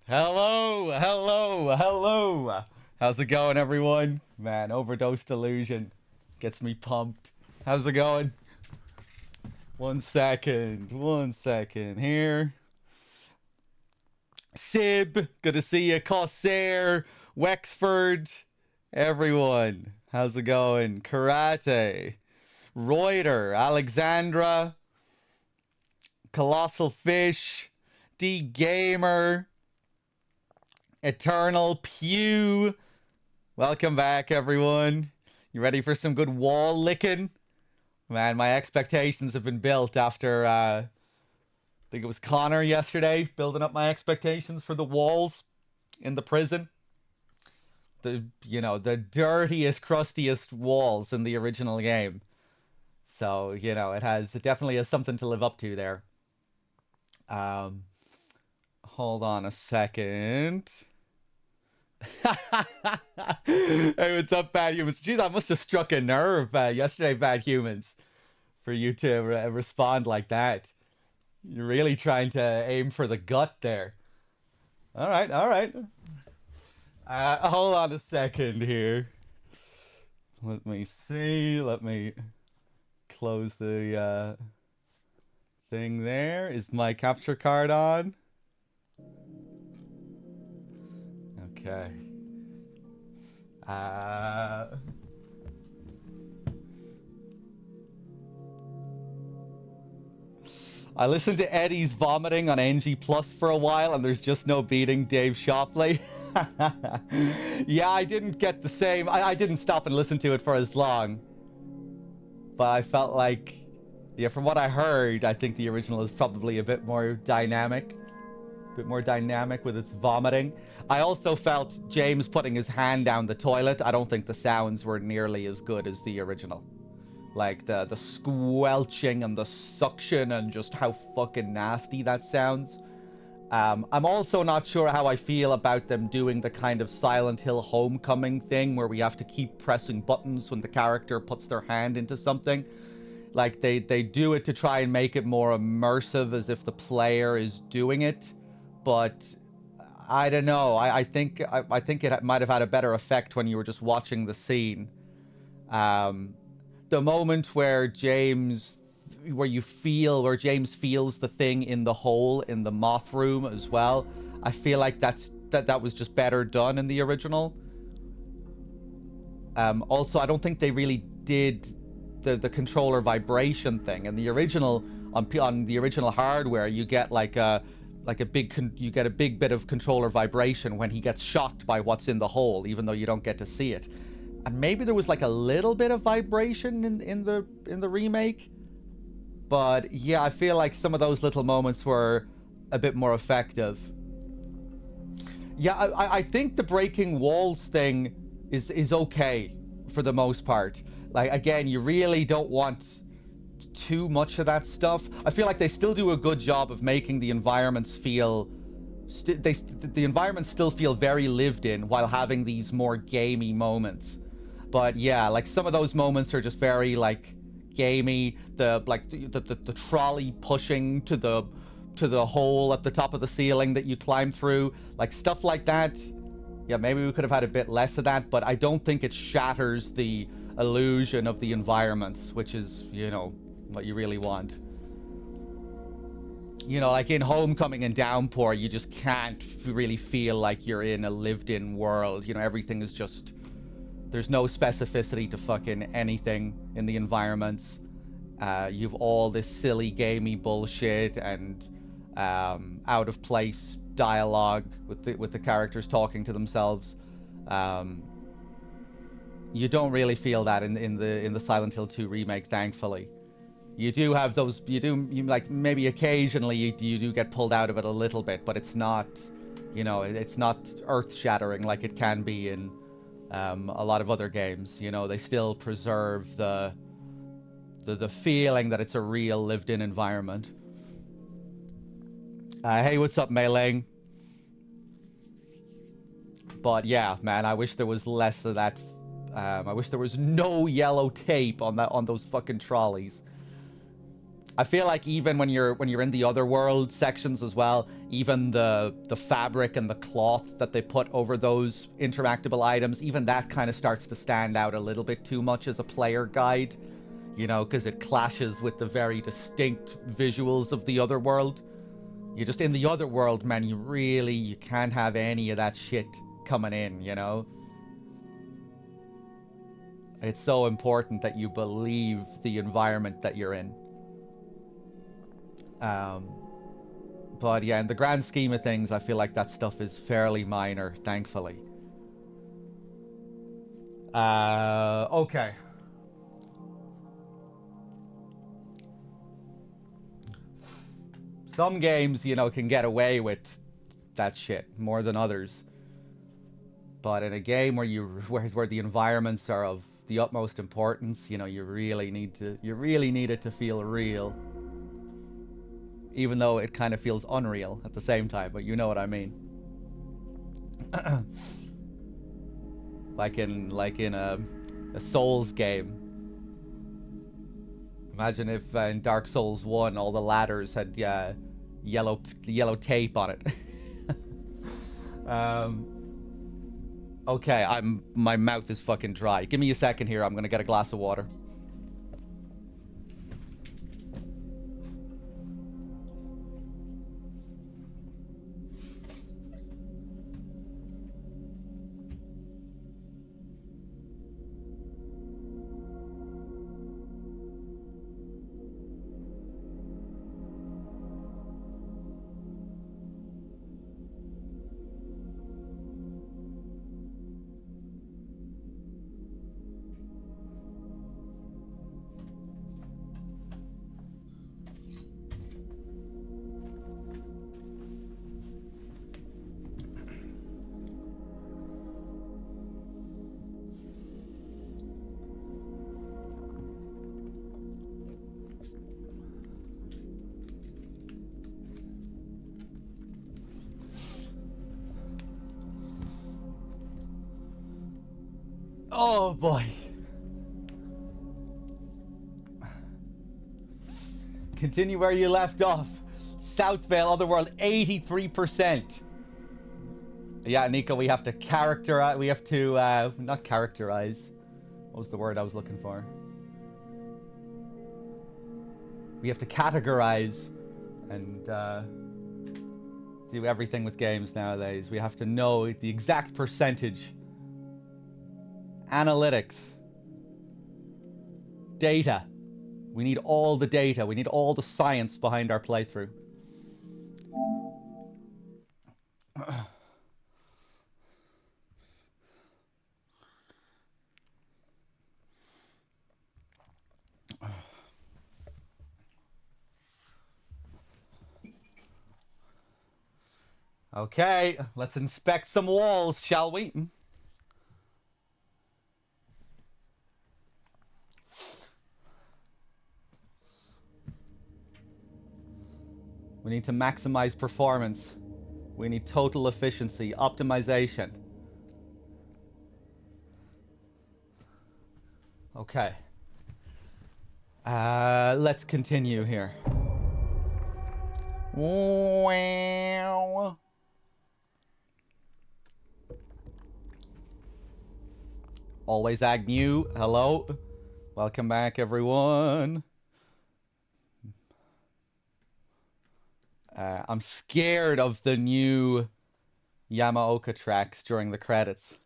Hello, hello, hello. How's it going, everyone? Man, Overdose Delusion gets me pumped. How's it going? 1 second here. Sib, good to see you. Corsair, Wexford, everyone. How's it going? Karate, Reuter, Alexandra, Colossal Fish, D Gamer, Eternal Pew. Welcome back, everyone. You ready for some good wall licking? Man, my expectations have been built after, I think it was Connor yesterday, building up my expectations for the walls in the prison. The dirtiest, crustiest walls in the original game. So, it definitely has something to live up to there. Um, Hold on a second. Hey, what's up, bad humans? Jeez, I must have struck a nerve yesterday, bad humans, for you to respond like that. You're really trying to aim for the gut there. All right, all right. Hold on a second here. Let me see. Let me close the thing there. Is my capture card on? Okay. Uh, I listened to Eddie's vomiting on NG Plus for a while, and there's just no beating Dave Shopley. Yeah, I didn't get the same. I didn't stop and listen to it for as long. But I felt like, yeah, from what I heard, I think the original is probably a bit more dynamic. A bit more dynamic with its vomiting. I also felt James putting his hand down the toilet. I don't think the sounds were nearly as good as the original. Like the squelching and the suction and just how fucking nasty that sounds. I'm also not sure how I feel about them doing the kind of Silent Hill Homecoming thing where we have to keep pressing buttons when the character puts their hand into something. Like they do it to try and make it more immersive as if the player is doing it, but I don't know. I think it might have had a better effect when you were just watching the scene. Um, the moment where James feels the thing in the hole in the moth room as well. I feel like that was just better done in the original. Also, I don't think they really did the controller vibration thing. In the original, on the original hardware, you get a big bit of controller vibration when he gets shocked by what's in the hole, even though you don't get to see it. And maybe there was like a little bit of vibration in the remake, but yeah, I feel like some of those little moments were a bit more effective. Yeah, I think the breaking walls thing is okay for the most part. Like, again, you really don't want too much of that stuff. I feel like they still do a good job of making the environments feel the environments still feel very lived in while having these more gamey moments. But yeah, like some of those moments are just very like gamey. The trolley pushing to the hole at the top of the ceiling that you climb through, like stuff like that. Yeah, maybe we could have had a bit less of that, but I don't think it shatters the illusion of the environments, which is, what you really want. Like in Homecoming and Downpour, you just can't really feel like you're in a lived-in world. Everything is just... There's no specificity to fucking anything in the environments. You've all this silly, gamey bullshit and out-of-place dialogue with the characters talking to themselves. You don't really feel that in the Silent Hill 2 remake, thankfully. You do have those. Like maybe occasionally you do get pulled out of it a little bit, but it's not, it's not earth-shattering like it can be in a lot of other games. They still preserve the feeling that it's a real lived-in environment. Hey, what's up, Mei-Ling? But yeah, man, I wish there was less of that. I wish there was no yellow tape on those fucking trolleys. I feel like even when you're in the other world sections as well, even the fabric and the cloth that they put over those interactable items, even that kind of starts to stand out a little bit too much as a player guide, you know, because it clashes with the very distinct visuals of the other world. You're just in the other world, man. You can't have any of that shit coming in, you know. It's so important that you believe the environment that you're in. But yeah, in the grand scheme of things, I feel like that stuff is fairly minor, thankfully. Okay. Some games, you know, can get away with that shit more than others. But in a game where the environments are of the utmost importance, you know, you really need it to feel real. Even though it kind of feels unreal at the same time, but you know what I mean. like in a Souls game. Imagine if in Dark Souls 1 all the ladders had yellow tape on it. Okay, my mouth is fucking dry. Give me a second here. I'm gonna get a glass of water. Oh boy. Continue where you left off. Southvale, Otherworld, 83%. Yeah, Nico, we have to characterize. We have to, not characterize. What was the word I was looking for? We have to categorize and do everything with games nowadays. We have to know the exact percentage. Analytics. Data. We need all the data. We need all the science behind our playthrough. Okay, let's inspect some walls, shall we? We need to maximize performance. We need total efficiency, optimization. Okay. Let's continue here. Wow. Always Agnew. Hello. Welcome back, everyone. I'm scared of the new Yamaoka tracks during the credits.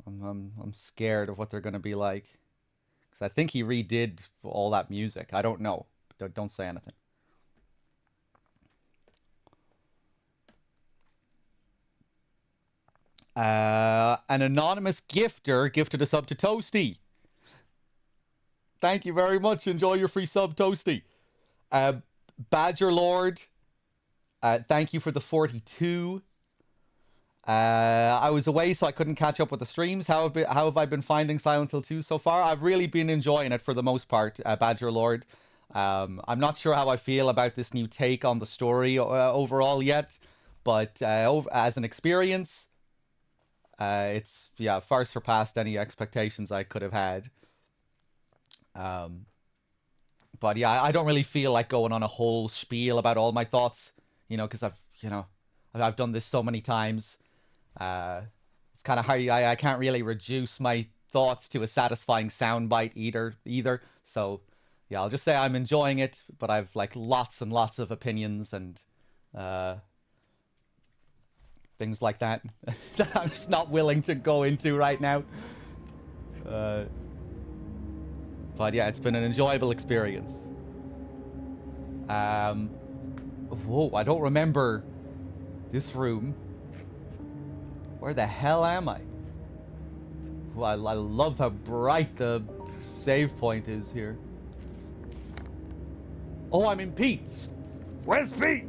I'm scared of what they're gonna be like, because I think he redid all that music. I don't know. Don't say anything. An anonymous gifter gifted a sub to Toasty. Thank you very much. Enjoy your free sub, Toasty. Badger Lord, thank you for the 42. I was away, so I couldn't catch up with the streams. How have I been finding Silent Hill 2 so far? I've really been enjoying it for the most part, Badger Lord. I'm not sure how I feel about this new take on the story overall yet, but as an experience, it's far surpassed any expectations I could have had. But yeah, I don't really feel like going on a whole spiel about all my thoughts, because I've done this so many times. It's kind of hard. I can't really reduce my thoughts to a satisfying soundbite either. So yeah, I'll just say I'm enjoying it, but I've like lots and lots of opinions and uh, things like that that I'm just not willing to go into right now. But yeah, it's been an enjoyable experience. Whoa, I don't remember this room. Where the hell am I? Well, I love how bright the save point is here. Oh, I'm in Pete's. Where's Pete?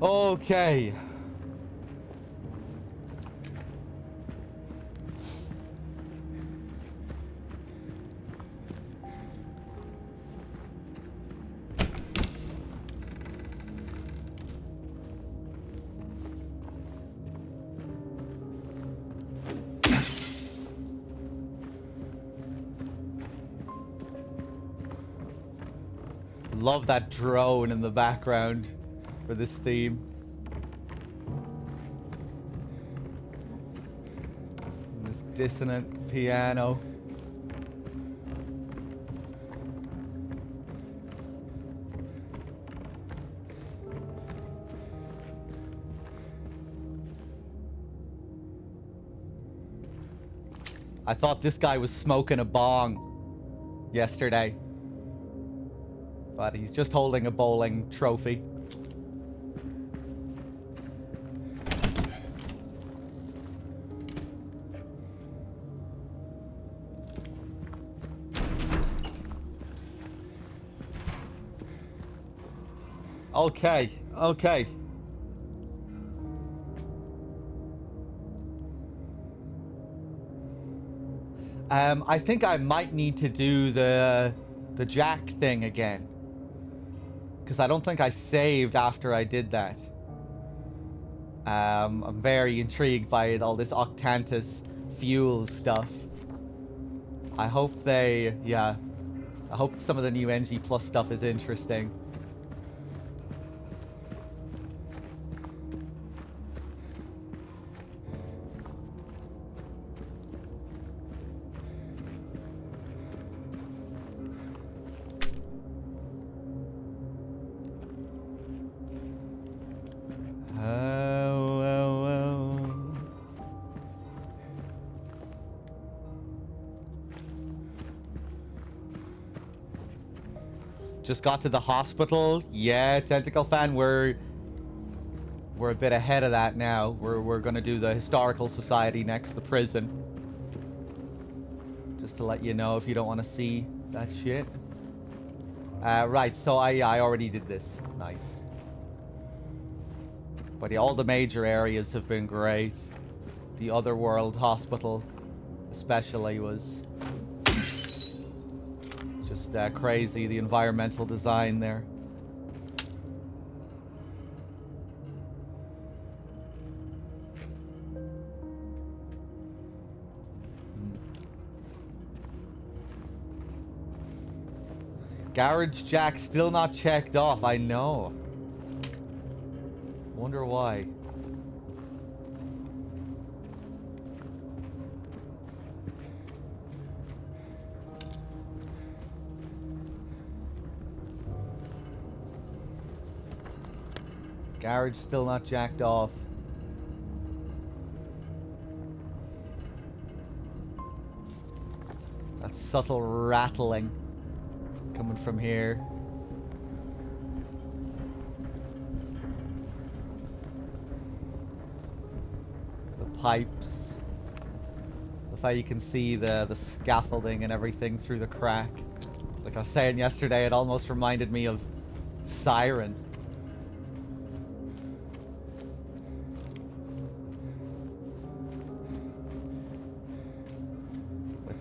Okay. Love that drone in the background for this theme. And this dissonant piano. I thought this guy was smoking a bong yesterday. But he's just holding a bowling trophy. Okay, okay. I think I might need to do the jack thing again. Because I don't think I saved after I did that. I'm very intrigued by all this Octantis fuel stuff. I hope I hope some of the new NG Plus stuff is interesting. Just got to the hospital. Yeah, Tentacle Fan, we're a bit ahead of that now. We're gonna do the Historical Society next, the prison. Just to let you know if you don't want to see that shit. Right, so I already did this. Nice. But yeah, all the major areas have been great. The Otherworld Hospital especially was just crazy, the environmental design there. Garage jack still not checked off, I know. Wonder why. Garage still not jacked off. That subtle rattling coming from here. The pipes. The fact you can see the scaffolding and everything through the crack. Like I was saying yesterday, it almost reminded me of Siren.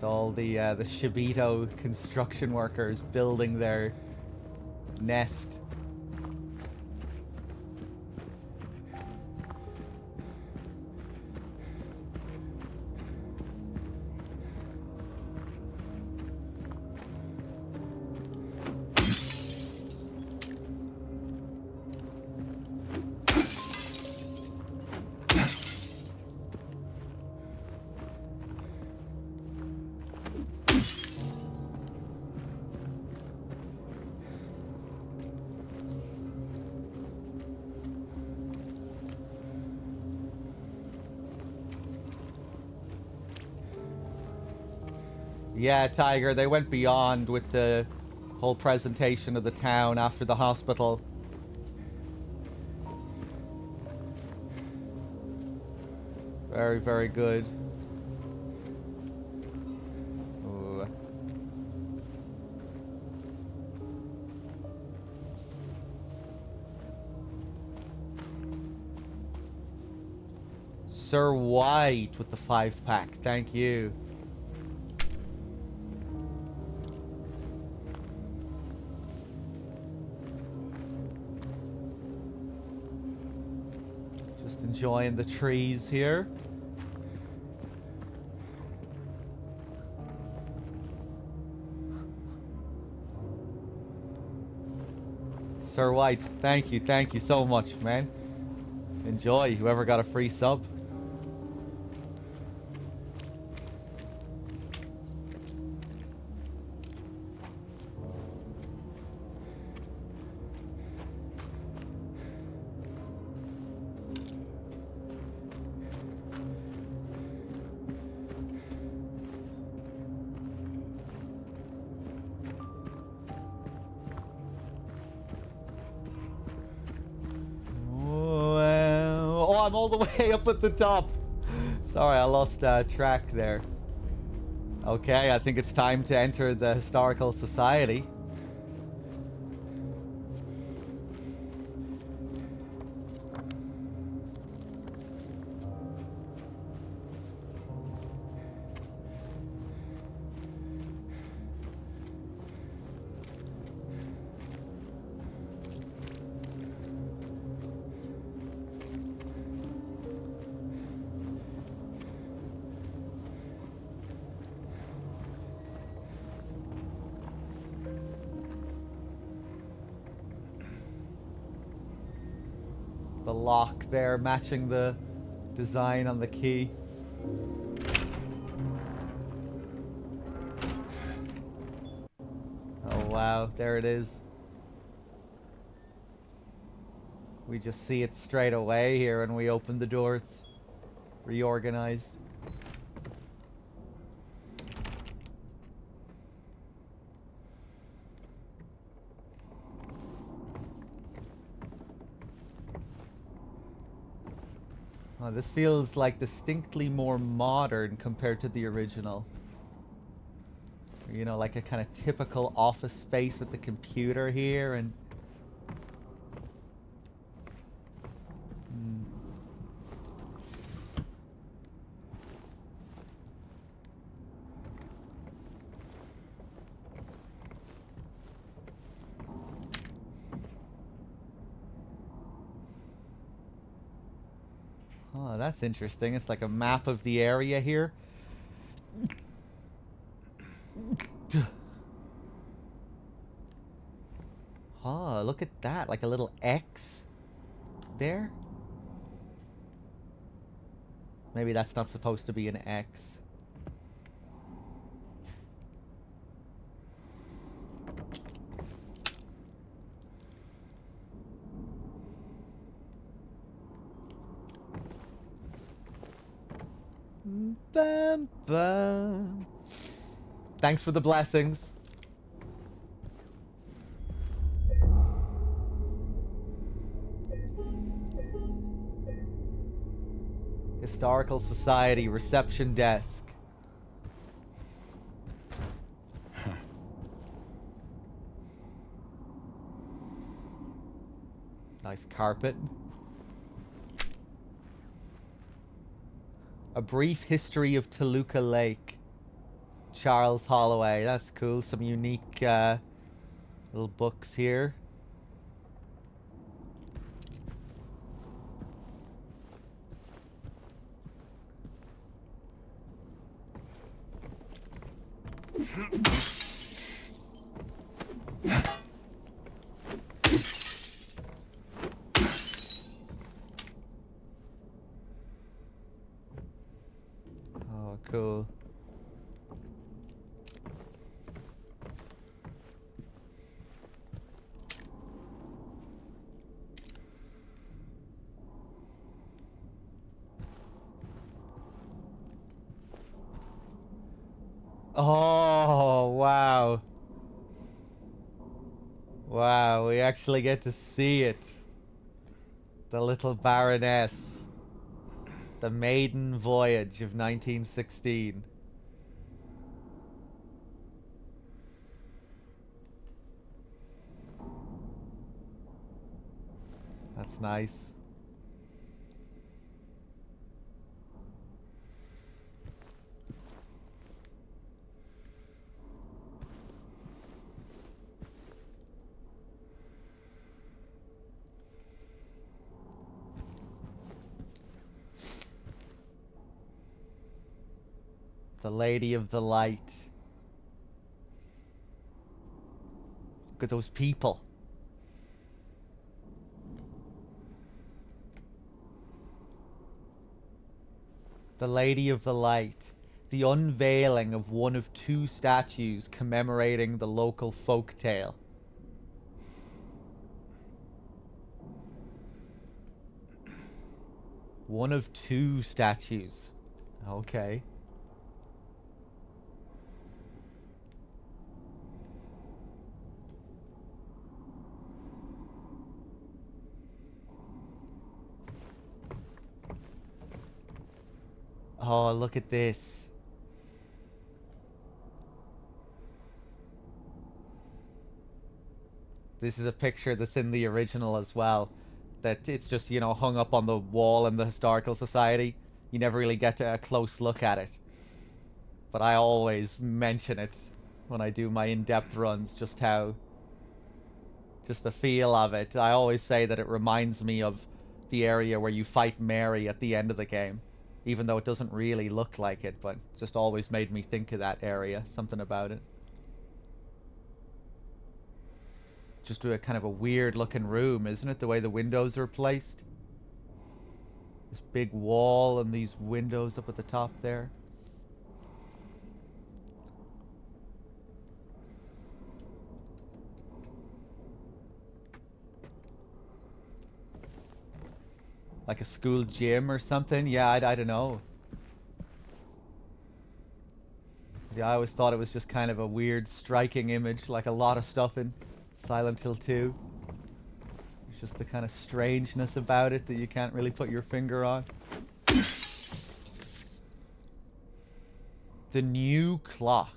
All the Shibito construction workers building their nest. Yeah, Tiger, they went beyond with the whole presentation of the town after the hospital. Very, very good. Ooh. Sir White with the 5-pack. Thank you. Just enjoying the trees here. Sir White, thank you so much, man. Enjoy, whoever got a free sub. Oh, I'm all the way up at the top. Sorry, I lost track there. Okay, I think it's time to enter the Historical Society. The lock there matching the design on the key. Oh wow, there it is. We just see it straight away here when we open the door. It's reorganized. Oh, this feels like distinctly more modern compared to the original. You know, like a kind of typical office space with the computer here and... Oh, that's interesting. It's like a map of the area here. Oh, look at that. Like a little X there. Maybe that's not supposed to be an X. Bam, bam. Thanks for the blessings. Historical Society reception desk. Nice carpet. A brief history of Toluca Lake. Charles Holloway. That's cool. Some unique little books here. Oh, cool. Oh, Wow, we actually get to see it. The little Baroness. The maiden voyage of 1916. That's nice. The Lady of the Light. Look at those people. The Lady of the Light. The unveiling of one of two statues commemorating the local folk tale. One of two statues. Okay. Oh, look at this. This is a picture that's in the original as well. That it's just, you know, hung up on the wall in the Historical Society. You never really get to a close look at it. But I always mention it when I do my in-depth runs, just how... just the feel of it. I always say that it reminds me of the area where you fight Mary at the end of the game. Even though it doesn't really look like it, but just always made me think of that area. Something about it. Just a kind of a weird looking room, isn't it? The way the windows are placed. This big wall and these windows up at the top there. Like a school gym or something? Yeah, I don't know. Yeah, I always thought it was just kind of a weird, striking image, like a lot of stuff in Silent Hill 2. There's just a kind of strangeness about it that you can't really put your finger on. The new clock.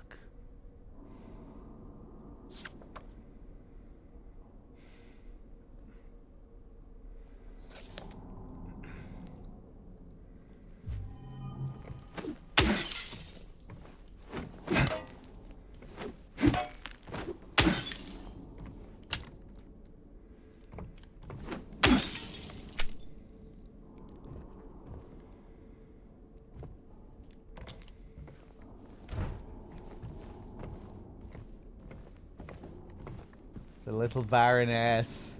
The little Baroness.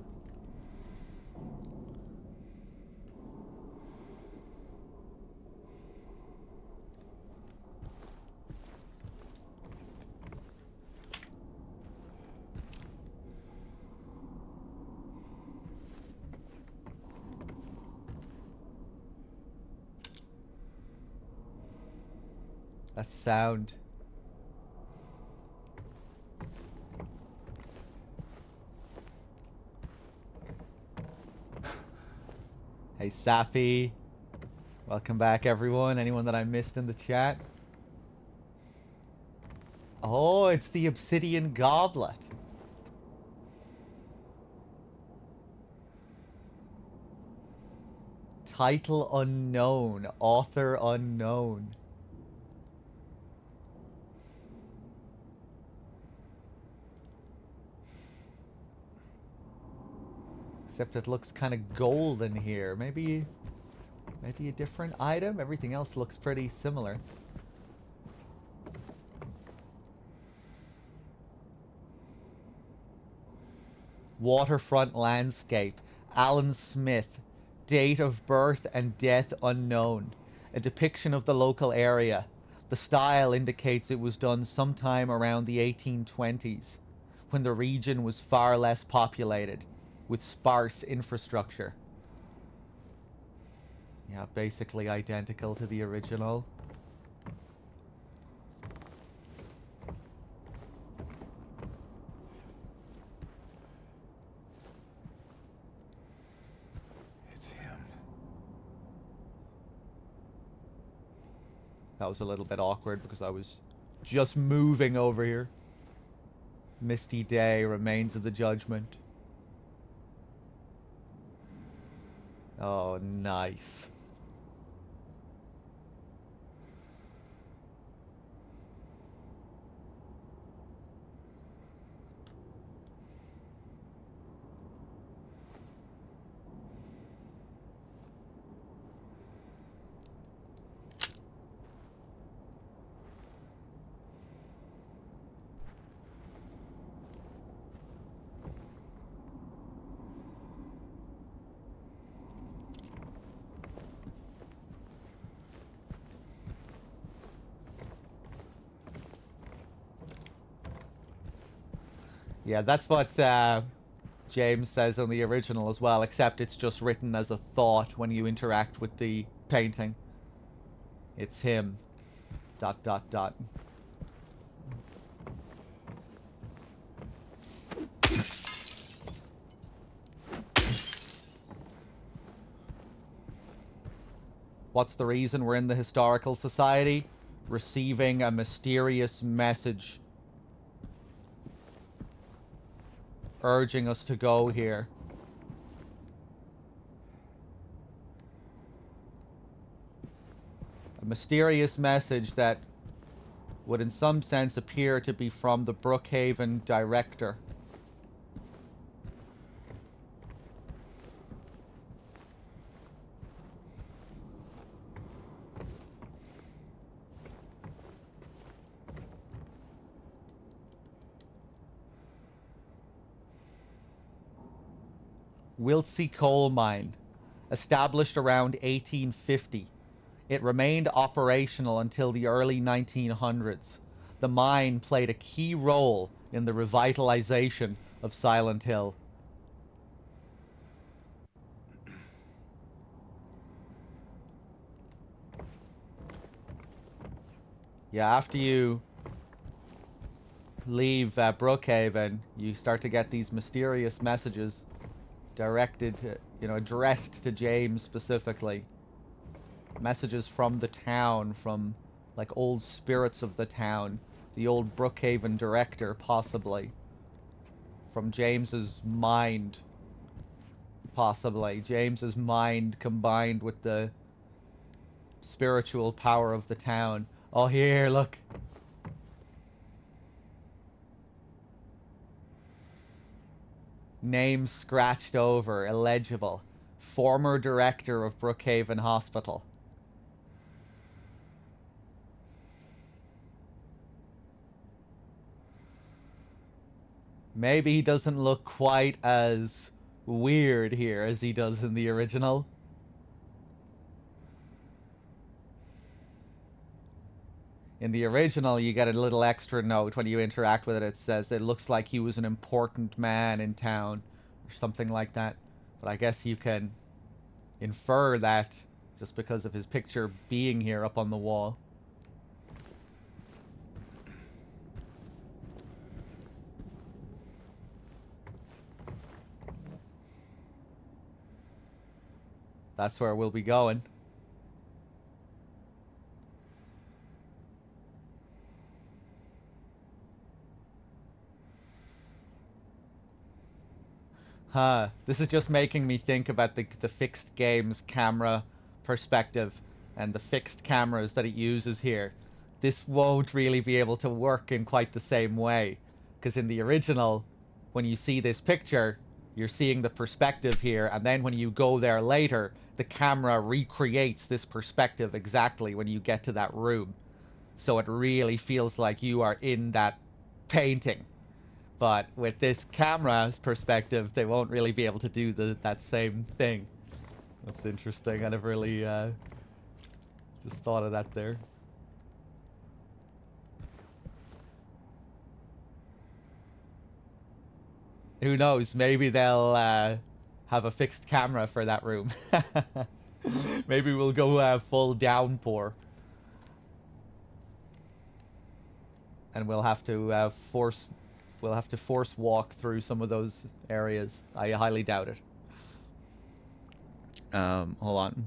That sound. Hey, Safi. Welcome back, everyone. Anyone that I missed in the chat? Oh, it's the obsidian goblet. Title unknown. Author unknown. Except it looks kind of golden here. Maybe a different item? Everything else looks pretty similar. Waterfront landscape. Alan Smith. Date of birth and death unknown. A depiction of the local area. The style indicates it was done sometime around the 1820s, when the region was far less populated, with sparse infrastructure. Yeah, basically identical to the original. That was a little bit awkward because I was just moving over here. Misty day, remains of the judgment. Oh, nice. Yeah, that's what James says on the original as well, except it's just written as a thought when you interact with the painting. It's him. ... What's the reason we're in the Historical Society? Receiving a mysterious message urging us to go here. A mysterious message that would in some sense appear to be from the Brookhaven director. Wiltsey Coal Mine, established around 1850. It remained operational until the early 1900s. The mine played a key role in the revitalization of Silent Hill. Yeah, after you leave Brookhaven, you start to get these mysterious messages directed to, addressed to James specifically. Messages from the town, from like old spirits of the town, the old Brookhaven director, possibly. From James's mind, possibly. James's mind combined with the spiritual power of the town. Oh, here, look. Name scratched over, illegible. Former director of Brookhaven Hospital. Maybe he doesn't look quite as weird here as he does in the original. In the original, you get a little extra note when you interact with it. It says it looks like he was an important man in town, or something like that. But I guess you can infer that just because of his picture being here up on the wall. That's where we'll be going. Huh. This is just making me think about the fixed game's camera perspective and the fixed cameras that it uses here. This won't really be able to work in quite the same way. Because in the original, when you see this picture, you're seeing the perspective here, and then when you go there later, the camera recreates this perspective exactly when you get to that room. So it really feels like you are in that painting. But with this camera's perspective, they won't really be able to do that same thing. That's interesting. I never really just thought of that there. Who knows? Maybe they'll have a fixed camera for that room. Maybe we'll go full downpour. And we'll have to force walk through some of those areas. I highly doubt it. Hold on.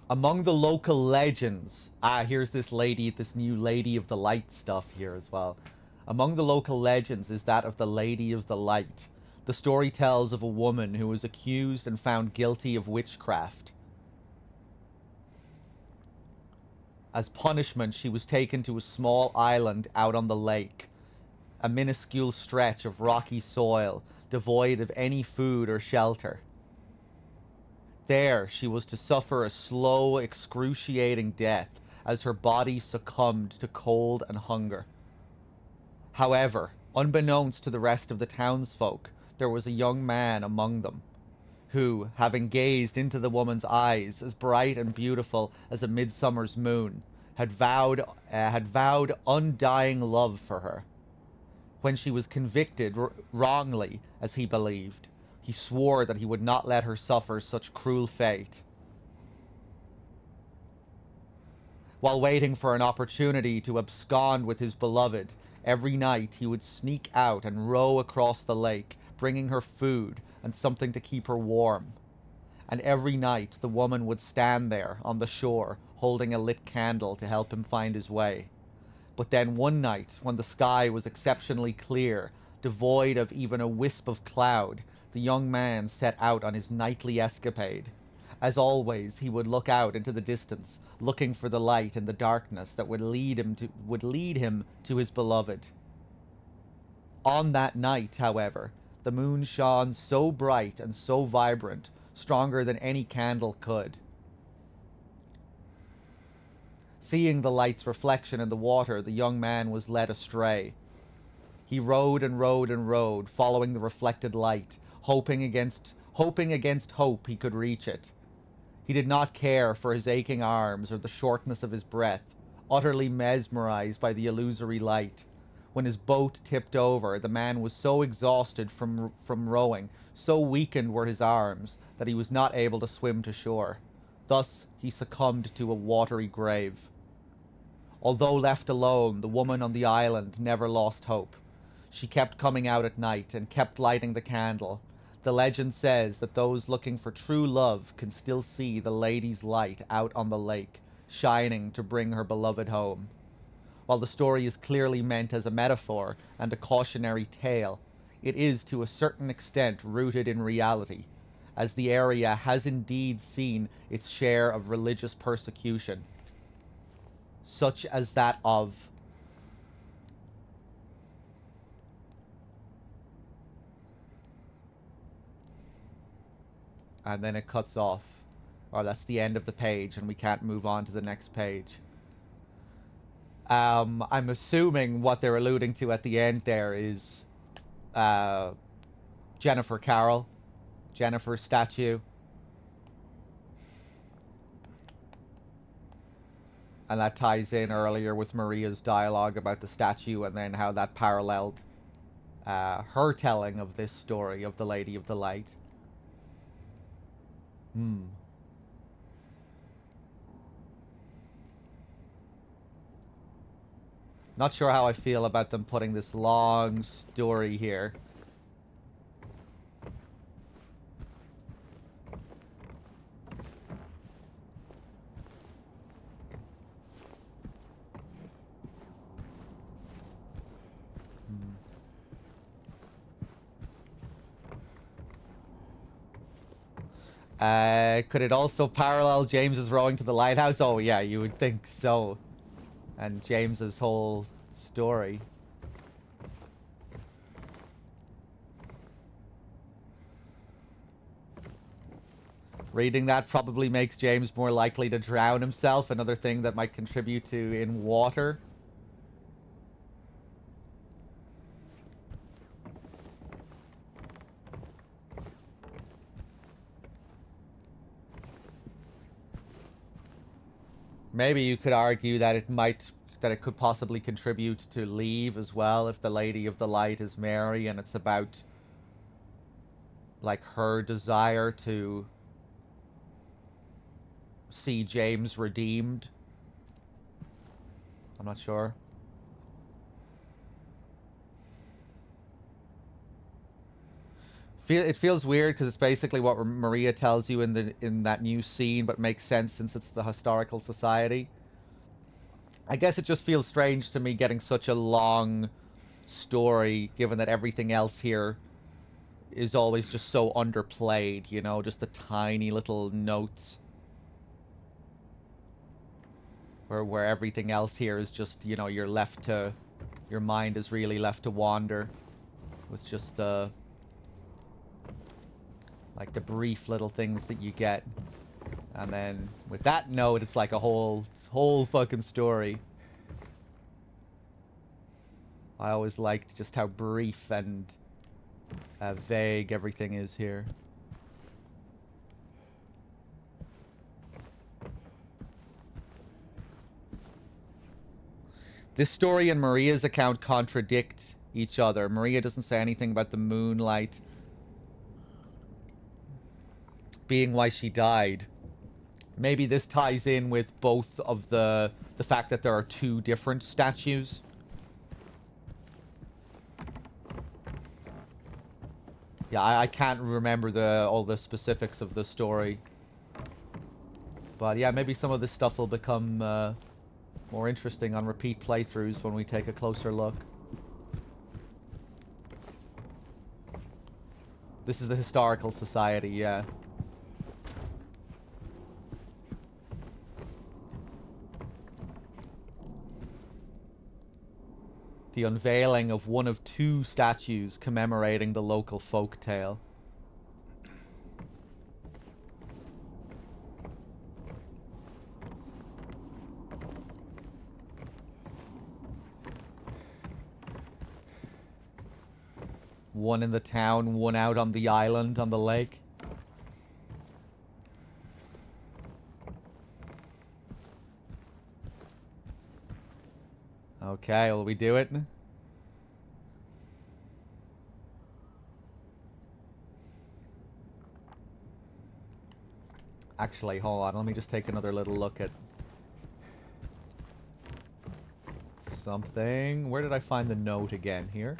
Among the local legends, here's this lady, this new Lady of the Light stuff here as well. Among the local legends is that of the Lady of the Light. The story tells of a woman who was accused and found guilty of witchcraft. As punishment, she was taken to a small island out on the lake, a minuscule stretch of rocky soil, devoid of any food or shelter. There, she was to suffer a slow, excruciating death as her body succumbed to cold and hunger. However, unbeknownst to the rest of the townsfolk, there was a young man among them who, having gazed into the woman's eyes as bright and beautiful as a midsummer's moon, had vowed undying love for her. When she was convicted wrongly, as he believed, he swore that he would not let her suffer such cruel fate. While waiting for an opportunity to abscond with his beloved, every night he would sneak out and row across the lake, bringing her food and something to keep her warm. And every night the woman would stand there on the shore, holding a lit candle to help him find his way. But then one night, when the sky was exceptionally clear, devoid of even a wisp of cloud, the young man set out on his nightly escapade. As always, he would look out into the distance, looking for the light in the darkness that would lead him to his beloved. On that night, however, the moon shone so bright and so vibrant, stronger than any candle could. Seeing the light's reflection in the water, the young man was led astray. He rowed and rowed and rowed, following the reflected light, hoping against hope he could reach it. He did not care for his aching arms or the shortness of his breath, utterly mesmerized by the illusory light. When his boat tipped over, the man was so exhausted from rowing, so weakened were his arms, that he was not able to swim to shore. Thus he succumbed to a watery grave. Although left alone, the woman on the island never lost hope. She kept coming out at night and kept lighting the candle. The legend says that those looking for true love can still see the lady's light out on the lake, shining to bring her beloved home. While the story is clearly meant as a metaphor and a cautionary tale, it is to a certain extent rooted in reality, as the area has indeed seen its share of religious persecution, such as that of and then it cuts off. Or that's the end of the page and we can't move on to the next page. I'm assuming what they're alluding to at the end there is Jennifer Carroll, Jennifer's statue. And that ties in earlier with Maria's dialogue about the statue and then how that paralleled her telling of this story of the Lady of the Light. Not sure how I feel about them putting this long story here. Could it also parallel James's rowing to the lighthouse? Oh yeah, you would think so. And James's whole story. Reading that probably makes James more likely to drown himself, another thing that might contribute to in water. Maybe you could argue that it could possibly contribute to leave as well if the Lady of the Light is Mary and it's about like her desire to see James redeemed. I'm not sure. it feels weird because it's basically what Maria tells you in that new scene, but makes sense since it's the historical society. I guess it just feels strange to me getting such a long story, given that everything else here is always just so underplayed, you know, just the tiny little notes. Where everything else here is just, you know, you're left to... Your mind is really left to wander with just the... like the brief little things that you get. And then with that note, it's like a whole fucking story. I always liked just how brief and vague everything is here. This story and Maria's account contradict each other. Maria doesn't say anything about the moonlight being why she died. Maybe this ties in with both of the fact that there are two different statues. Yeah, I can't remember all the specifics of the story. But yeah, maybe some of this stuff will become more interesting on repeat playthroughs when we take a closer look. This is the Historical Society, yeah. The unveiling of one of two statues commemorating the local folk tale. One in the town, one out on the island, on the lake. Okay, will we do it? Actually, hold on. Let me just take another little look at something. Where did I find the note again? Here?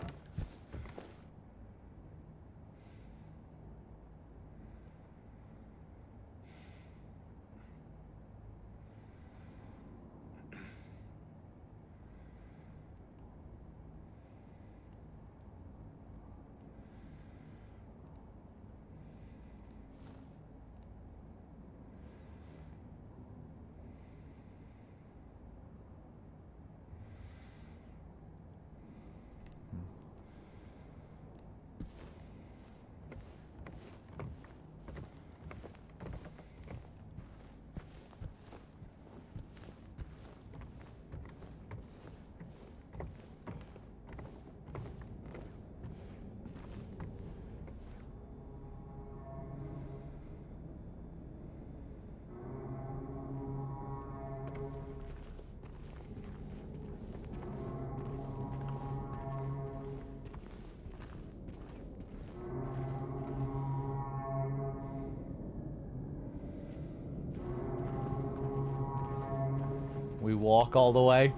We walk all the way.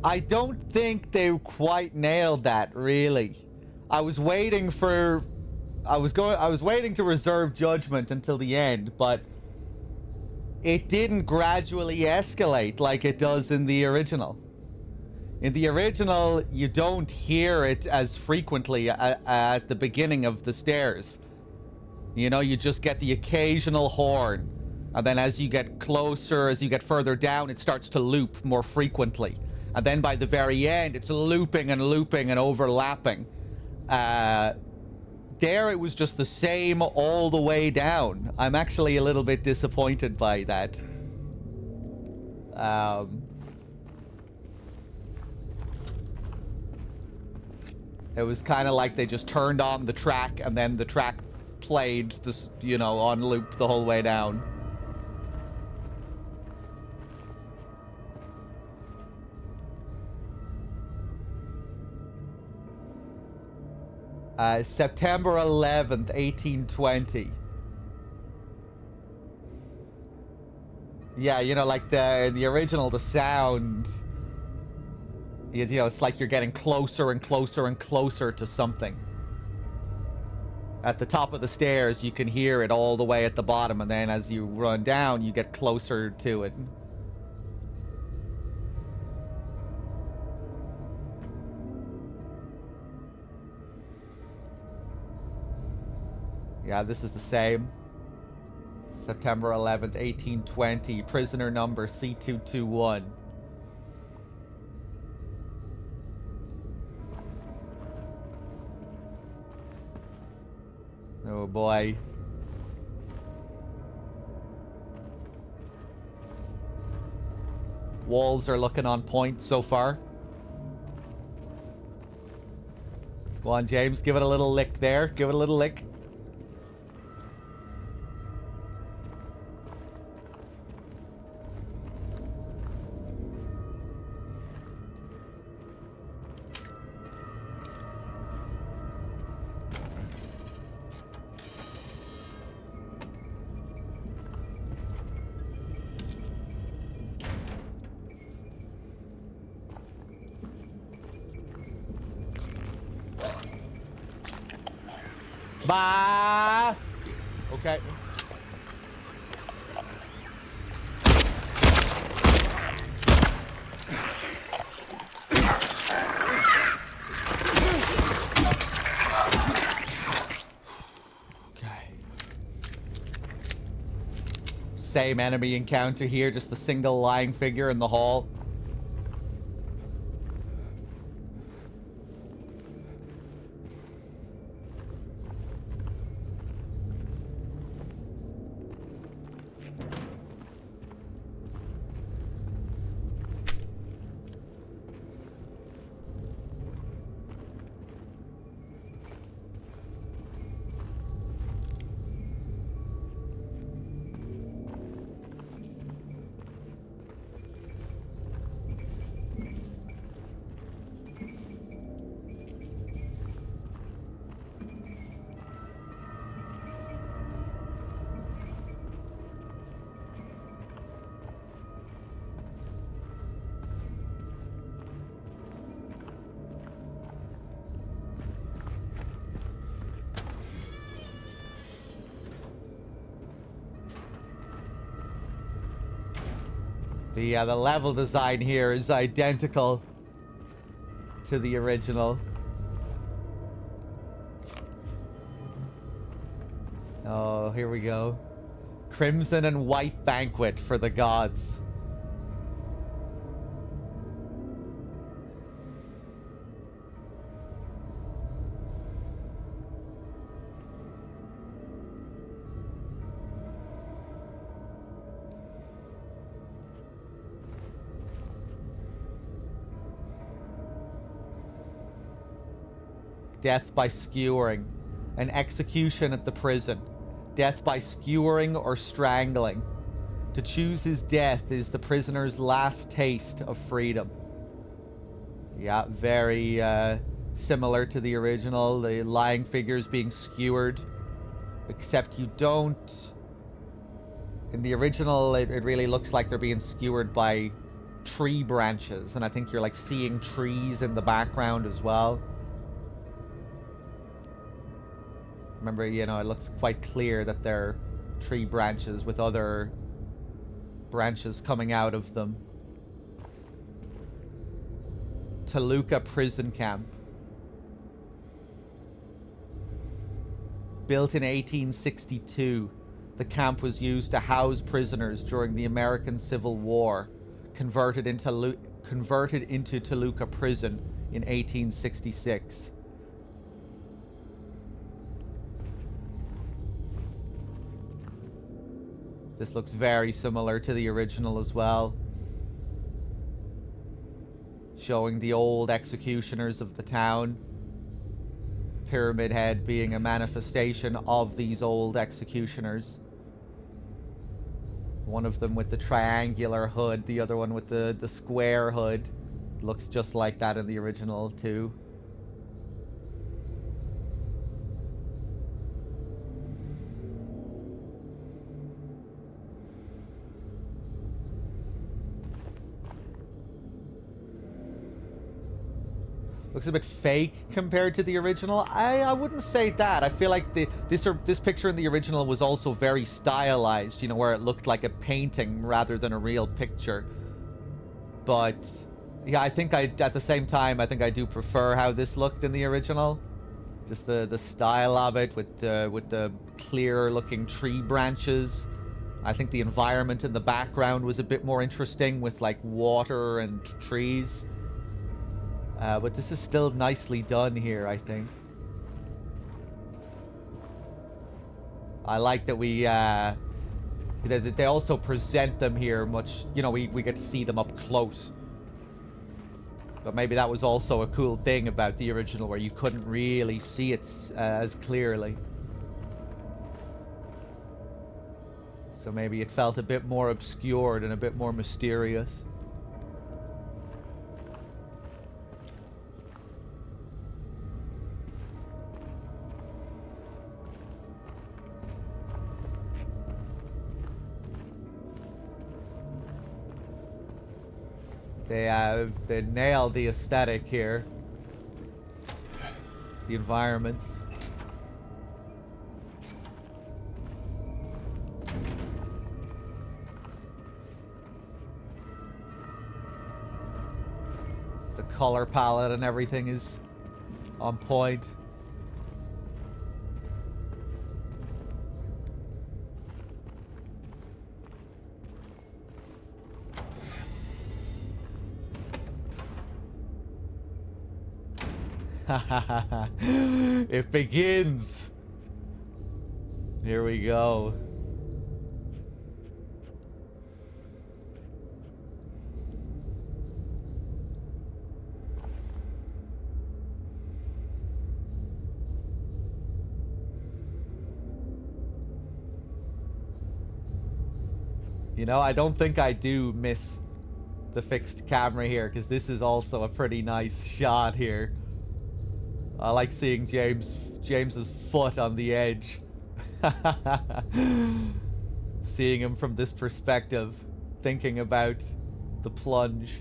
I don't think they quite nailed that, really. I was waiting for... I was waiting to reserve judgment until the end, but it didn't gradually escalate like it does in the original. In the original, you don't hear it as frequently at the beginning of the stairs. You know, you just get the occasional horn. And then as you get closer, as you get further down, it starts to loop more frequently. And then by the very end, it's looping and looping and overlapping. There, it was just the same all the way down. I'm actually a little bit disappointed by that. It was kind of like they just turned on the track and then the track played this, you know, on loop the whole way down. September 11th, 1820. Yeah, you know, like the original, the sound, you know, it's like you're getting closer and closer and closer to something. At the top of the stairs, you can hear it all the way at the bottom, and then as you run down, you get closer to it. Yeah, this is the same. September 11th, 1820. Prisoner number C221. Oh boy. Walls are looking on point so far. Go on, James. Give it a little lick there. Give it a little lick. Bah! Okay. Same enemy encounter here, just the single lying figure in the hall. The level design here is identical to the original. Oh here we go. Crimson and white banquet for the gods. Death by skewering. An execution at the prison. Death by skewering or strangling. To choose his death is the prisoner's last taste of freedom. Yeah, very similar to the original. The lying figures being skewered. Except you don't... In the original, it really looks like they're being skewered by tree branches. And I think you're like seeing trees in the background as well. Remember, you know, it looks quite clear that they're tree branches with other branches coming out of them. Toluca prison camp. Built in 1862, the camp was used to house prisoners during the American Civil War, converted into Toluca prison in 1866. This looks very similar to the original as well. Showing the old executioners of the town. Pyramid Head being a manifestation of these old executioners. One of them with the triangular hood, the other one with the square hood. Looks just like that in the original too. Looks a bit fake compared to the original. I wouldn't say that. I feel like this picture in the original was also very stylized, you know, where it looked like a painting rather than a real picture. But yeah, I think at the same time, I think I do prefer how this looked in the original. Just the style of it with the clear looking tree branches. I think the environment in the background was a bit more interesting with like water and trees. But this is still nicely done here, I think. I like that they also present them here much, you know, we get to see them up close. But maybe that was also a cool thing about the original, where you couldn't really see it as clearly. So maybe it felt a bit more obscured and a bit more mysterious. They nailed the aesthetic here. The environments. The color palette and everything is on point. It begins. Here we go. You know, I don't think I do miss the fixed camera here, because this is also a pretty nice shot here. I like seeing James's foot on the edge. Seeing him from this perspective, thinking about the plunge.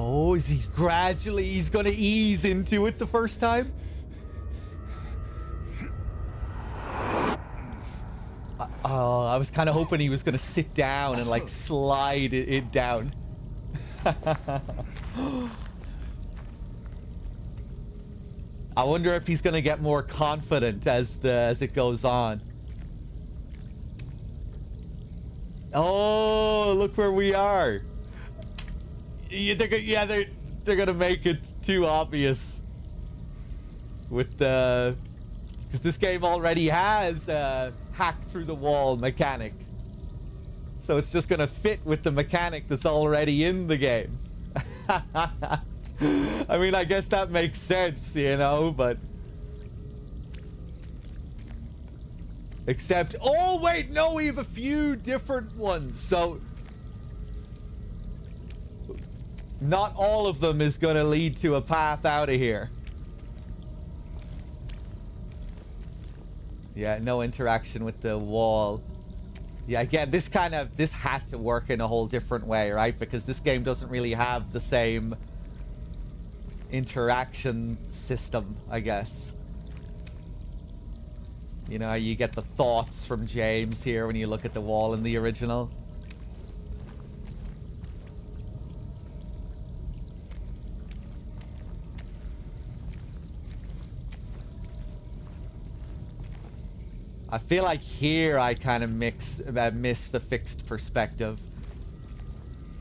Oh, is he gradually... He's gonna ease into it the first time? Oh, I was kind of hoping he was gonna sit down and, like, slide it down. I wonder if he's gonna get more confident as it goes on. Oh, look where we are. Yeah, they're gonna make it too obvious with the, because this game already has hack through the wall mechanic, so it's just gonna fit with the mechanic that's already in the game. I mean, I guess that makes sense, you know, but except, oh wait, no, we have a few different ones, so not all of them is gonna lead to a path out of here. Yeah, no interaction with the wall. Yeah, again, this had to work in a whole different way, right? Because this game doesn't really have the same interaction system, I guess. You know, you get the thoughts from James here when you look at the wall in the original. I feel like here I kind of miss the fixed perspective,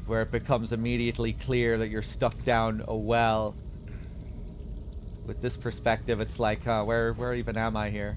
where it becomes immediately clear that you're stuck down a well. With this perspective, it's like, where even am I here?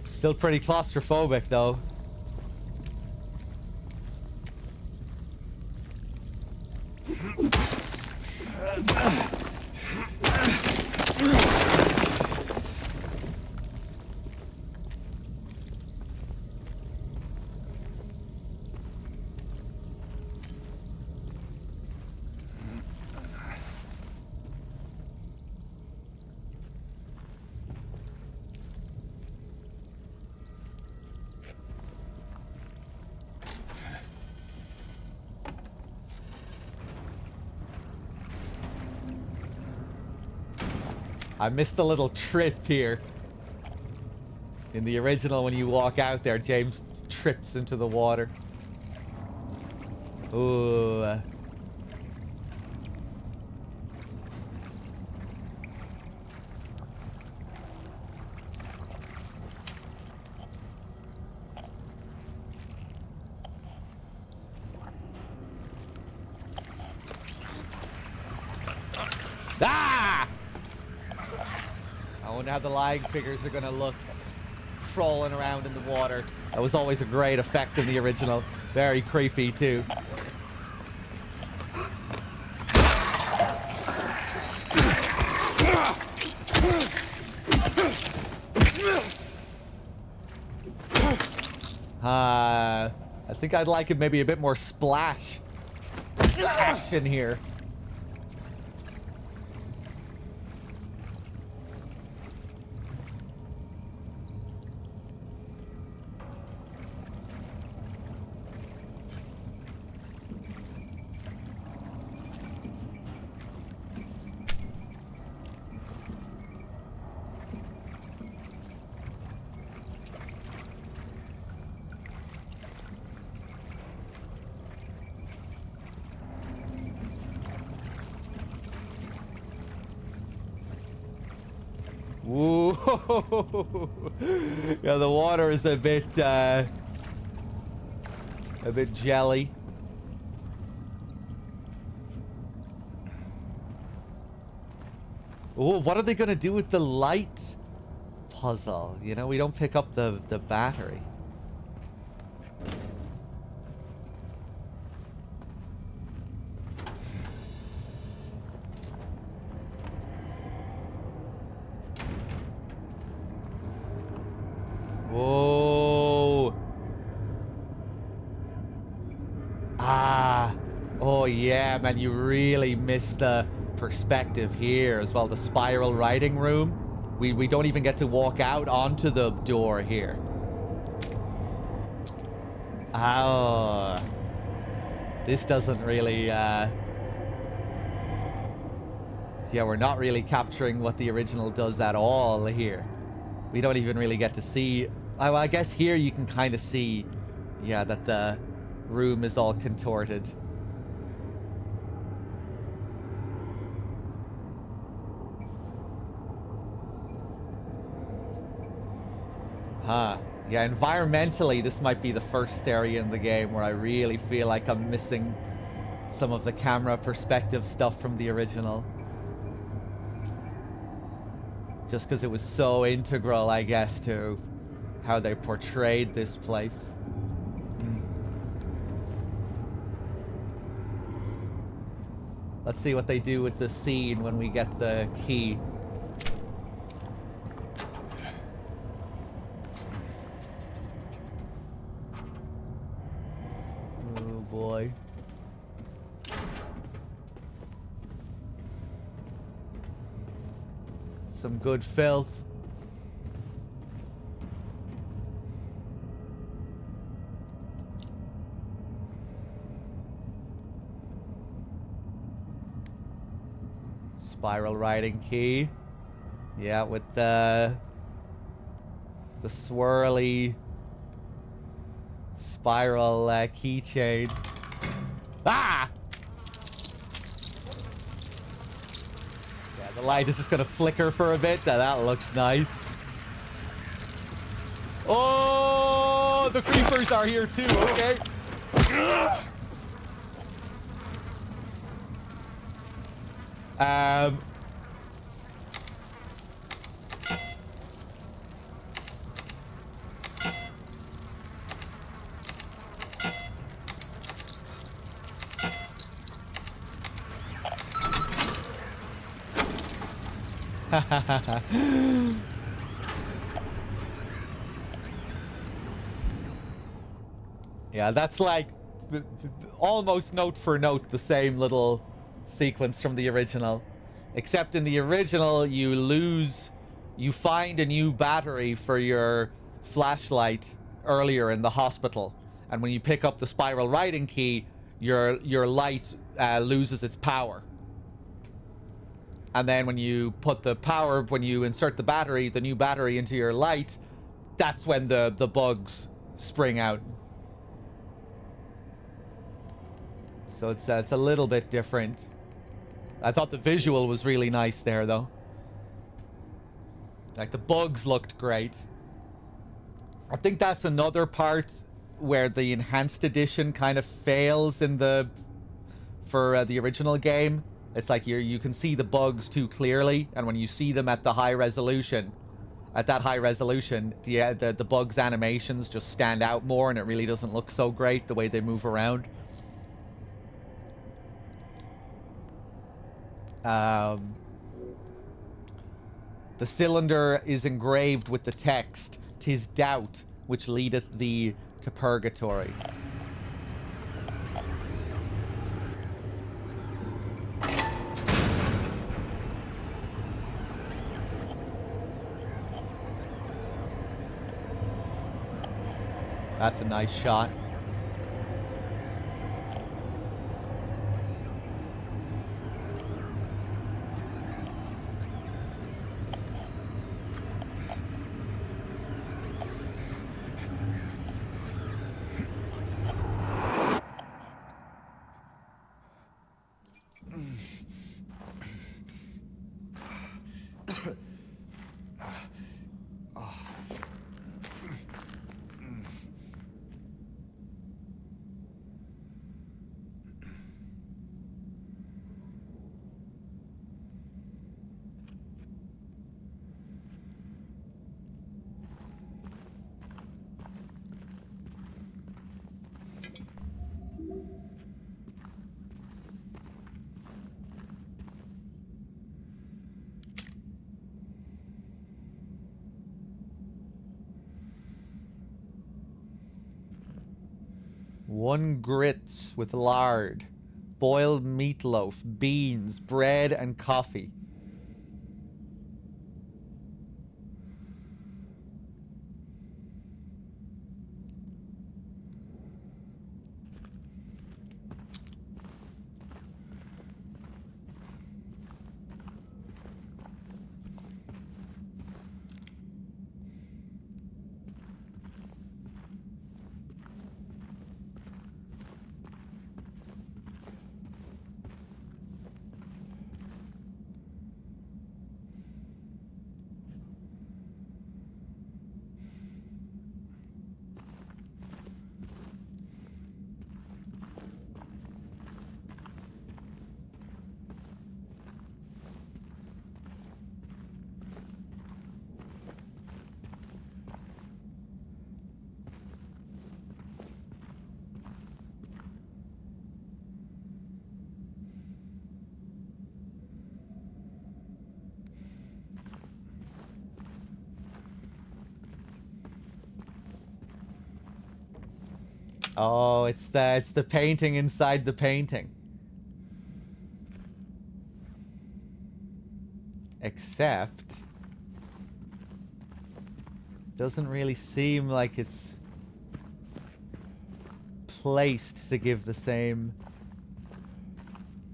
Still pretty claustrophobic, though. I missed a little trip here. In the original, when you walk out there, James trips into the water. Ooh. Ah! I wonder how the lag figures are gonna look crawling around in the water. That was always a great effect in the original. Very creepy too. I think I'd like it maybe a bit more splash action here. Ooh. Yeah, the water is a bit jelly. Oh, what are they gonna do with the light puzzle? You know, we don't pick up the battery. yeah, man, you really missed the perspective here as well. The spiral writing room. We don't even get to walk out onto the door here. Oh. This doesn't really, yeah, we're not really capturing what the original does at all here. We don't even really get to see... well, I guess here you can kind of see, yeah, that the room is all contorted. Huh. Yeah, environmentally, this might be the first area in the game where I really feel like I'm missing some of the camera perspective stuff from the original. Just because it was so integral, I guess, to how they portrayed this place. Let's see what they do with the scene when we get the key. Oh boy. Some good filth. Spiral writing key. Yeah, with the swirly spiral keychain. Ah! Yeah, the light is just gonna flicker for a bit. That looks nice. Oh, the creepers are here too. Okay. Yeah, that's like almost note for note the same little sequence from the original. Except in the original, you find a new battery for your flashlight earlier in the hospital. And when you pick up the spiral writing key, your light loses its power. And then when you put when you insert the new battery into your light, that's when the bugs spring out. So it's a little bit different. I thought the visual was really nice there, though. Like, the bugs looked great. I think that's another part where the enhanced edition kind of fails in for the original game. It's like you can see the bugs too clearly, and when you see them at that high resolution, the bugs' animations just stand out more, and it really doesn't look so great the way they move around. The cylinder is engraved with the text, "'Tis doubt which leadeth thee to purgatory." That's a nice shot. One grits with lard. boiled meatloaf, beans, bread, and coffee. Oh, it's the painting inside the painting. Except doesn't really seem like it's placed to give the same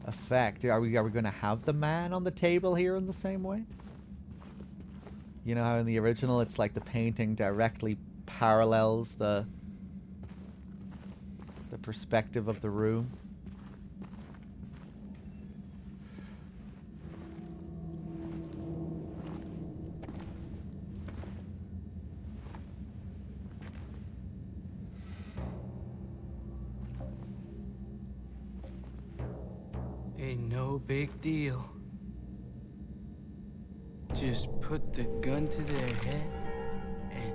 effect. Are we going to have the man on the table here in the same way? You know how in the original it's like the painting directly parallels the perspective of the room. Ain't no big deal. Just put the gun to their head and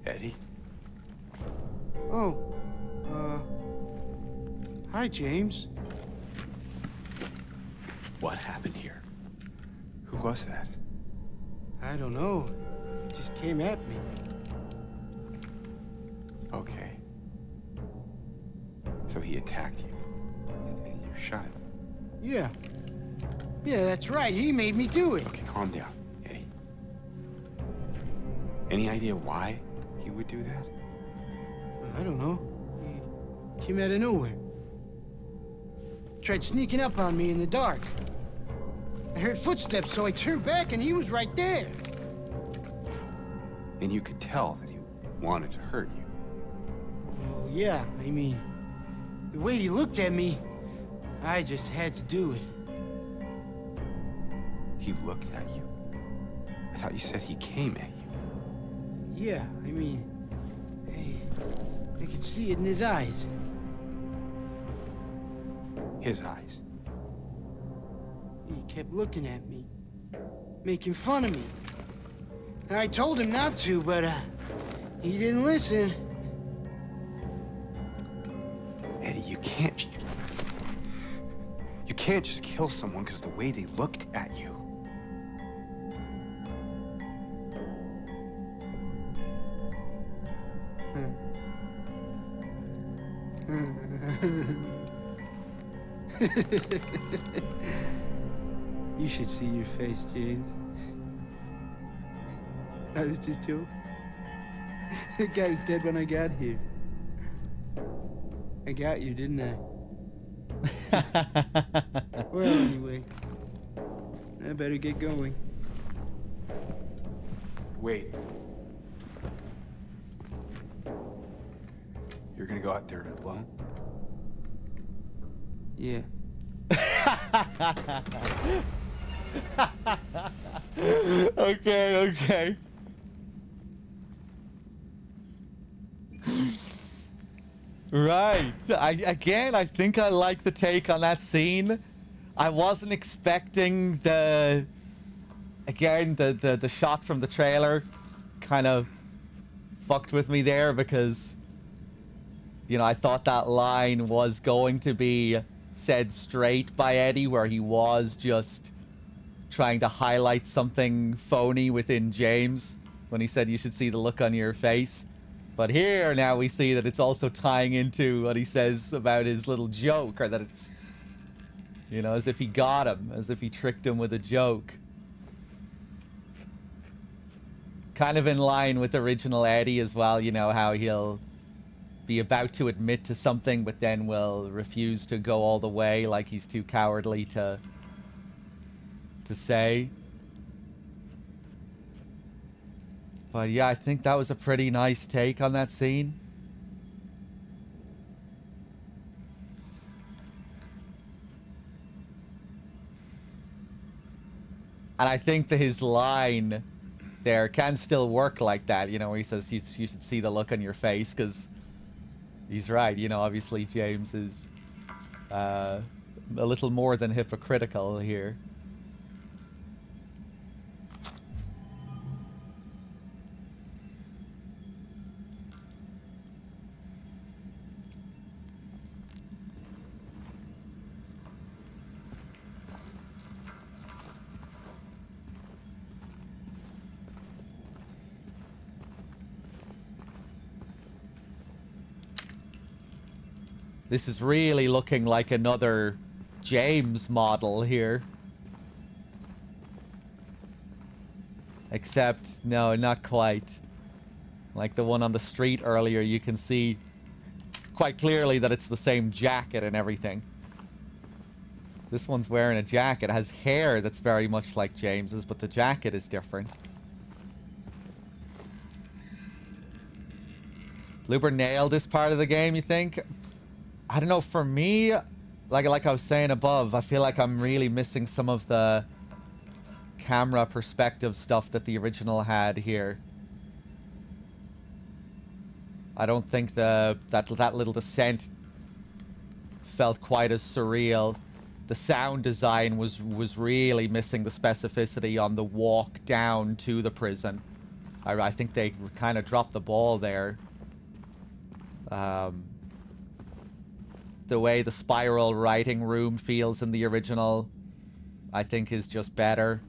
Eddie? oh, hi, James. What happened here? Who was that? I don't know. It just came at me. Okay. So he attacked you, and you shot him. Yeah. Yeah, that's right. He made me do it. Okay, calm down, Eddie. Any idea why he would do that? I don't know. He came out of nowhere. Tried sneaking up on me in the dark. I heard footsteps, so I turned back and he was right there. And you could tell that he wanted to hurt you. Well, yeah, I mean, the way he looked at me, I just had to do it. He looked at you? I thought you said he came at you. Yeah, I mean, I could see it in his eyes. His eyes. He kept looking at me, making fun of me. I told him not to, but he didn't listen. Eddie, you can't just kill someone because of the way they looked at you. You should see your face, James. I was just joking. The guy was dead when I got here. I got you, didn't I? Well, anyway, I better get going. Wait. You're gonna go out there alone? Yeah. Okay. Right. I think I like the take on that scene. I wasn't expecting the shot from the trailer kind of fucked with me there because, you know, I thought that line was going to be said straight by Eddie, where he was just trying to highlight something phony within James when he said you should see the look on your face. But here now we see that it's also tying into what he says about his little joke, or that it's, you know, as if he got him, as if he tricked him with a joke. Kind of in line with original Eddie as well, you know, how he'll be about to admit to something, but then will refuse to go all the way, like he's too cowardly to say. But yeah, I think that was a pretty nice take on that scene. And I think that his line there can still work like that, you know, where he says you should see the look on your face, because he's right, you know, obviously James is a little more than hypocritical here. This is really looking like another James model here. Except, no, not quite. Like the one on the street earlier, you can see quite clearly that it's the same jacket and everything. This one's wearing a jacket. It has hair that's very much like James's, but the jacket is different. Luber nailed this part of the game, you think? I don't know, for me, like I was saying above, I feel like I'm really missing some of the camera perspective stuff that the original had here. I don't think that little descent felt quite as surreal. The sound design was really missing the specificity on the walk down to the prison. I think they kind of dropped the ball there. The way the spiral writing room feels in the original, I think, is just better.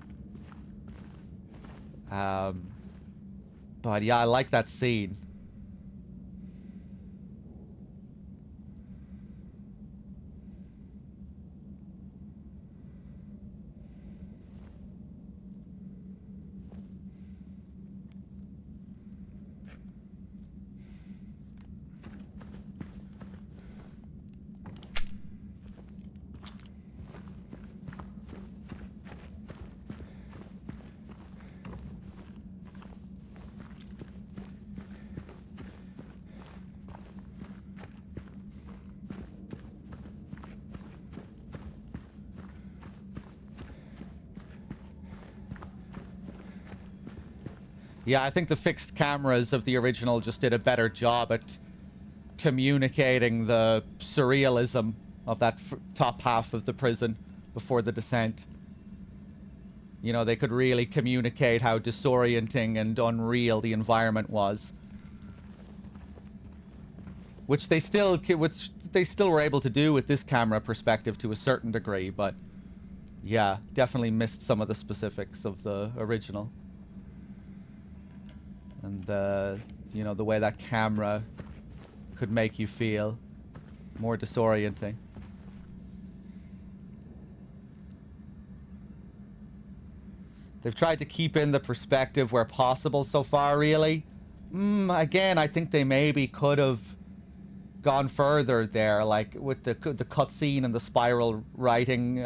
But yeah, I like that scene. Yeah, I think the fixed cameras of the original just did a better job at communicating the surrealism of that top half of the prison before the descent. You know, they could really communicate how disorienting and unreal the environment was. Which they still were able to do with this camera perspective to a certain degree, but yeah, definitely missed some of the specifics of the original. And you know, the way that camera could make you feel more disorienting. They've tried to keep in the perspective where possible so far, really. Again, I think they maybe could have gone further there, like with the cutscene and the spiral writing,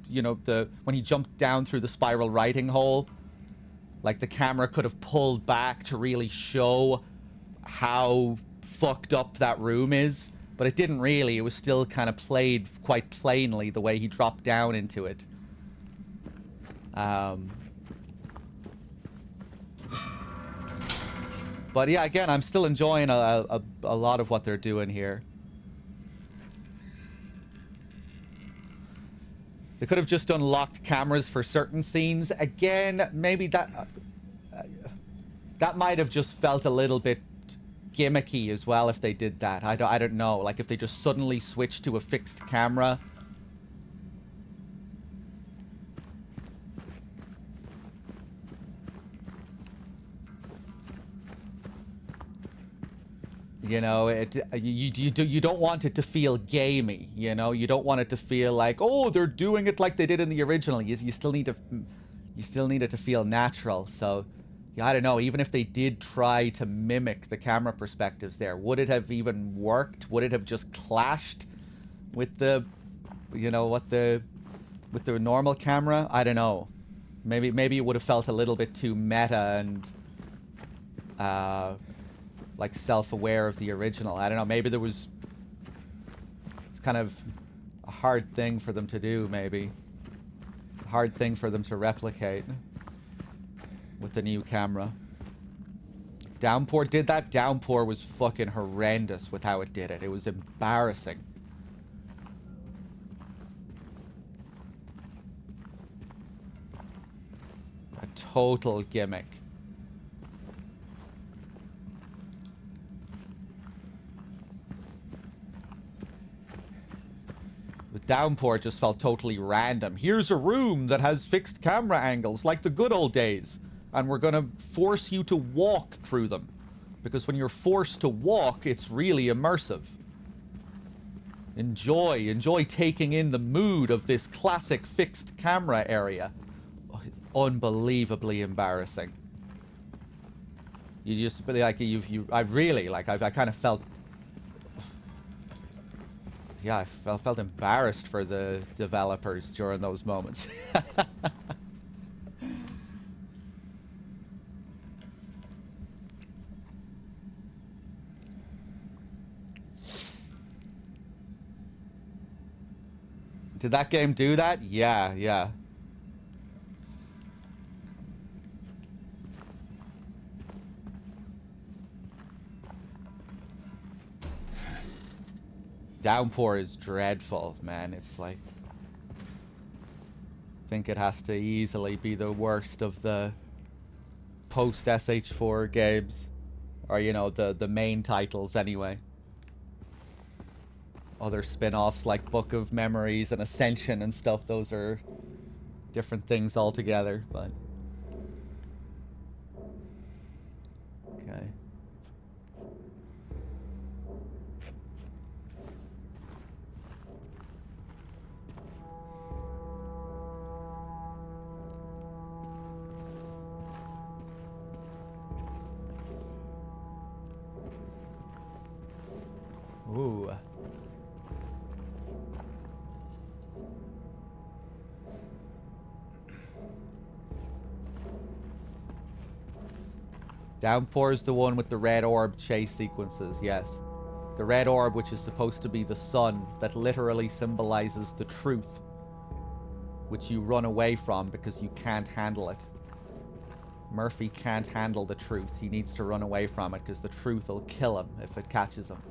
you know, when he jumped down through the spiral writing hole. Like, the camera could have pulled back to really show how fucked up that room is. But it didn't really. It was still kind of played quite plainly the way he dropped down into it. But yeah, again, I'm still enjoying a lot of what they're doing here. They could have just unlocked cameras for certain scenes. Again, maybe that might have just felt a little bit gimmicky as well if they did that. I don't know. Like, if they just suddenly switched to a fixed camera. You know, you don't want it to feel gamey. You know, you don't want it to feel like, oh, they're doing it like they did in the original. You still need it to feel natural. So, yeah, I don't know. Even if they did try to mimic the camera perspectives there, would it have even worked? Would it have just clashed with the, you know, with the normal camera? I don't know. Maybe it would have felt a little bit too meta and like self-aware of the original. I don't know. Maybe it's kind of a hard thing for them to do. Maybe a hard thing for them to replicate with the new camera. Downpour did that. Downpour was fucking horrendous with how it did it. It was embarrassing. A total gimmick. With Downpour, it just felt totally random. Here's a room that has fixed camera angles like the good old days. And we're going to force you to walk through them. Because when you're forced to walk, it's really immersive. Enjoy taking in the mood of this classic fixed camera area. Unbelievably embarrassing. You just like I kind of felt, yeah, I felt embarrassed for the developers during those moments. Did that game do that? Yeah, yeah. Downpour is dreadful, man. It's like, I think it has to easily be the worst of the post SH4 games, or you know, the main titles anyway. Other spin-offs like Book of Memories and Ascension and stuff, those are different things altogether, but okay. Ooh. Downpour is the one with the red orb chase sequences, yes. The red orb, which is supposed to be the sun, that literally symbolizes the truth, which you run away from because you can't handle it. Murphy can't handle the truth. He needs to run away from it because the truth will kill him if it catches him.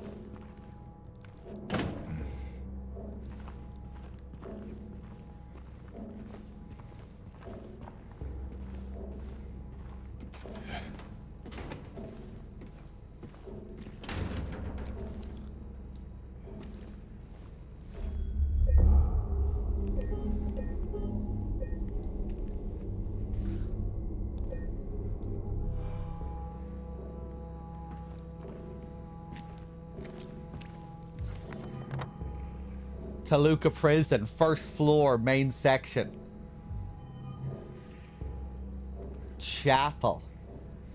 Toluca Prison, first floor, main section. Chapel.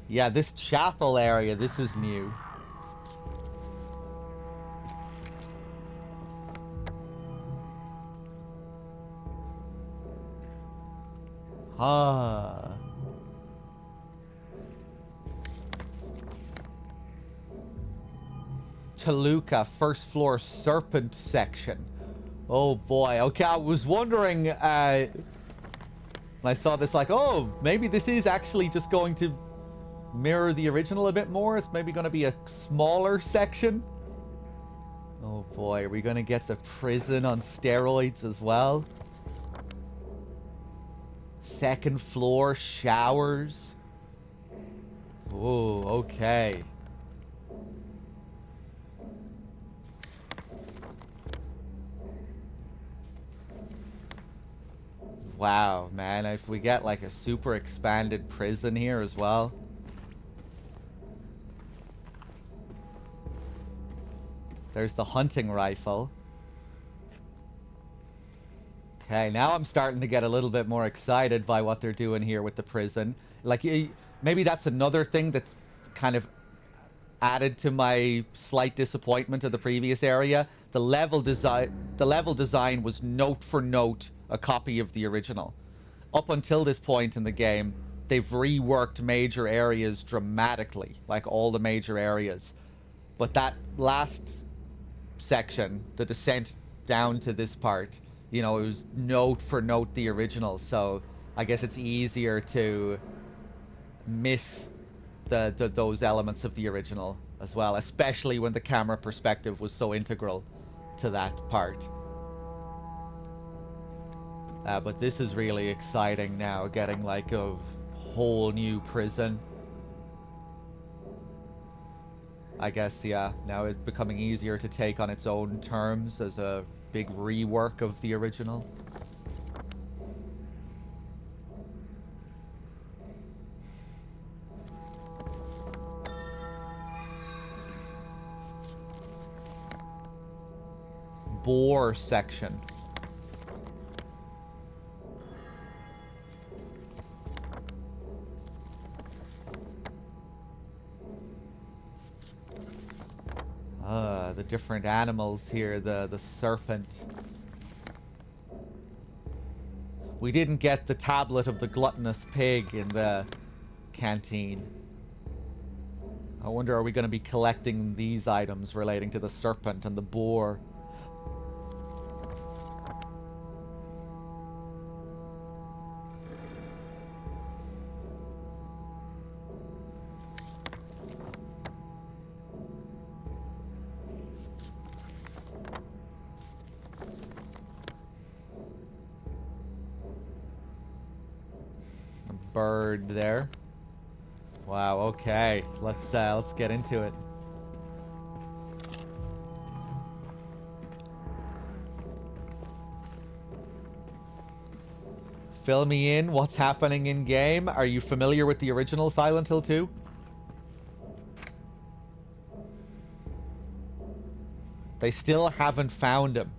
Yeah, this chapel area, this is new. Ah. Toluca, first floor, serpent section. Oh boy. Okay, I was wondering, when I saw this, like, oh, maybe this is actually just going to mirror the original a bit more. It's maybe going to be a smaller section. Oh boy, are we going to get the prison on steroids as well? Second floor, showers. Oh, okay. Wow, man, if we get like a super expanded prison here as well. There's the hunting rifle. Okay, now I'm starting to get a little bit more excited by what they're doing here with the prison. Like, maybe that's another thing that's kind of added to my slight disappointment of the previous area. The level design was note for note a copy of the original. Up until this point in the game, they've reworked major areas dramatically, like all the major areas. But that last section, the descent down to this part, you know, it was note for note the original, so I guess it's easier to miss those elements of the original as well, especially when the camera perspective was so integral to that part. But this is really exciting now, getting like a whole new prison. I guess, yeah, now it's becoming easier to take on its own terms as a big rework of the original. Boar section. The different animals here, the serpent. We didn't get the tablet of the gluttonous pig in the canteen. I wonder, are we going to be collecting these items relating to the serpent and the boar? Bird there. Wow, okay. Let's get into it. Fill me in. What's happening in game? Are you familiar with the original Silent Hill 2? They still haven't found him.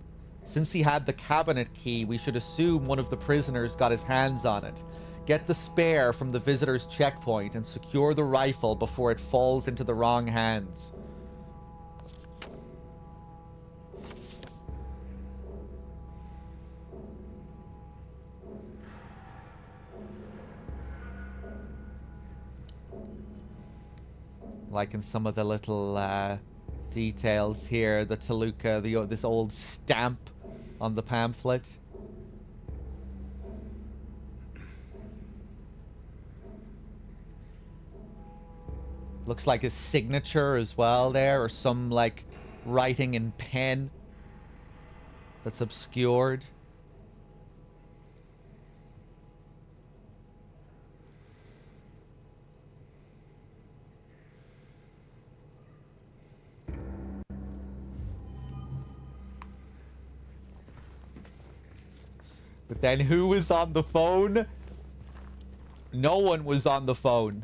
Since he had the cabinet key, we should assume one of the prisoners got his hands on it. Get the spare from the visitor's checkpoint and secure the rifle before it falls into the wrong hands. Like in some of the little details here, the Toluca, this old stamp on the pamphlet. Looks like his signature as well there, or some like writing in pen that's obscured. But then who was on the phone? No one was on the phone.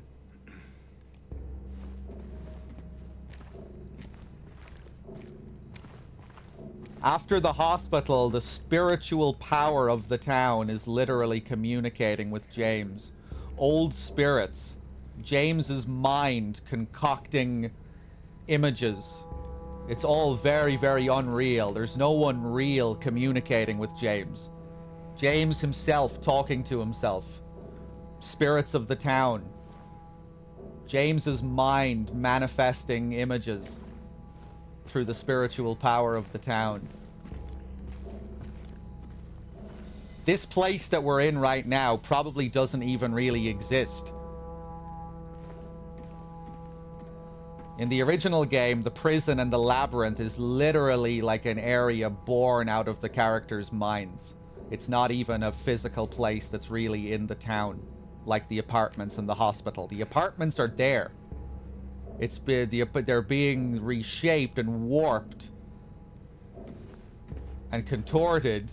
After the hospital, the spiritual power of the town is literally communicating with James. Old spirits. James's mind concocting images. It's all very, very unreal. There's no one real communicating with James. James himself talking to himself. Spirits of the town. James's mind manifesting images through the spiritual power of the town. This place that we're in right now probably doesn't even really exist. In the original game, the prison and the labyrinth is literally like an area born out of the characters' minds. It's not even a physical place that's really in the town, like the apartments and the hospital. The apartments are there. They're being reshaped and warped and contorted.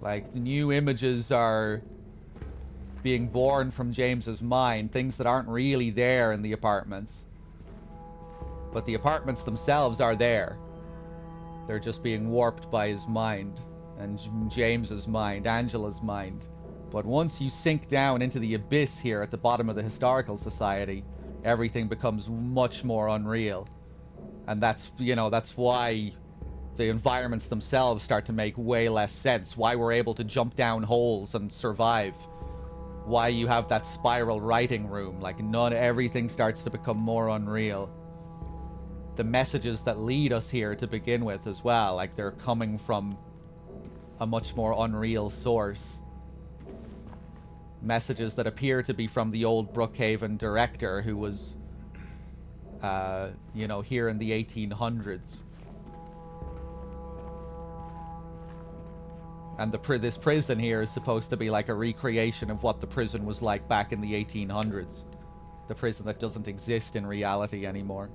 Like, new images are being born from James's mind, things that aren't really there in the apartments. But the apartments themselves are there. They're just being warped by his mind, and James's mind, Angela's mind. But once you sink down into the abyss here at the bottom of the Historical Society, everything becomes much more unreal. And that's, you know, that's why the environments themselves start to make way less sense. Why we're able to jump down holes and survive. Why you have that spiral writing room. Like, everything starts to become more unreal. The messages that lead us here to begin with as well, like they're coming from a much more unreal source. Messages that appear to be from the old Brookhaven director who was, you know, here in the 1800s. And this prison here is supposed to be like a recreation of what the prison was like back in the 1800s. The prison that doesn't exist in reality anymore.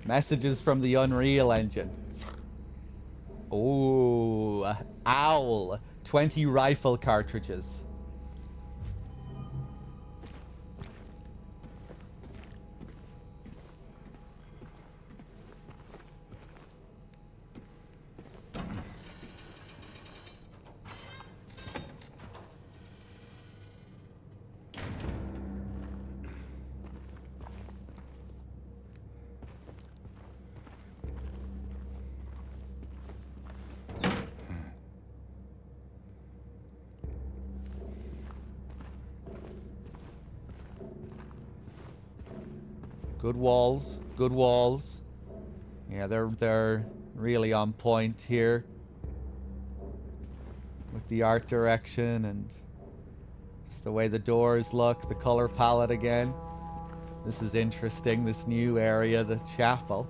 Messages from the Unreal Engine. Ooh, owl. 20 rifle cartridges. Good walls. Good walls. Yeah, they're really on point here. With the art direction and just the way the doors look, the color palette again. This is interesting, this new area, the chapel.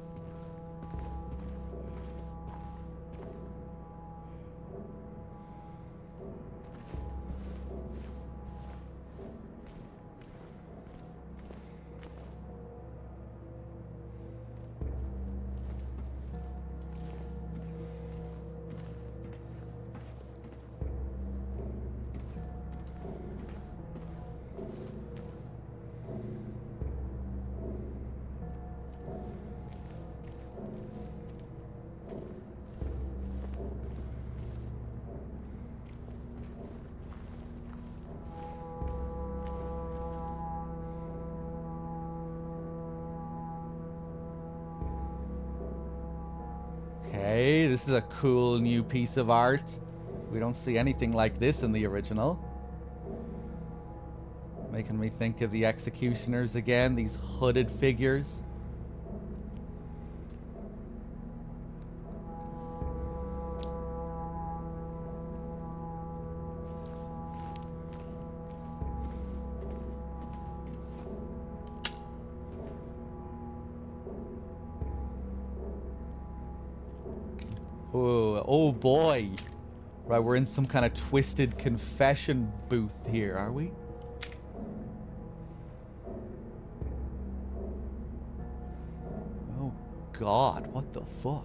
Okay, this is a cool new piece of art. We don't see anything like this in the original. Making me think of the executioners again, these hooded figures. Oh boy. Right, we're in some kind of twisted confession booth here, are we? Oh God, what the fuck?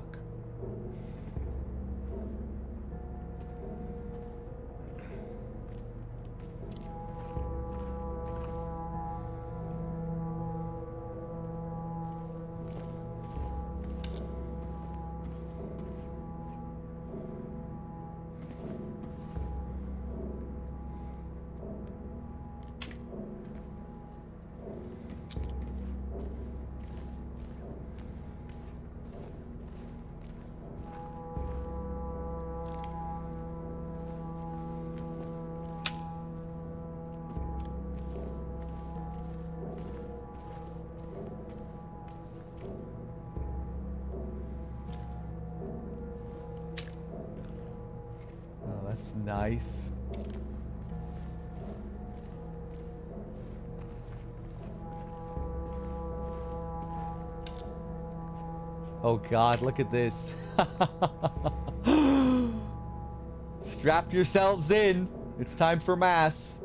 That's nice. Oh God, look at this. Strap yourselves in. It's time for mass.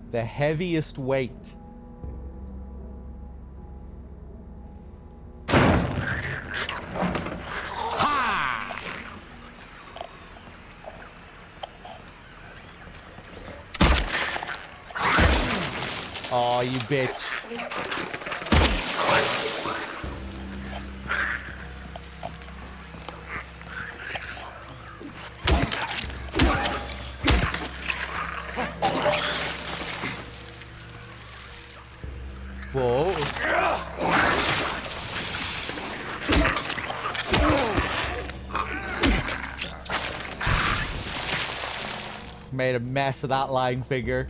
The heaviest weight. Ha! Oh, you bitch. Whoa. Made a mess of that lying figure.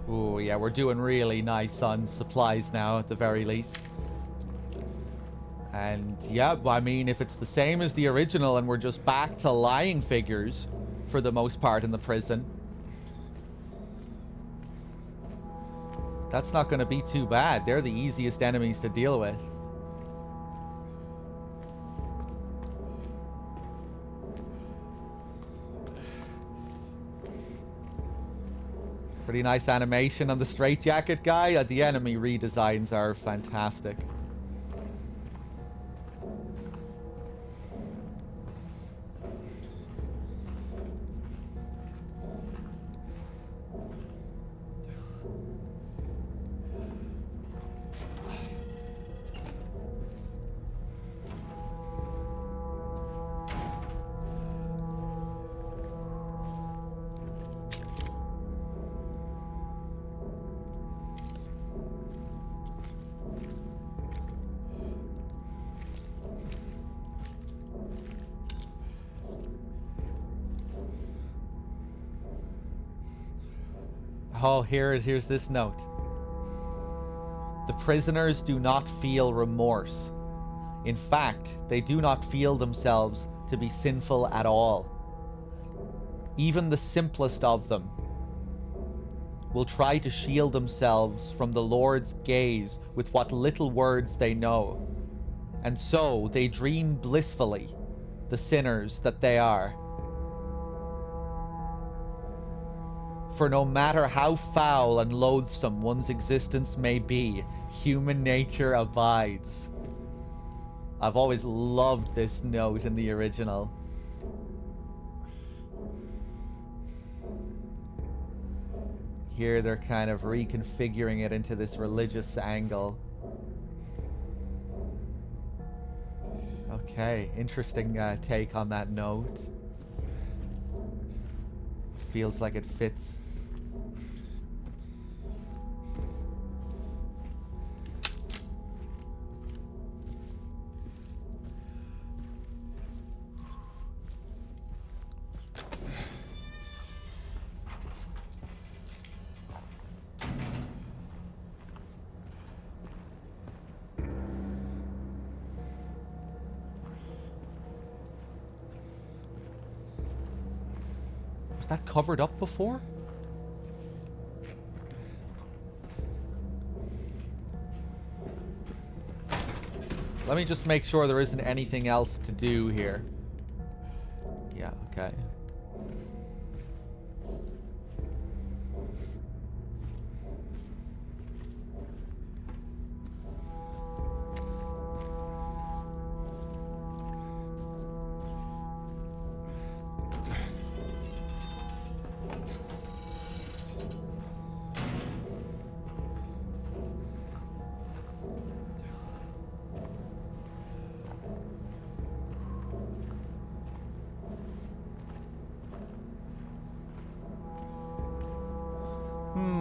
Ooh, yeah, we're doing really nice on supplies now, at the very least. And, yeah, I mean, if it's the same as the original and we're just back to lying figures, for the most part, in the prison, that's not going to be too bad. They're the easiest enemies to deal with. Pretty nice animation on the straitjacket guy. The enemy redesigns are fantastic. Oh, here's this note. The prisoners do not feel remorse. In fact, they do not feel themselves to be sinful at all. Even the simplest of them will try to shield themselves from the Lord's gaze with what little words they know. And so they dream blissfully, the sinners that they are. For no matter how foul and loathsome one's existence may be, human nature abides. I've always loved this note in the original. Here they're kind of reconfiguring it into this religious angle. Okay, interesting take on that note. Feels like it fits. Was that covered up before? Let me just make sure there isn't anything else to do here. Yeah, okay.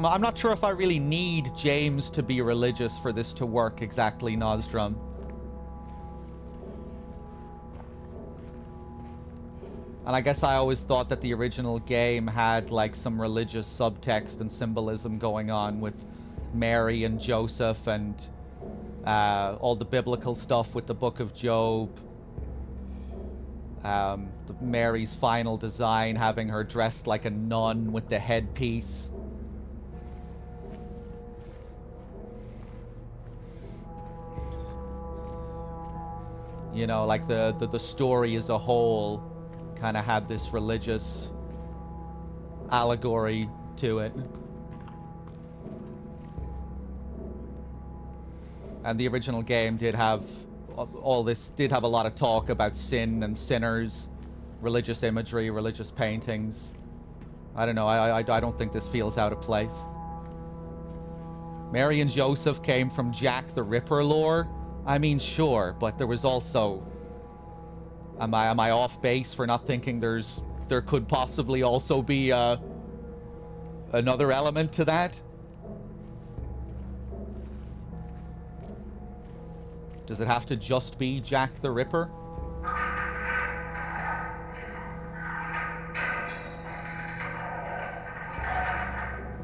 I'm not sure if I really need James to be religious for this to work exactly, Nostrum. And I guess I always thought that the original game had like some religious subtext and symbolism going on with Mary and Joseph and all the biblical stuff with the Book of Job. Mary's final design, having her dressed like a nun with the headpiece. You know, like the story as a whole kind of had this religious allegory to it. And the original game did have all this, did have a lot of talk about sin and sinners, religious imagery, religious paintings. I don't know, I don't think this feels out of place. Mary and Joseph came from Jack the Ripper lore. I mean, sure, but there was also... Am I off base for not thinking there could possibly also be another element to that? Does it have to just be Jack the Ripper?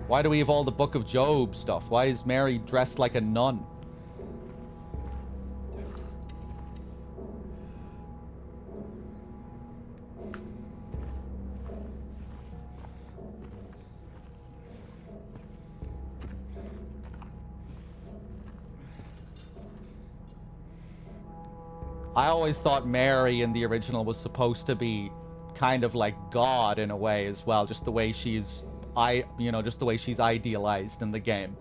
Why do we have all the Book of Job stuff? Why is Mary dressed like a nun? I always thought Mary in the original was supposed to be kind of like God in a way as well, just the way she's, just the way she's idealized in the game.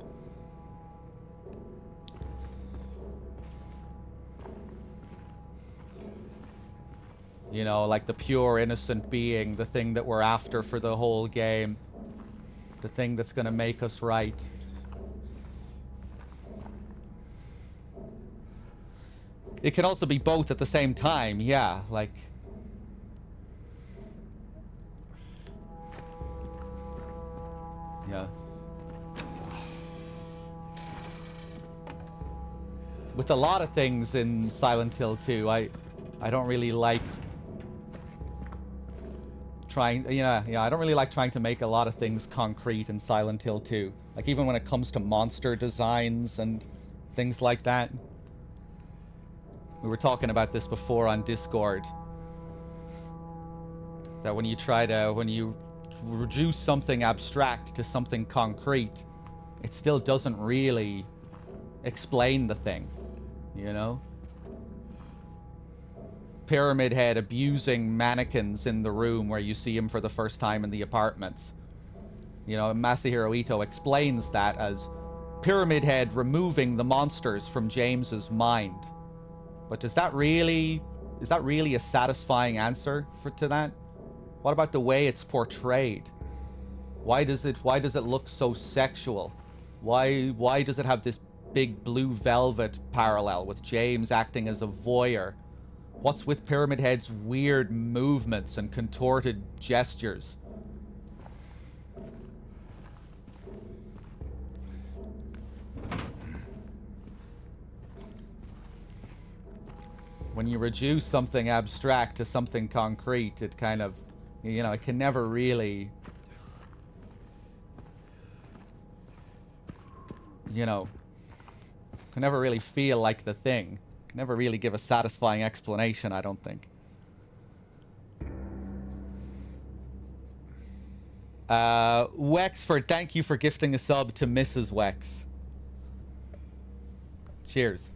You know, like the pure innocent being, the thing that we're after for the whole game, the thing that's gonna make us right. It can also be both at the same time, yeah, like... Yeah. With a lot of things in Silent Hill 2, I don't really like trying... Yeah, I don't really like trying to make a lot of things concrete in Silent Hill 2. Like, even when it comes to monster designs and things like that. We were talking about this before on Discord. That when you reduce something abstract to something concrete, it still doesn't really explain the thing, you know? Pyramid Head abusing mannequins in the room where you see him for the first time in the apartments. You know, Masahiro Ito explains that as Pyramid Head removing the monsters from James's mind. But is that really a satisfying answer to that? What about the way it's portrayed? Why does it look so sexual? Why does it have this big blue velvet parallel with James acting as a voyeur? What's with Pyramid Head's weird movements and contorted gestures? When you reduce something abstract to something concrete, it kind of, it can never really, can never really feel like the thing. Can never really give a satisfying explanation, I don't think. Wexford, thank you for gifting a sub to Mrs. Wex. Cheers.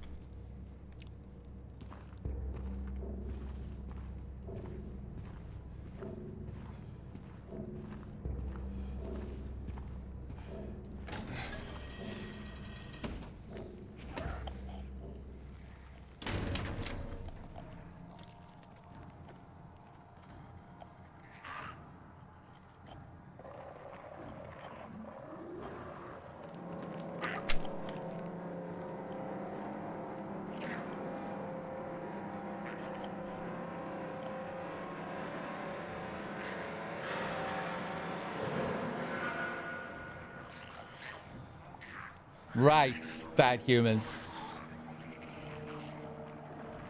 Right, bad humans.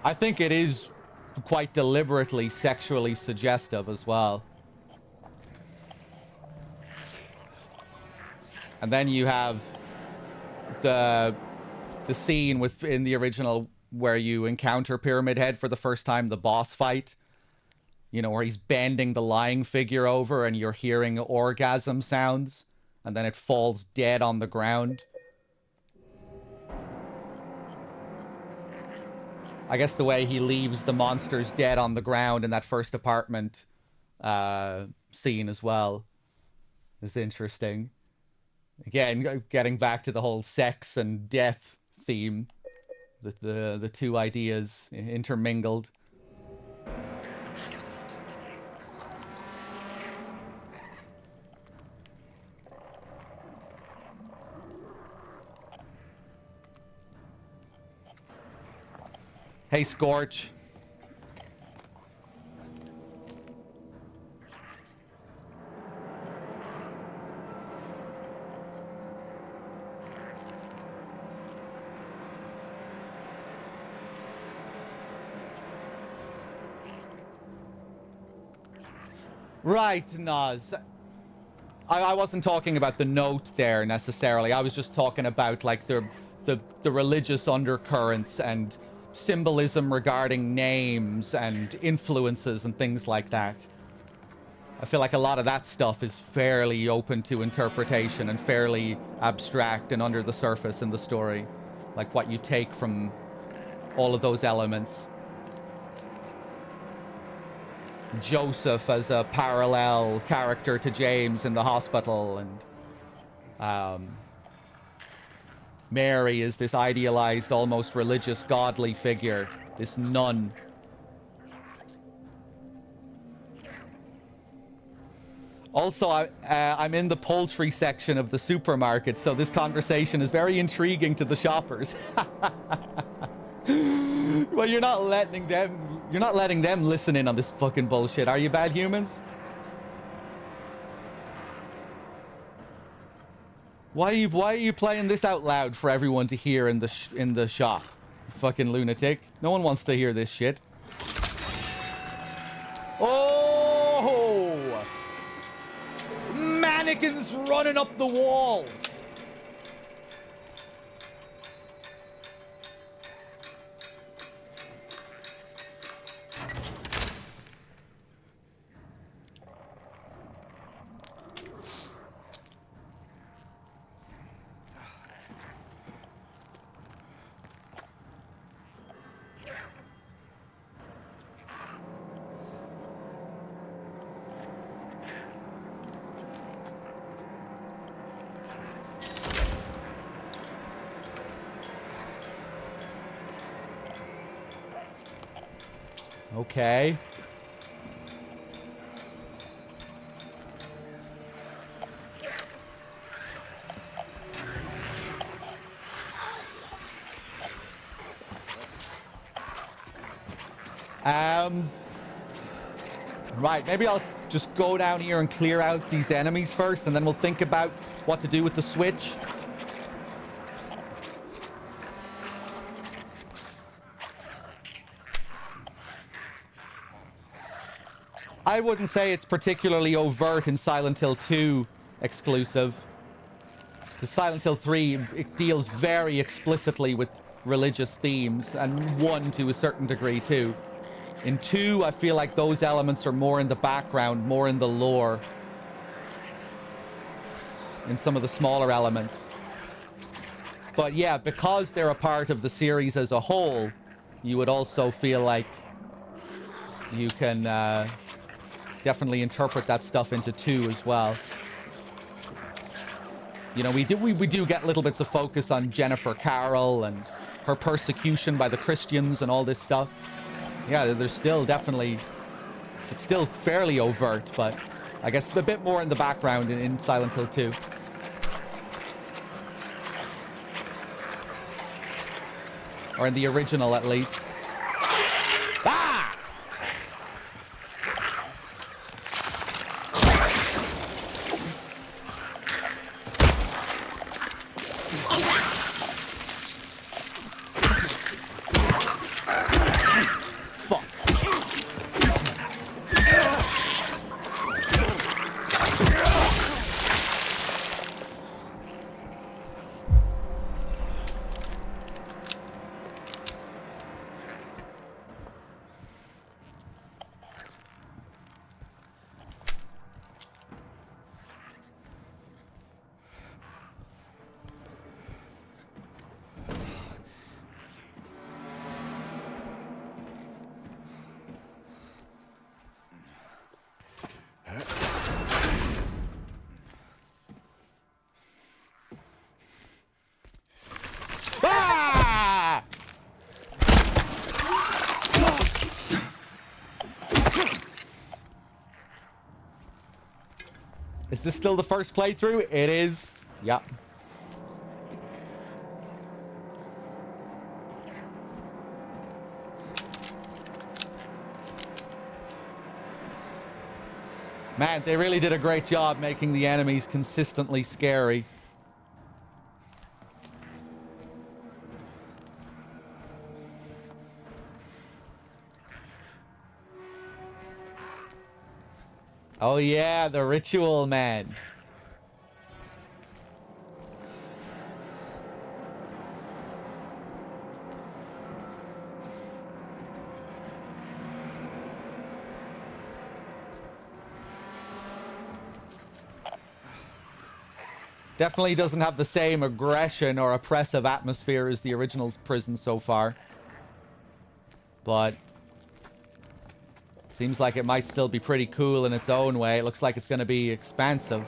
I think it is quite deliberately sexually suggestive as well. And then you have the scene in the original where you encounter Pyramid Head for the first time, the boss fight. Where he's bending the lying figure over and you're hearing orgasm sounds, and then it falls dead on the ground. I guess the way he leaves the monsters dead on the ground in that first apartment scene as well is interesting. Again, getting back to the whole sex and death theme, the two ideas intermingled. Hey, Scorch. Right, Naz. I wasn't talking about the note there necessarily. I was just talking about like the religious undercurrents and symbolism regarding names and influences and things like that. I feel like a lot of that stuff is fairly open to interpretation and fairly abstract and under the surface in the story. Like what you take from all of those elements. Joseph as a parallel character to James in the hospital, and Mary is this idealized, almost religious, godly figure, this nun. Also, I'm in the poultry section of the supermarket, so this conversation is very intriguing to the shoppers. Well, you're not letting them listen in on this fucking bullshit, are you, bad humans? Why are you playing this out loud for everyone to hear in the shop? You fucking lunatic. No one wants to hear this shit. Oh! Mannequins running up the walls. Okay. Right, maybe I'll just go down here and clear out these enemies first, and then we'll think about what to do with the switch. I wouldn't say it's particularly overt in Silent Hill 2 exclusive. The Silent Hill 3, it deals very explicitly with religious themes, and 1 to a certain degree too. In 2, I feel like those elements are more in the background, more in the lore. In some of the smaller elements. But yeah, because they're a part of the series as a whole, you would also feel like you can definitely interpret that stuff into 2 as well. You know, we do get little bits of focus on Jennifer Carroll and her persecution by the Christians and all this stuff. Yeah, there's still definitely, it's still fairly overt, but I guess a bit more in the background in Silent Hill 2. Or in the original, at least. Ah! Fuck. Is this still the first playthrough? It is. Yep. Man, they really did a great job making the enemies consistently scary. Oh yeah, the ritual, man. Definitely doesn't have the same aggression or oppressive atmosphere as the original prison so far. But seems like it might still be pretty cool in its own way. It looks like it's going to be expansive.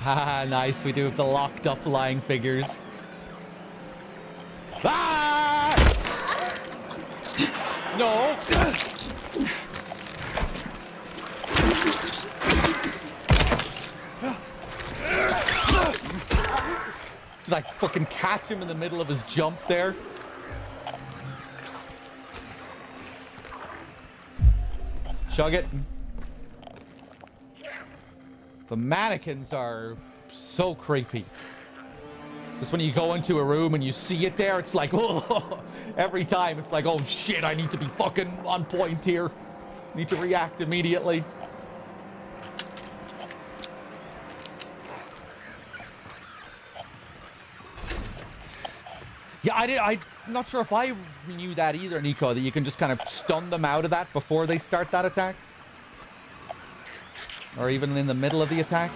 Haha, nice. We do have the locked up lying figures. Ah! No! Just like fucking catch him in the middle of his jump there. Chug it. The mannequins are so creepy. Just when you go into a room and you see it there, it's like, oh, every time it's like, oh shit, I need to be fucking on point here. Need to react immediately. Yeah, I'm not sure if I knew that either, Nico, that you can just kind of stun them out of that before they start that attack. Or even in the middle of the attack.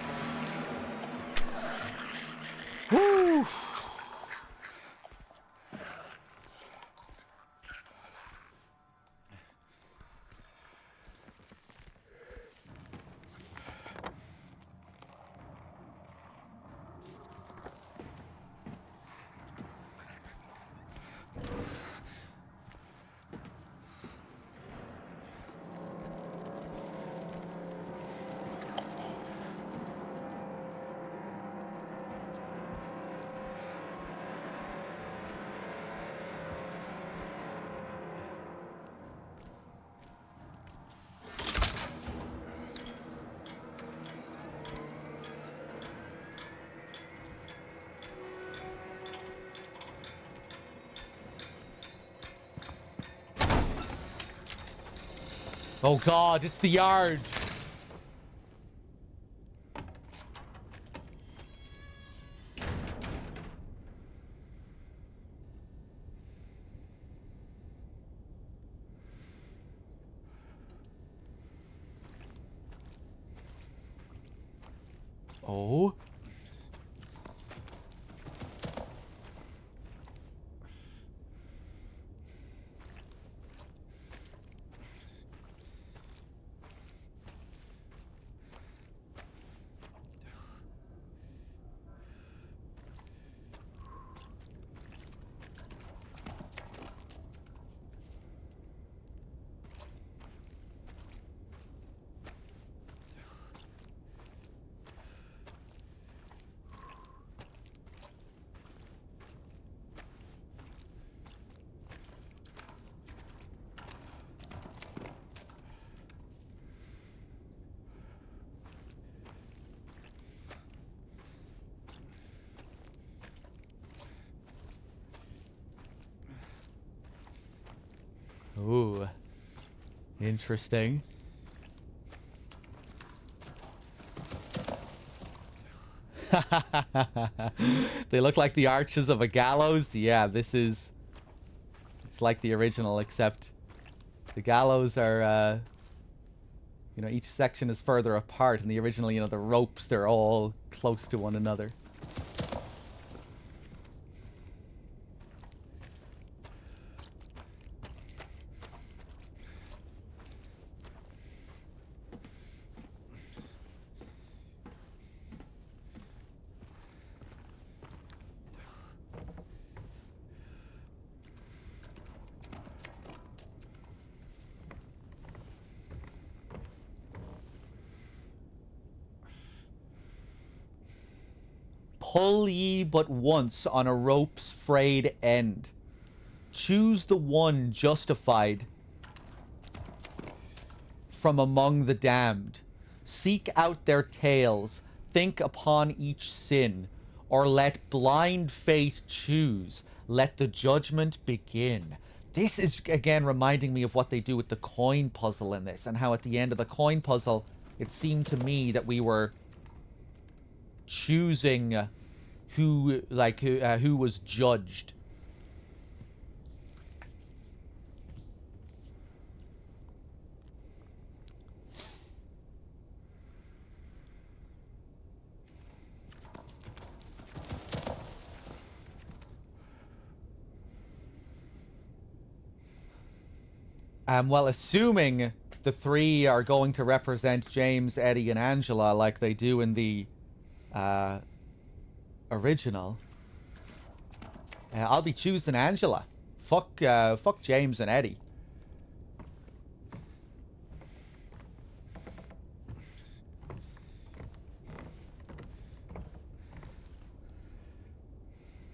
Woo! Oh god, it's the yard. Oh. Ooh. Interesting. They look like the arches of a gallows. Yeah, this is... It's like the original, except the gallows are You know, each section is further apart. In the original, you know, the ropes, they're all close to one another. Pull ye but once on a rope's frayed end. Choose the one justified from among the damned. Seek out their tales, think upon each sin, or let blind fate choose. Let the judgment begin. This is, again, reminding me of what they do with the coin puzzle in this, and how at the end of the coin puzzle, it seemed to me that we were choosing who was judged. Well, assuming the three are going to represent James, Eddie, and Angela like they do in the original, I'll be choosing Angela. Fuck James and Eddie.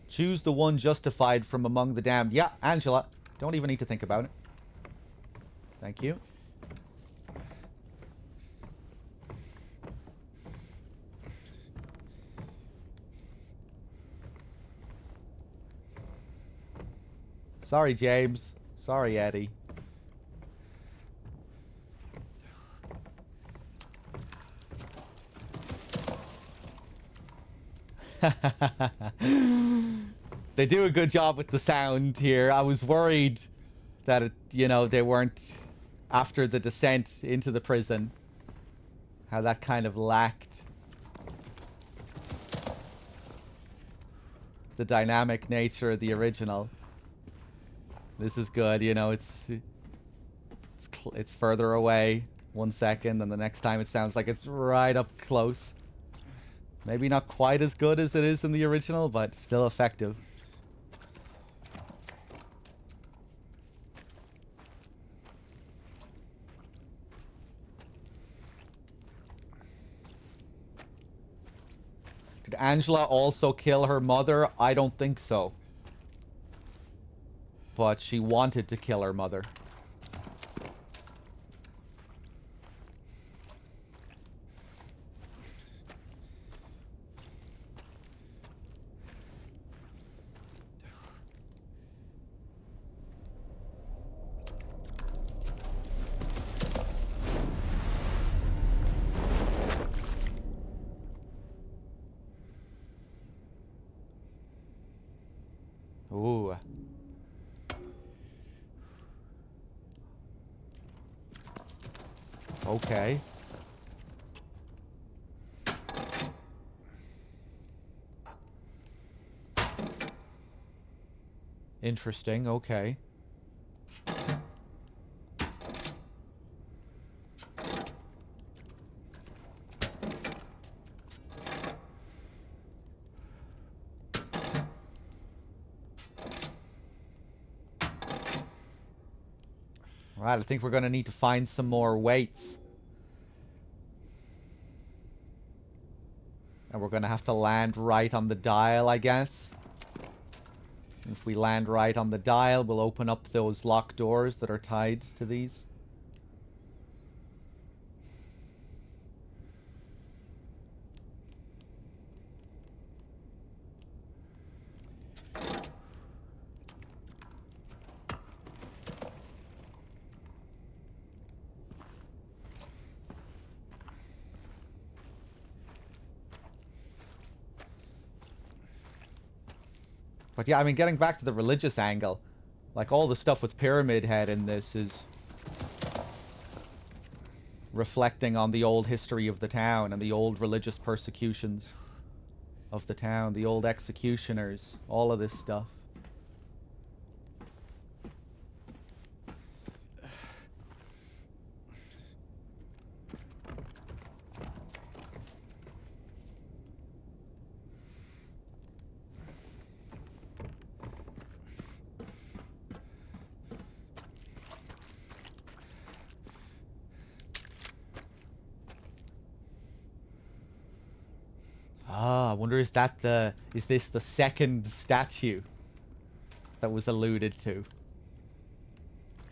Choose the one justified from among the damned. Yeah, Angela. Don't even need to think about it. Thank you. Sorry, James. Sorry, Eddie. They do a good job with the sound here. I was worried that, they weren't after the descent into the prison. How that kind of lacked the dynamic nature of the original. This is good, it's further away 1 second, and the next time it sounds like it's right up close. Maybe not quite as good as it is in the original, but still effective. Did Angela also kill her mother? I don't think so. But she wanted to kill her mother. Ooh. Okay. Interesting, okay. Right, I think we're going to need to find some more weights. And we're going to have to land right on the dial, I guess. If we land right on the dial, we'll open up those locked doors that are tied to these. But yeah, I mean, getting back to the religious angle, like all the stuff with Pyramid Head in this is reflecting on the old history of the town and the old religious persecutions of the town, the old executioners, all of this stuff. Ah, I wonder is this the second statue that was alluded to?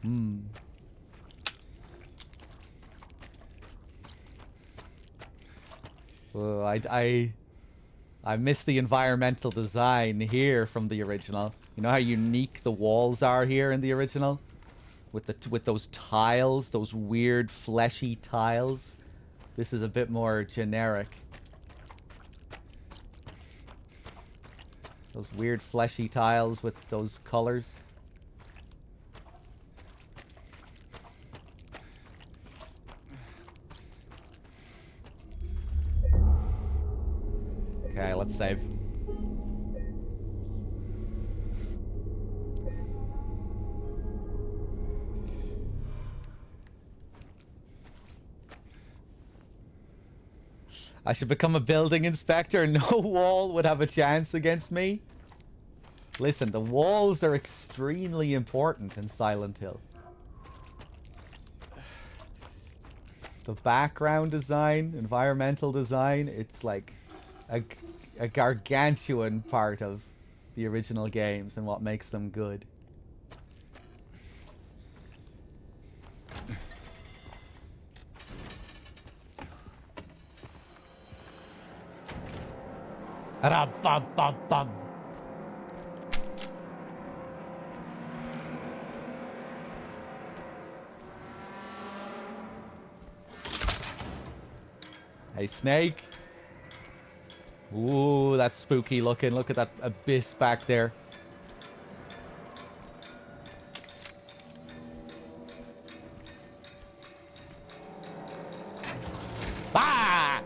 Hmm. Oh, I miss the environmental design here from the original. You know how unique the walls are here in the original? With those tiles, those weird fleshy tiles. This is a bit more generic. Those weird fleshy tiles with those colors. Okay, let's save. I should become a building inspector. No wall would have a chance against me. Listen, the walls are extremely important in Silent Hill. The background design, environmental design, it's like a gargantuan part of the original games and what makes them good. Bum. Hey, Snake. Ooh, that's spooky looking. Look at that abyss back there. Ah!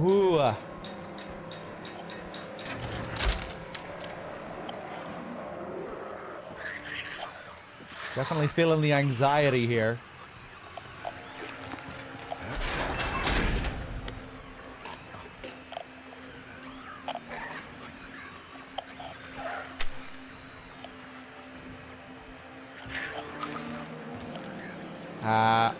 Ooh. Definitely feeling the anxiety here. Ah.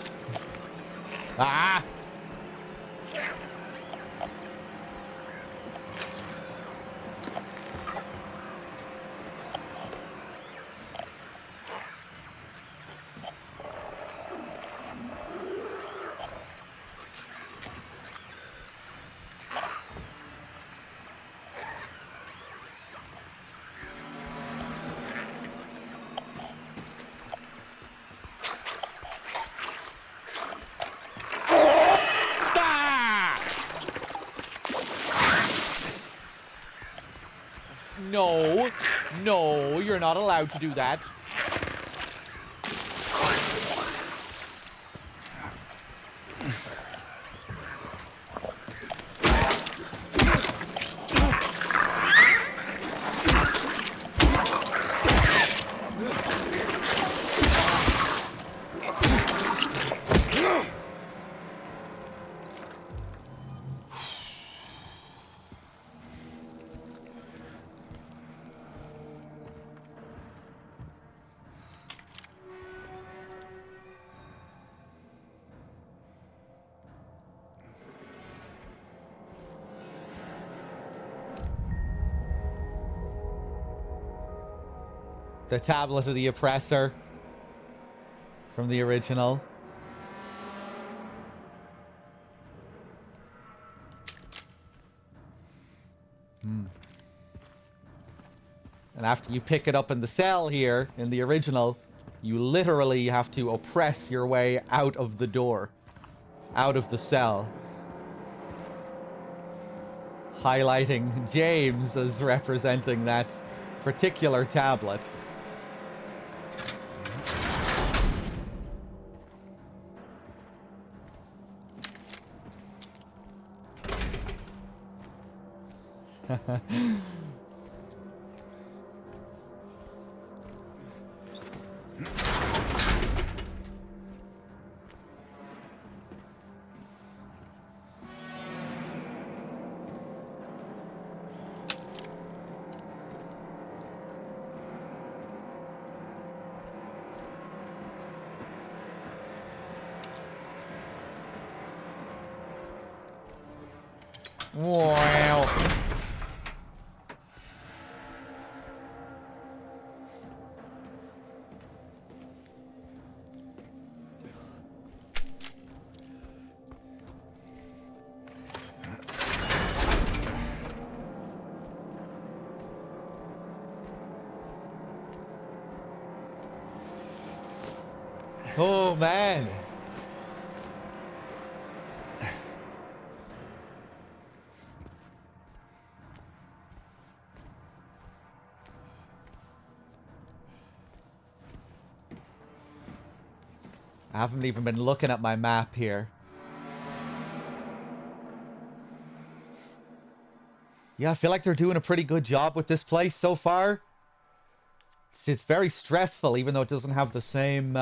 No. No, you're not allowed to do that. The tablet of the oppressor from the original. And after you pick it up in the cell here, in the original, you literally have to oppress your way out of the door. Out of the cell. Highlighting James as representing that particular tablet. Wow. Oh, man. I haven't even been looking at my map here. Yeah, I feel like they're doing a pretty good job with this place so far. It's very stressful, even though it doesn't have the same,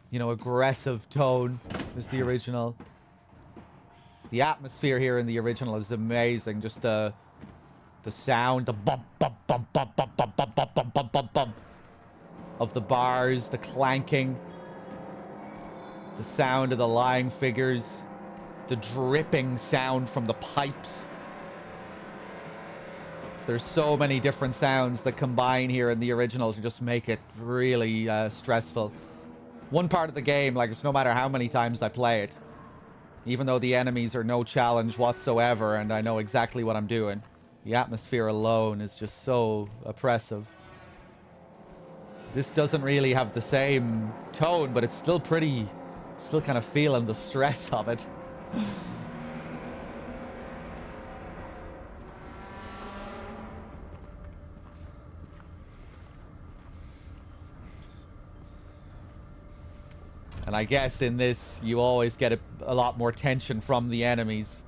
you know, aggressive tone as the original. The atmosphere here in the original is amazing. Just the sound, the bump, bump, bump, bump, bump, bump, bump, bump, bump, bump, bump, bump of the bars, the clanking, the sound of the lying figures, the dripping sound from the pipes. There's so many different sounds that combine here in the original to just make it really stressful. One part of the game, like, it's no matter how many times I play it, even though the enemies are no challenge whatsoever and I know exactly what I'm doing, the atmosphere alone is just so oppressive. This doesn't really have the same tone, but it's still pretty... Still kind of feeling the stress of it. And I guess in this, you always get a lot more tension from the enemies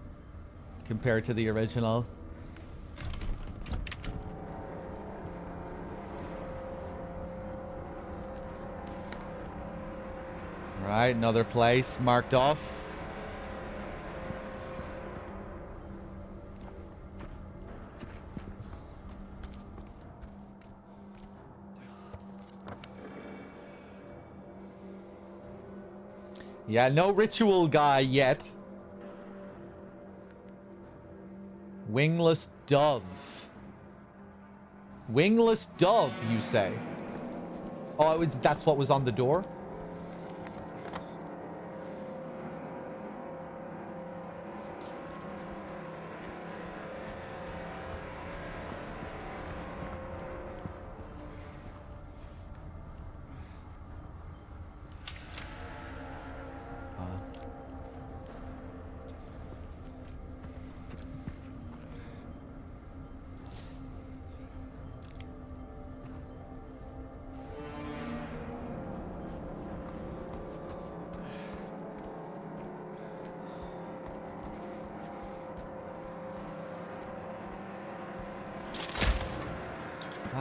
compared to the original. Right, another place marked off. Yeah, no ritual guy yet. Wingless dove. Wingless dove, you say? Oh, that's what was on the door?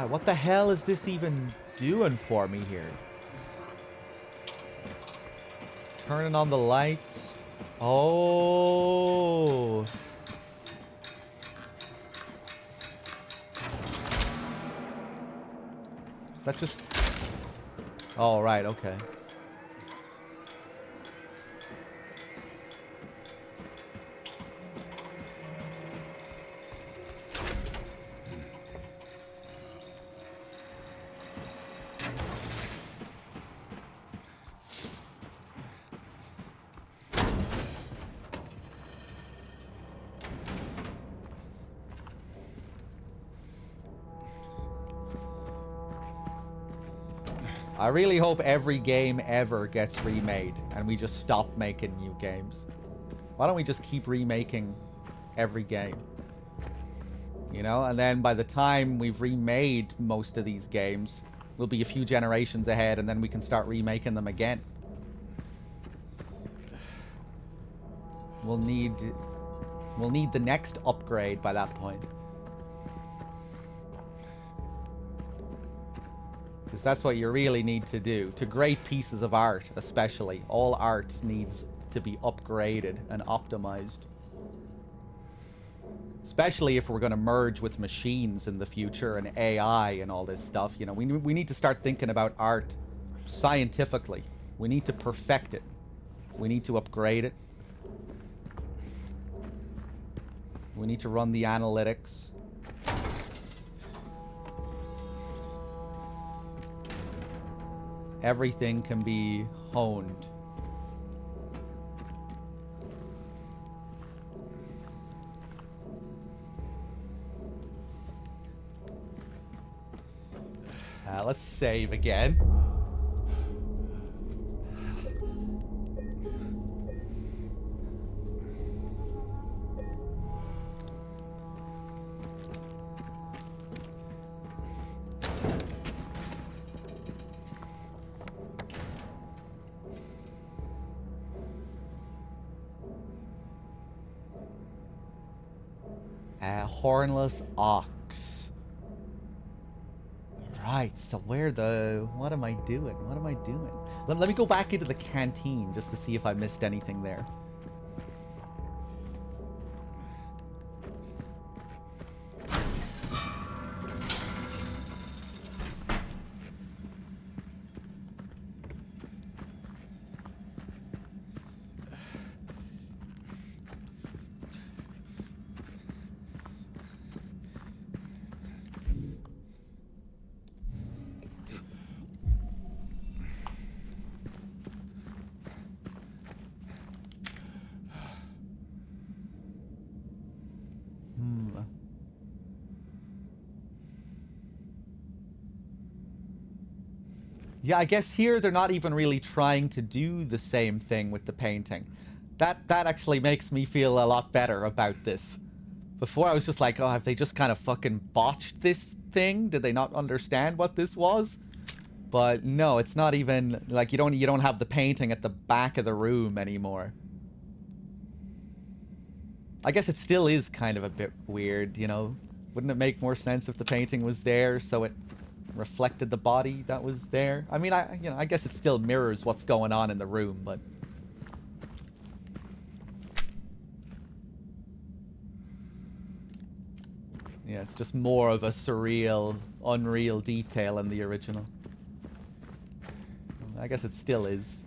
What the hell is this even doing for me here? Turning on the lights. Oh. Is that just... Oh, right, okay. I really hope every game ever gets remade and we just stop making new games. Why don't we just keep remaking every game? You know, and then by the time we've remade most of these games, we'll be a few generations ahead, and then we can start remaking them again. We'll need the next upgrade by that point. Because that's what you really need to do. To great pieces of art, especially. All art needs to be upgraded and optimized. Especially if we're going to merge with machines in the future and AI and all this stuff. You know, we need to start thinking about art scientifically. We need to perfect it. We need to upgrade it. We need to run the analytics. Everything can be honed. Let's save again. Hornless ox. Right, so what am I doing? What am I doing? Let me go back into the canteen just to see if I missed anything there. Yeah, I guess here they're not even really trying to do the same thing with the painting. That actually makes me feel a lot better about this. Before I was just like, oh, have they just kind of fucking botched this thing? Did they not understand what this was? But no, it's not even like you don't have the painting at the back of the room anymore. I guess it still is kind of a bit weird, you know. Wouldn't it make more sense if the painting was there so it reflected the body that was there? I mean, I guess it still mirrors what's going on in the room, but yeah, it's just more of a surreal, unreal detail in the original. I guess it still is.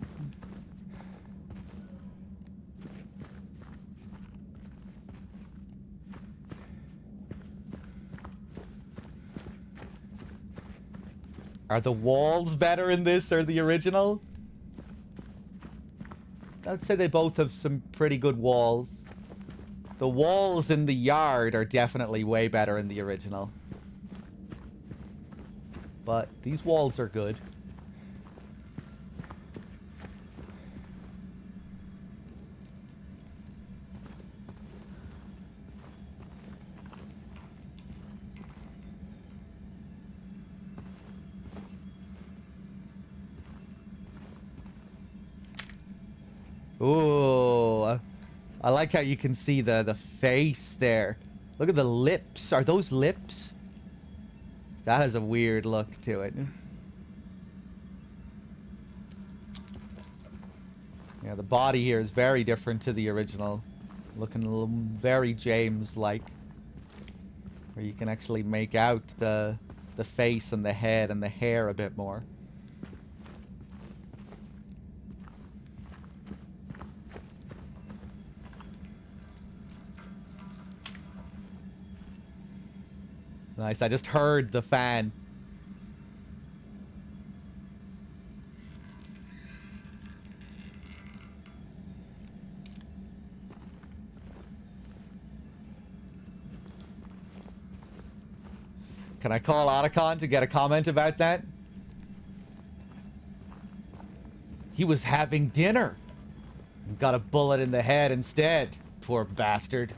Are the walls better in this or the original? I would say they both have some pretty good walls. The walls in the yard are definitely way better in the original. But these walls are good. Ooh, I like how you can see the face there. Look at the lips. Are those lips? That has a weird look to it. Yeah, the body here is very different to the original. Looking a little very James-like. Where you can actually make out the face and the head and the hair a bit more. Nice, I just heard the fan. Can I call Otacon to get a comment about that? He was having dinner and got a bullet in the head instead. Poor bastard.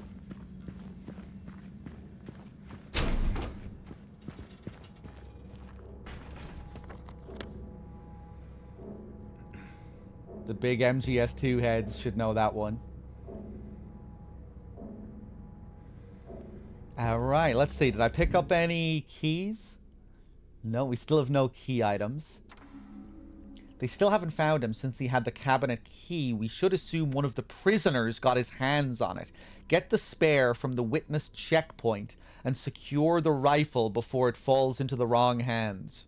The big MGS2 heads should know that one. Alright, let's see. Did I pick up any keys? No, we still have no key items. They still haven't found him since he had the cabinet key. We should assume one of the prisoners got his hands on it. Get the spare from the witness checkpoint and secure the rifle before it falls into the wrong hands.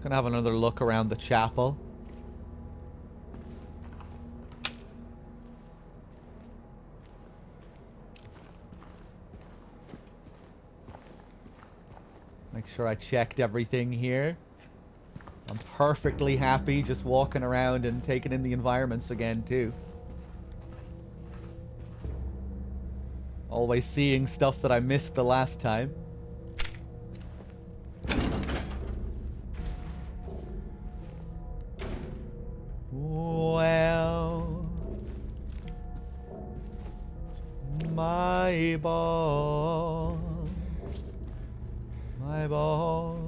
Gonna have another look around the chapel. Make sure I checked everything here. I'm perfectly happy just walking around and taking in the environments again, too. Always seeing stuff that I missed the last time. Well, my balls. My balls.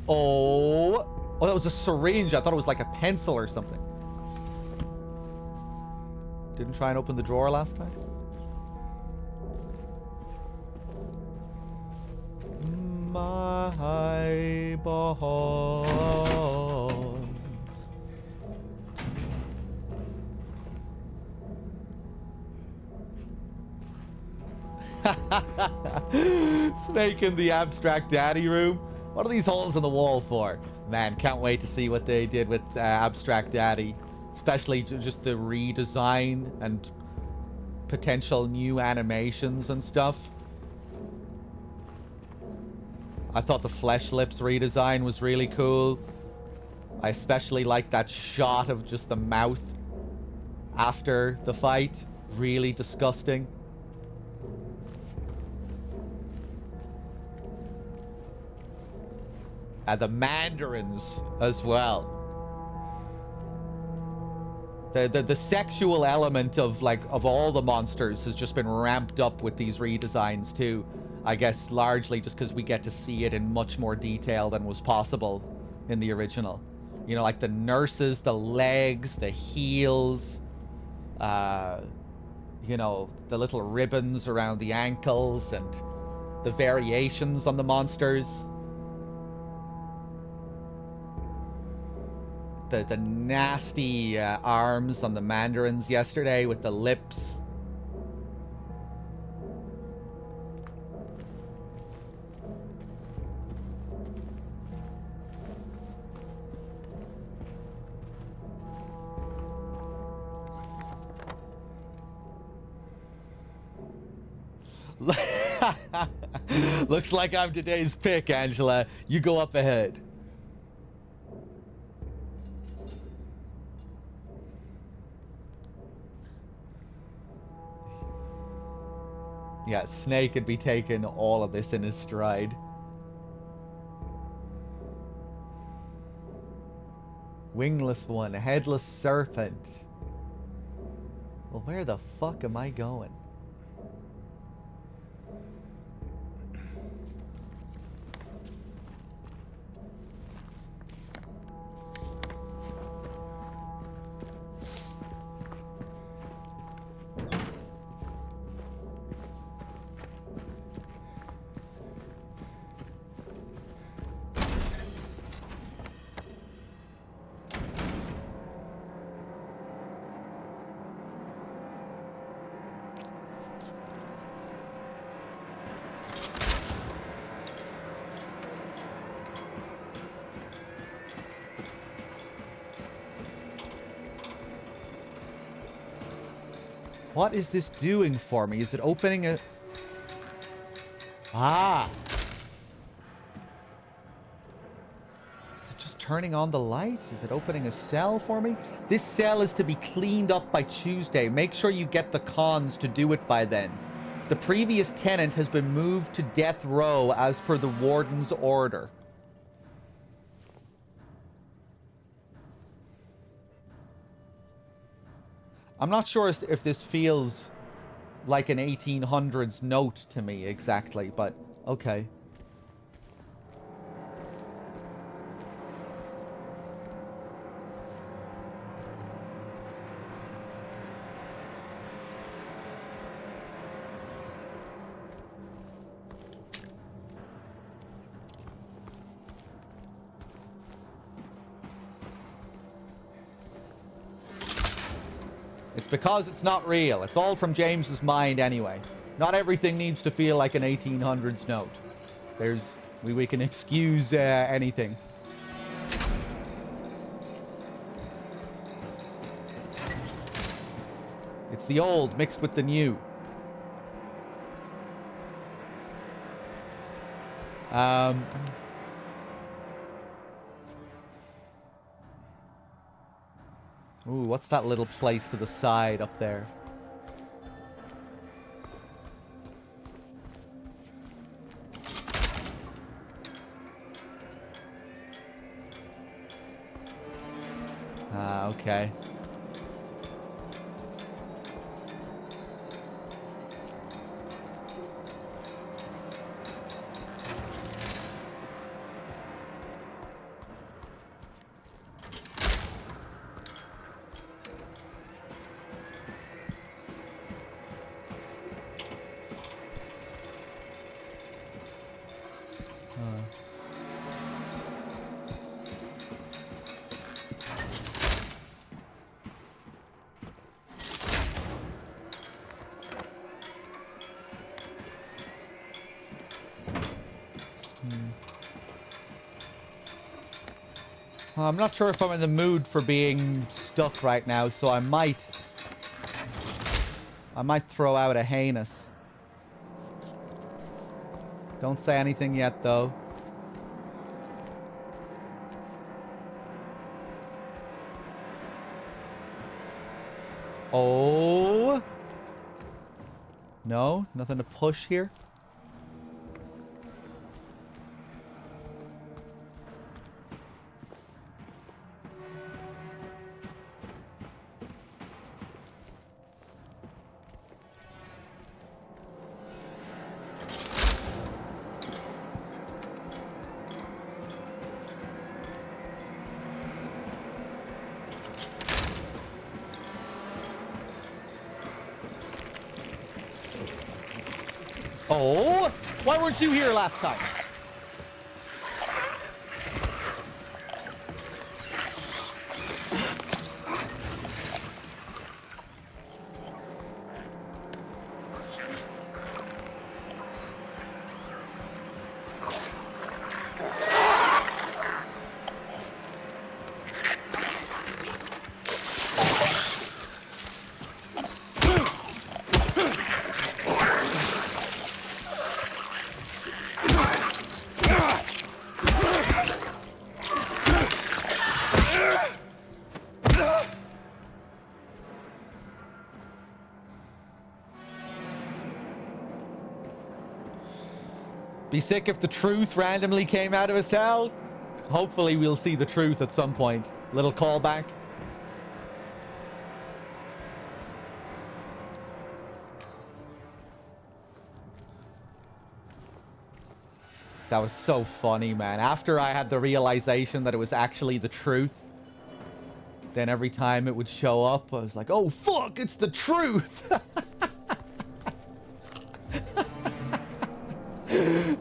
Oh, that was a syringe. I thought it was like a pencil or something. Didn't try and open the drawer last time. My balls. Snake in the abstract daddy room. What are these holes in the wall for? Man, can't wait to see what they did with abstract daddy, especially just the redesign and potential new animations and stuff. I thought the Flesh Lips redesign was really cool. I especially like that shot of just the mouth after the fight. Really disgusting. The mandarins as well. The sexual element of all the monsters has just been ramped up with these redesigns too. I guess largely just because we get to see it in much more detail than was possible in the original. You know, like the nurses, the legs, the heels, you know, the little ribbons around the ankles and the variations on the monsters. The nasty arms on the mandarins yesterday with the lips. Looks like I'm today's pick, Angela. You go up ahead. Yeah, Snake would be taking all of this in his stride. Wingless one, headless serpent. Well, where the fuck am I going? What is this doing for me? Is it opening a... Ah! Is it just turning on the lights? Is it opening a cell for me? This cell is to be cleaned up by Tuesday. Make sure you get the cons to do it by then. The previous tenant has been moved to death row as per the warden's order. I'm not sure if this feels like an 1800s note to me exactly, but okay. It's because it's not real. It's all from James's mind anyway. Not everything needs to feel like an 1800s note. We can excuse anything. It's the old mixed with the new. Ooh, what's that little place to the side up there? Ah, okay. I'm not sure if I'm in the mood for being stuck right now, so I might throw out a heinous. Don't say anything yet, though. Oh. No, nothing to push here. Oh, why weren't you here last time? Be sick if the truth randomly came out of a cell. Hopefully we'll see the truth at some point. Little callback. That was so funny, man. After I had the realization that it was actually the truth, then every time it would show up, I was like, oh, fuck, it's the truth.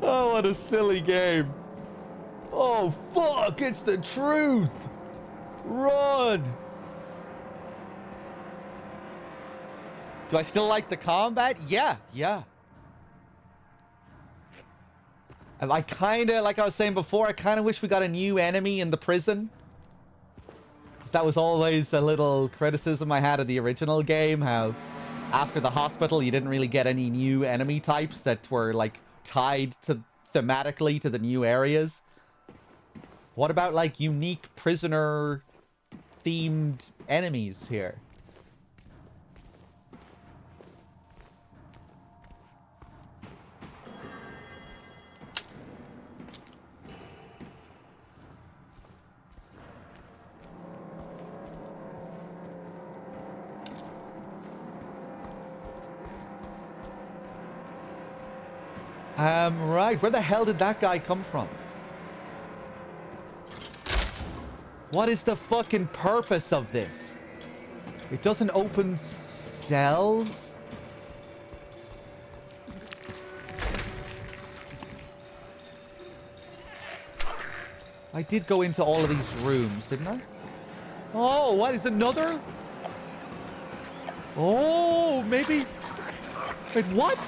Oh, what a silly game. Oh, fuck, it's the truth. Run. Do I still like the combat? Yeah. And I kind of, like I was saying before, I kind of wish we got a new enemy in the prison. Because that was always a little criticism I had of the original game, how after the hospital, you didn't really get any new enemy types that were, like, tied to thematically to the new areas. What about, like, unique prisoner-themed enemies here? Right. Where the hell did that guy come from? What is the fucking purpose of this? It doesn't open cells? I did go into all of these rooms, didn't I? Oh, what is another? Oh, maybe... Wait, what?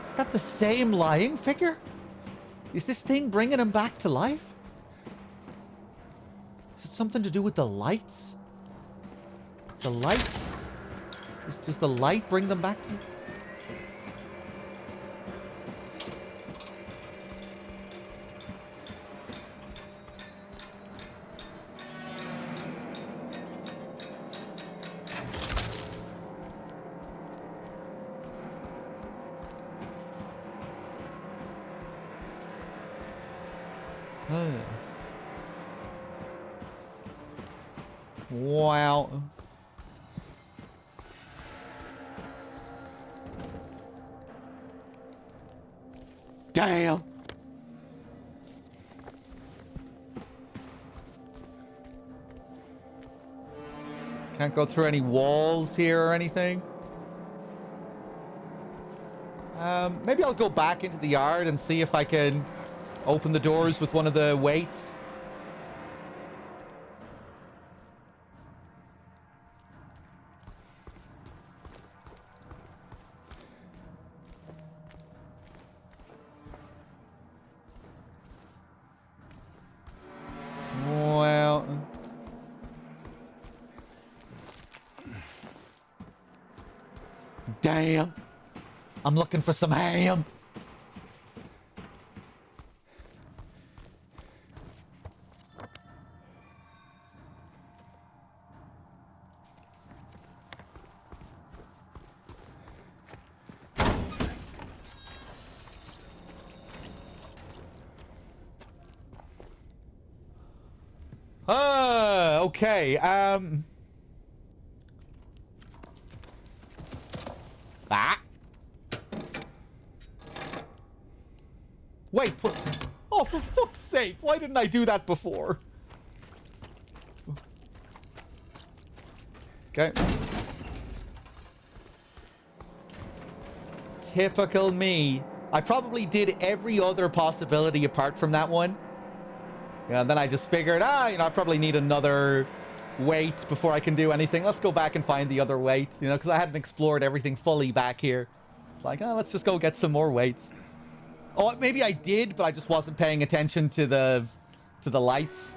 Is that the same lying figure? Is this thing bringing him back to life? Is it something to do with the lights? The lights? Does the light bring them back to life? Wow. Damn. Can't go through any walls here or anything. Maybe I'll go back into the yard and see if I can open the doors with one of the weights. Well... Damn. I'm looking for some ham. Okay, Wait, oh, for fuck's sake, why didn't I do that before? Okay. Typical me. I probably did every other possibility apart from that one. Yeah, and then I just figured, I probably need another weight before I can do anything. Let's go back and find the other weight, because I hadn't explored everything fully back here. It's like, let's just go get some more weights. Oh, maybe I did, but I just wasn't paying attention to the lights.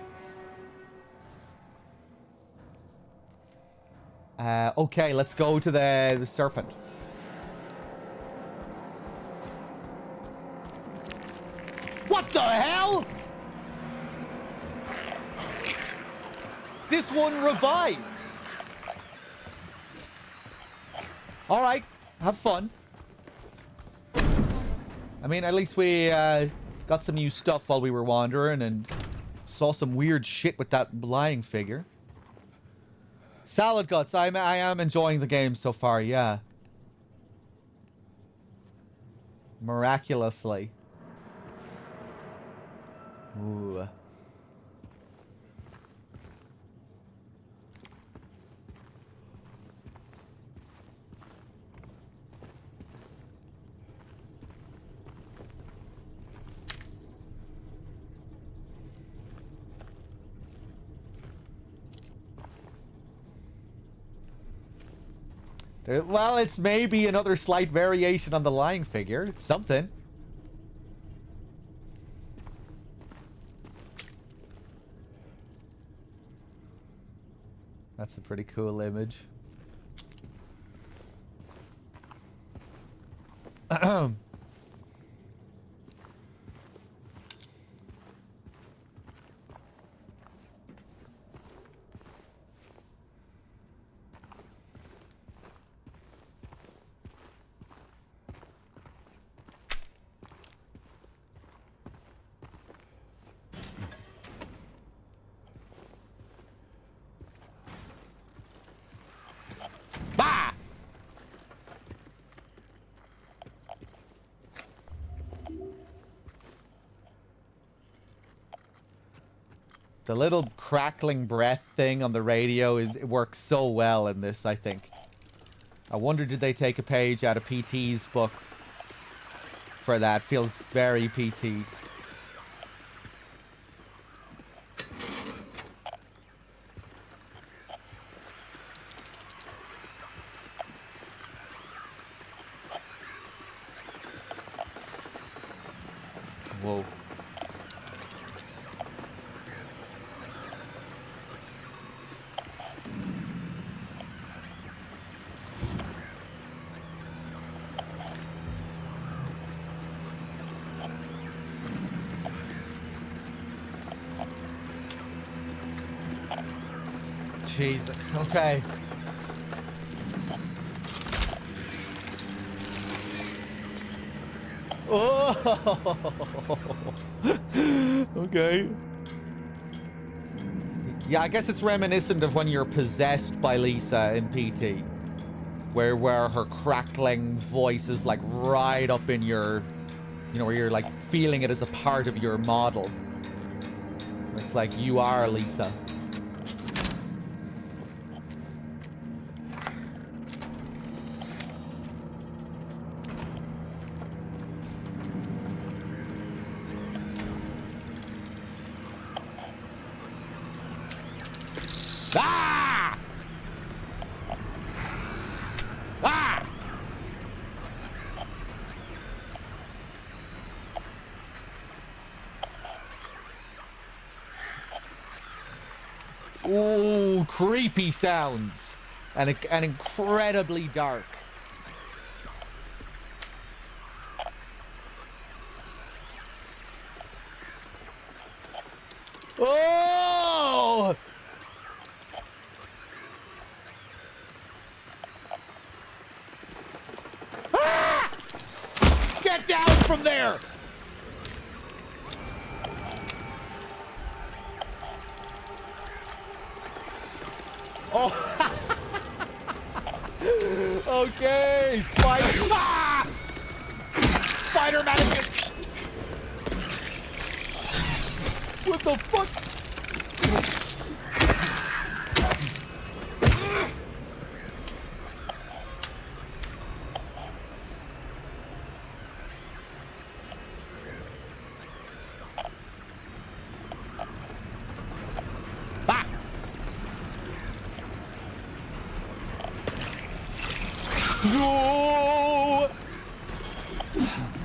Okay, let's go to the serpent. What the hell? This one revives. All right, have fun. I mean, at least we got some new stuff while we were wandering and saw some weird shit with that lying figure. Salad Guts, I am enjoying the game so far, yeah. Miraculously. Ooh. Well, it's maybe another slight variation on the lying figure. It's something. That's a pretty cool image. Bah! The little crackling breath thing on the radio it works so well in this, I think. I wonder did they take a page out of PT's book for that. Feels very PT. Whoa. Jesus, okay. Oh! Okay. Yeah, I guess it's reminiscent of when you're possessed by Lisa in PT. Where her crackling voice is like right up in your... You know, where you're like feeling it as a part of your model. It's like you are Lisa. Ah! Ah! Ooh, creepy sounds. And incredibly dark. Oh! Ah! Get down from there! Oh! Okay, Spider... Ah! Spider-Man again! What the fuck? Ah! No!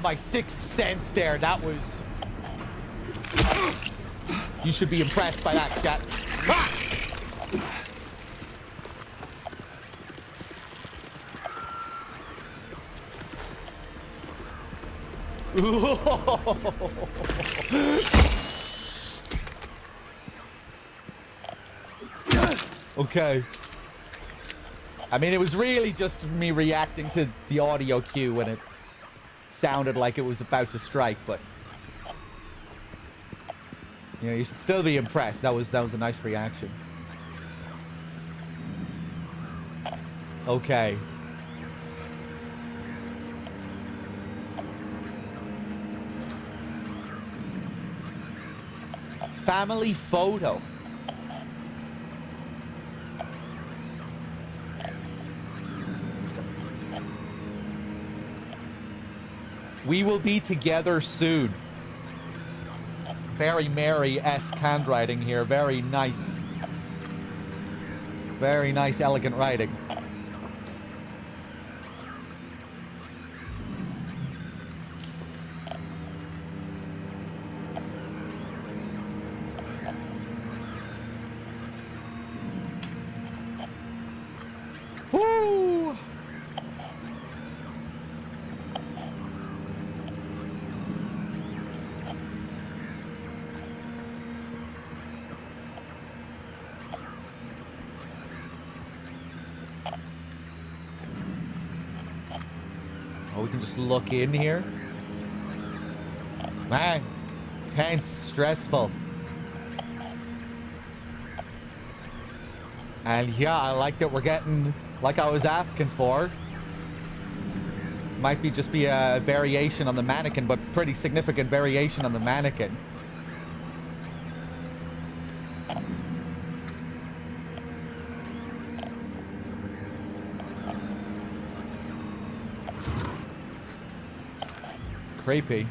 My sixth sense there, that was... You should be impressed by that, chat. Ah! Okay. I mean, it was really just me reacting to the audio cue when it sounded like it was about to strike, but... You know, you should still be impressed. That was a nice reaction. Okay. Family photo. We will be together soon. Very Mary-esque handwriting here. Very nice. Very nice, elegant writing. Woo! Oh, we can just look in here. Man, tense, stressful. And yeah, I like that we're getting, like I was asking for. Might be just be a variation on the mannequin, but pretty significant variation on the mannequin. Creepy.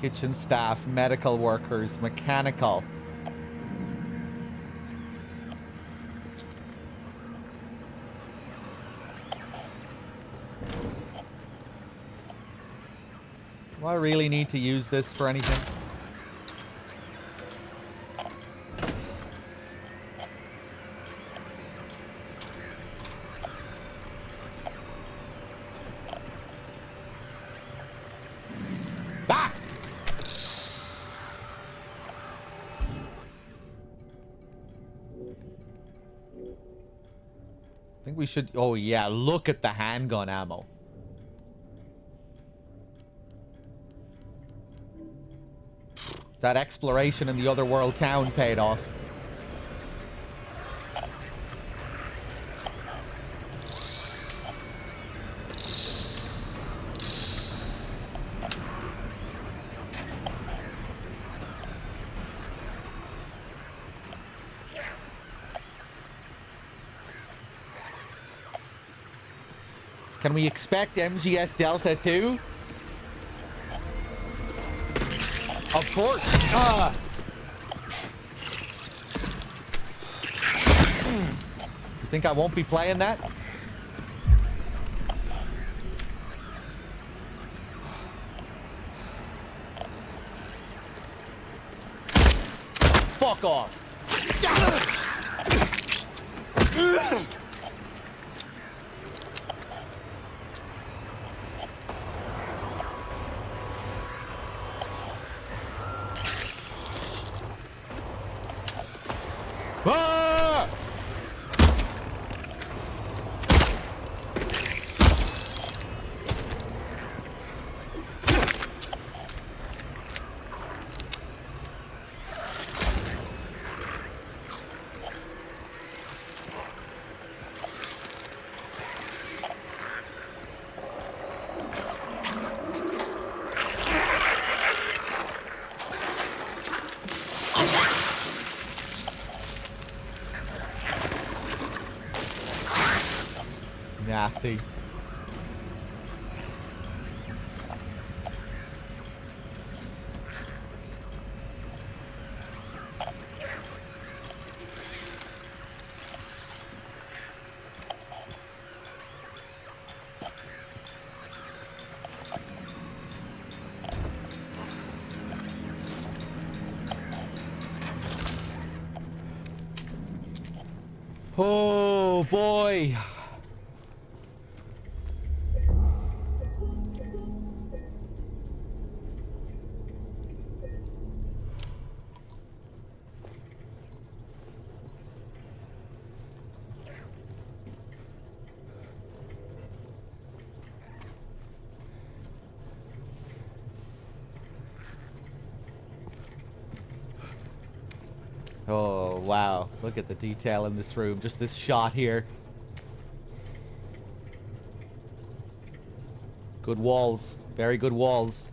Kitchen staff, medical workers, mechanical. Do I really need to use this for anything? Ah! I think we should... Oh yeah, look at the handgun ammo. That exploration in the otherworld town paid off. Can we expect MGS Delta 2? Of course. You think I won't be playing that? Fuck off. Ah! Nasty. Oh boy. Oh, wow. Look at the detail in this room. Just this shot here. Good walls. Very good walls.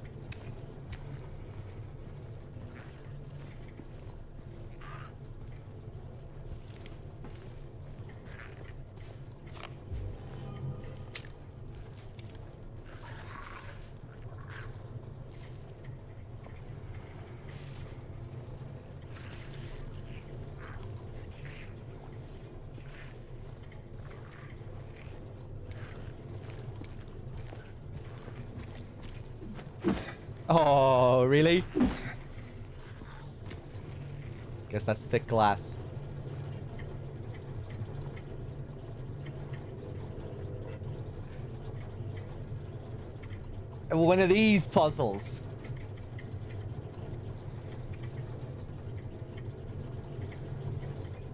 Oh, really? Guess that's thick glass. One of these puzzles.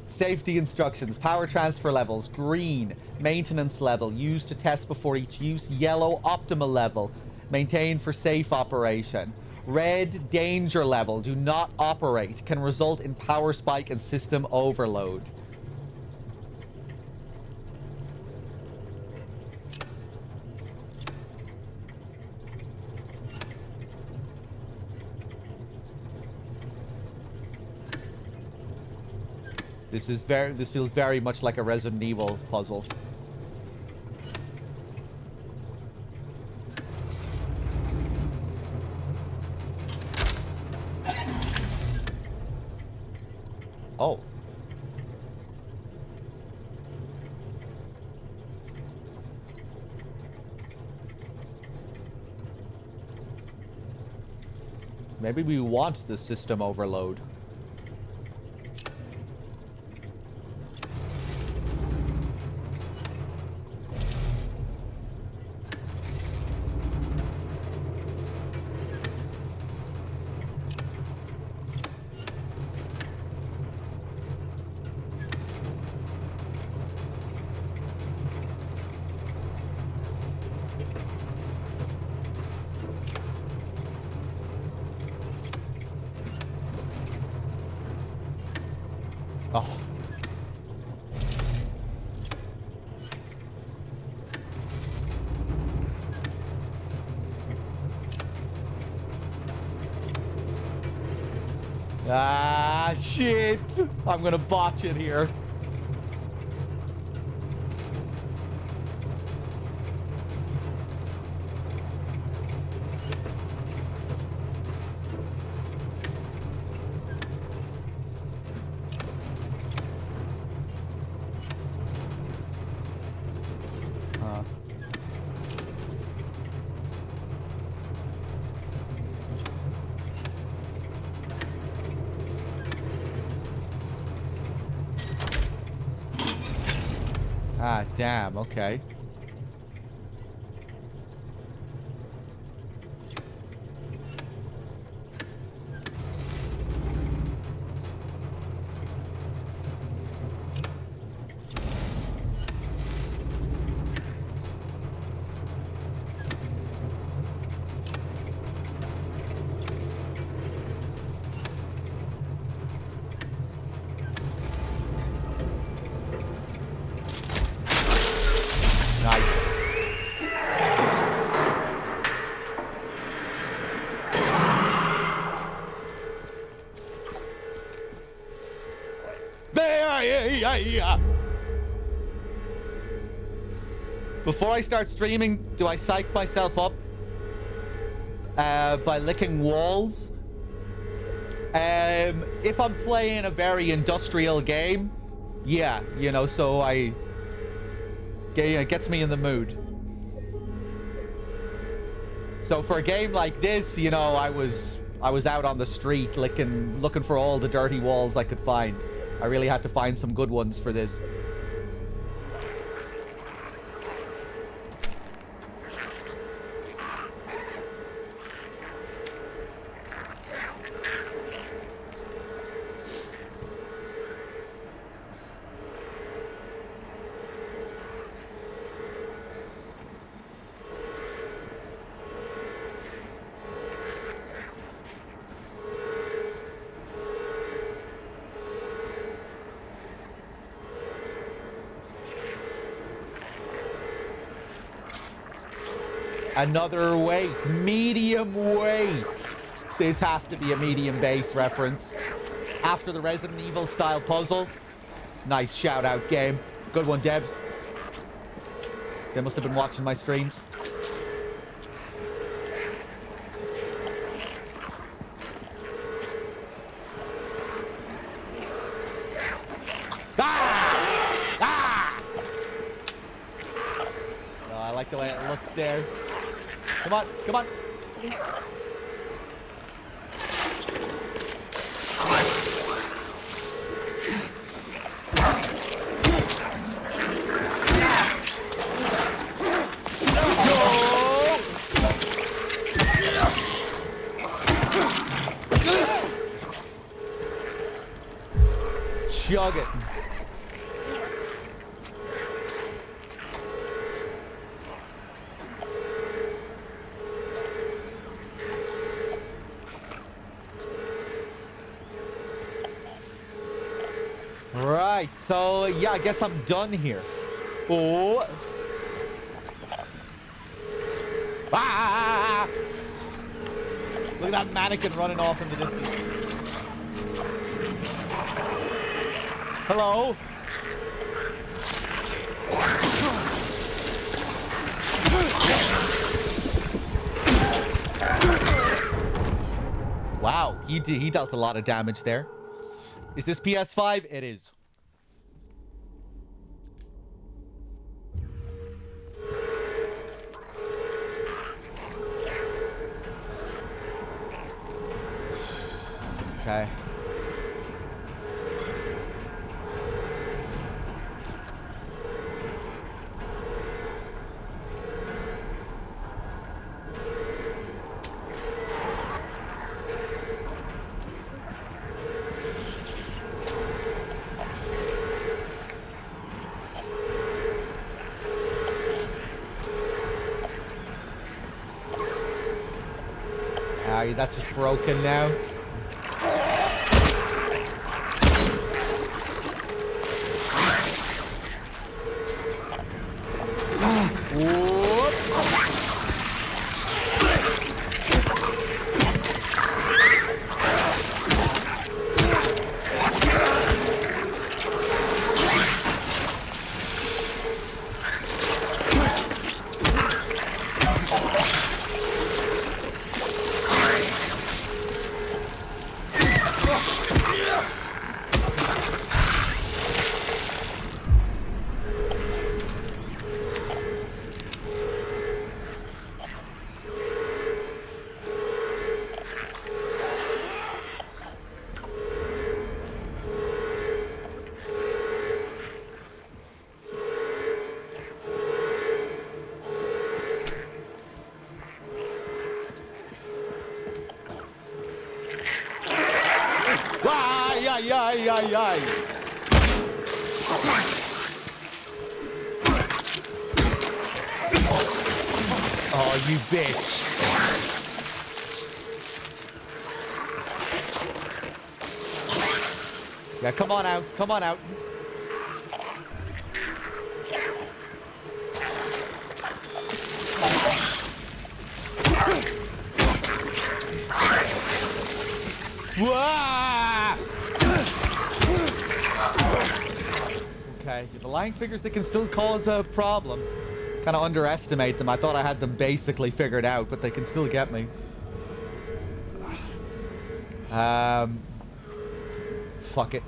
Safety instructions. Power transfer levels. Green. Maintenance level. Used to test before each use. Yellow. Optimal level. Maintain for safe operation. Red. Danger level. Do not operate. Can result in power spike and system overload. This feels very much like a Resident Evil puzzle. Oh. Maybe we want the system overload. Oh. Ah, shit. I'm gonna botch it here. Ah, damn, okay. Before I start streaming, do I psych myself up by licking walls? If I'm playing a very industrial game, yeah, you know, so it gets me in the mood. So for a game like this, you know, I was out on the street looking for all the dirty walls I could find. I really had to find some good ones for this. Another weight. Medium weight. This has to be a medium base reference. After the Resident Evil style puzzle. Nice shout out game. Good one, devs. They must have been watching my streams. Ah! Ah! Oh, I like the way it looked there. Come on, come on. Chug it. Right, so yeah, I guess I'm done here. Oh. Ah! Look at that mannequin running off in the distance. Hello? Wow, he dealt a lot of damage there. Is this PS5? It is. Okay. That's just broken now. Ay. Oh, you bitch. Yeah, come on out. Come on out. Okay, the lying figures, they can still cause a problem. Kind of underestimate them. I thought I had them basically figured out, but they can still get me. Fuck it.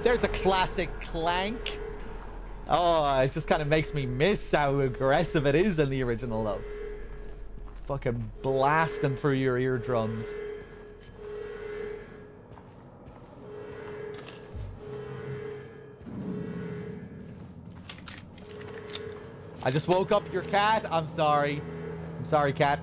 There's a classic clank. Oh, it just kind of makes me miss how aggressive it is in the original, though. Fucking blasting through your eardrums. I just woke up your cat. I'm sorry. I'm sorry, cat.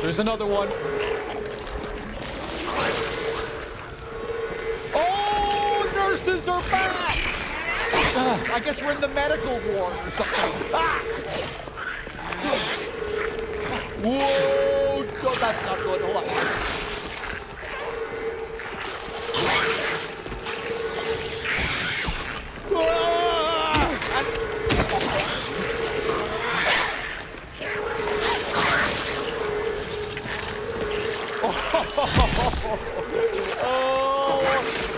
There's another one. Oh, nurses are back! I guess we're in the medical ward or something. Ah! Whoa, that's not good. Hold on. Oh,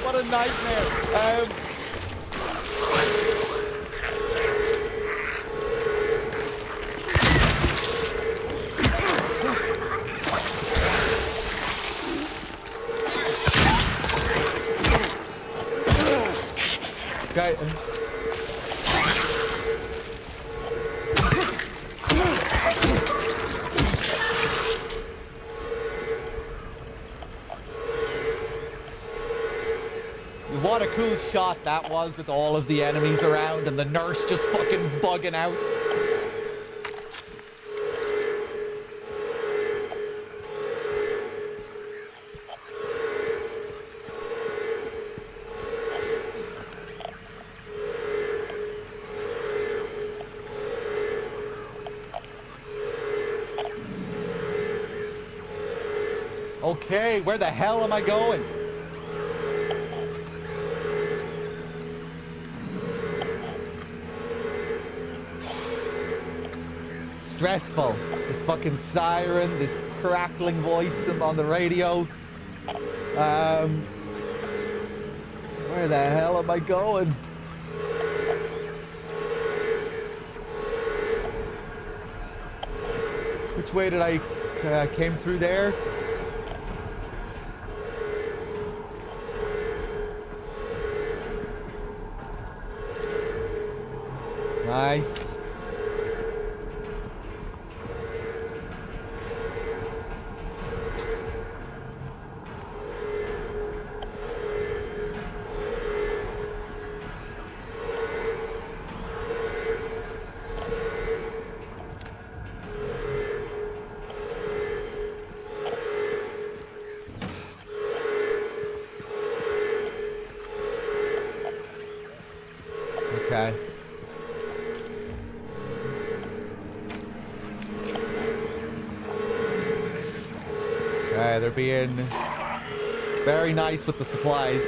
what a nightmare. Okay. What a cool shot that was with all of the enemies around and the nurse just fucking bugging out. Okay, where the hell am I going? Stressful. This fucking siren, this crackling voice on the radio. Where the hell am I going? Which way did I came through there? Nice. Okay. Okay, they're being very nice with the supplies.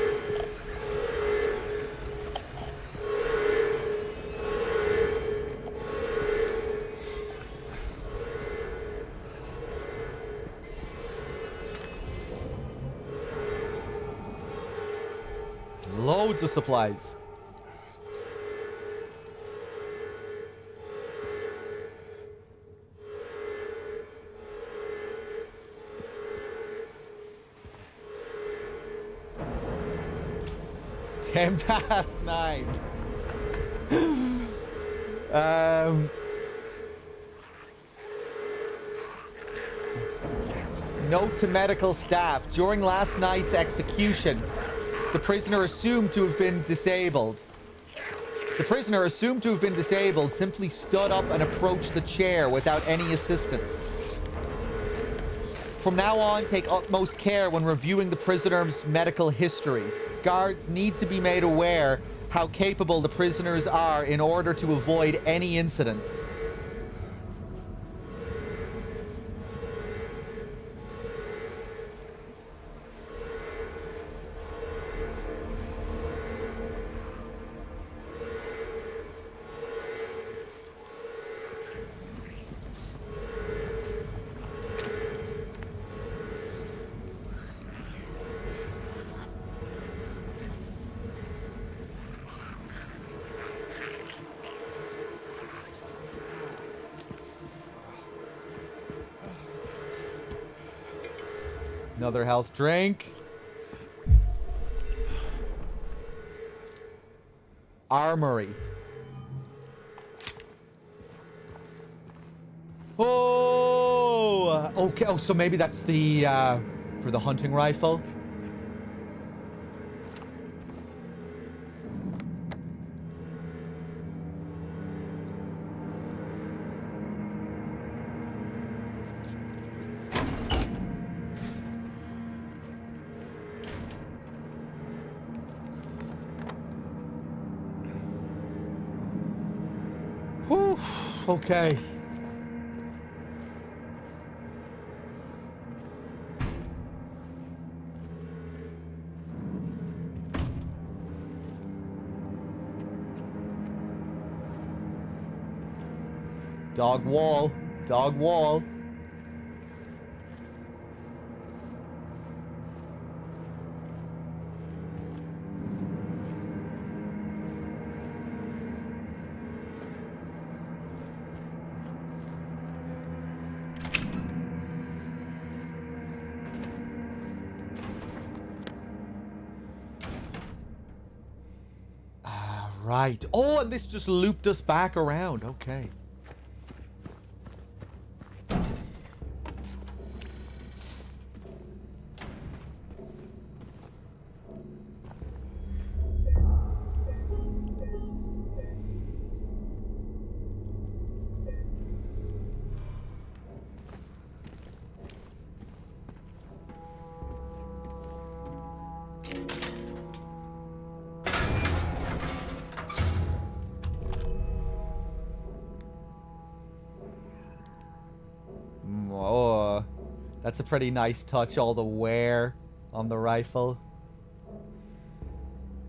Loads of supplies. (10:09). Note to medical staff. During last night's execution, the prisoner assumed to have been disabled. The prisoner assumed to have been disabled simply stood up and approached the chair without any assistance. From now on, take utmost care when reviewing the prisoner's medical history. Guards need to be made aware how capable the prisoners are in order to avoid any incidents. Another health drink. Armory. Oh, okay. Oh, so maybe that's the for the hunting rifle. Whew, okay. Dog wall. Dog wall. Right. Oh, and this just looped us back around. Okay. Oh, that's a pretty nice touch. All the wear on the rifle.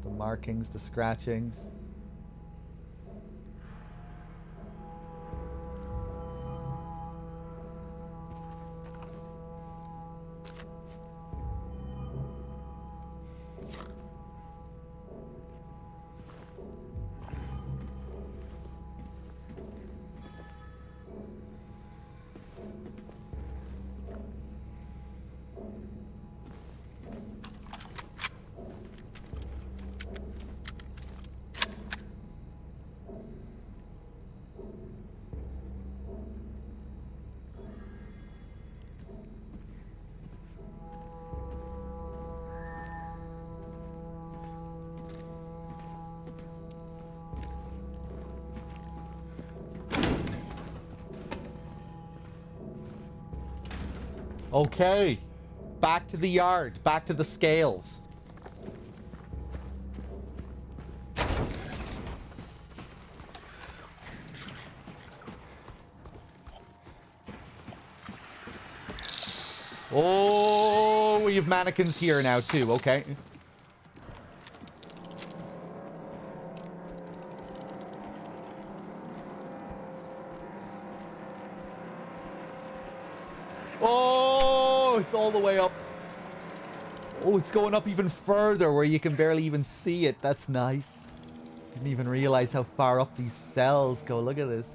The markings, the scratchings. Okay. Back to the yard. Back to the scales. Oh, we have mannequins here now too. Okay. Oh, it's all the way up. Oh, it's going up even further where you can barely even see it. That's nice. Didn't even realize how far up these cells go. Look at this.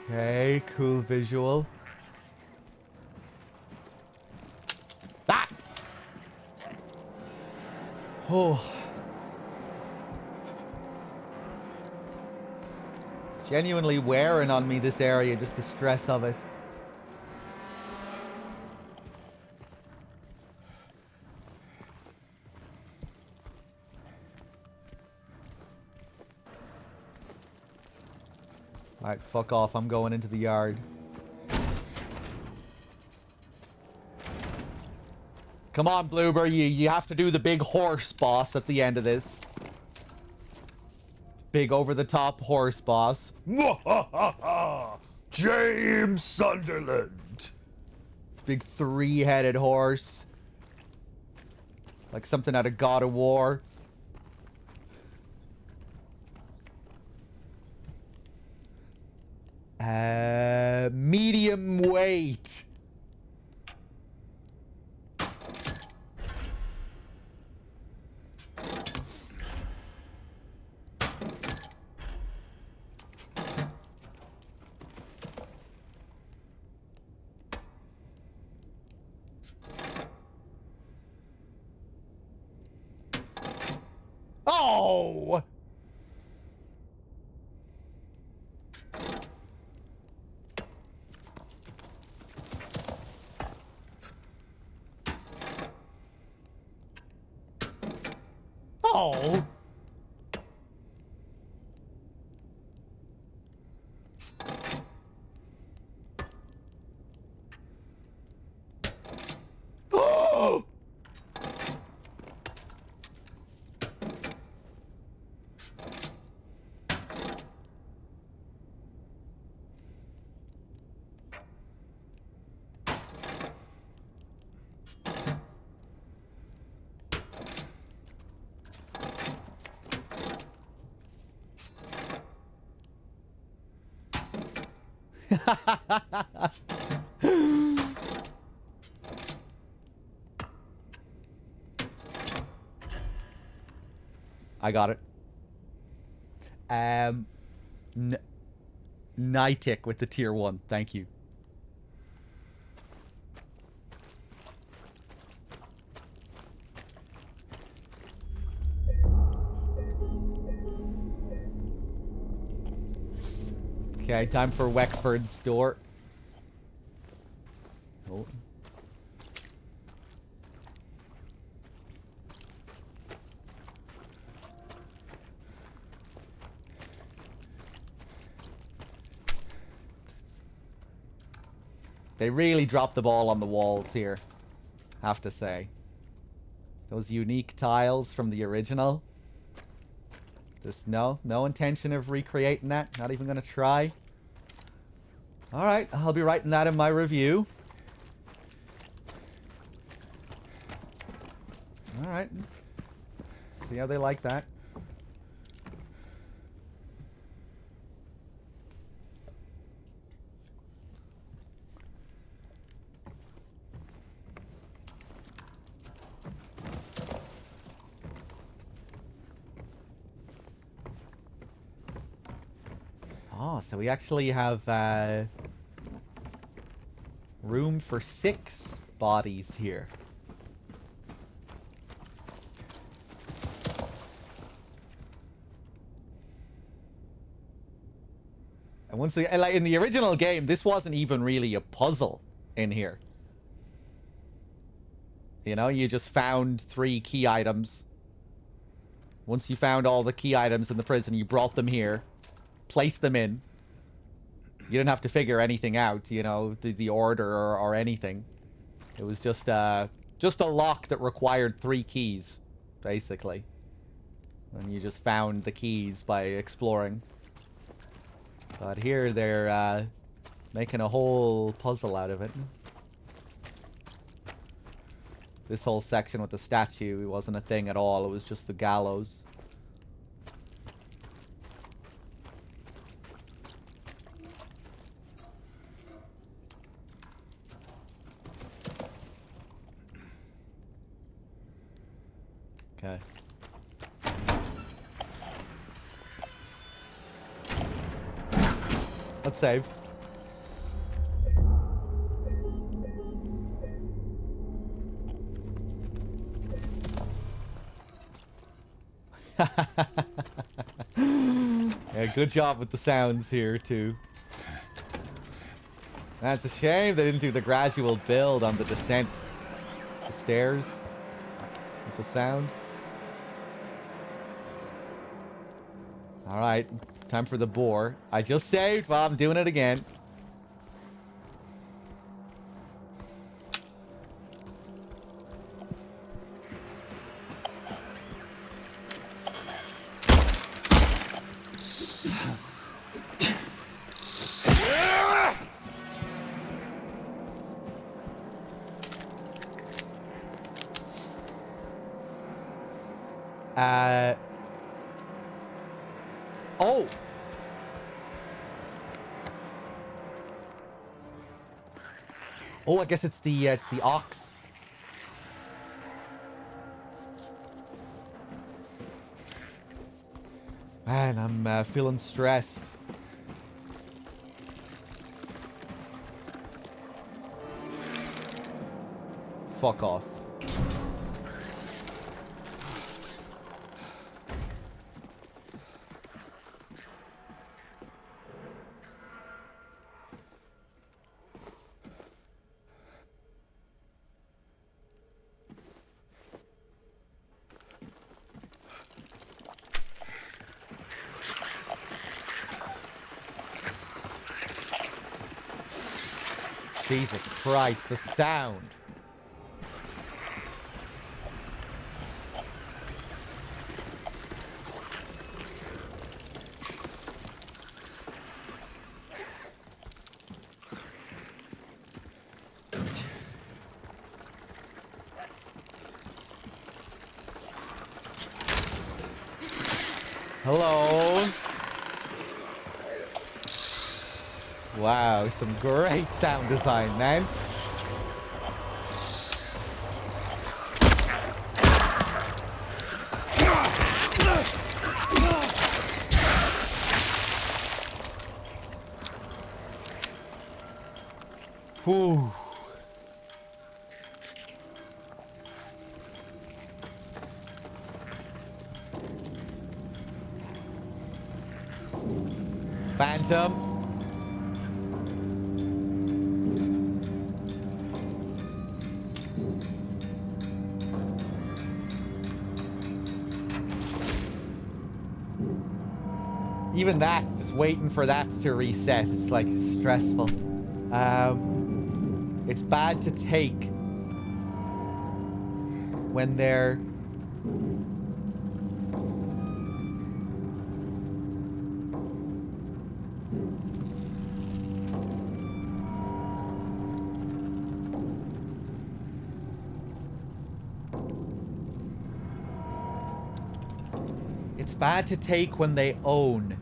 Okay, cool visual. Ah! Oh. Genuinely wearing on me, this area, just the stress of it. Alright, fuck off. I'm going into the yard. Come on, Bloober. You have to do the big horse boss at the end of this. Big over-the-top horse boss. James Sunderland. Big three-headed horse. Like something out of God of War. Medium weight. Oh! Oh! Oh! I got it. Nightick with the tier 1. Thank you. Okay, time for Wexford's door. Oh. They really dropped the ball on the walls here, have to say. Those unique tiles from the original. There's no intention of recreating that. Not even gonna try. Alright, I'll be writing that in my review. Alright. See how they like that. Oh, so we actually have room for 6 bodies here. And once again, like in the original game, this wasn't even really a puzzle in here. You know, you just found 3 key items. Once you found all the key items in the prison, you brought them here. Place them in. You didn't have to figure anything out, you know, the order or anything. It was just a lock that required 3 keys, basically. And you just found the keys by exploring. But here they're making a whole puzzle out of it. This whole section with the statue wasn't a thing at all. It was just the gallows. Okay. Let's save. Yeah, good job with the sounds here, too. That's a shame they didn't do the gradual build on the descent. The stairs. With the sound. Alright, time for the boar. I just saved while I'm doing it again. Oh! Oh, I guess it's the ox. Man, I'm feeling stressed. Fuck off. Jesus Christ, the sound. Hello. Wow, some great sound design, man. Whew. Phantom. Even that, just waiting for that to reset, it's like stressful. It's bad to take when they're It's bad to take when they own.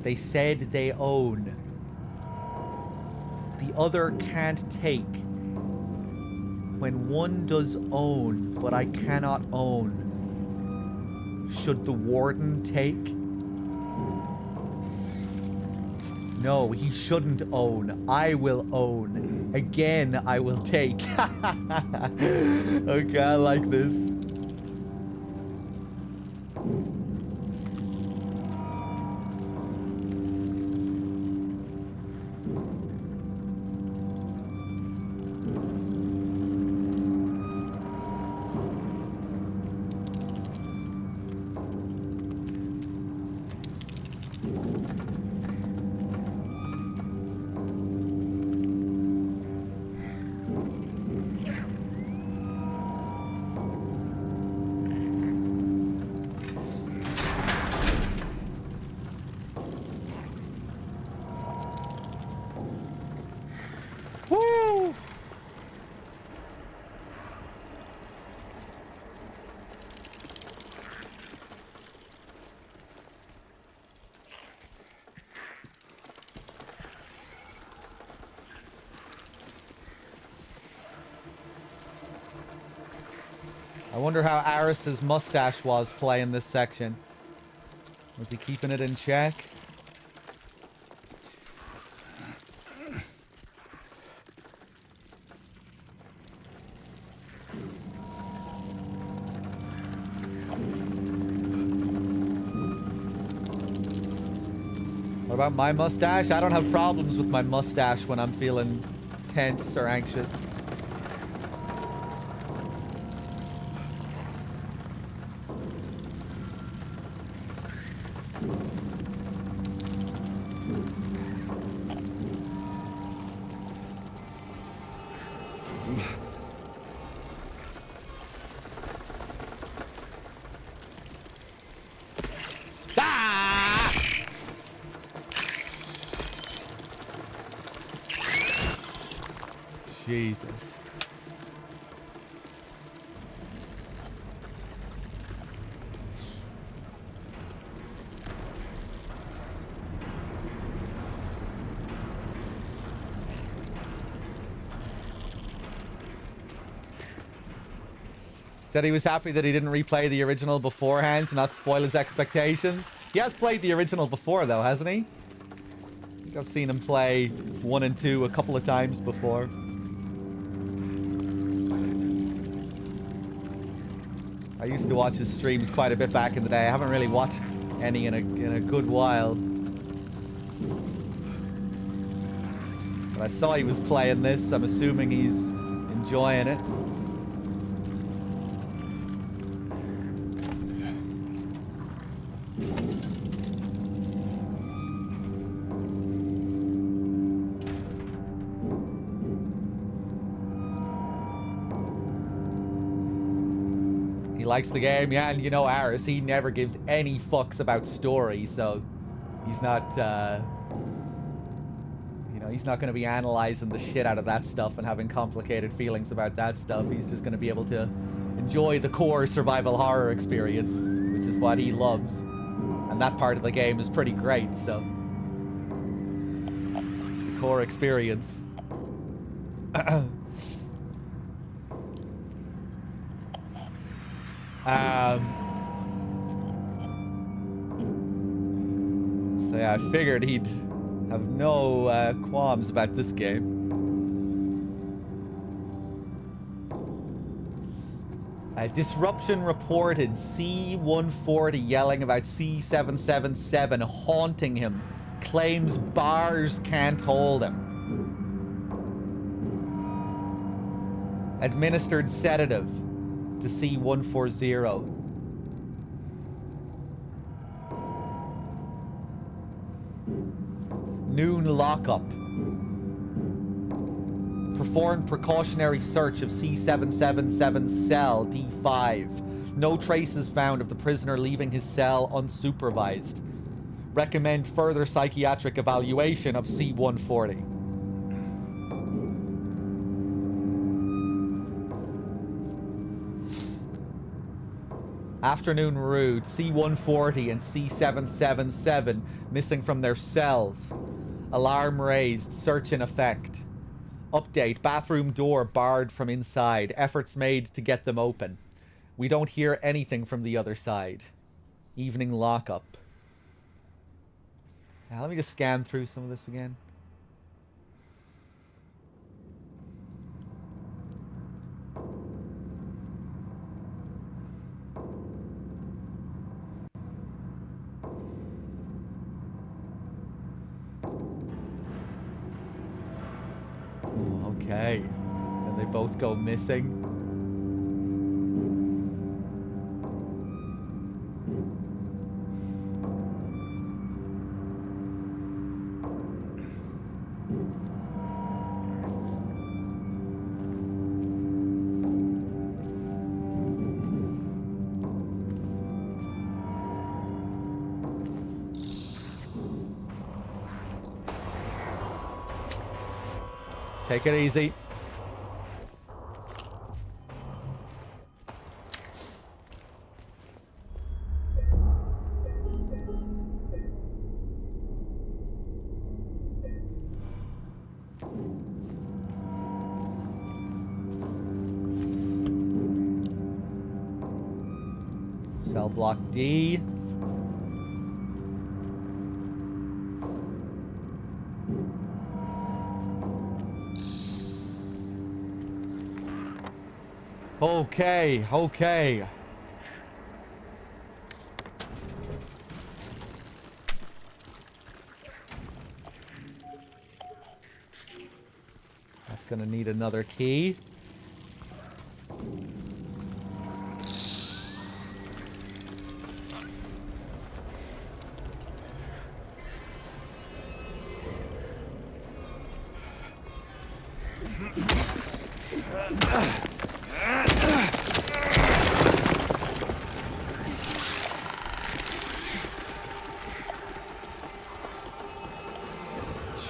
They said they own. The other can't take. When one does own, but I cannot own, should the warden take? No, he shouldn't own. I will own. Again, I will take. Okay, I like this. I wonder how Aris's mustache was playing this section. Was he keeping it in check? What about my mustache? I don't have problems with my mustache when I'm feeling tense or anxious. Jesus. Said he was happy that he didn't replay the original beforehand to not spoil his expectations. He has played the original before though, hasn't he? I think I've seen him play 1 and 2 a couple of times before. I used to watch his streams quite a bit back in the day. I haven't really watched any in a good while. But I saw he was playing this. I'm assuming he's enjoying it. Likes the game, yeah, and you know Aris, he never gives any fucks about story, so he's not, you know, he's not going to be analyzing the shit out of that stuff and having complicated feelings about that stuff. He's just going to be able to enjoy the core survival horror experience, which is what he loves, and that part of the game is pretty great, so. The hardcore experience. So yeah, I figured he'd have no qualms about this game. Disruption reported. C-140 yelling about C-777 haunting him. Claims bars can't hold him. Administered sedative to C-140. Noon lockup. Performed precautionary search of C-777 cell D5. No traces found of the prisoner leaving his cell unsupervised. Recommend further psychiatric evaluation of C-140. Afternoon rude. C-140 and C-777 missing from their cells. Alarm raised. Search in effect. Update. Bathroom door barred from inside. Efforts made to get them open. We don't hear anything from the other side. Evening lockup. Now, let me just scan through some of this again. Okay. Then they both go missing. Take it easy. Cell block D. Okay, okay. That's gonna need another key.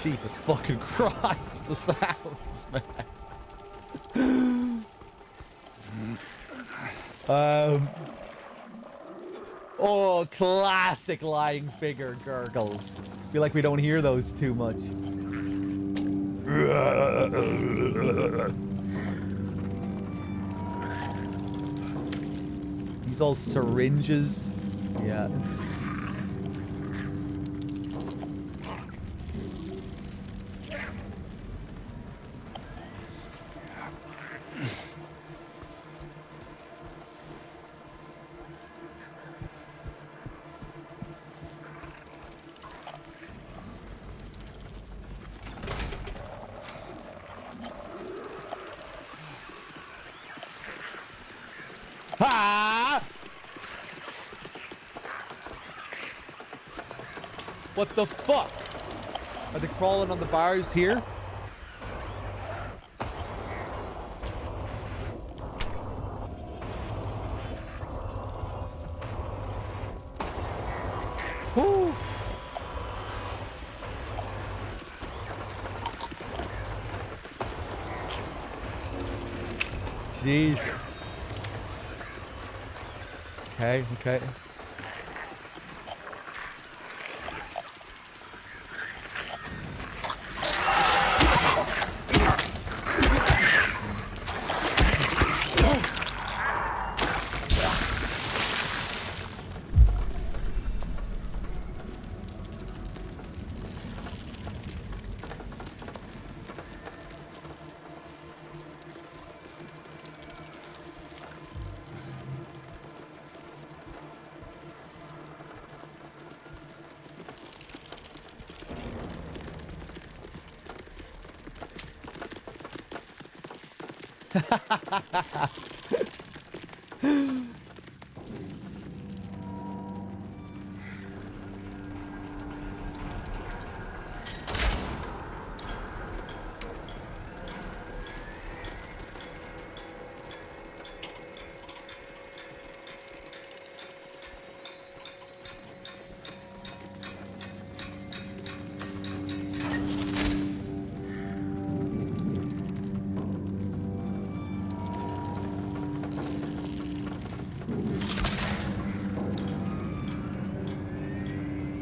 Jesus fucking Christ, the sounds, man. Oh, classic lying figure gurgles. Feel like we don't hear those too much. These all syringes. Yeah. Ha! What the fuck? Are they crawling on the bars here? Whew. Jesus. Okay, okay.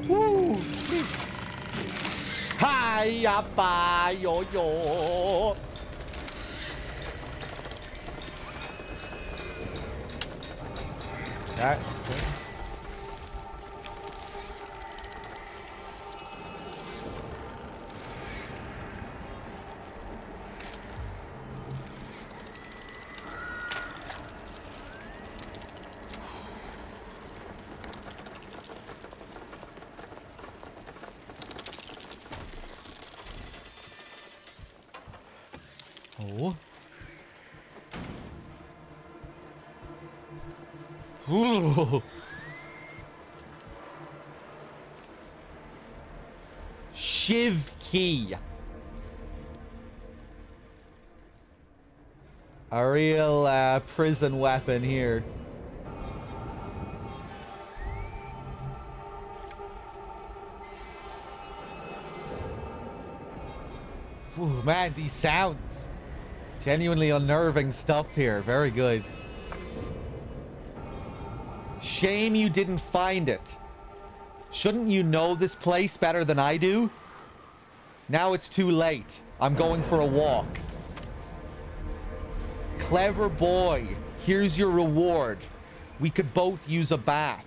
Woo! Hiya, ba, yo, yo. That. Oh. Ooh. Shiv key. A real prison weapon here. Ooh, man, these sounds. Genuinely unnerving stuff here. Very good. Shame you didn't find it. Shouldn't you know this place better than I do? Now it's too late. I'm going for a walk. Clever boy. Here's your reward. We could both use a bath.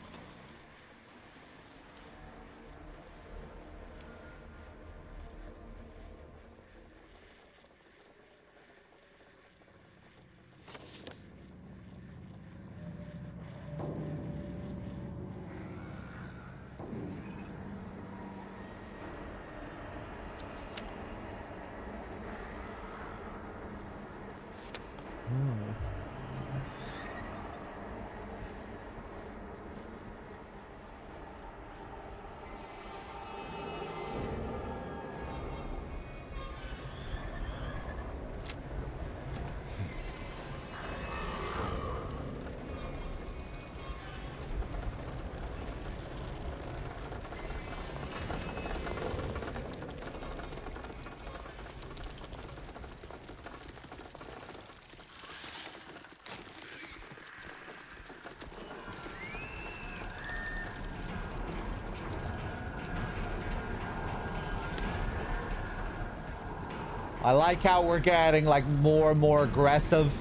I like how we're getting like more and more aggressive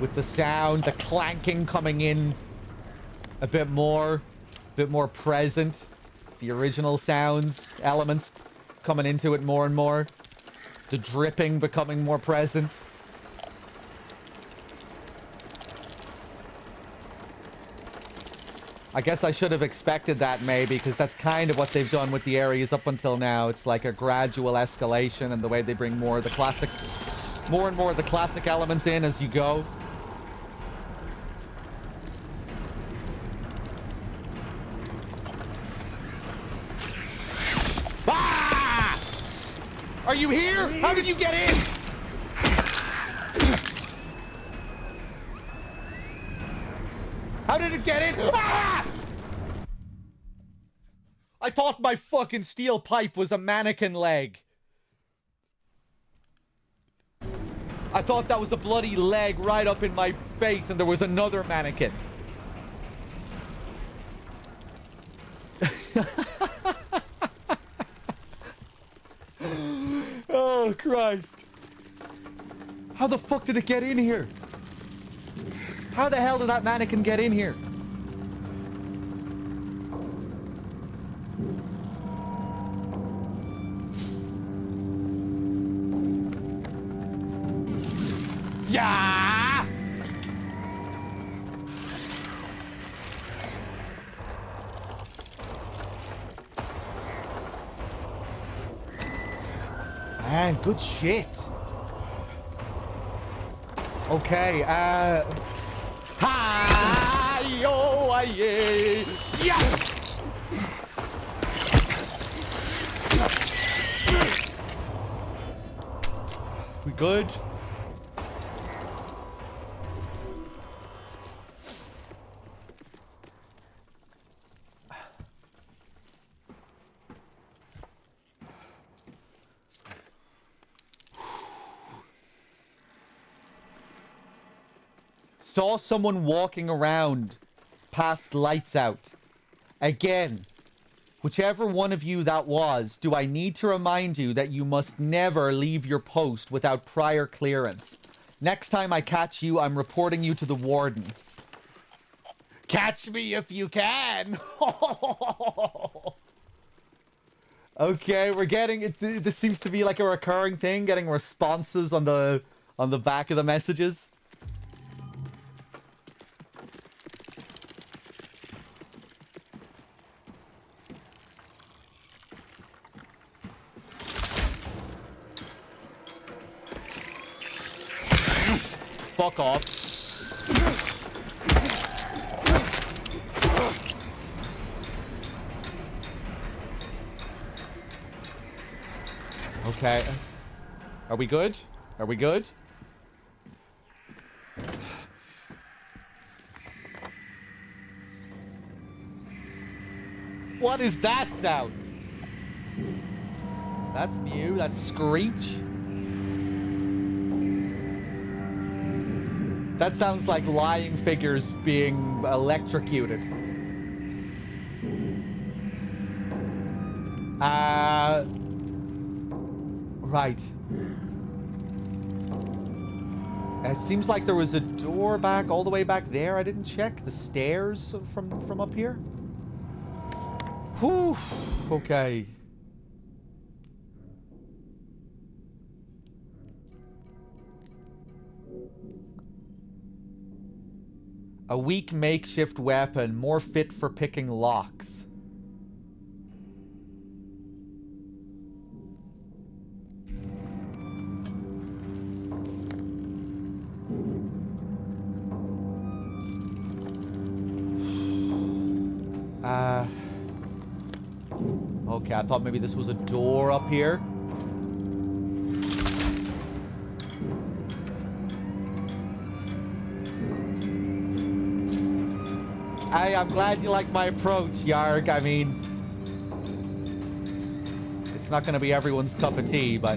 with the sound, the clanking coming in a bit more present. The original sounds, elements coming into it more and more. The dripping becoming more present. I guess I should have expected that maybe, because that's kind of what they've done with the areas up until now. It's like a gradual escalation, and the way they bring more of the classic, more and more of the classic elements in as you go. Ah! Are you here? How did you get in? How did it get in? Ah! I thought my fucking steel pipe was a mannequin leg. I thought that was a bloody leg right up in my face and there was another mannequin. Oh, Christ. How the fuck did it get in here? How the hell did that mannequin get in here? Yeah! Man, good shit. Okay, Hi-yo-aye. Yeah! We good? Saw someone walking around past lights out. Again, whichever one of you that was, do I need to remind you that you must never leave your post without prior clearance? Next time I catch you, I'm reporting you to the warden. Catch me if you can! Okay, we're getting it. This seems to be like a recurring thing, getting responses on the back of the messages. Fuck off. Okay. Are we good? Are we good? What is that sound? That's new. That's Screech. That sounds like lying figures being electrocuted. Right. It seems like there was a door back all the way back there. I didn't check the stairs from up here. Whew. Okay. A weak makeshift weapon, more fit for picking locks. Okay, I thought maybe this was a door up here. I'm glad you like my approach, Yarg. I mean, it's not going to be everyone's cup of tea, but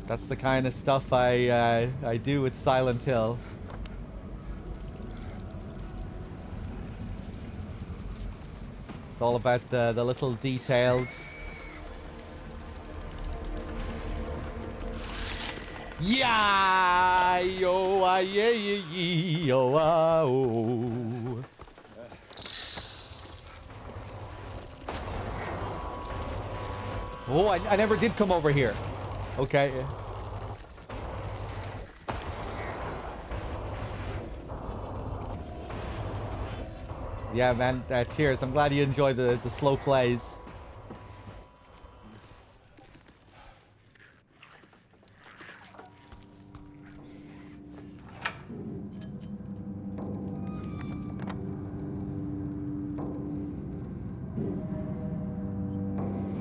that's the kind of stuff I do with Silent Hill. It's all about the little details. Yeah, yo, ah, yeah, yo, ah, oh. Oh, I never did come over here. Okay. Yeah, man. Cheers. I'm glad you enjoy the slow plays.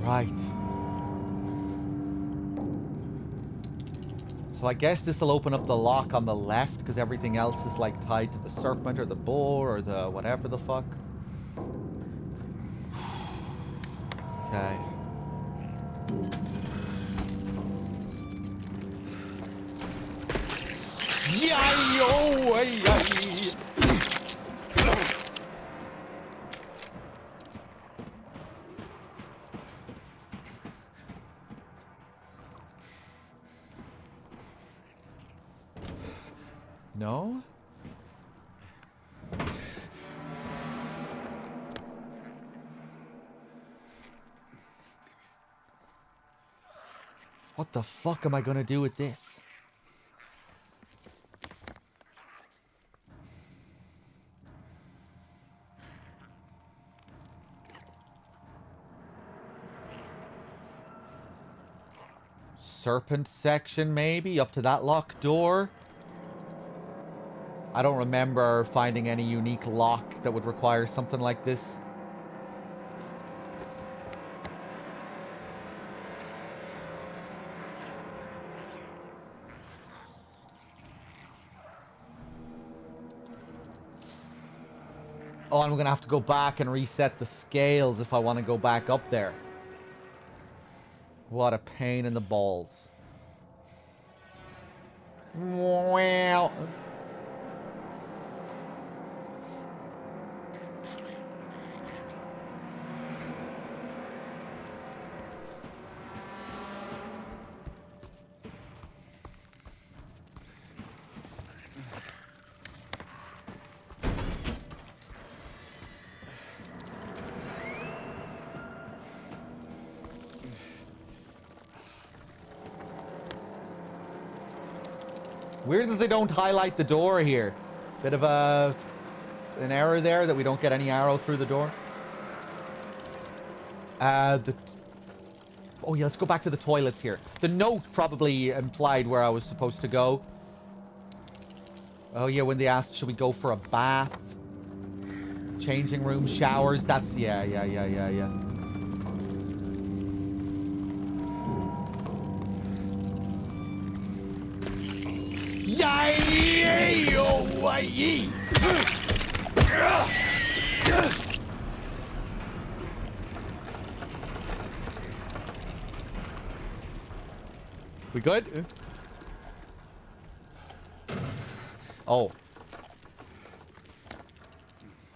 Right. So I guess this will open up the lock on the left because everything else is like tied to the serpent or the bull or the whatever the fuck. Okay. Yay-yo-ay-ay. No? What the fuck am I gonna do with this? serpent section, maybe? Up to that locked door? I don't remember finding any unique lock that would require something like this. Oh, I'm gonna have to go back and reset the scales if I want to go back up there. What a pain in the balls. Well. Weird that they don't highlight the door here. Bit of an error there that we don't get any arrow through the door. Oh yeah, let's go back to the toilets here. The note probably implied where I was supposed to go. Oh yeah, when they asked, should we go for a bath? Changing room, showers, that's, yeah. We good? Oh.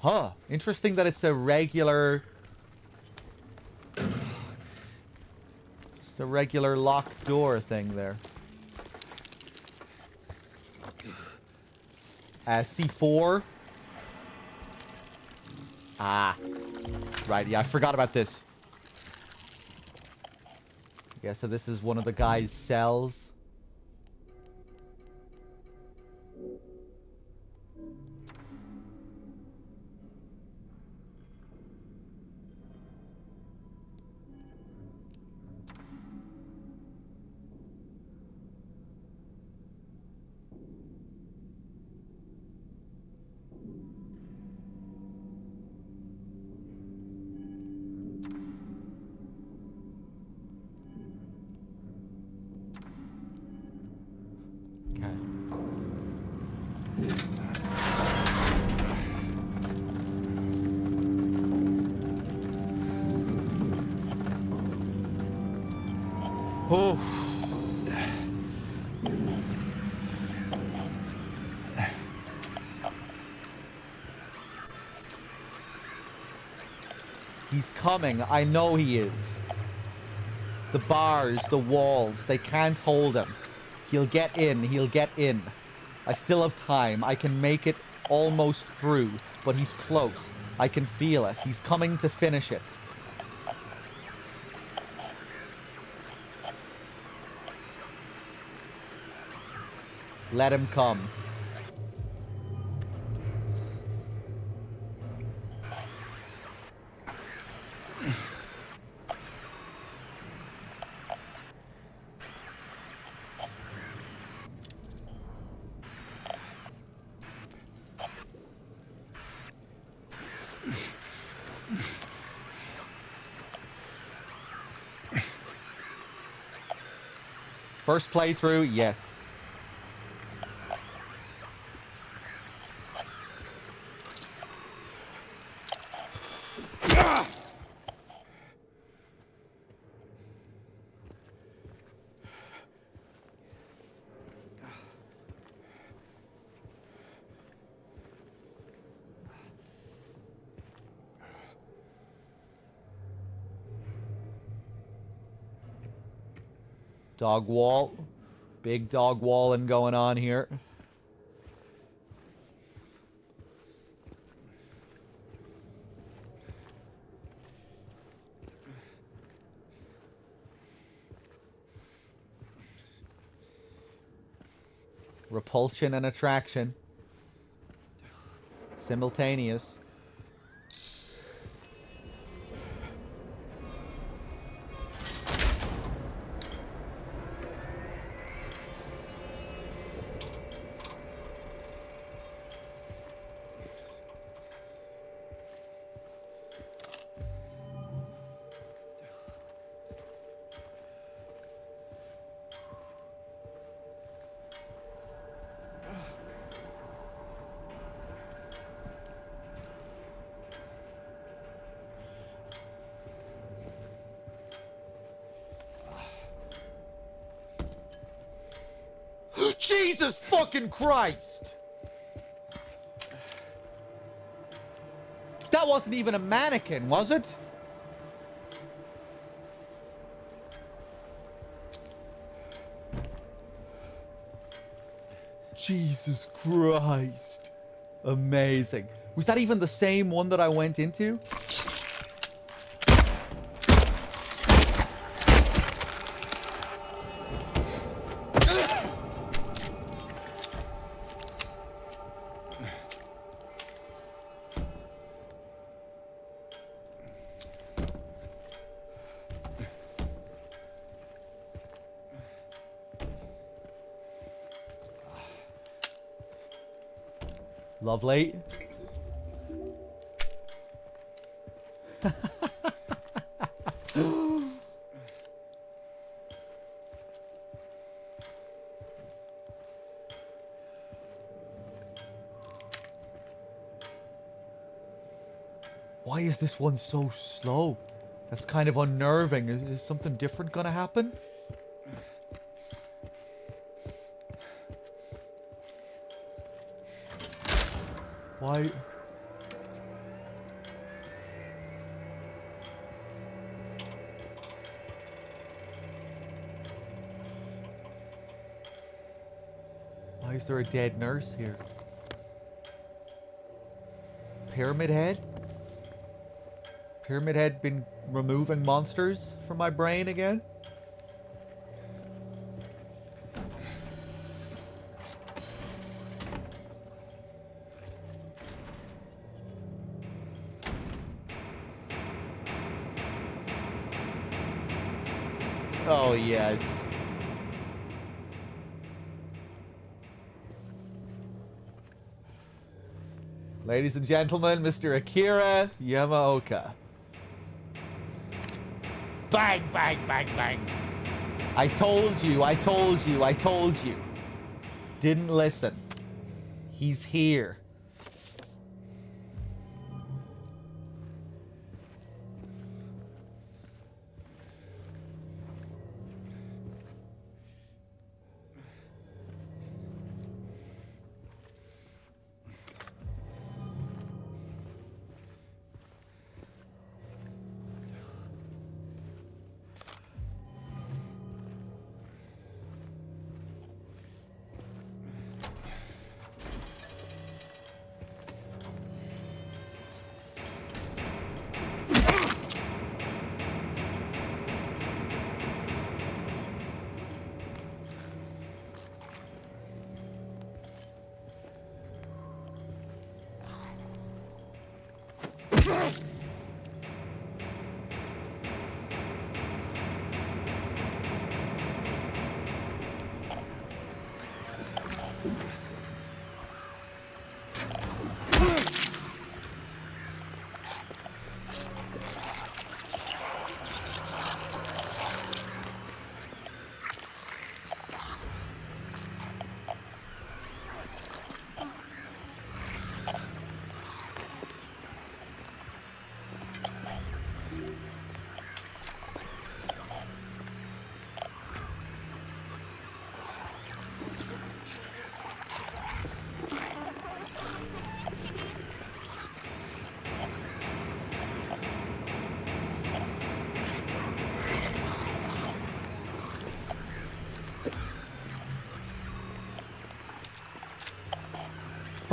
Huh. Interesting that it's a regular... Just a regular locked door thing there. C4. Ah. Right, yeah, I forgot about this. Yeah, so this is one of the guy's cells. Oh. He's coming. I know he is. The bars, the walls, they can't hold him. He'll get in. He'll get in. I still have time. I can make it almost through, but he's close. I can feel it. He's coming to finish it. Let him come. First playthrough, yes. Dog wall. Big dog walling going on here. Repulsion and attraction. Simultaneous. Jesus fucking Christ! That wasn't even a mannequin, was it? Jesus Christ. Amazing. Was that even the same one that I went into? Lovely. Why is this one so slow? That's kind of unnerving. Is something different gonna happen? Why? Why is there a dead nurse here? Pyramid Head? Pyramid Head been removing monsters from my brain again? Oh, yes. Ladies and gentlemen, Mr. Akira Yamaoka. Bang, bang, bang, bang. I told you, I told you, I told you. Didn't listen. He's here.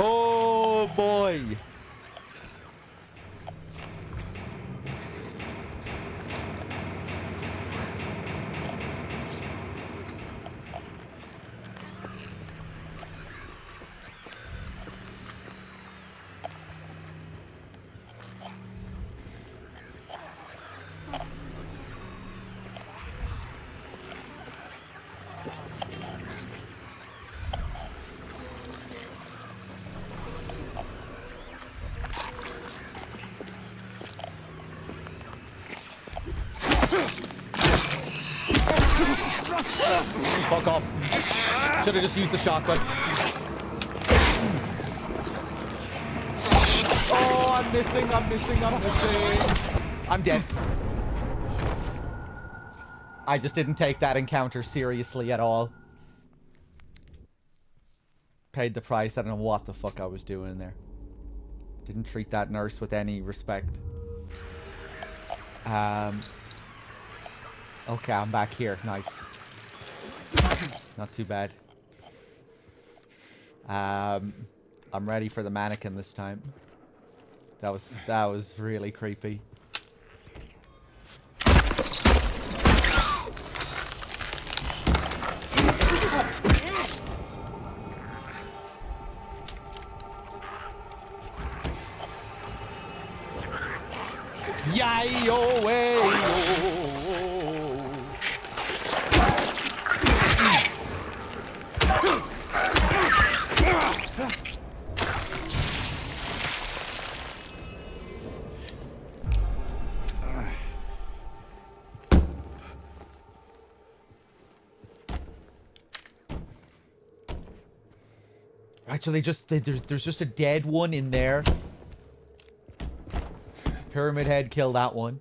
Oh boy. Fuck off. Should have just used the shotgun. Oh, I'm missing. I'm dead. I just didn't take that encounter seriously at all. Paid the price. I don't know what the fuck I was doing there. Didn't treat that nurse with any respect. Okay, I'm back here. Nice. Not too bad. I'm ready for the mannequin this time. That was really creepy. Yay-o-way-o. Actually, there's just a dead one in there. Pyramid Head killed that one.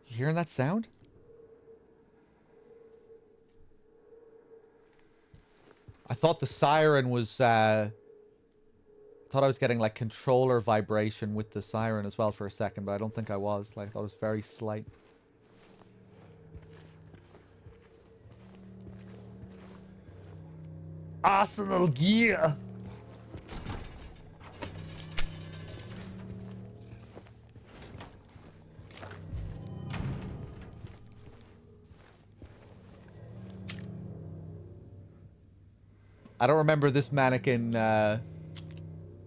You hearing that sound? I thought the siren was, thought I was getting, like, controller vibration with the siren as well for a second, but I don't think I was. Like, I thought it was very slight. Arsenal gear! I don't remember this mannequin, don't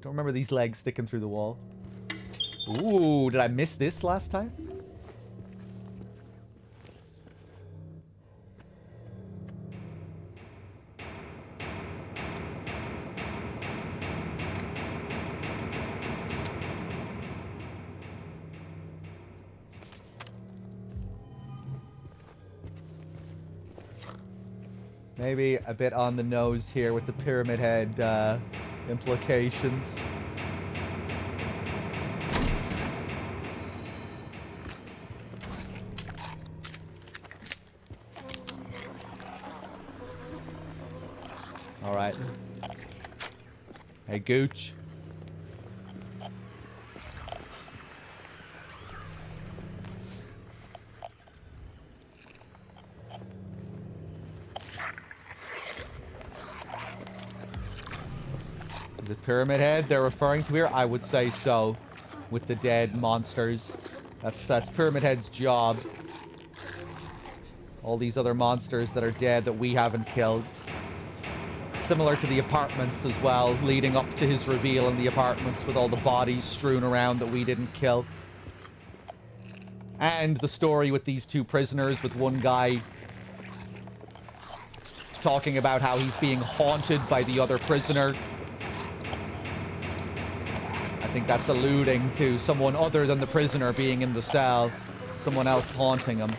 remember these legs sticking through the wall. Ooh, did I miss this last time? Maybe a bit on the nose here with the Pyramid Head implications. All right. Hey, Gooch. Is it Pyramid Head they're referring to here? I would say so. With the dead monsters. That's Pyramid Head's job. All these other monsters that are dead that we haven't killed. Similar to the apartments as well, leading up to his reveal in the apartments with all the bodies strewn around that we didn't kill. And the story with these two prisoners, with one guy talking about how he's being haunted by the other prisoner. I think that's alluding to someone other than the prisoner being in the cell. Someone else haunting him.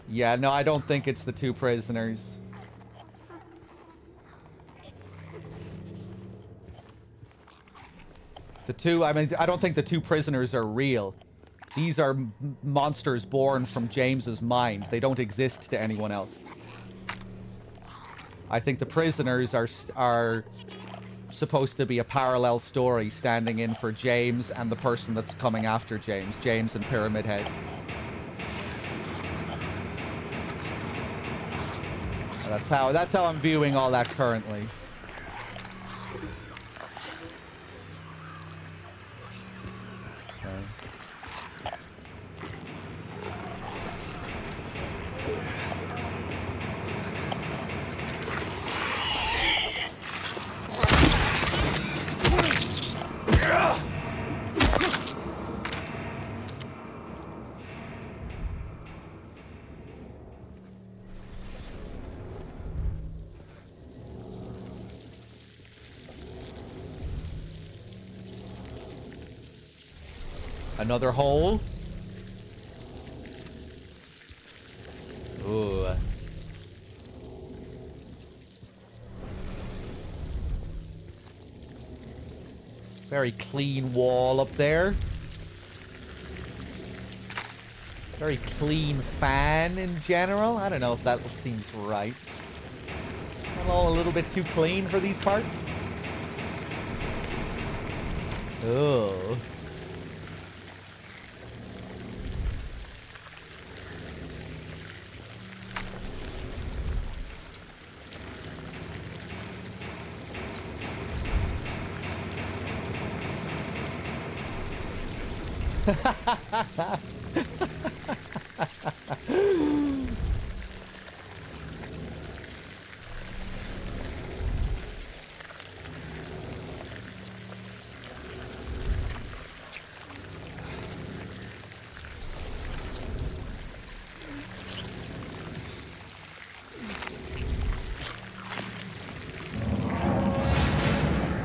Yeah, no, I don't think it's the two prisoners. I don't think the two prisoners are real. These are monsters born from James's mind. They don't exist to anyone else. I think the prisoners are supposed to be a parallel story standing in for James and the person that's coming after James. James and Pyramid Head. That's how I'm viewing all that currently. Another hole. Ooh. Very clean wall up there. Very clean fan in general. I don't know if that seems right. All a little bit too clean for these parts. Oh.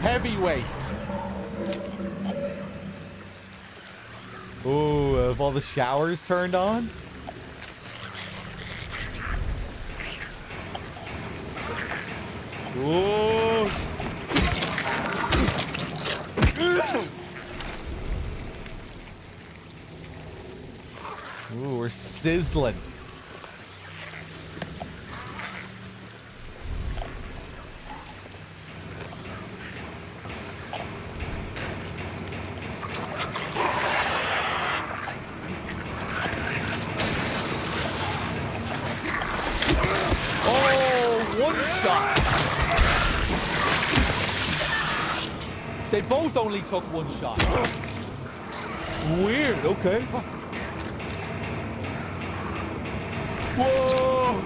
Heavyweight. Ooh, have all the showers turned on? Ooh. Ooh, we're sizzling. They both only took one shot. Weird, okay. Whoa!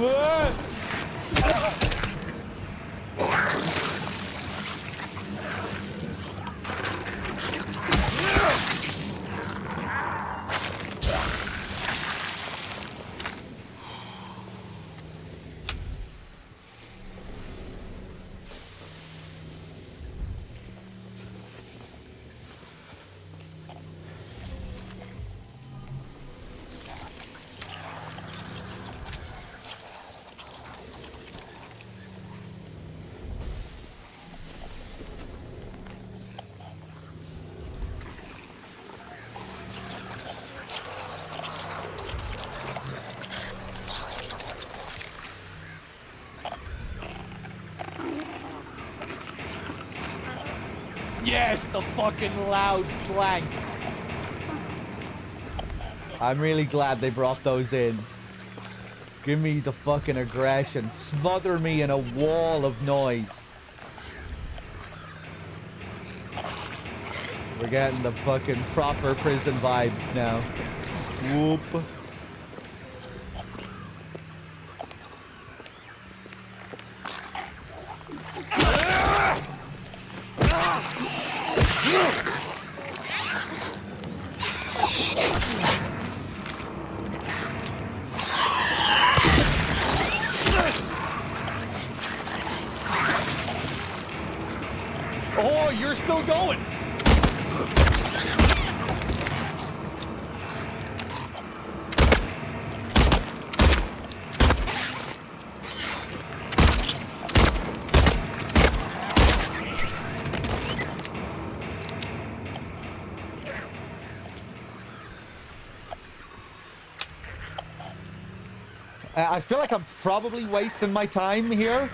What? Yes, the fucking loud clanks. I'm really glad they brought those in. Give me the fucking aggression. Smother me in a wall of noise. We're getting the fucking proper prison vibes now. Whoop. Oh, you're still going. I feel like I'm probably wasting my time here.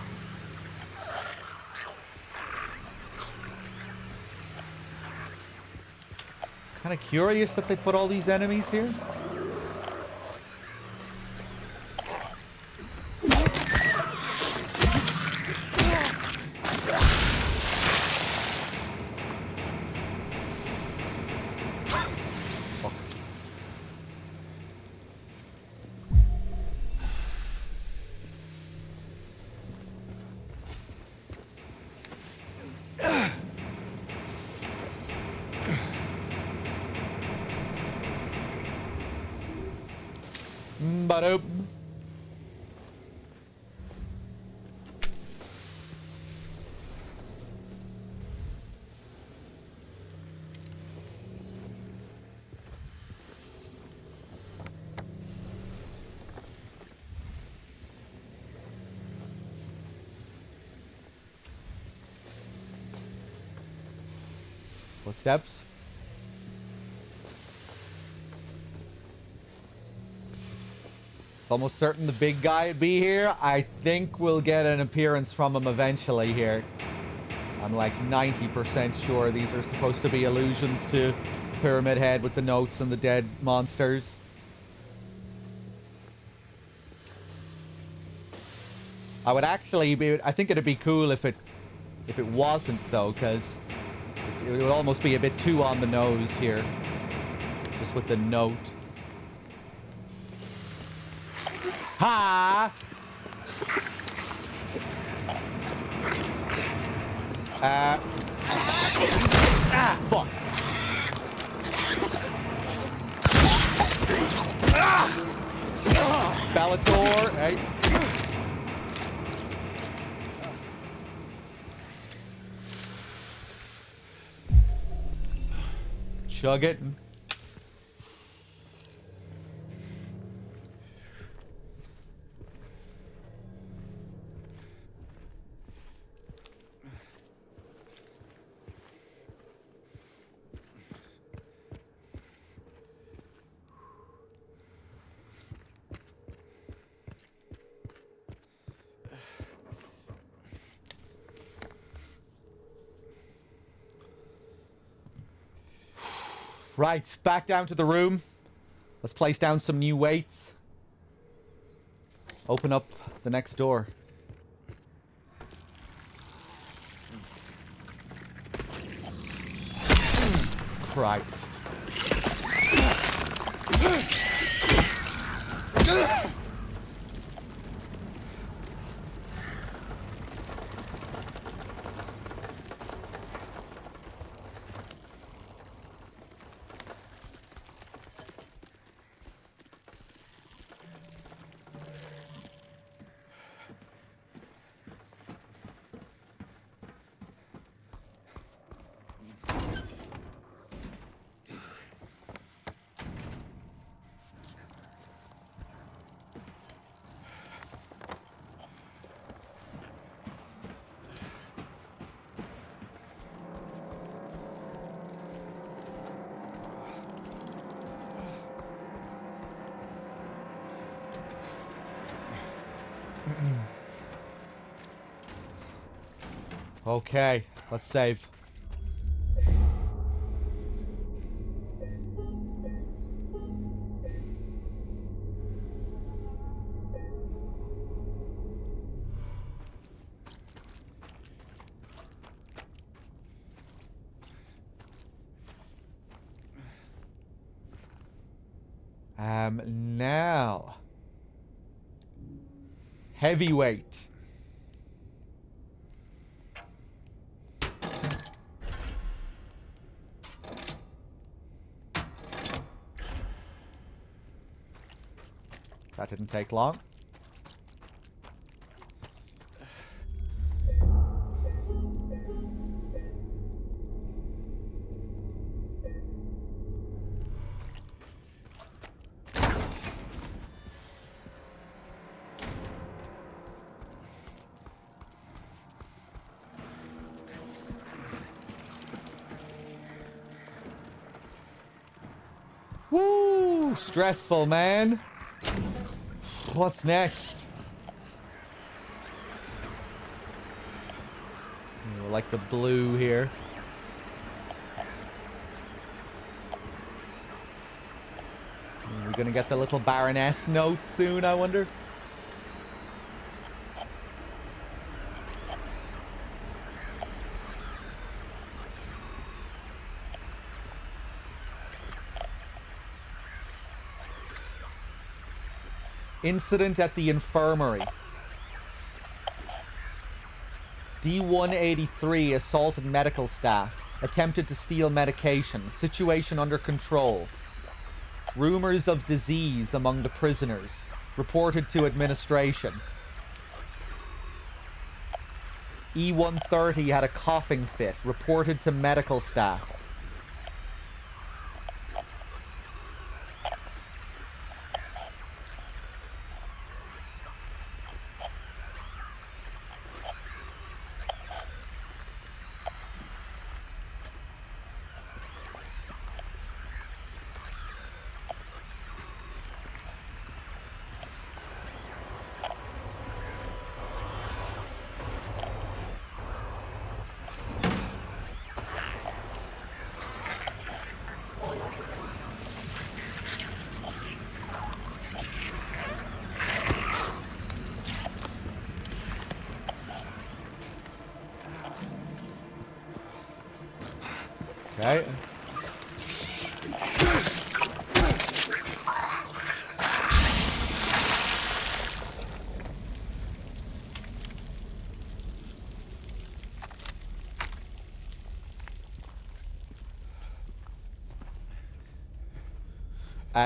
Kind of curious that they put all these enemies here. ba-doop. Footsteps. It's almost certain the big guy would be here. I think we'll get an appearance from him eventually here. I'm like 90% sure these are supposed to be allusions to Pyramid Head with the notes and the dead monsters. I would actually be... I think it'd be cool if it wasn't, though, because it would almost be a bit too on the nose here. Just with the note. Ha! Fuck. Bellator, hey. Chug it. Right, back down to the room. Let's place down some new weights. Open up the next door. Christ. Okay, let's save. Now. Heavyweight. That didn't take long. Woo! Stressful, man. What's next? I like the blue here. Are we gonna get the little Baroness note soon, I wonder? Incident at the infirmary. D-183 assaulted medical staff. Attempted to steal medication. Situation under control. Rumors of disease among the prisoners. Reported to administration. E130 had a coughing fit. Reported to medical staff. Okay.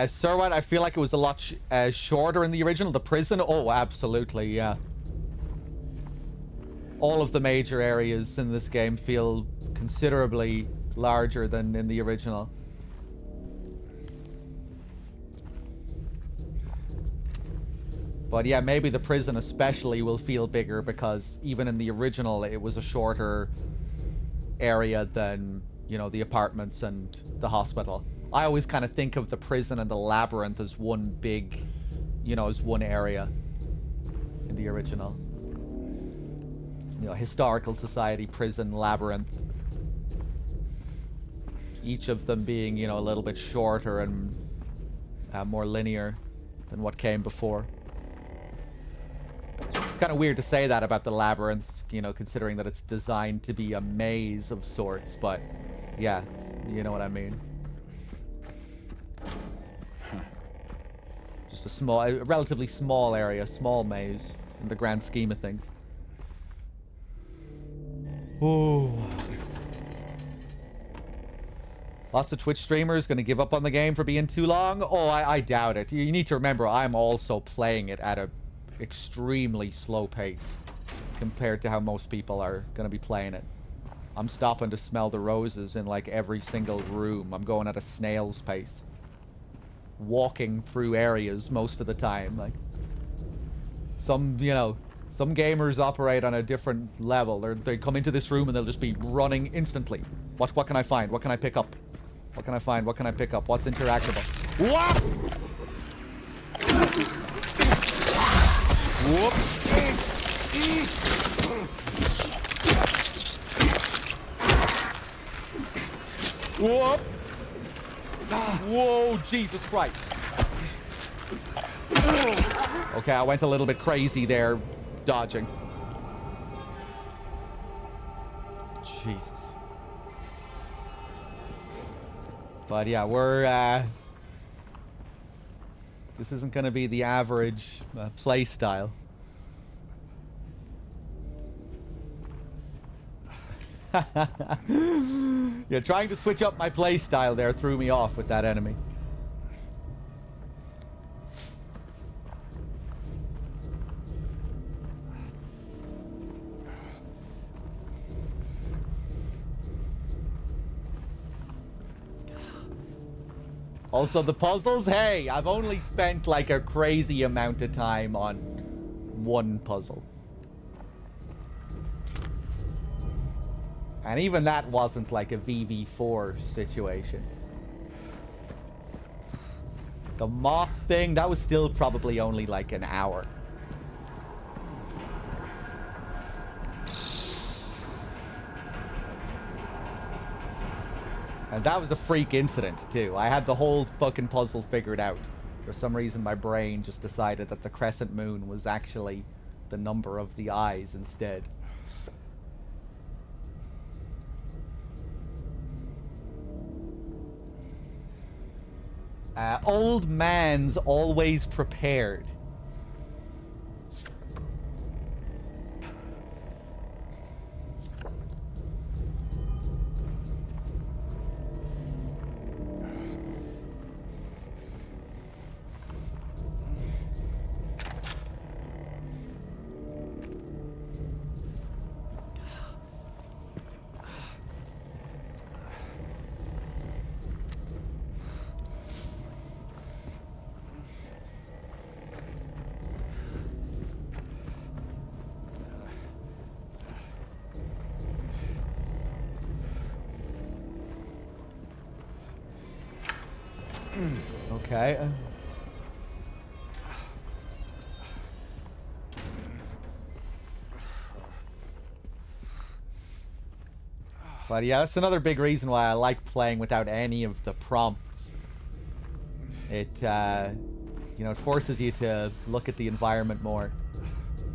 Sirwan, I feel like it was a lot shorter in the original. The prison? Oh, absolutely, yeah. All of the major areas in this game feel considerably larger than in the original. But yeah, maybe the prison especially will feel bigger because even in the original it was a shorter area than, you know, the apartments and the hospital. I always kind of think of the prison and the labyrinth as one big, you know, as one area in the original. You know, historical society, prison, labyrinth. Each of them being, you know, a little bit shorter and more linear than what came before. It's kind of weird to say that about the labyrinths, you know, considering that it's designed to be a maze of sorts, but yeah, you know what I mean. Just a relatively small area, small maze in the grand scheme of things. Ooh. Lots of Twitch streamers going to give up on the game for being too long? Oh, I doubt it. You need to remember, I'm also playing it at a extremely slow pace compared to how most people are going to be playing it. I'm stopping to smell the roses in like every single room. I'm going at a snail's pace. Walking through areas most of the time. Like, some, you know, some gamers operate on a different level. They come into this room and they'll just be running instantly. What can I find? What can I pick up? What can I find? What can I pick up? What's interactable? What? Whoops. Whoop. Whoa, Jesus Christ. Okay, I went a little bit crazy there, dodging. Jesus. But yeah, we're, this isn't going to be the average play style. Yeah, trying to switch up my play style there threw me off with that enemy. Also, the puzzles, hey, I've only spent like a crazy amount of time on one puzzle. And even that wasn't like a VV4 situation. The moth thing, that was still probably only like an hour. And that was a freak incident, too. I had the whole fucking puzzle figured out. For some reason, my brain just decided that the crescent moon was actually the number of the eyes instead. Old man's always prepared. Okay. But yeah, that's another big reason why I like playing without any of the prompts. It, you know, it forces you to look at the environment more.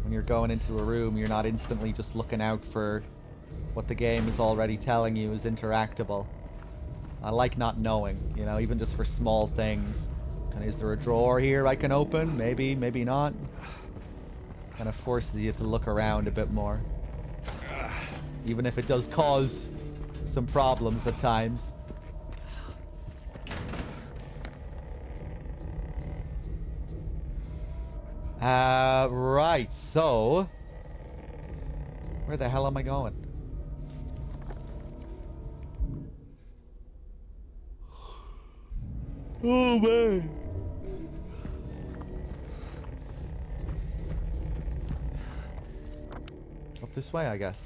When you're going into a room, you're not instantly just looking out for what the game is already telling you is interactable. I like not knowing, you know, even just for small things. Is there a drawer here I can open? Maybe, maybe not. Kind of forces you to look around a bit more. Even if it does cause some problems at times. Right, so... Where the hell am I going? Oh, man. Up this way, I guess.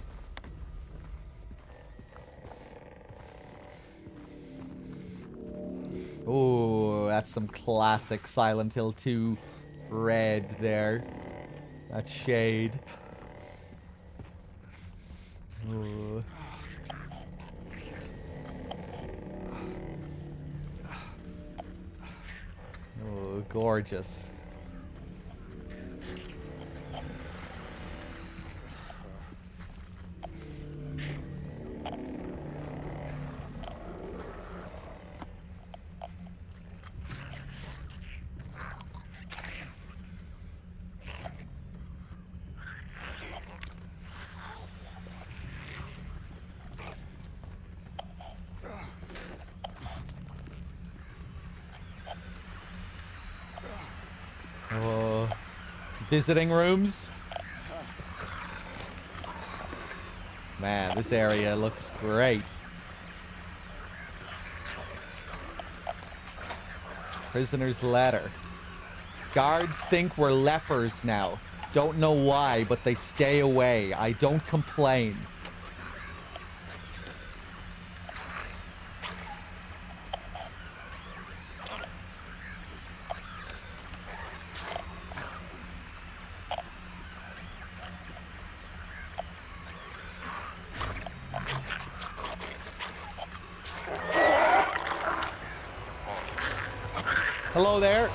Oh, that's some classic Silent Hill 2 red there. That shade. Ooh. Oh, gorgeous. Oh, visiting rooms. Man, this area looks great. Prisoner's letter. Guards think we're lepers now. Don't know why, but they stay away. I don't complain. Hello there.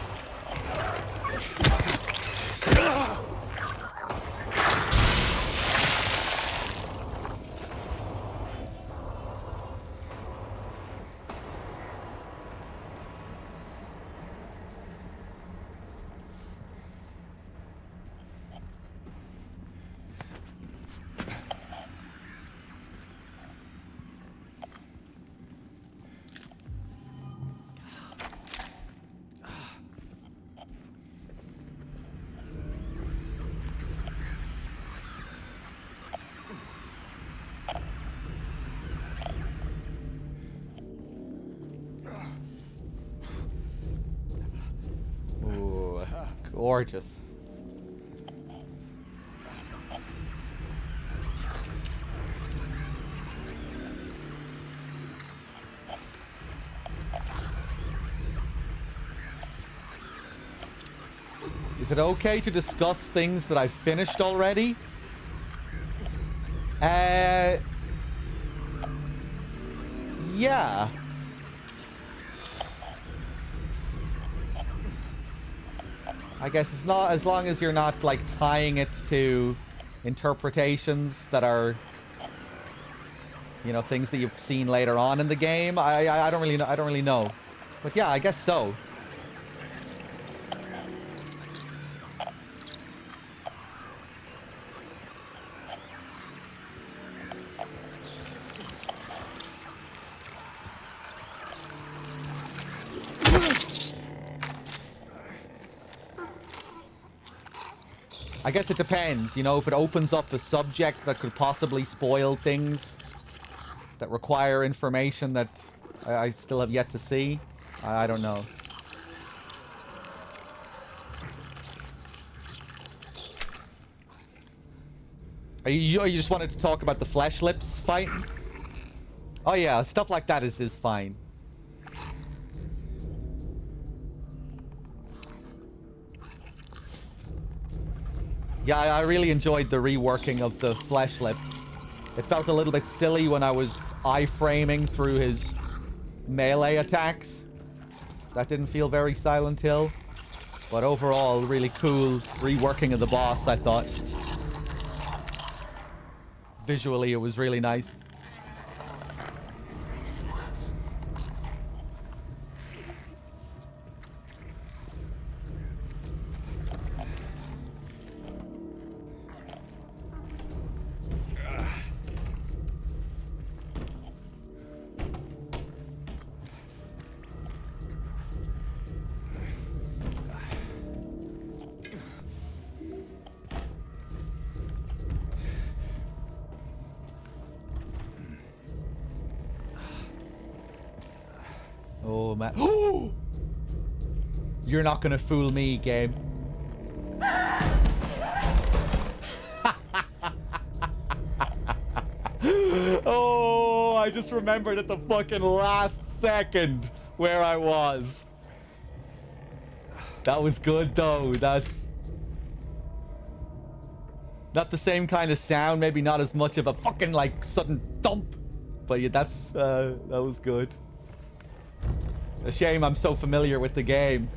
Ooh, gorgeous. Is it okay to discuss things that I've finished already? Yeah. I guess it's not, as long as you're not like tying it to interpretations that are, you know, things that you've seen later on in the game. I don't really know. I don't really know. But yeah, I guess so. I guess it depends, you know, if it opens up a subject that could possibly spoil things that require information that I still have yet to see. I don't know. You just wanted to talk about the flesh lips fight? Oh yeah, stuff like that is fine. Yeah, I really enjoyed the reworking of the flesh lips. It felt a little bit silly when I was iframing through his melee attacks. That didn't feel very Silent Hill. But overall, really cool reworking of the boss, I thought. Visually, it was really nice. Oh, man. You're not gonna fool me, game. Oh, I just remembered at the fucking last second where I was. That was good, though. That's not the same kind of sound. Maybe not as much of a fucking, like, sudden thump. But yeah, that was good. A shame I'm so familiar with the game.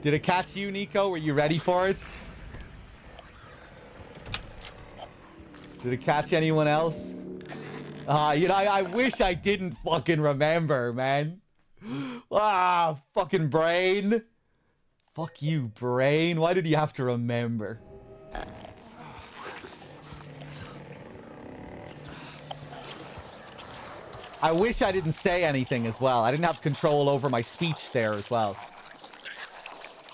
Did it catch you, Nico? Were you ready for it? Did it catch anyone else? You know, I wish I didn't fucking remember, man. Ah, fucking brain. Fuck you, brain. Why did you have to remember? I wish I didn't say anything as well. I didn't have control over my speech there as well.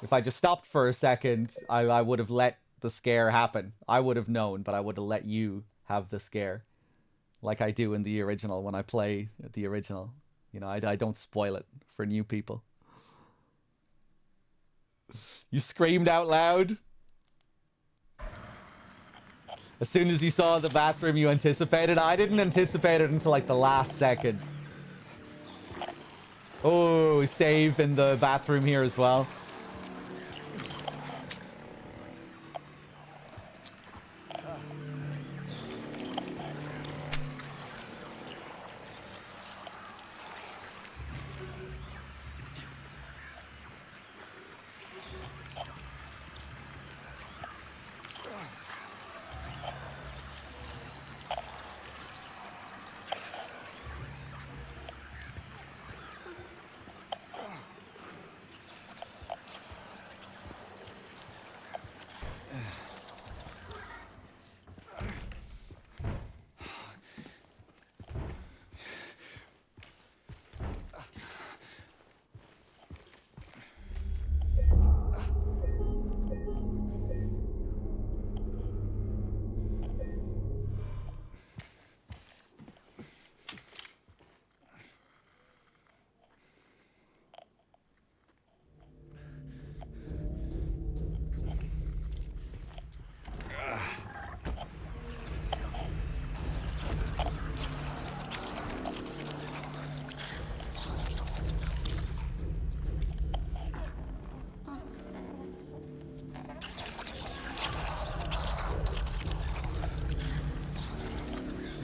If I just stopped for a second, I would have let the scare happen. I would have known, but I would have let you have the scare. Like I do in the original when I play the original. You know, I don't spoil it for new people. You screamed out loud? As soon as you saw the bathroom, you anticipated? I didn't anticipate it until like the last second. Oh, save in the bathroom here as well.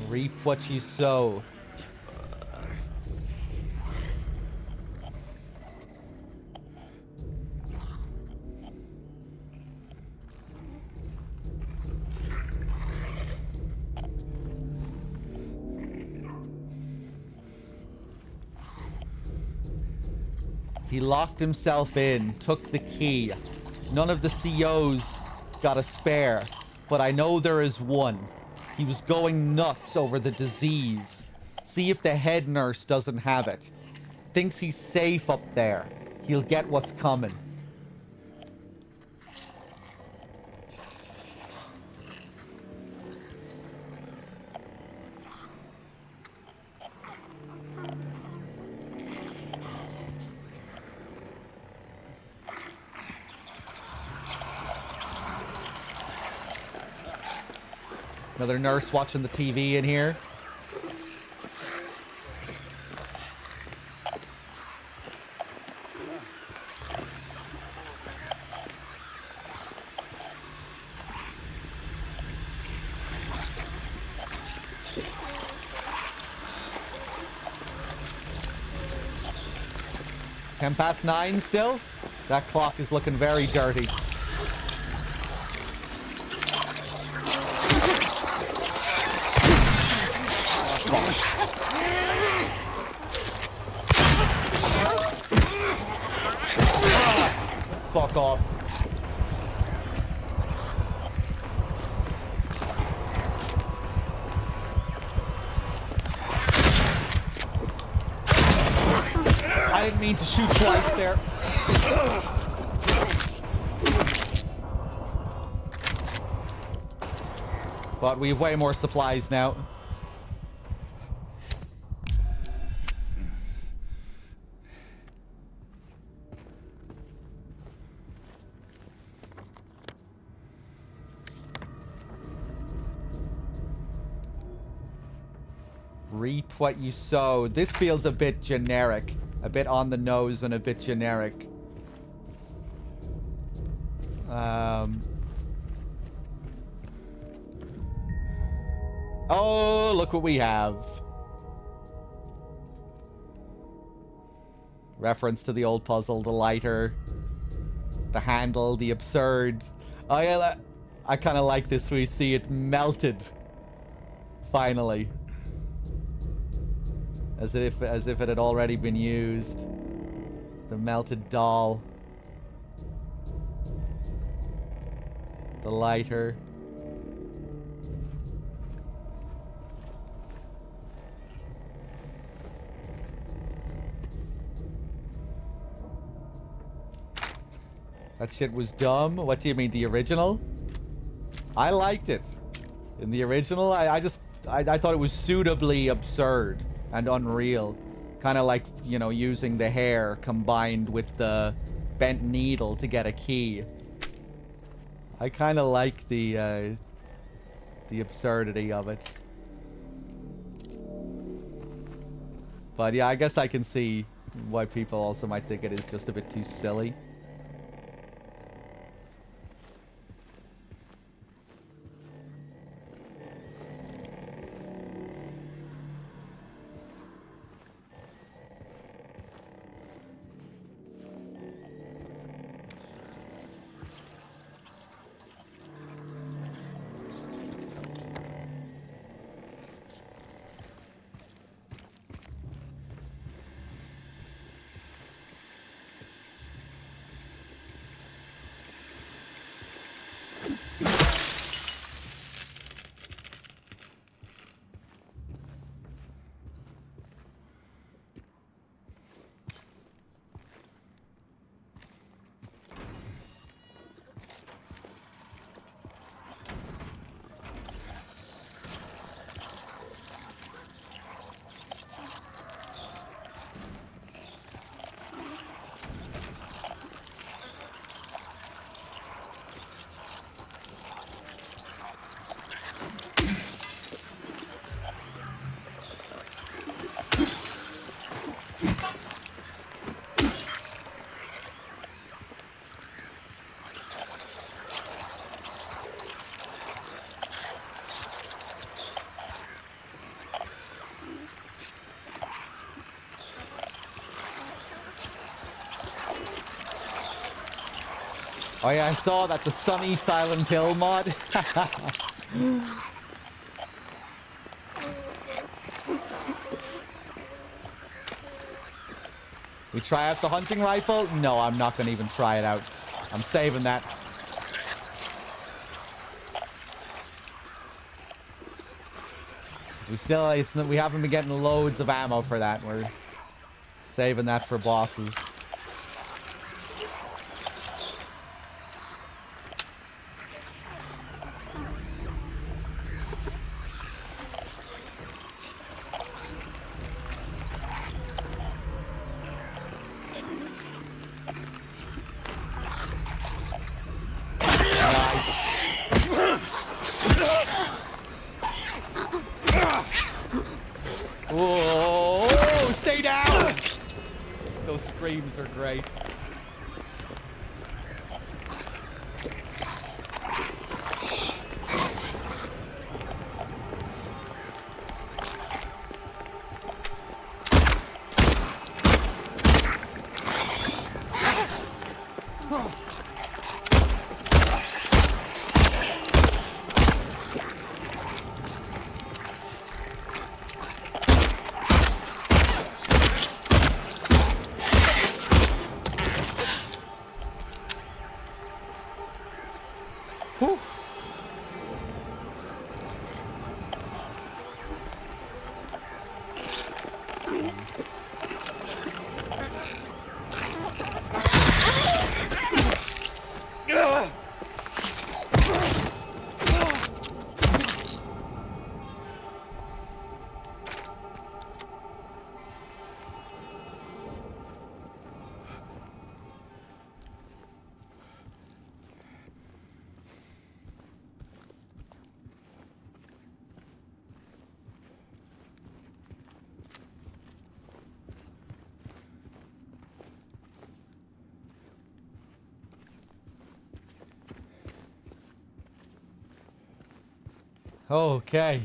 Reap what you sow. He locked himself in, took the key. None of the COs got a spare, but I know there is one. He was going nuts over the disease. See if the head nurse doesn't have it. Thinks he's safe up there. He'll get what's coming. Another nurse watching the TV in here. 9 still? That clock is looking very dirty. Fuck off. I didn't mean to shoot twice there. But we have way more supplies now. Reap what you sow. This feels a bit generic. A bit on the nose and a bit generic. Oh, look what we have. Reference to the old puzzle, the lighter, the handle, the absurd. I kind of like this. We see it melted. Finally. As if it had already been used. The melted doll. The lighter. That shit was dumb? What do you mean, the original? I liked it. In the original, I thought it was suitably absurd and unreal. Kind of like, you know, using the hair combined with the bent needle to get a key. I kind of like the absurdity of it. But yeah, I guess I can see why people also might think it is just a bit too silly. Oh yeah, I saw that, the Sunny Silent Hill mod. We try out the hunting rifle? No, I'm not going to even try it out. I'm saving that. We haven't been getting loads of ammo for that. We're saving that for bosses. Whoa! Stay down! Those screams are great. Whew. Okay.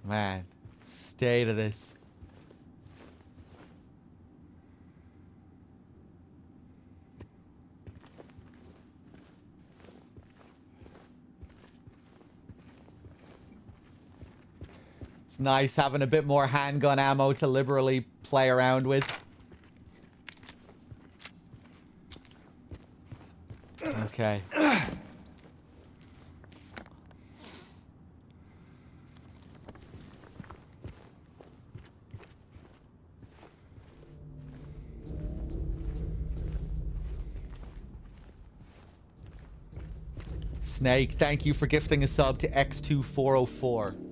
Man, state of this. It's nice having a bit more handgun ammo to liberally play around with. Okay. Snake, thank you for gifting a sub to X2404.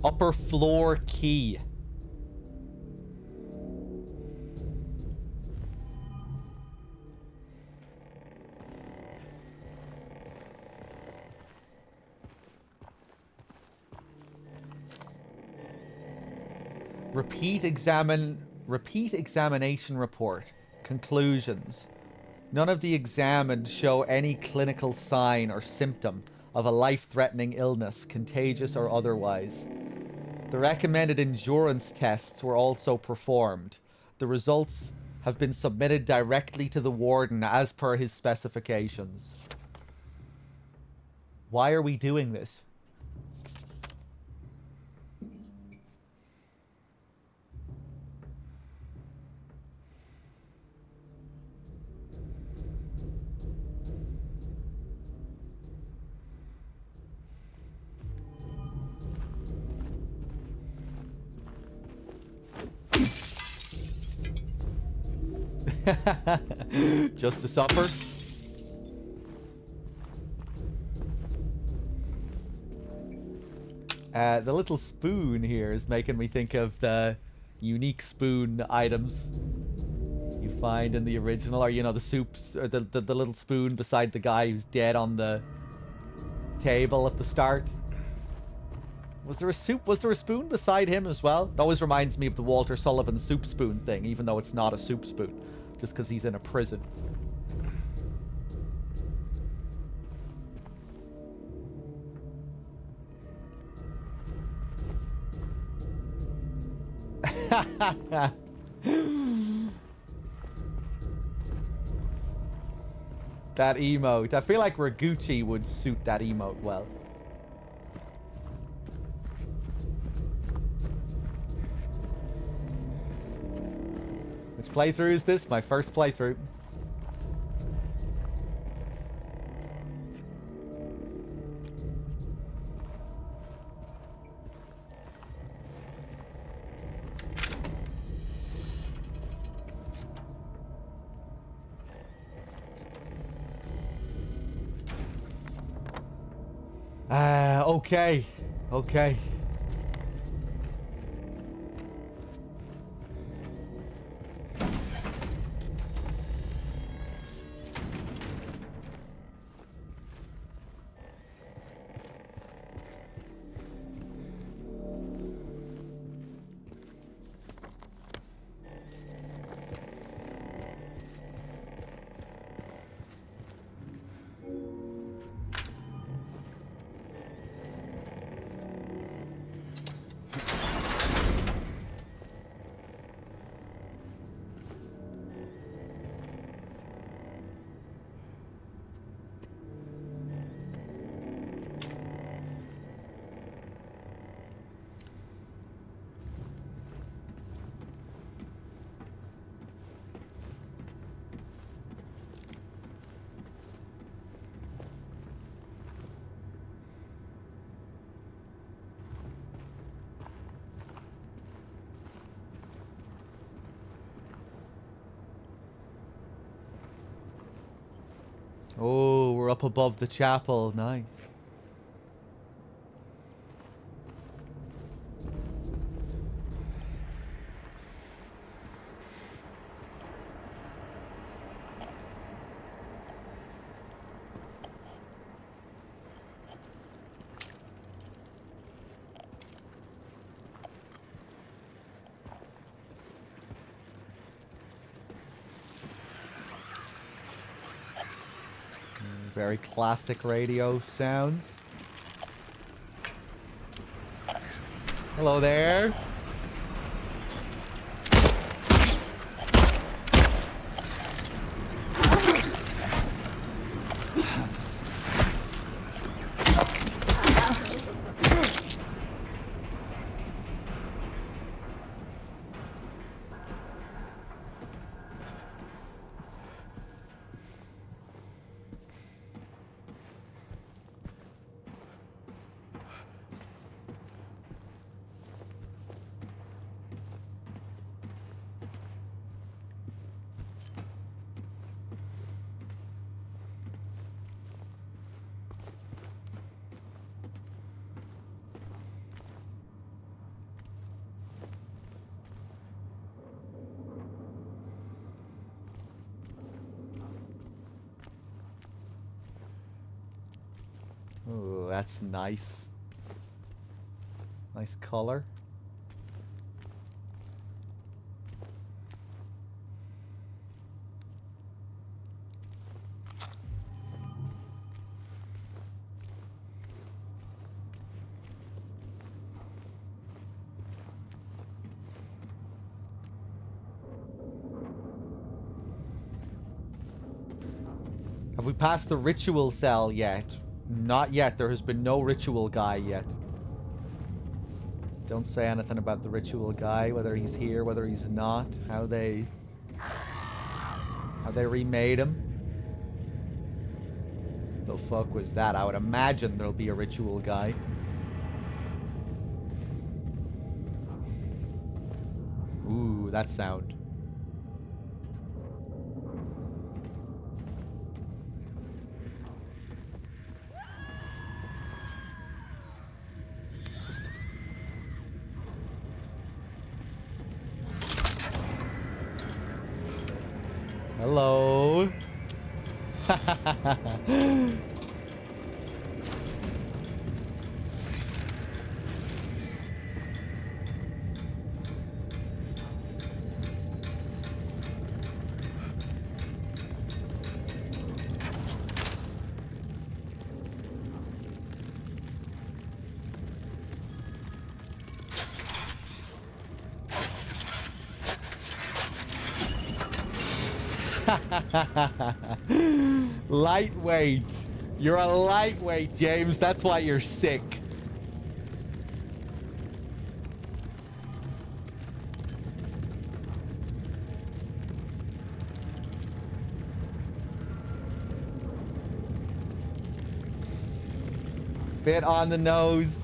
Upper floor key. Repeat examination report. Conclusions. None of the examined show any clinical sign or symptom of a life-threatening illness, contagious or otherwise. The recommended endurance tests were also performed. The results have been submitted directly to the warden as per his specifications. Why are we doing this? Just to suffer? The little spoon here is making me think of the unique spoon items you find in the original, or you know, the soups, or the little spoon beside the guy who's dead on the table at the start. Was there a spoon beside him as well? It always reminds me of the Walter Sullivan soup spoon thing, even though it's not a soup spoon, just because he's in a prison. That emote. I feel like Raguchi would suit that emote well. Which playthrough is this? My first playthrough. Okay. Okay. Oh, we're up above the chapel. Nice. Very classic radio sounds. Hello there. Oh, that's nice. Nice color. Have we passed the ritual cell yet? Not yet. There has been no ritual guy yet. Don't say anything about the ritual guy, whether he's here, whether he's not, how they remade him. The fuck was that? I would imagine there'll be a ritual guy. Ooh, that sound. Hello. Lightweight. You're a lightweight, James. That's why you're sick. Bit on the nose.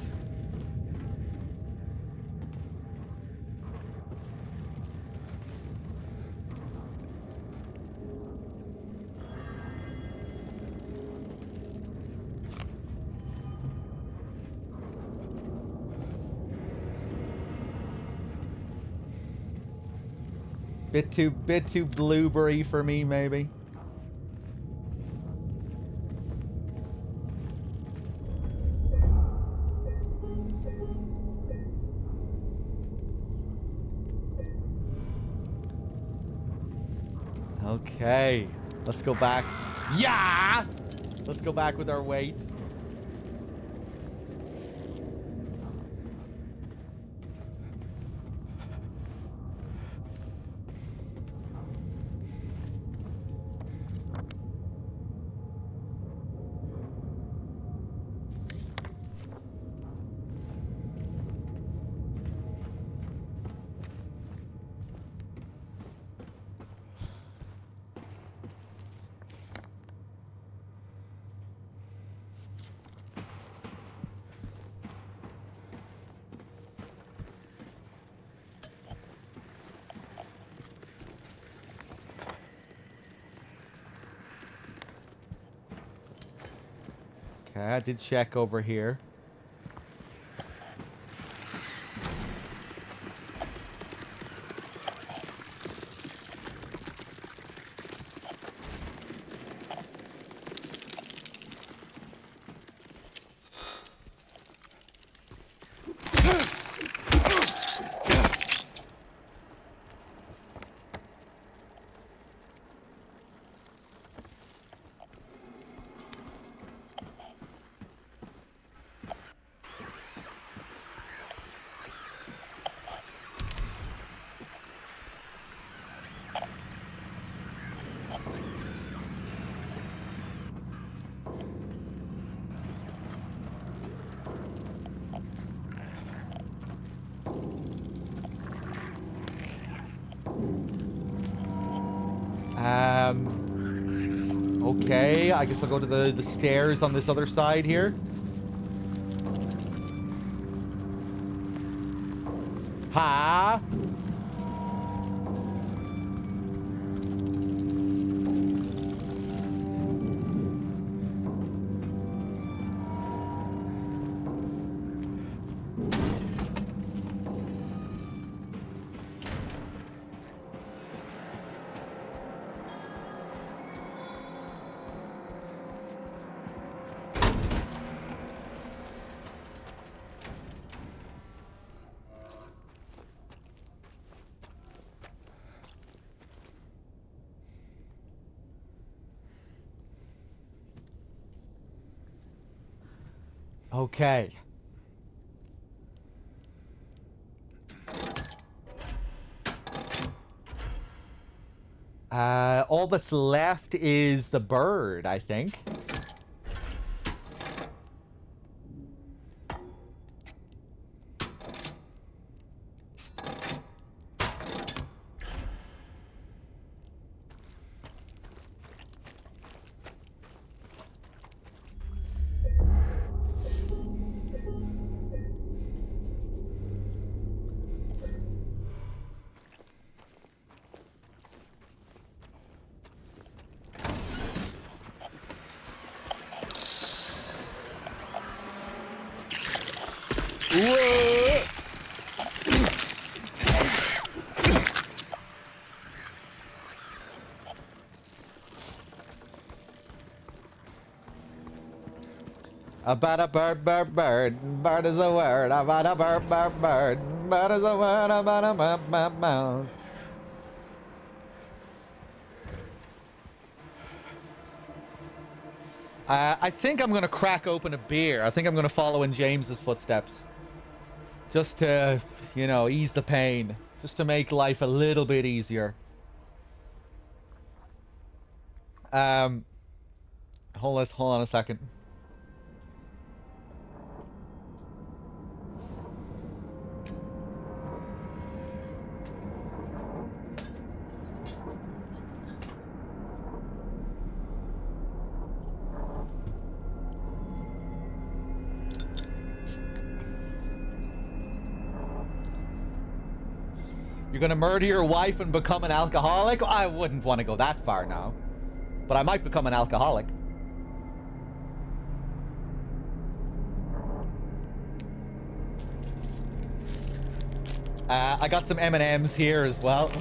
Bit too blueberry for me, maybe. Okay, let's go back. Yeah! Let's go back with our weight. Okay, I did check over here. Okay, I guess I'll go to the stairs on this other side here. Ha! Okay. All that's left is the bird, I think. Whoa! About a bird, bird, bird. Bird is a word. About a bird, bird, bird. Bird is a word. About a bird. I think I'm going to crack open a beer. I think I'm going to follow in James's footsteps. Just to, you know, ease the pain. Just to make life a little bit easier. Hold on a second. You're gonna murder your wife and become an alcoholic? I wouldn't want to go that far now. But I might become an alcoholic. I got some M&Ms here as well.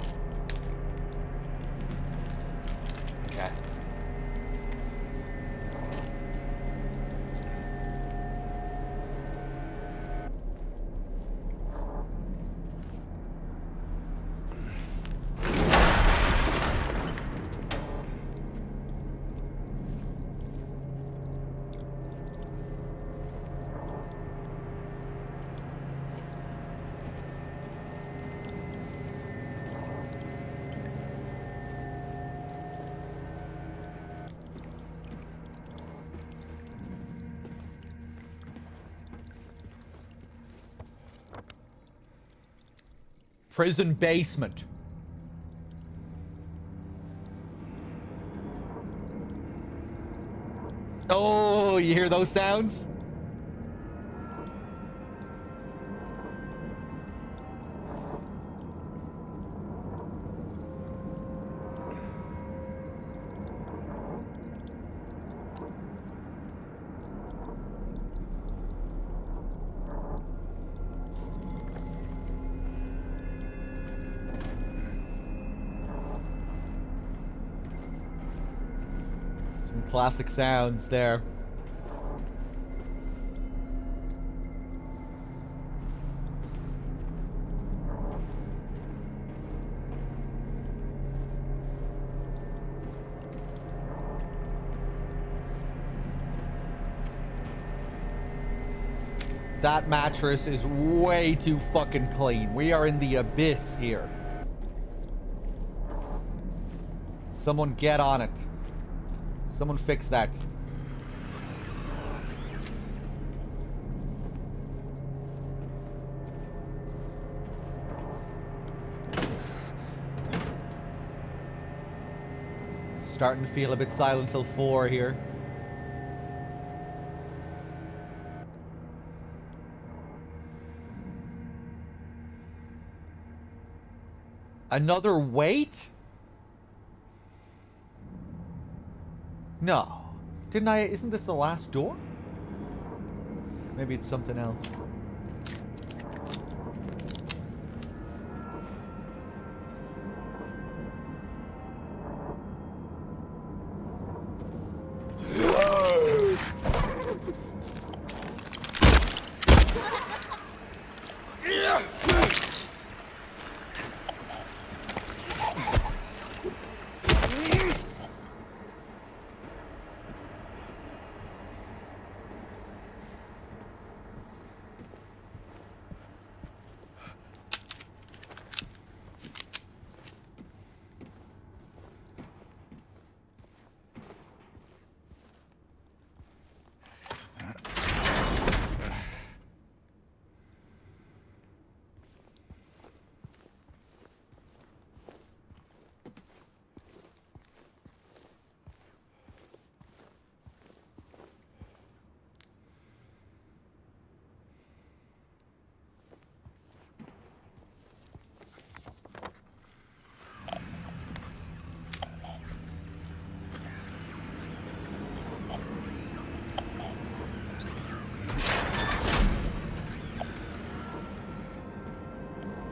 Okay. Prison basement. Oh, you hear those sounds? Classic sounds there. That mattress is way too fucking clean. We are in the abyss here. Someone get on it. Someone fix that. Starting to feel a bit Silent Hill 4 here. Another wait? No. Didn't I? Isn't this the last door? Maybe it's something else.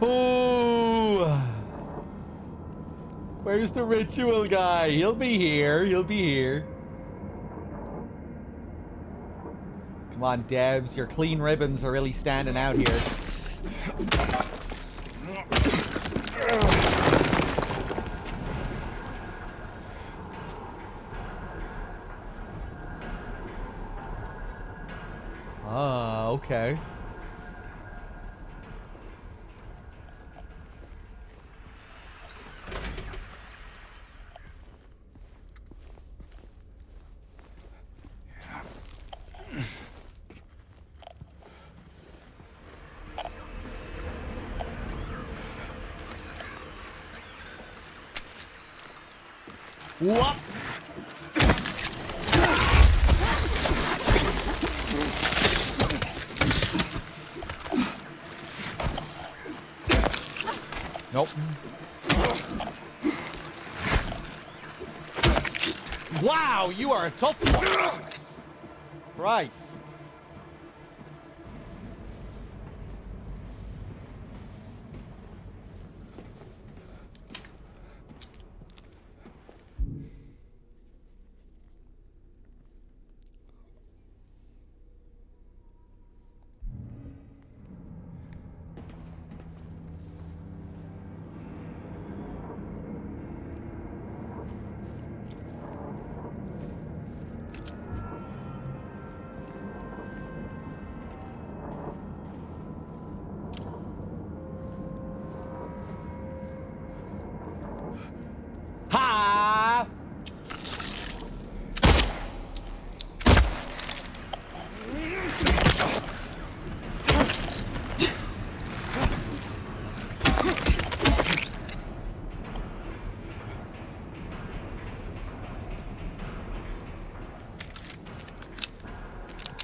Ooh. Where's the ritual guy? He'll be here. He'll be here. Come on, Debs. Your clean ribbons are really standing out here. Ah, okay. What? Nope. Wow, you are a tough one. Christ. Ha!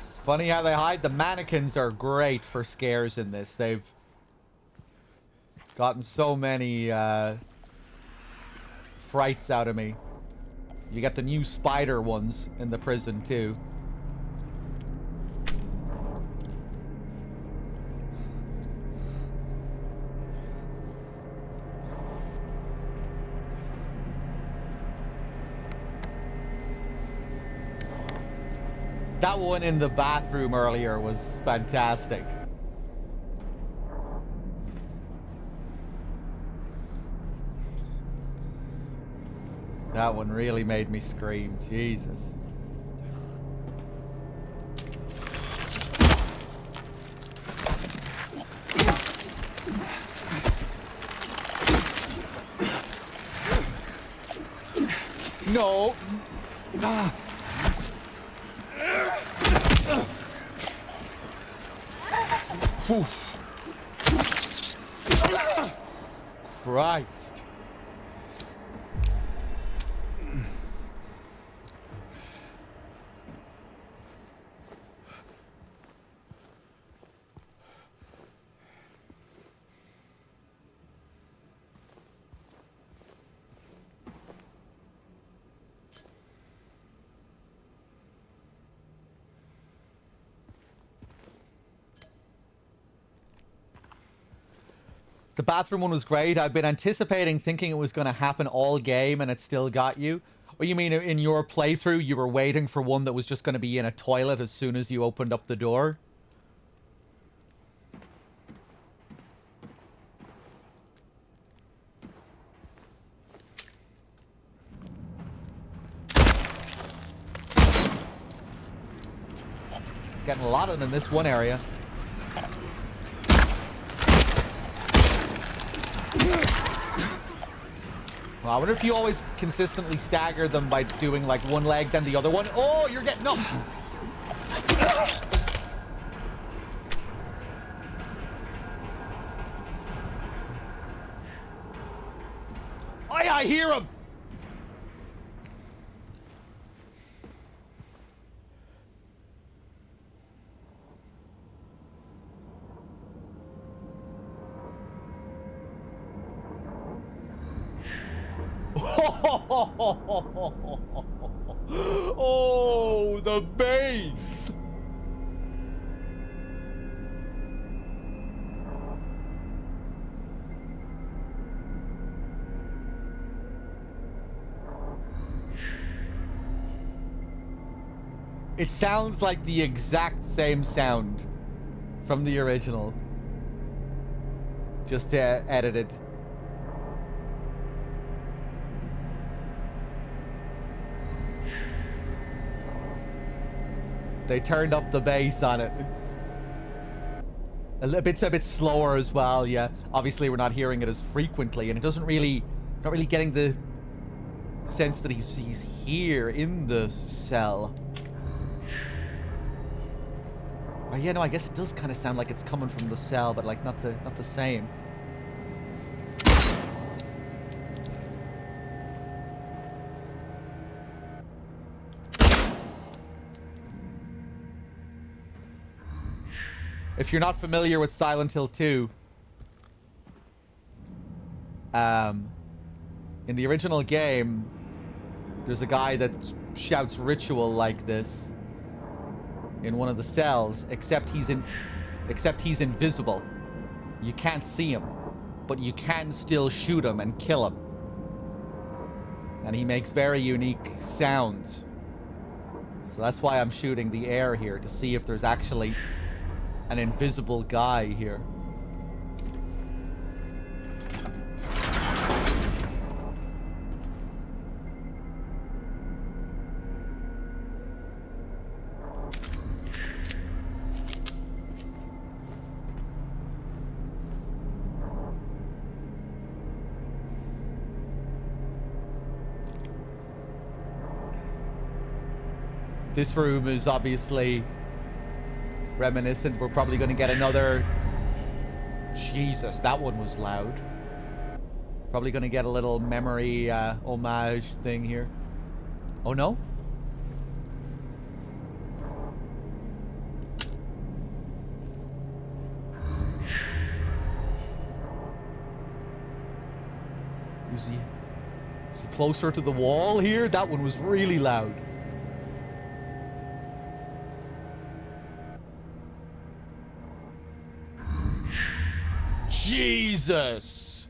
It's funny how they hide. The mannequins are great for scares in this. They've gotten so many frights out of me. You get the new spider ones in the prison too. That one in the bathroom earlier was fantastic. That one really made me scream. Jesus. No. Christ. The bathroom one was great. I've been anticipating thinking it was going to happen all game and it still got you. Or you mean in your playthrough you were waiting for one that was just going to be in a toilet as soon as you opened up the door? Getting a lot of them in this one area. Well, I wonder if you always consistently stagger them by doing like one leg then the other one. Oh, you're getting up. I hear him. Oh, the bass. It sounds like the exact same sound from the original. Just edited. They turned up the bass on it. A bit slower as well, yeah. Obviously, we're not hearing it as frequently, and it doesn't really, not really getting the sense that he's here in the cell. Oh yeah, no, I guess it does kind of sound like it's coming from the cell, but like not the same. If you're not familiar with Silent Hill 2, in the original game, there's a guy that shouts ritual like this in one of the cells, except he's invisible. You can't see him, but you can still shoot him and kill him. And he makes very unique sounds. So that's why I'm shooting the air here, to see if there's actually an invisible guy here. This room is obviously reminiscent. We're probably going to get another... Jesus, that one was loud. Probably going to get a little memory homage thing here. Oh no? Is he closer to the wall here? That one was really loud. Jesus!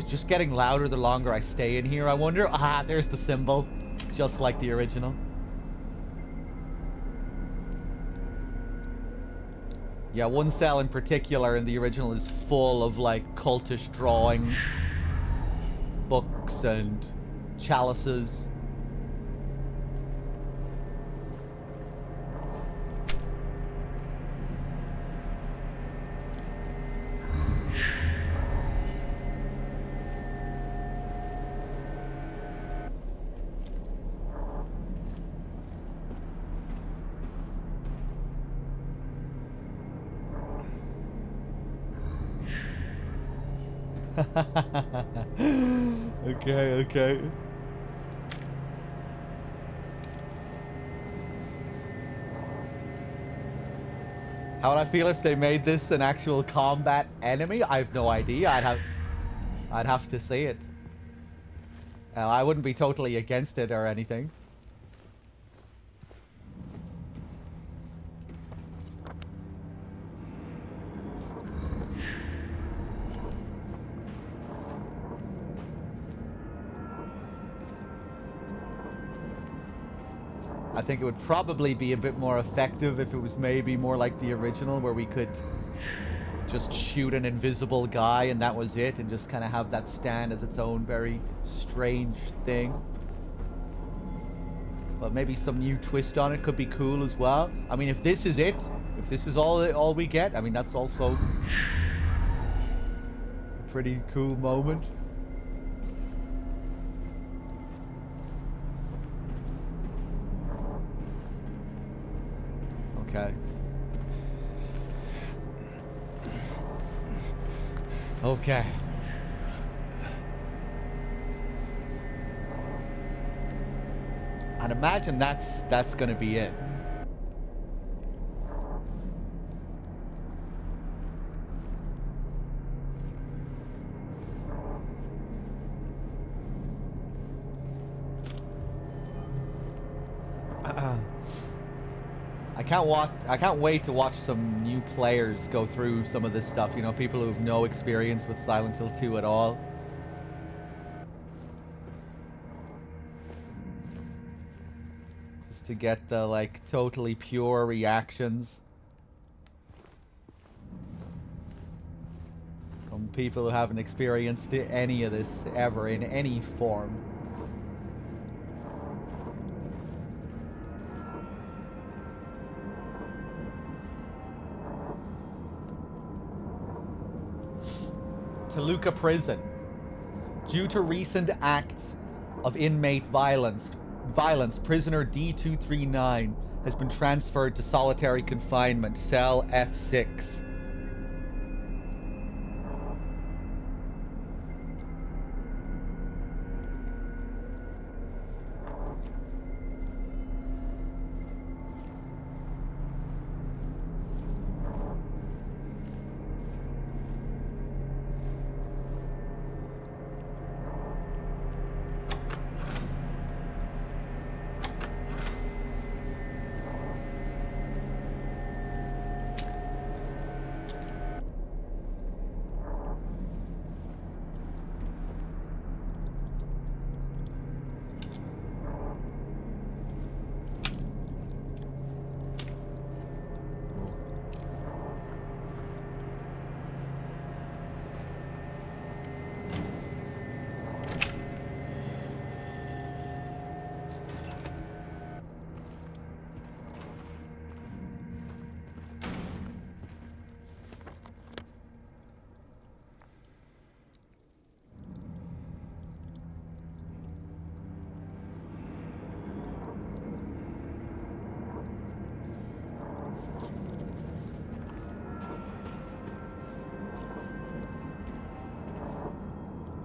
just getting louder the longer I stay in here, I wonder? Ah, there's the symbol. Just like the original. Yeah, one cell in particular in the original is full of, like, cultish drawings, books, and chalices. Okay. How would I feel if they made this an actual combat enemy? I have no idea. I'd have to see it. I wouldn't be totally against it or anything. I think it would probably be a bit more effective if it was maybe more like the original, where we could just shoot an invisible guy and that was it, and just kind of have that stand as its own very strange thing. But maybe some new twist on it could be cool as well. I mean, if this is it, if this is all we get, I mean, that's also a pretty cool moment. Okay. Okay. I'd imagine that's gonna be it. I can't wait to watch some new players go through some of this stuff. You know, people who have no experience with Silent Hill 2 at all. Just to get the, like, totally pure reactions from people who haven't experienced any of this ever in any form. Toluca Prison. Due to recent acts of inmate violence, prisoner D239 has been transferred to solitary confinement, cell F6.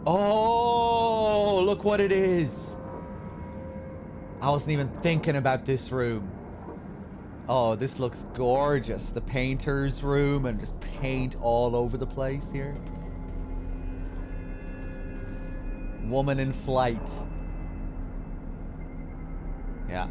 Oh, look what it is. I wasn't even thinking about this room. Oh, this looks gorgeous. The painter's room, and just paint all over the place here. Woman in flight. Yeah.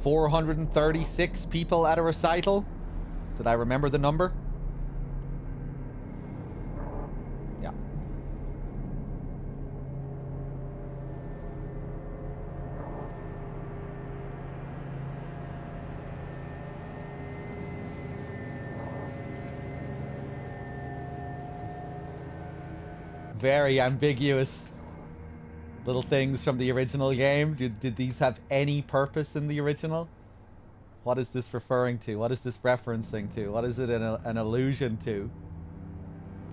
436 people at a recital. Did I remember the number? Yeah. Very ambiguous little things from the original game. Did these have any purpose in the original? What is this referring to? What is this referencing to? What is it an allusion to?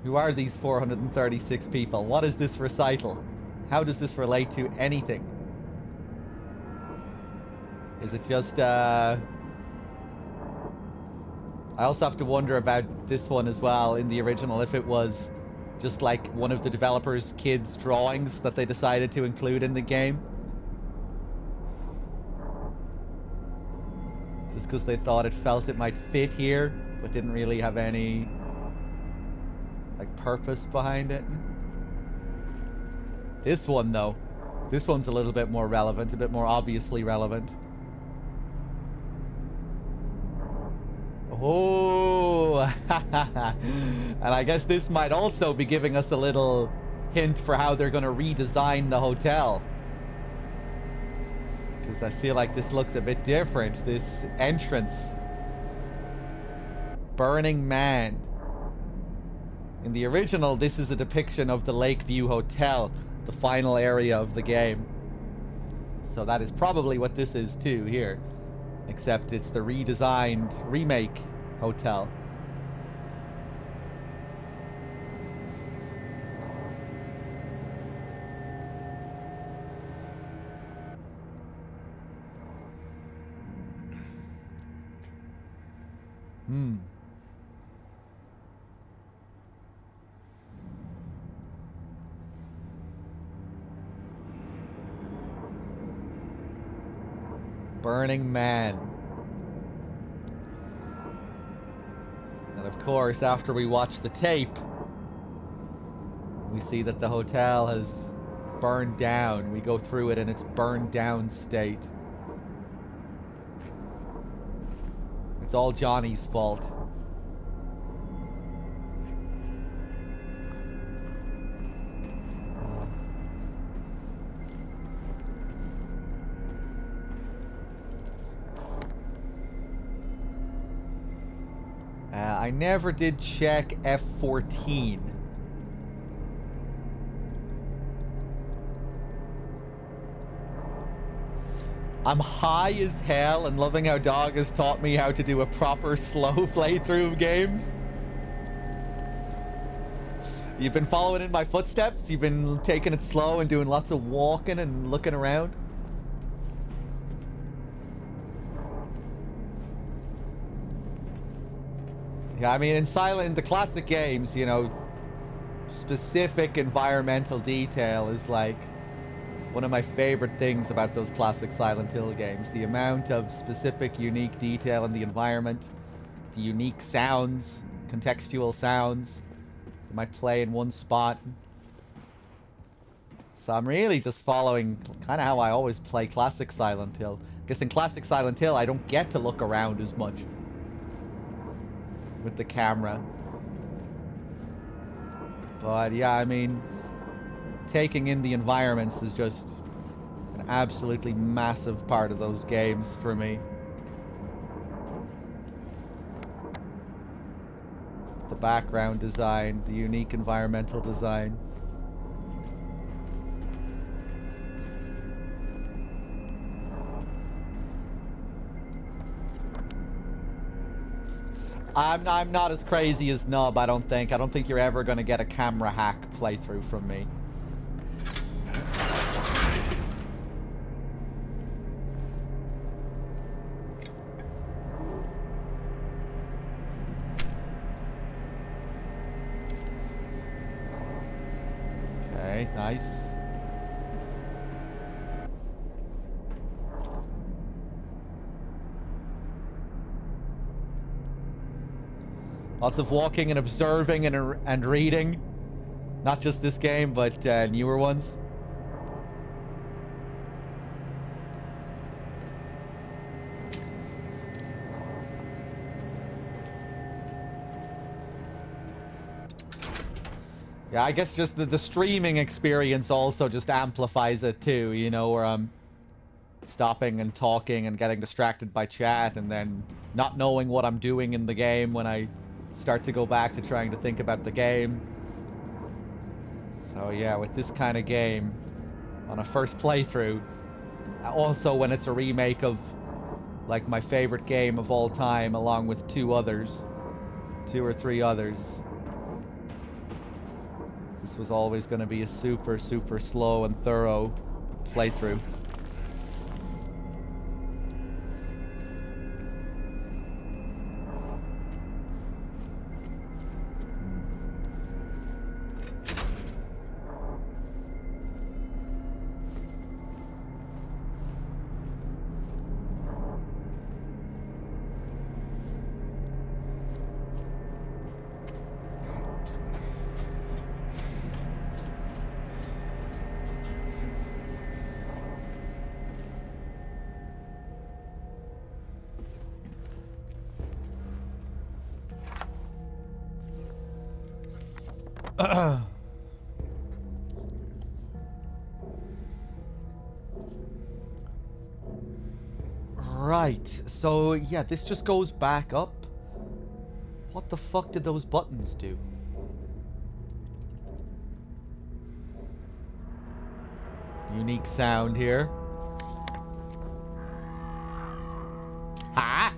Who are these 436 people? What is this recital? How does this relate to anything? Is it just, I also have to wonder about this one as well in the original, if it was just like one of the developers' kids' drawings that they decided to include in the game. Just because they thought it might fit here, but didn't really have any like purpose behind it. This one though, this one's a little bit more relevant, a bit more obviously relevant. Oh, and I guess this might also be giving us a little hint for how they're going to redesign the hotel. Because I feel like this looks a bit different. This entrance. Burning Man. In the original, this is a depiction of the Lakeview Hotel, the final area of the game. So that is probably what this is too here. Except it's the redesigned Remake hotel. Burning Man. And of course, after we watch the tape, we see that the hotel has burned down. We go through it in its burned down state. It's all Johnny's fault. I never did check F14. I'm high as hell and loving how Dog has taught me how to do a proper slow playthrough of games. You've been following in my footsteps? You've been taking it slow and doing lots of walking and looking around? Yeah, I mean, in the classic games, you know, specific environmental detail is like one of my favorite things about those classic Silent Hill games. The amount of specific, unique detail in the environment, the unique sounds, contextual sounds that might play in one spot. So I'm really just following kind of how I always play classic Silent Hill. I guess in classic Silent Hill, I don't get to look around as much with the camera. But yeah, I mean, taking in the environments is just an absolutely massive part of those games for me. The background design, the unique environmental design. I'm not as crazy as Nub, I don't think. I don't think you're ever going to get a camera hack playthrough from me. Okay, nice. Lots of walking and observing and reading. Not just this game, but newer ones. Yeah, I guess just the streaming experience also just amplifies it too, you know, where I'm stopping and talking and getting distracted by chat and then not knowing what I'm doing in the game when I start to go back to trying to think about the game. So yeah, with this kind of game, on a first playthrough, also when it's a remake of like my favorite game of all time along with two or three others, this was always going to be a super, super slow and thorough playthrough. Right, so yeah, this just goes back up. What the fuck did those buttons do? Unique sound here. Ha!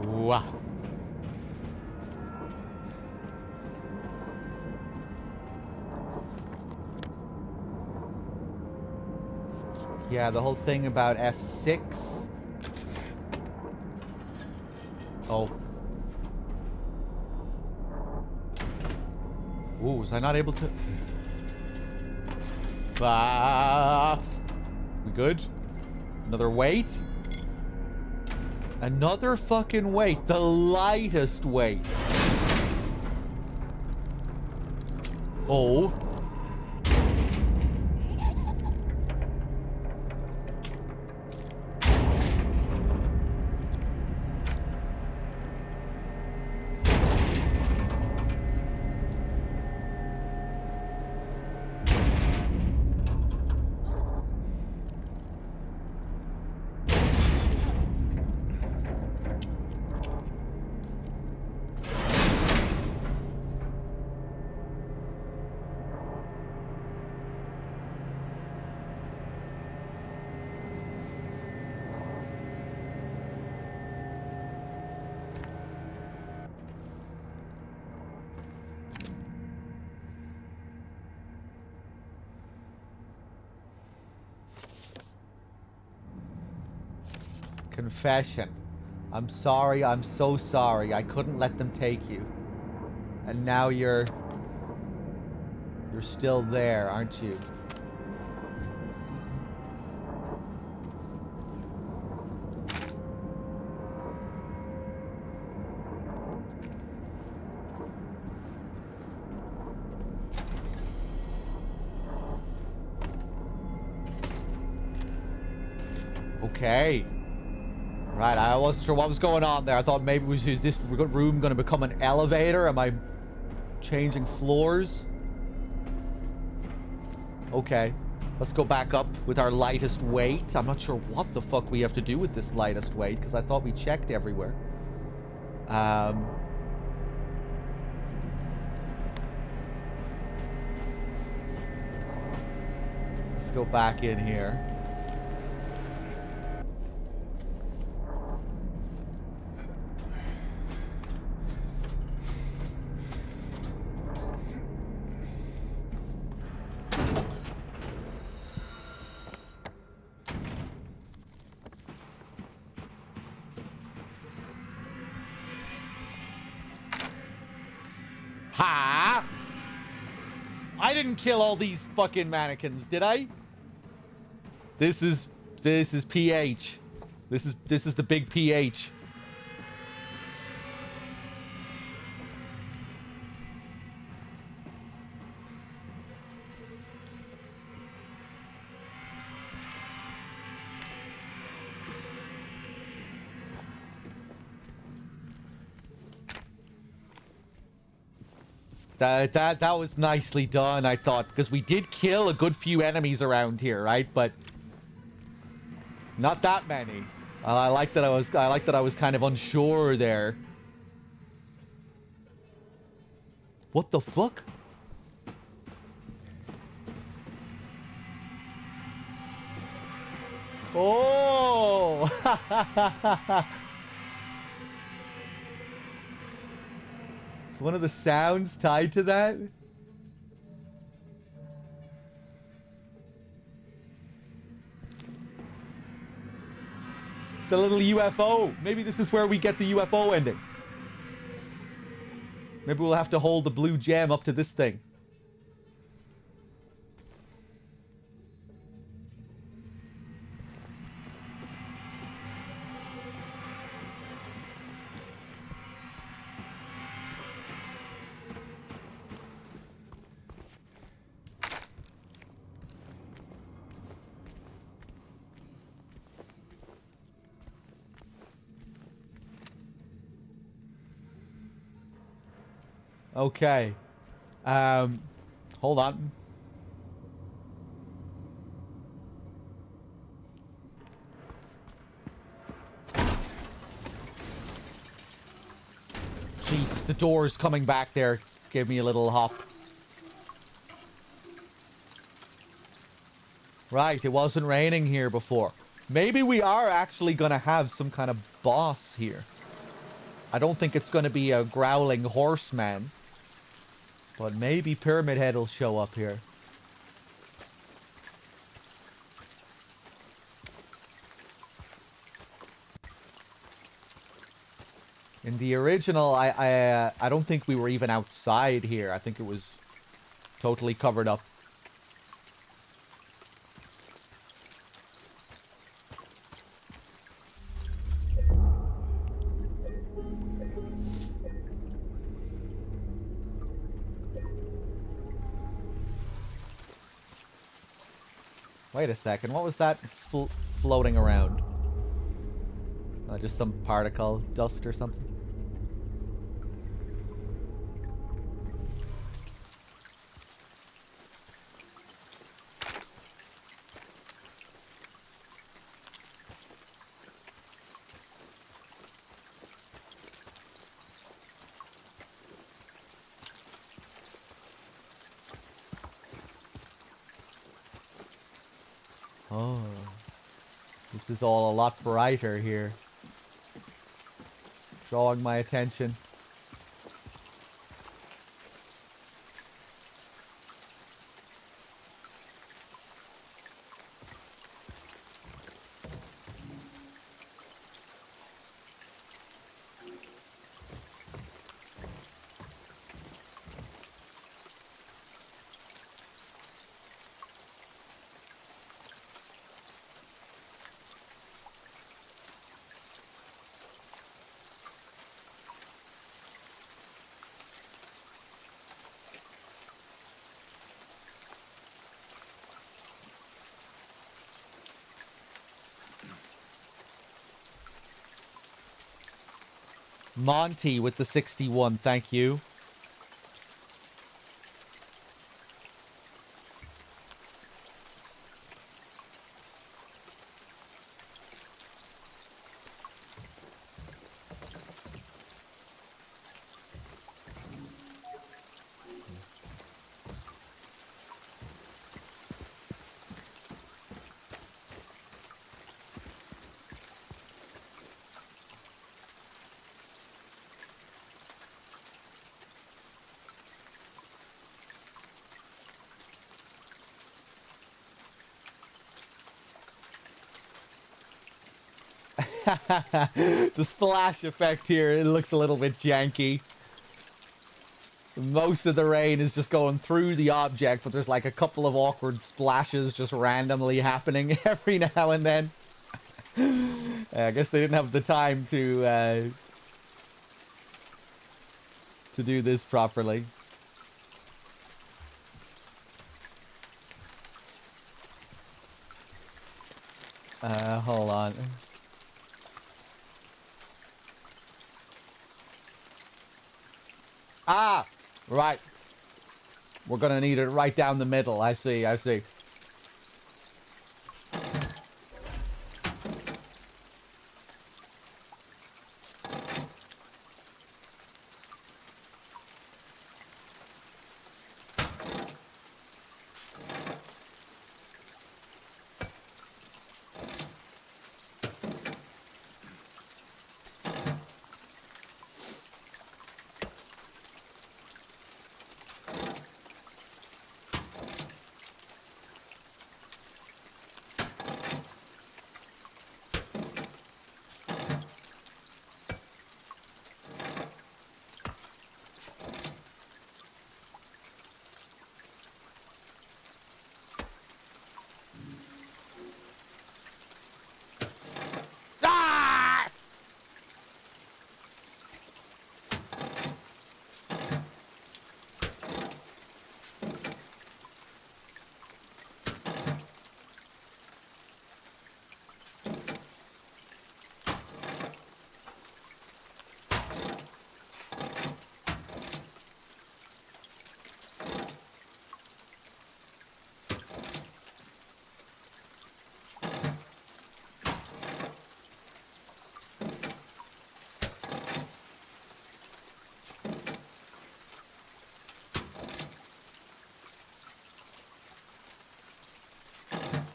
Wow. Yeah, the whole thing about F6. Oh. Ooh, was I not able to... Ah. We good? Another weight? Another fucking weight. The lightest weight. Oh. Confession. I'm sorry, I'm so sorry. I couldn't let them take you. And now you're still there, aren't you? Okay. Right, I wasn't sure what was going on there. I thought maybe is this room going to become an elevator? Am I changing floors? Okay. Let's go back up with our lightest weight. I'm not sure what the fuck we have to do with this lightest weight, because I thought we checked everywhere. Let's go back in here. Ha! I didn't kill all these fucking mannequins, did I? This is PH. This is the big PH. That was nicely done, I thought, because we did kill a good few enemies around here, right? But not that many. I like that I was kind of unsure there. What the fuck? Oh! Is one of the sounds tied to that? It's a little UFO. Maybe this is where we get the UFO ending. Maybe we'll have to hold the blue gem up to this thing. Okay. Hold on. Jesus, the door's coming back there. Give me a little hop. Right, it wasn't raining here before. Maybe we are actually gonna have some kind of boss here. I don't think it's gonna be a growling horseman. But maybe Pyramid Head will show up here. In the original, I don't think we were even outside here. I think it was totally covered up. Wait a second, what was that floating around? Just some particle, dust or something? Oh, this is all a lot brighter here. Drawing my attention. Monty with the 61, thank you. The splash effect here, it looks a little bit janky. Most of the rain is just going through the object, but there's like a couple of awkward splashes just randomly happening every now and then. I guess they didn't have the time to do this properly. Hold on. Ah! Right. We're gonna need it right down the middle. I see, I see.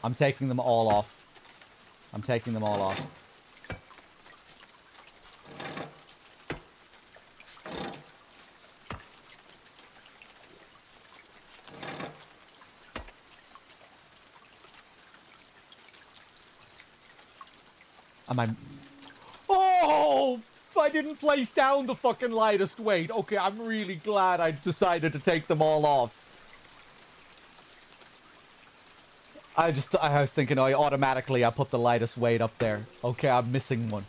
I'm taking them all off. I'm taking them all off. Am I... Oh! I didn't place down the fucking lightest weight. Okay, I'm really glad I decided to take them all off. I was thinking, I put the lightest weight up there. Okay, I'm missing one.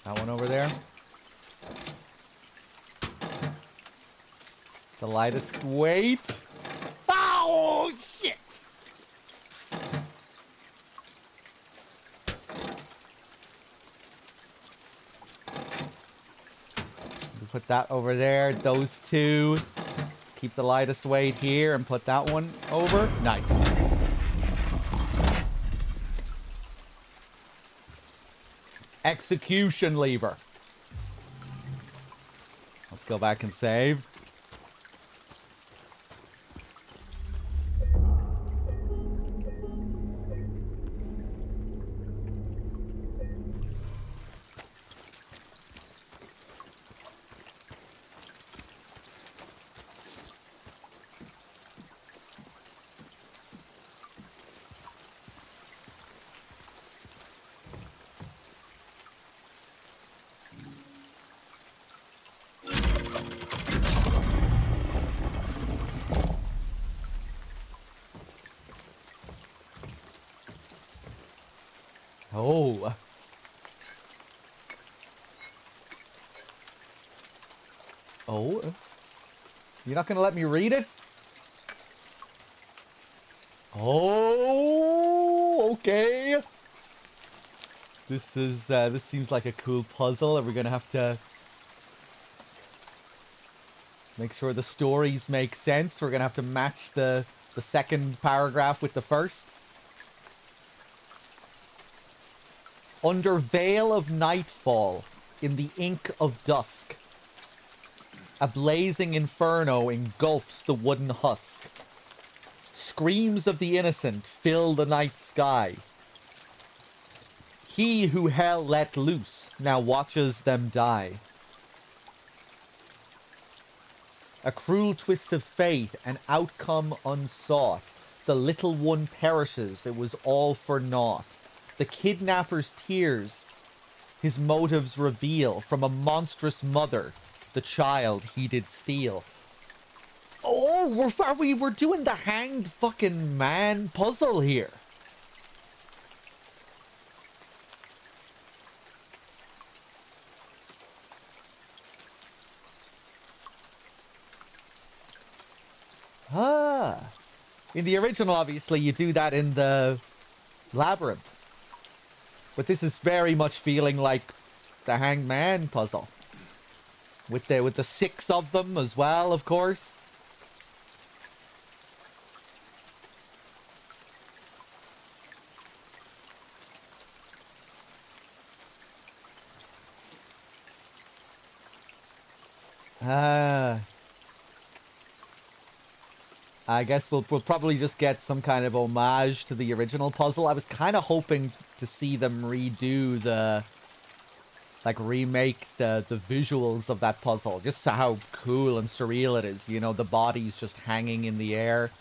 That one over there. The lightest weight. Oh, shit! Put that over there. Those two. Keep the lightest weight here and put that one over. Nice. Execution lever. Let's go back and save. Oh. Oh. You're not gonna let me read it? Oh, okay. This seems like a cool puzzle. Are we gonna have to make sure the stories make sense? We're gonna have to match the second paragraph with the first. Under veil of nightfall, in the ink of dusk, a blazing inferno engulfs the wooden husk. Screams of the innocent fill the night sky. He who hell let loose now watches them die. A cruel twist of fate, an outcome unsought. The little one perishes, it was all for naught. The kidnapper's tears, his motives reveal. From a monstrous mother, the child he did steal. Oh, we're doing the hanged fucking man puzzle here. Ah. In the original, obviously, you do that in the labyrinth. But this is very much feeling like the hanged man puzzle. With the 6 of them as well, of course. I guess we'll probably just get some kind of homage to the original puzzle. I was kind of hoping to see them redo the... like, remake the visuals of that puzzle. Just how cool and surreal it is. You know, the body's just hanging in the air,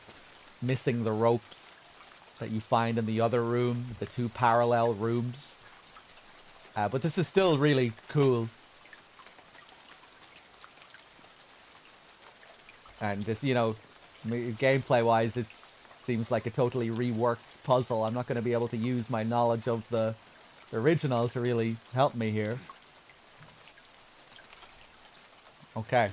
missing the ropes that you find in the other room, the 2 parallel rooms. But this is still really cool. And it's, you know, gameplay-wise, it seems like a totally reworked puzzle. I'm not going to be able to use my knowledge of the original to really help me here. Okay.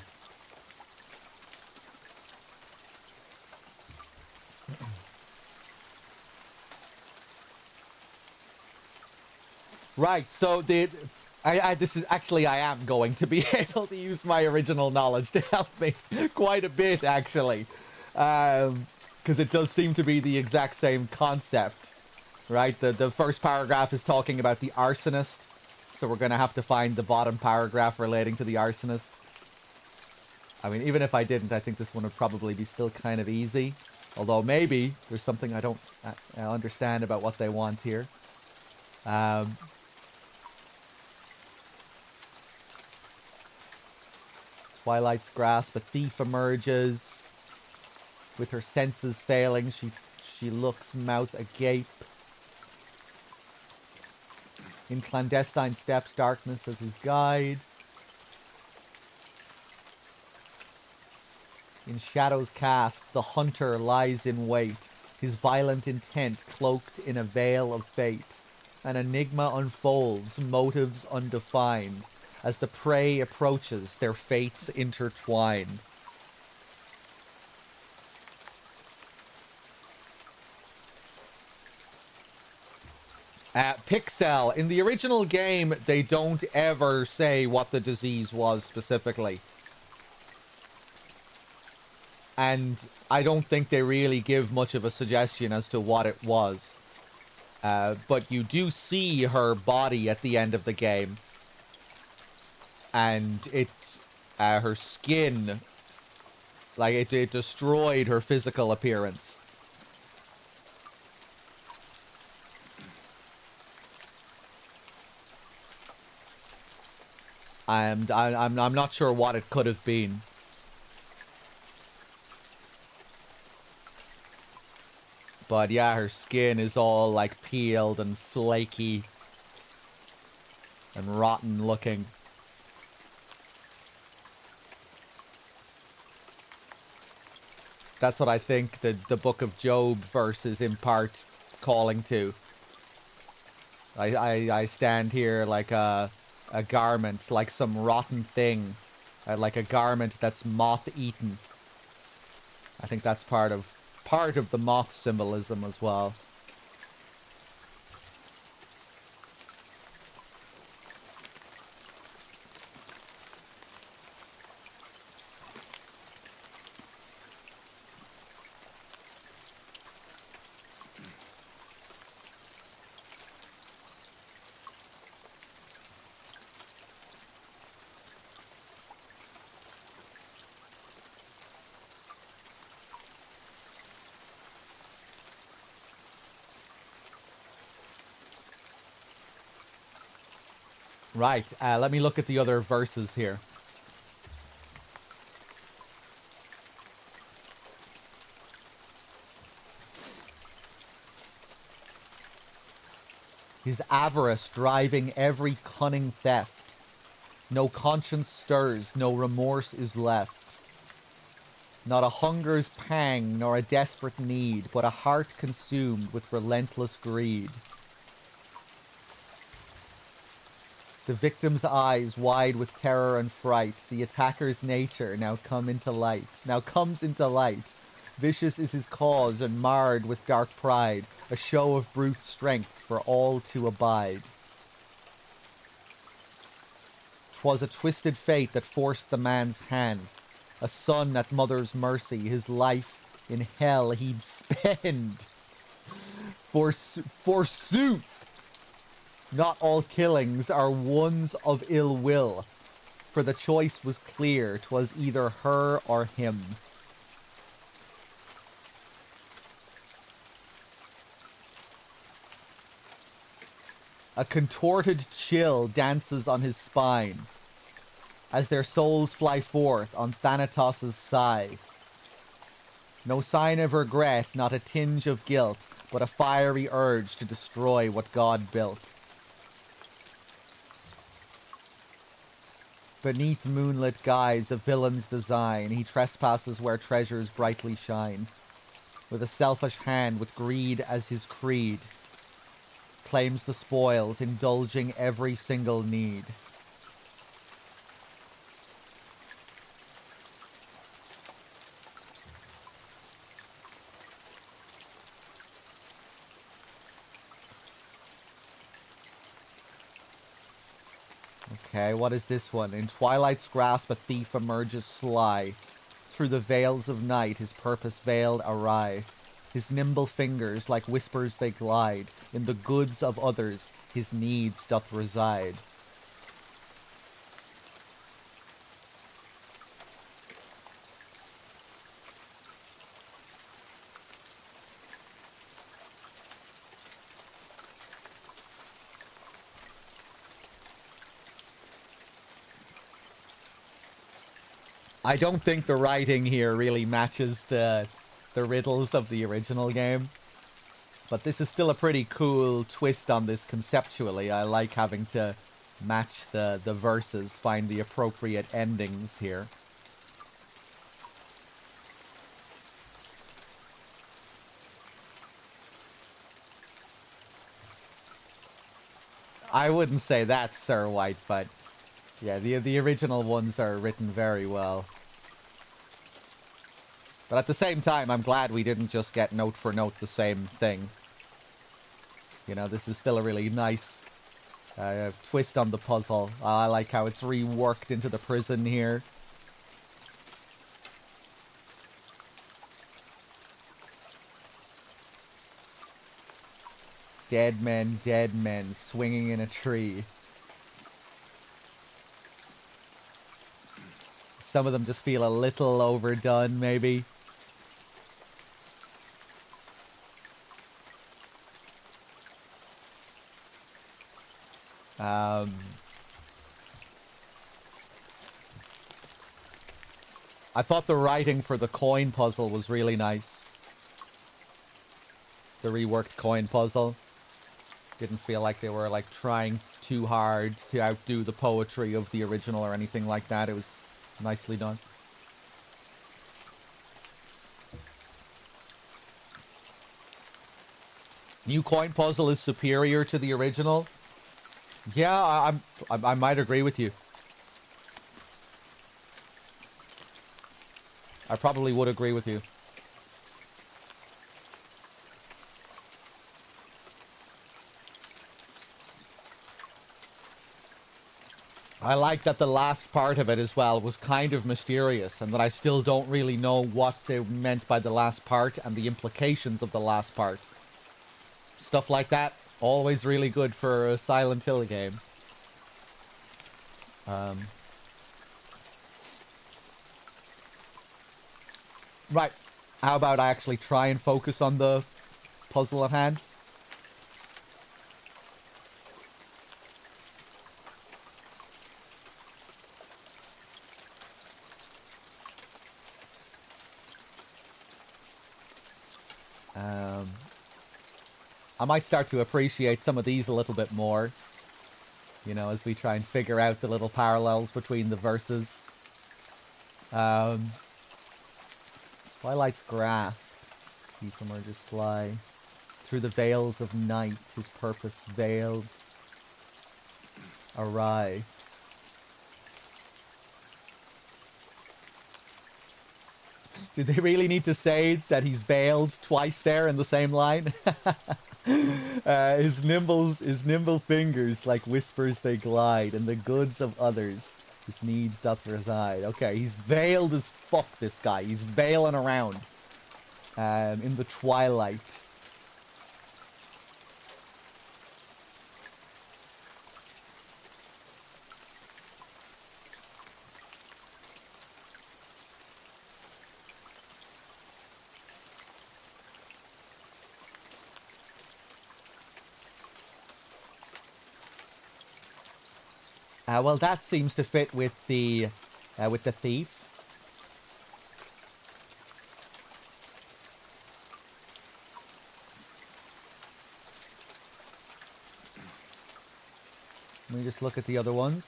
Right, so this is actually, I am going to be able to use my original knowledge to help me quite a bit, actually. Because it does seem to be the exact same concept, right? The first paragraph is talking about the arsonist, so we're going to have to find the bottom paragraph relating to the arsonist. I mean, even if I didn't, I think this one would probably be still kind of easy. Although maybe there's something I don't understand about what they want here. Twilight's grasp, a thief emerges. With her senses failing, she looks, mouth agape. In clandestine steps, darkness as his guide. In shadows cast, the hunter lies in wait, his violent intent cloaked in a veil of fate. An enigma unfolds, motives undefined. As the prey approaches, their fates intertwine. Pixel. In the original game, they don't ever say what the disease was specifically. And I don't think they really give much of a suggestion as to what it was. But you do see her body at the end of the game. And her skin, like, it destroyed her physical appearance. And I'm not sure what it could have been. But yeah, her skin is all like peeled and flaky and rotten looking. That's what I think the Book of Job verse is in part calling to. I stand here like a garment, like some rotten thing, like a garment that's moth-eaten. I think that's part of the moth symbolism as well. Right, let me look at the other verses here. His avarice driving every cunning theft. No conscience stirs, no remorse is left. Not a hunger's pang, nor a desperate need, but a heart consumed with relentless greed. The victim's eyes wide with terror and fright, the attacker's nature now comes into light. Vicious is his cause and marred with dark pride, a show of brute strength for all to abide. 'Twas a twisted fate that forced the man's hand, a son at mother's mercy, his life in hell he'd spend. Forsooth! Not all killings are ones of ill will, for the choice was clear, 'twas either her or him. A contorted chill dances on his spine, as their souls fly forth on Thanatos' side. No sign of regret, not a tinge of guilt, but a fiery urge to destroy what God built. Beneath moonlit guise of villain's design, he trespasses where treasures brightly shine. With a selfish hand, with greed as his creed, claims the spoils, indulging every single need. Okay, what is this one? In twilight's grasp a thief emerges sly. Through the veils of night his purpose veiled awry. His nimble fingers like whispers they glide. In the goods of others his needs doth reside. I don't think the writing here really matches the riddles of the original game. But this is still a pretty cool twist on this conceptually. I like having to match the verses, find the appropriate endings here. I wouldn't say that's Sir White, but yeah, the original ones are written very well. But at the same time, I'm glad we didn't just get note for note the same thing. You know, this is still a really nice twist on the puzzle. I like how it's reworked into the prison here. Dead men, swinging in a tree. Some of them just feel a little overdone, maybe. I thought the writing for the coin puzzle was really nice. The reworked coin puzzle. Didn't feel like they were like trying too hard to outdo the poetry of the original or anything like that. It was nicely done. New coin puzzle is superior to the original. Yeah, I might agree with you. I probably would agree with you. I like that the last part of it as well was kind of mysterious, and that I still don't really know what they meant by the last part and the implications of the last part. Stuff like that, always really good for a Silent Hill game. Right, how about I actually try and focus on the puzzle at hand? I might start to appreciate some of these a little bit more. You know, as we try and figure out the little parallels between the verses. Twilight's grasp. Keep emerges sly. Through the veils of night, his purpose veiled. Awry. Do they really need to say that he's veiled twice there in the same line? His nimble fingers like whispers they glide, and the goods of others his needs doth reside. Okay, he's veiled as fuck, this guy. He's veiling around in the twilight. Well, that seems to fit with the thief. Let me just look at the other ones.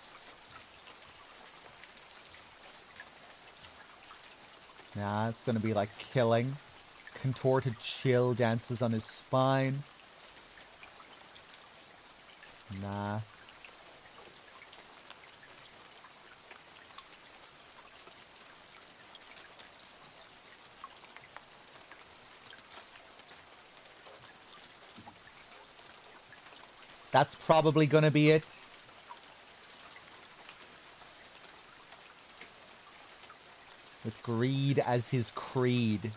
Nah, it's gonna be like killing. Contorted chill dances on his spine. Nah. That's probably gonna be it. With greed as his creed.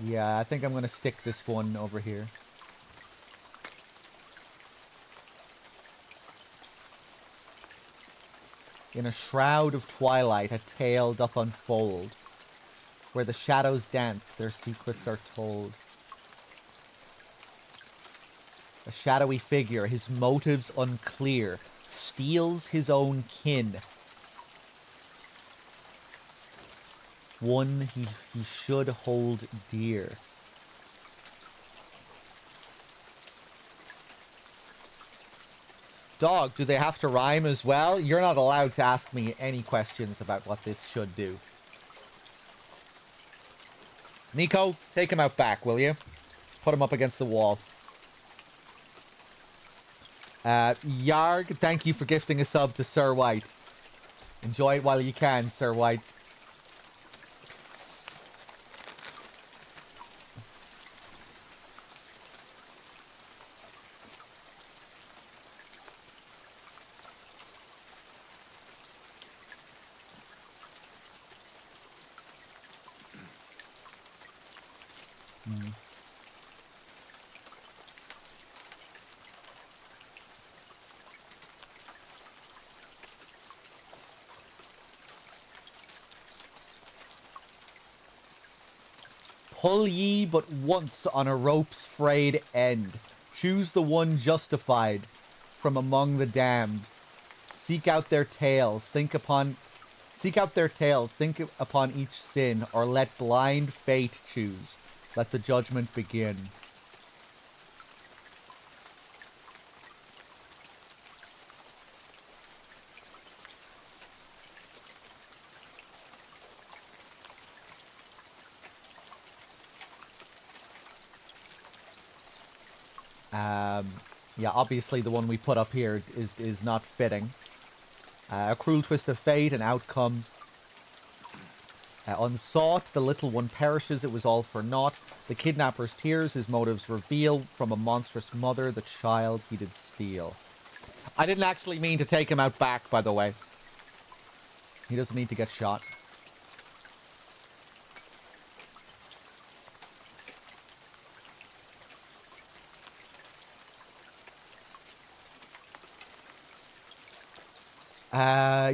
Yeah, I think I'm gonna stick this one over here. In a shroud of twilight, a tale doth unfold. Where the shadows dance, their secrets are told. A shadowy figure, his motives unclear, steals his own kin. One he should hold dear. Dog, do they have to rhyme as well? You're not allowed to ask me any questions about what this should do. Nico, take him out back, will you? Put him up against the wall. Yarg, thank you for gifting a sub to Sir White. Enjoy it while you can, Sir White. Pull ye but once on a rope's frayed end. Choose the one justified from among the damned. Seek out their tales, think upon each sin, or let blind fate choose. Let the judgment begin. Yeah, obviously the one we put up here is not fitting. A cruel twist of fate, an outcome unsought. The little one perishes, it was all for naught. The kidnapper's tears, his motives reveal. From a monstrous mother, the child he did steal. I didn't actually mean to take him out back, by the way. He doesn't need to get shot.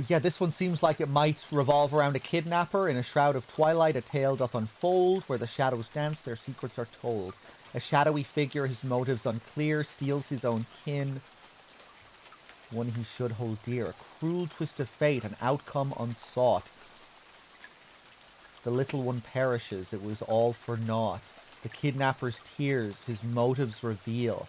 Yeah, this one seems like it might revolve around a kidnapper. In a shroud of twilight, a tale doth unfold. Where the shadows dance, their secrets are told. A shadowy figure, his motives unclear, steals his own kin. One he should hold dear. A cruel twist of fate, an outcome unsought. The little one perishes. It was all for naught. The kidnapper's tears, his motives reveal.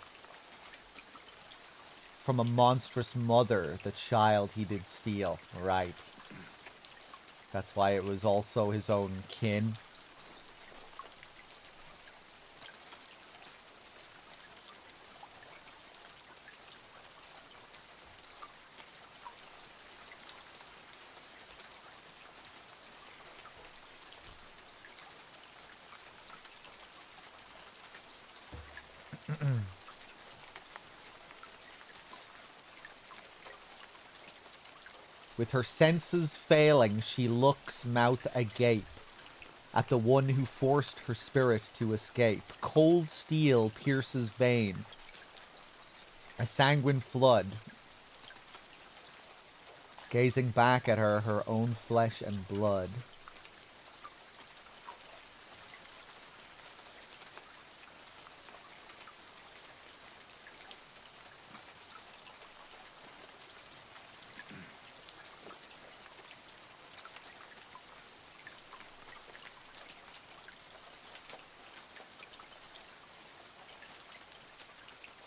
From a monstrous mother, the child he did steal. Right. That's why it was also his own kin. With her senses failing, she looks, mouth agape, at the one who forced her spirit to escape. Cold steel pierces vein, a sanguine flood, gazing back at her, her own flesh and blood.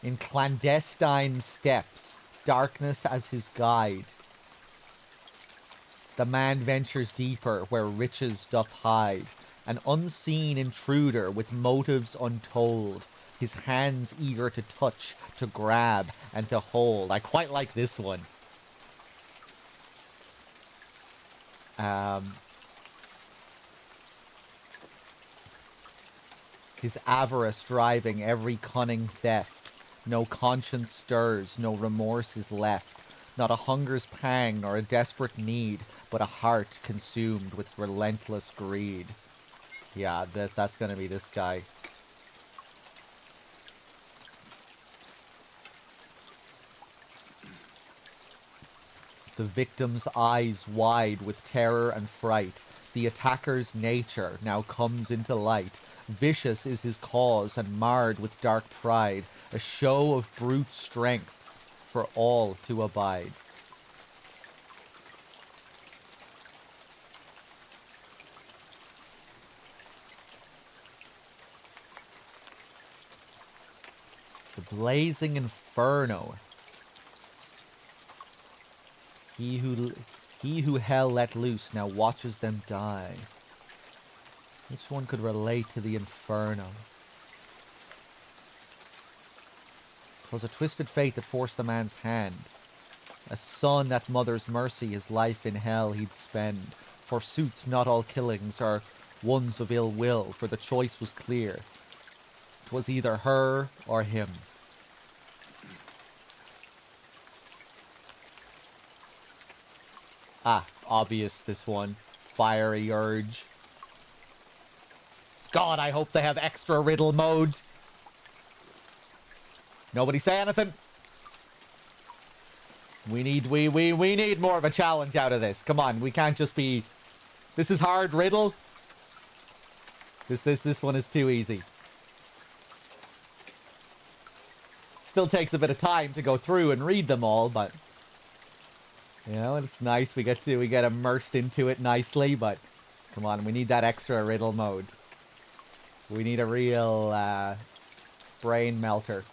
In clandestine steps, darkness as his guide, the man ventures deeper where riches doth hide. An unseen intruder with motives untold, his hands eager to touch, to grab, and to hold. I quite like this one. His avarice driving every cunning theft. No conscience stirs, no remorse is left. Not a hunger's pang nor a desperate need, but a heart consumed with relentless greed. Yeah, that's gonna be this guy. The victim's eyes wide with terror and fright. The attacker's nature now comes into light. Vicious is his cause and marred with dark pride, a show of brute strength for all to abide. The blazing inferno. He who hell let loose now watches them die. Which one could relate to the inferno? 'Twas a twisted fate that forced the man's hand. A son at mother's mercy his life in hell he'd spend. Forsooth, not all killings are ones of ill will, for the choice was clear. 'Twas either her or him. Ah, obvious this one. Fiery urge. God, I hope they have extra riddle mode. Nobody say anything. We need more of a challenge out of this. Come on, we can't just be... This is hard riddle. This one is too easy. Still takes a bit of time to go through and read them all, but... You know, it's nice. We get immersed into it nicely, but... Come on, we need that extra riddle mode. We need a real, brain melter.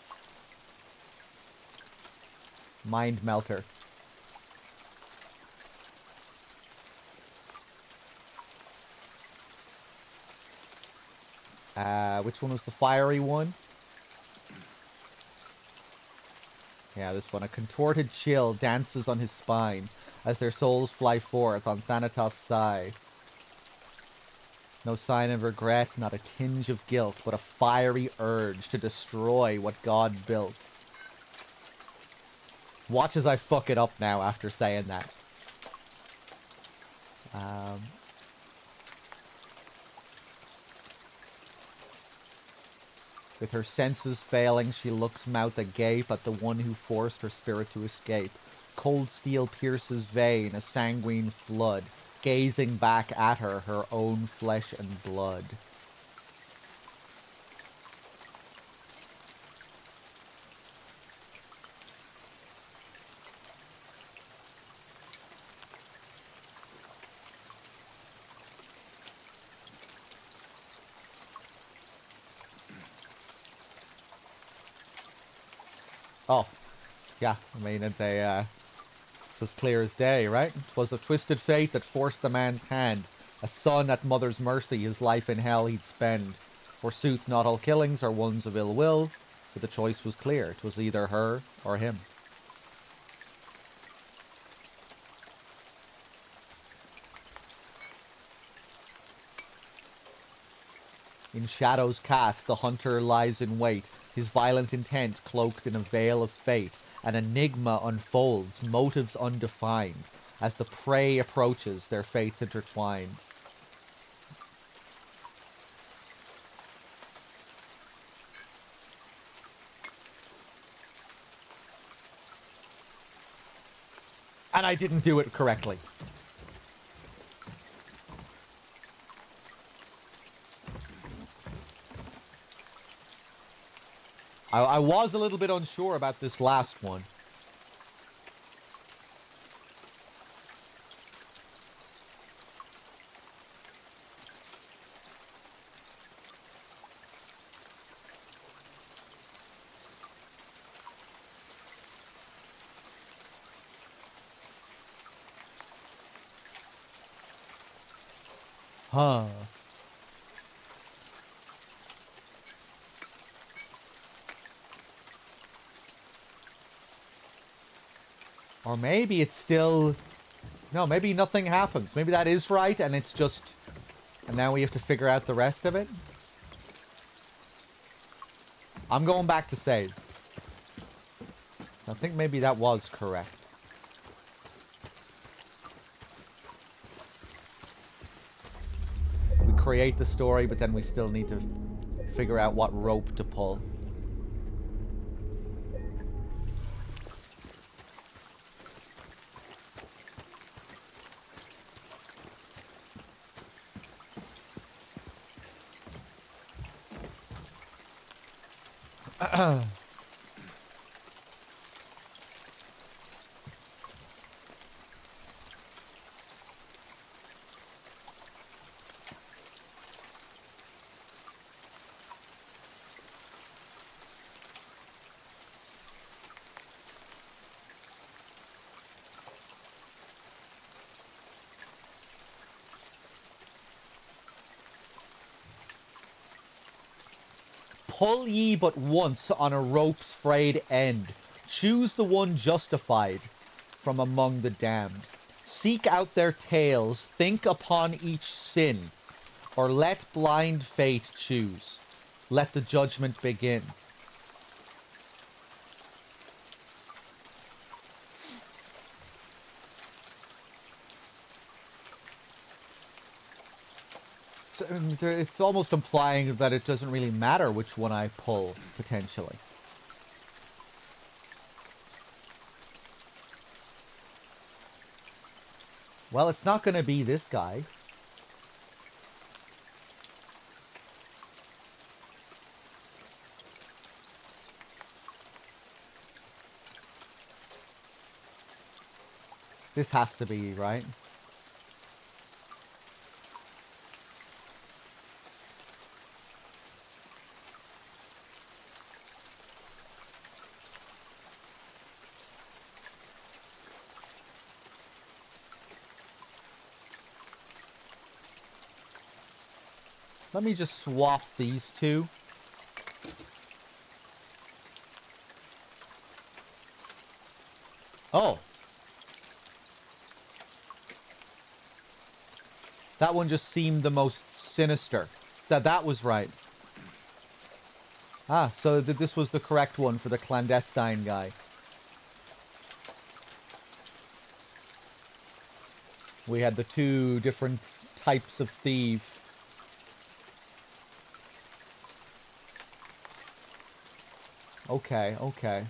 Mind melter. Which one was the fiery one? Yeah, this one. A contorted chill dances on his spine as their souls fly forth on Thanatos' side. No sign of regret, not a tinge of guilt, but a fiery urge to destroy what God built. Watch as I fuck it up now after saying that. With her senses failing, she looks mouth agape at the one who forced her spirit to escape. Cold steel pierces vein, a sanguine flood, gazing back at her, her own flesh and blood. Oh, yeah. I mean, it's as clear as day, right? 'Twas a twisted fate that forced the man's hand. A son at mother's mercy, his life in hell he'd spend. Forsooth, not all killings are ones of ill will, but the choice was clear. 'Twas either her or him. In shadows cast, the hunter lies in wait, his violent intent cloaked in a veil of fate. An enigma unfolds, motives undefined. As the prey approaches, their fates intertwined. And I didn't do it correctly. I was a little bit unsure about this last one. Huh. Or maybe it's still... No, maybe nothing happens. Maybe that is right, and it's just... And now we have to figure out the rest of it? I'm going back to save. I think maybe that was correct. We create the story, but then we still need to figure out what rope to pull. Pull ye but once on a rope's frayed end. Choose the one justified from among the damned. Seek out their tales, think upon each sin, or let blind fate choose. Let the judgment begin. So, it's almost implying that it doesn't really matter which one I pull, potentially. Well, it's not going to be this guy. This has to be, right? Let me just swap these two. Oh. That one just seemed the most sinister. That was right. Ah, so this was the correct one for the clandestine guy. We had the two different types of thief. Okay, okay.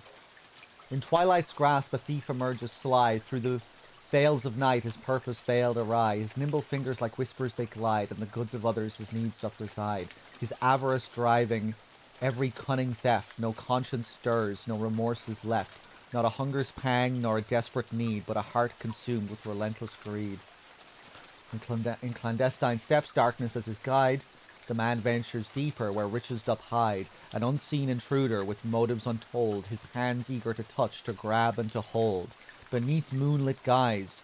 In Twilight's grasp, a thief emerges sly. Through the veils of night, his purpose veiled awry. His nimble fingers like whispers they glide, and the goods of others his needs doth reside. His avarice driving every cunning theft. No conscience stirs, no remorse is left. Not a hunger's pang, nor a desperate need, but a heart consumed with relentless greed. In clandestine steps, darkness as his guide. The man ventures deeper where riches doth hide, an unseen intruder with motives untold, his hands eager to touch, to grab and to hold. Beneath moonlit guise,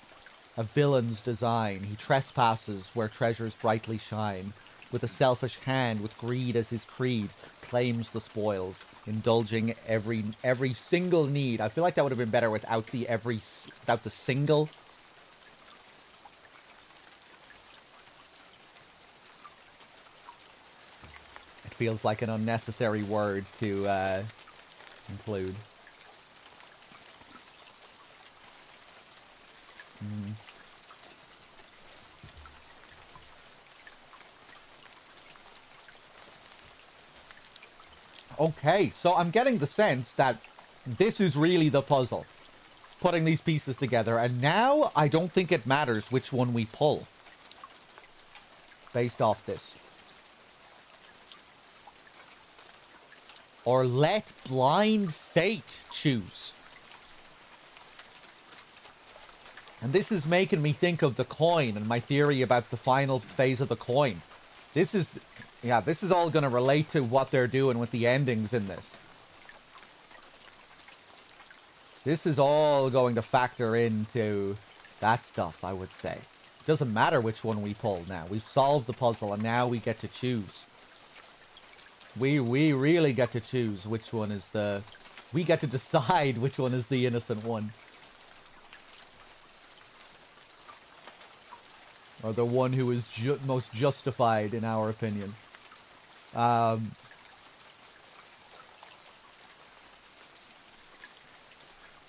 a villain's design, he trespasses where treasures brightly shine. With a selfish hand, with greed as his creed, claims the spoils, indulging every single need. I feel like that would have been better without without the single. It feels like an unnecessary word to include. Okay, so I'm getting the sense that this is really the puzzle. Putting these pieces together, and now I don't think it matters which one we pull. Based off this. Or let blind fate choose. And this is making me think of the coin and my theory about the final phase of the coin. This is all going to relate to what they're doing with the endings in this. This is all going to factor into that stuff, I would say. It doesn't matter which one we pull now. We've solved the puzzle, and now we get to choose. We really get to choose which one is the... We get to decide which one is the innocent one. Or the one who is most justified, in our opinion. A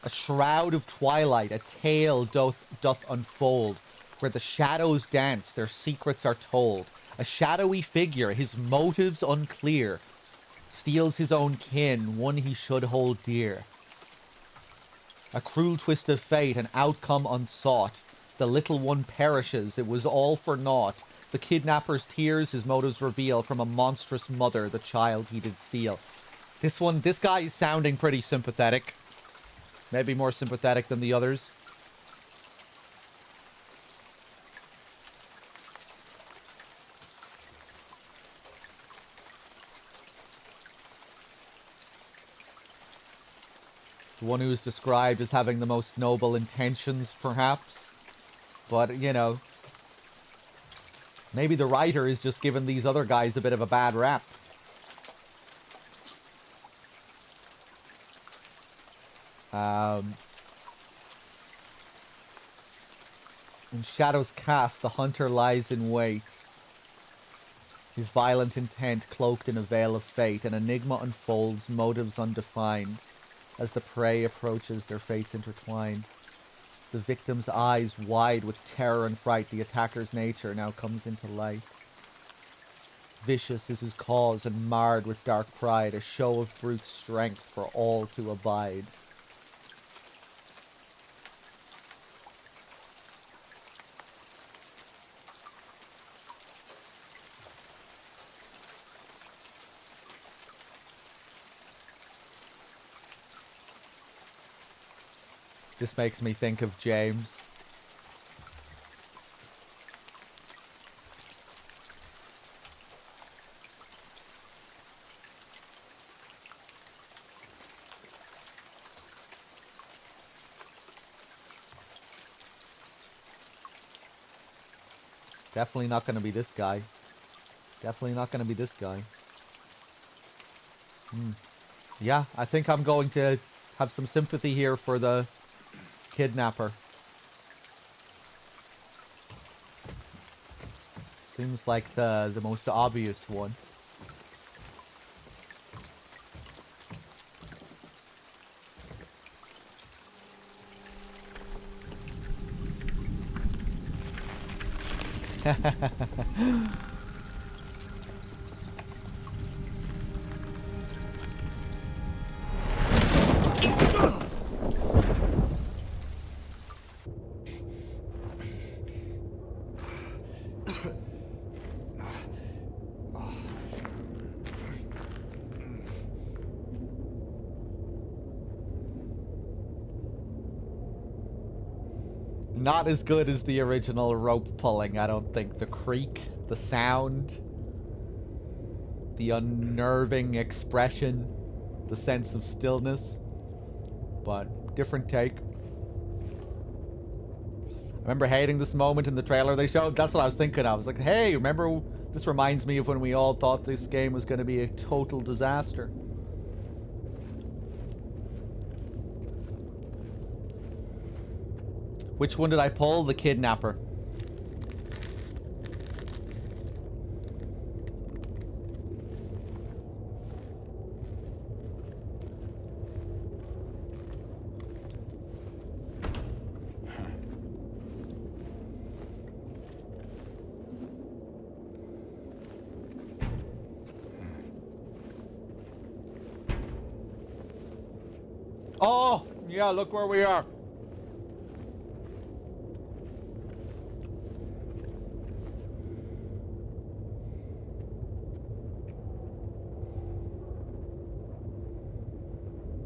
shroud of twilight, a tale doth unfold, where the shadows dance, their secrets are told. A shadowy figure, his motives unclear, steals his own kin, one he should hold dear. A cruel twist of fate, an outcome unsought. The little one perishes, it was all for naught. The kidnapper's tears his motives reveal, from a monstrous mother the child he did steal. This guy is sounding pretty sympathetic. Maybe more sympathetic than the others. The one who is described as having the most noble intentions, perhaps. But, you know, maybe the writer is just giving these other guys a bit of a bad rap. In shadows cast, the hunter lies in wait. His violent intent cloaked in a veil of fate. An enigma unfolds, motives undefined. As the prey approaches, their fates intertwined. The victim's eyes wide with terror and fright. The attacker's nature now comes into light. Vicious is his cause and marred with dark pride. A show of brute strength for all to abide. This makes me think of James. Definitely not going to be this guy. Definitely not going to be this guy. Yeah, I think I'm going to have some sympathy here for the kidnapper. Seems like the most obvious one. Not as good as the original rope pulling, I don't think. The creak, the sound. the unnerving expression, the sense of stillness. But different take. I remember hating this moment in the trailer they showed. That's what I was thinking. I was like, hey, remember, this reminds me of when we all thought this game was going to be a total disaster. Which one did I pull? The kidnapper. Oh, yeah, look where we are.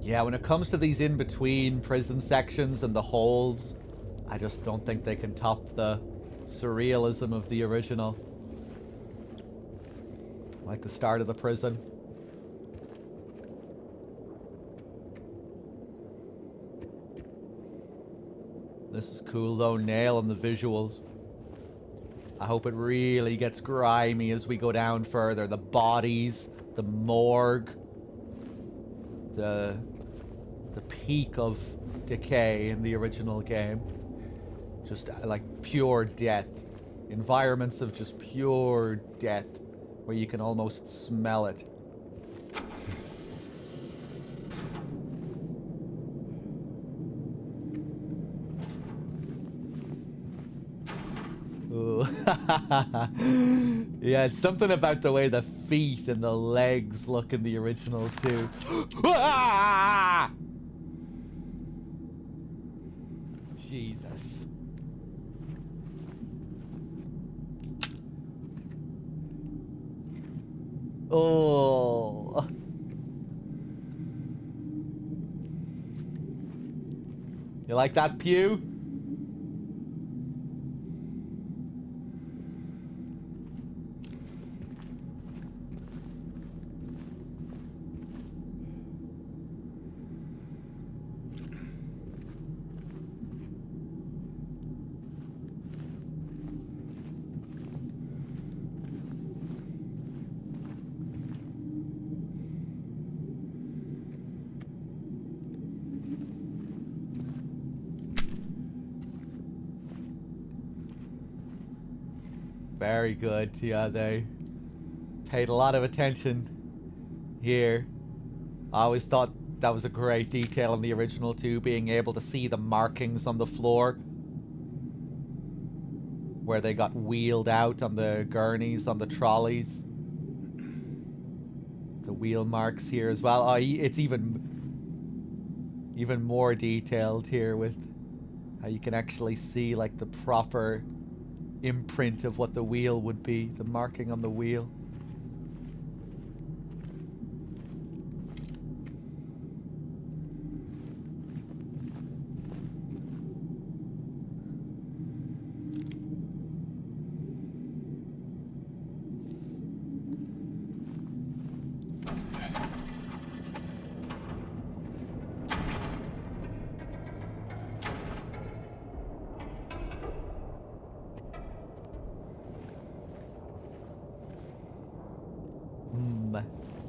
Yeah, when it comes to these in-between prison sections and the holds, I just don't think they can top the surrealism of the original. Like the start of the prison. This is cool though, nailing the visuals. I hope it really gets grimy as we go down further. The bodies, the morgue, the peak of decay in the original game. Just like pure death. Environments of just pure death where you can almost smell it. Ooh. Yeah, it's something about the way the feet and the legs look in the original too. Jesus. Oh. You like that, Pew? Very good. Yeah, they paid a lot of attention here. I always thought that was a great detail in the original too, being able to see the markings on the floor where they got wheeled out on the gurneys, on the trolleys. The wheel marks here as well. Oh, it's even more detailed here with how you can actually see like the proper imprint of what the wheel would be, the marking on the wheel.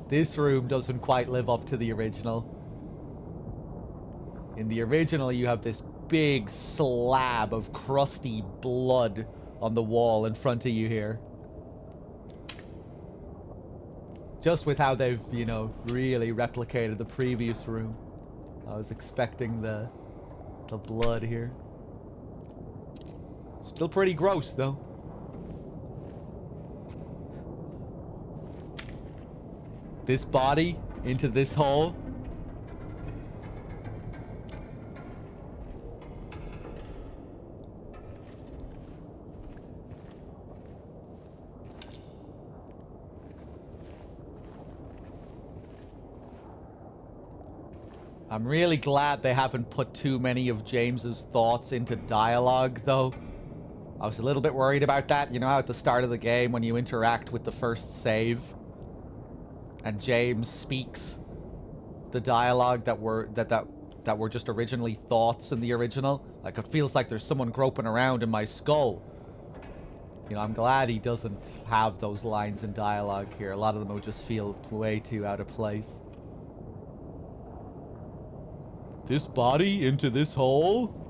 This room doesn't quite live up to the original. In the original, you have this big slab of crusty blood on the wall in front of you here. Just with how they've, you know, really replicated the previous room. I was expecting the blood here. Still pretty gross, though. This body into this hole. I'm really glad they haven't put too many of James's thoughts into dialogue, though. I was a little bit worried about that. You know how at the start of the game when you interact with the first save, and James speaks the dialogue that were that were just originally thoughts in the original. Like, it feels like there's someone groping around in my skull. You know, I'm glad he doesn't have those lines in dialogue here. A lot of them would just feel way too out of place. This body into this hole?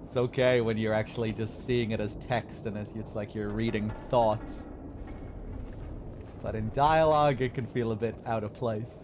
It's okay when you're actually just seeing it as text and it's like you're reading thoughts. But in dialogue, it can feel a bit out of place.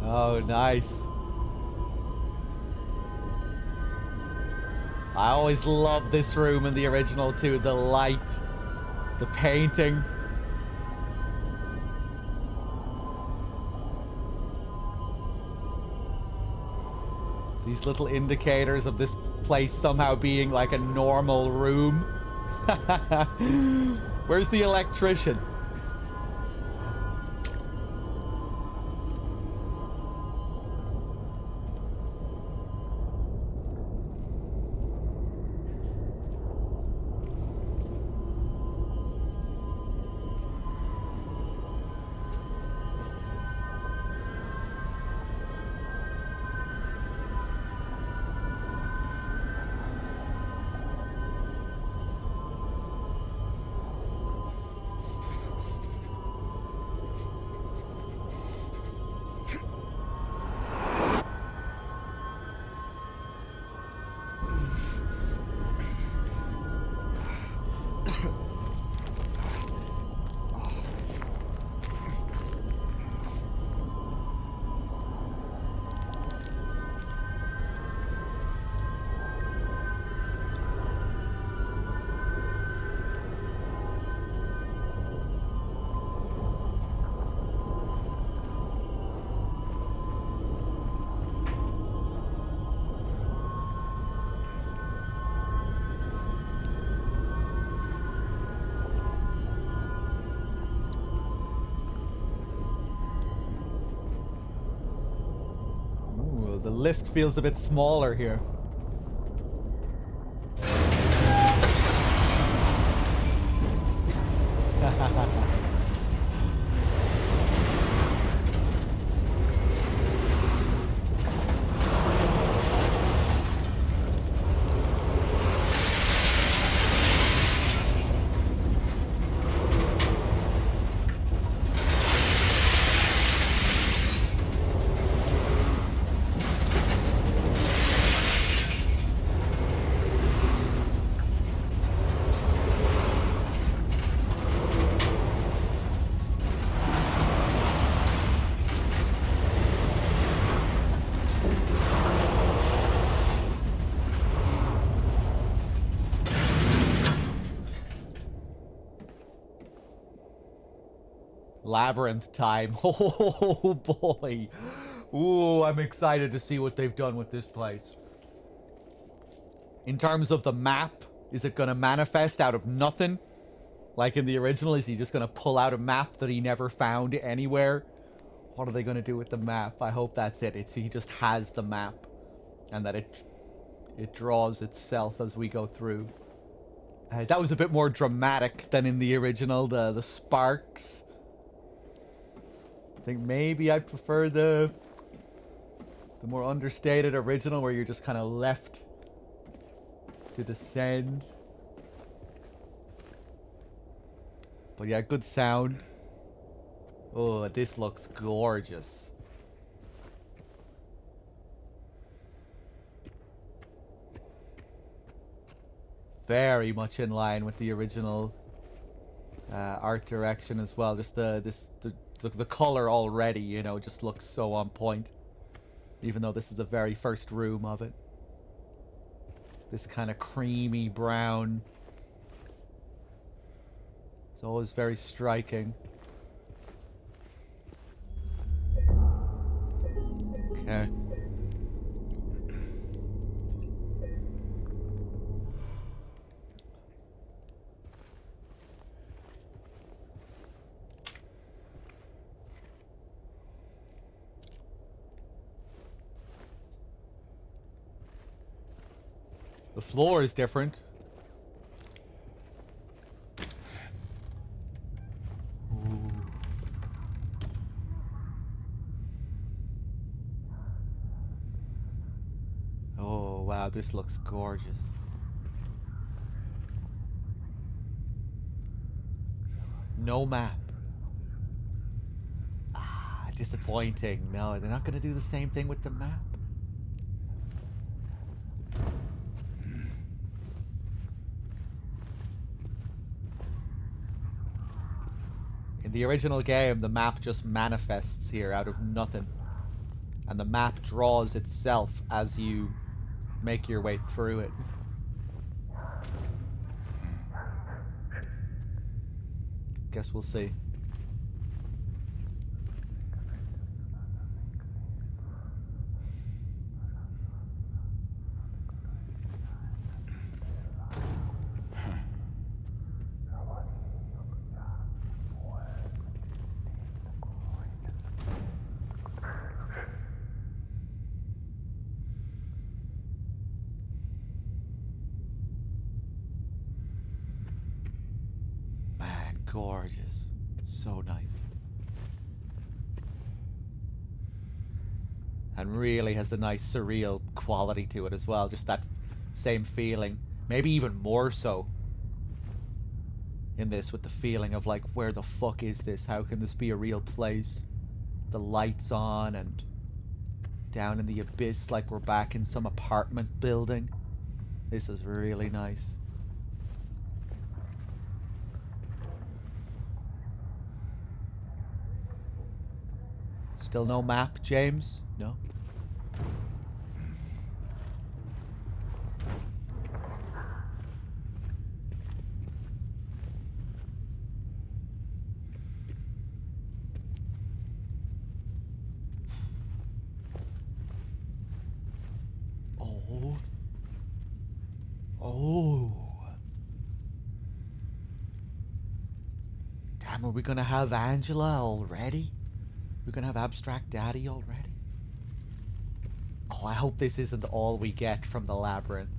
Oh, nice. I always loved this room in the original too. The light, the painting. These little indicators of this place somehow being like a normal room. Where's the electrician? The lift feels a bit smaller here. Labyrinth time. Oh boy. Ooh, I'm excited to see what they've done with this place. In terms of the map, is it going to manifest out of nothing? Like in the original, is he just going to pull out a map that he never found anywhere? What are they going to do with the map? I hope that's it. He just has the map. And that it draws itself as we go through. That was a bit more dramatic than in the original, the sparks. I think maybe I prefer the more understated original where you're just kind of left to descend. But yeah, good sound. Oh, this looks gorgeous. Very much in line with the original art direction as well. Just the color already, you know, just looks so on point. Even though this is the very first room of it. This kind of creamy brown. It's always very striking. Okay. The floor is different. Ooh. Oh, wow, this looks gorgeous. No map. Ah, disappointing. No, they're not going to do the same thing with the map. In the original game, the map just manifests here out of nothing. And the map draws itself as you make your way through it. Guess we'll see. Gorgeous. So nice. And really has a nice surreal quality to it as well. Just that same feeling. Maybe even more so in this, with the feeling of like, where the fuck is this? How can this be a real place? The lights on and down in the abyss like we're back in some apartment building. This is really nice. Still no map, James? No? Oh. Oh. Damn, are we gonna have Angela already? We're gonna have Abstract Daddy already? Oh, I hope this isn't all we get from the labyrinth.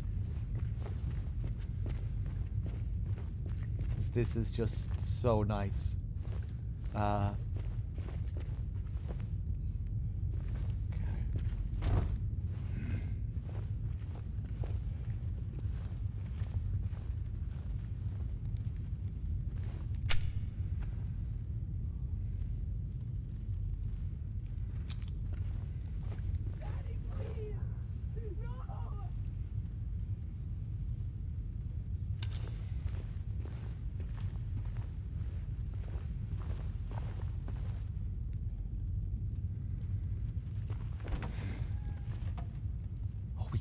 This is just so nice.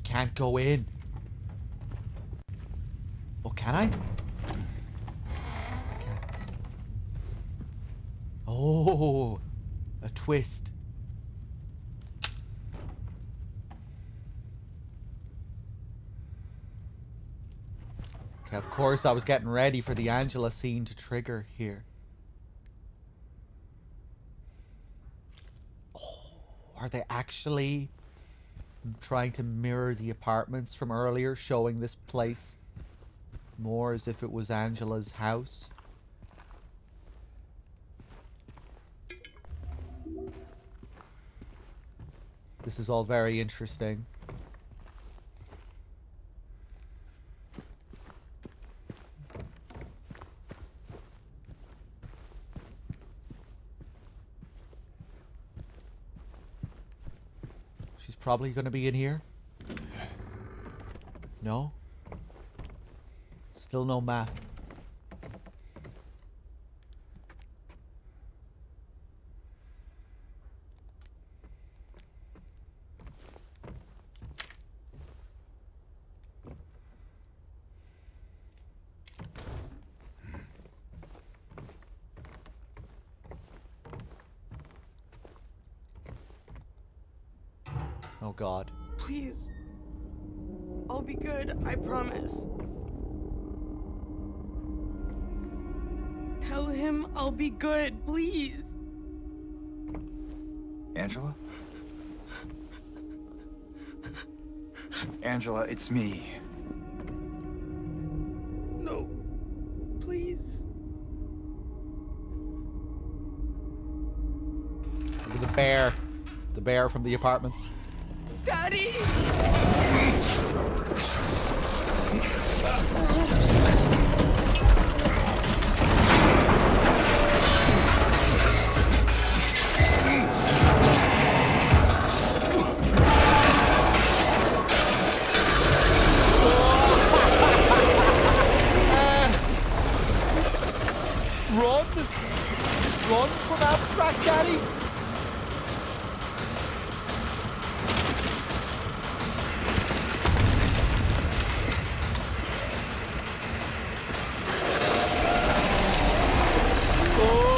Can't go in. Oh, can I? Okay. Oh, a twist. Okay, of course I was getting ready for the Angela scene to trigger here. Oh, are they actually trying to mirror the apartments from earlier, showing this place more as if it was Angela's house? This is all very interesting. She's probably going to be in here. No? Still no map. Oh God. Please. I'll be good, I promise. Tell him I'll be good, please. Angela? Angela, it's me. No. Please. Look at the bear. The bear from the apartment. Daddy! Run! Run from Abstract Daddy! Oh!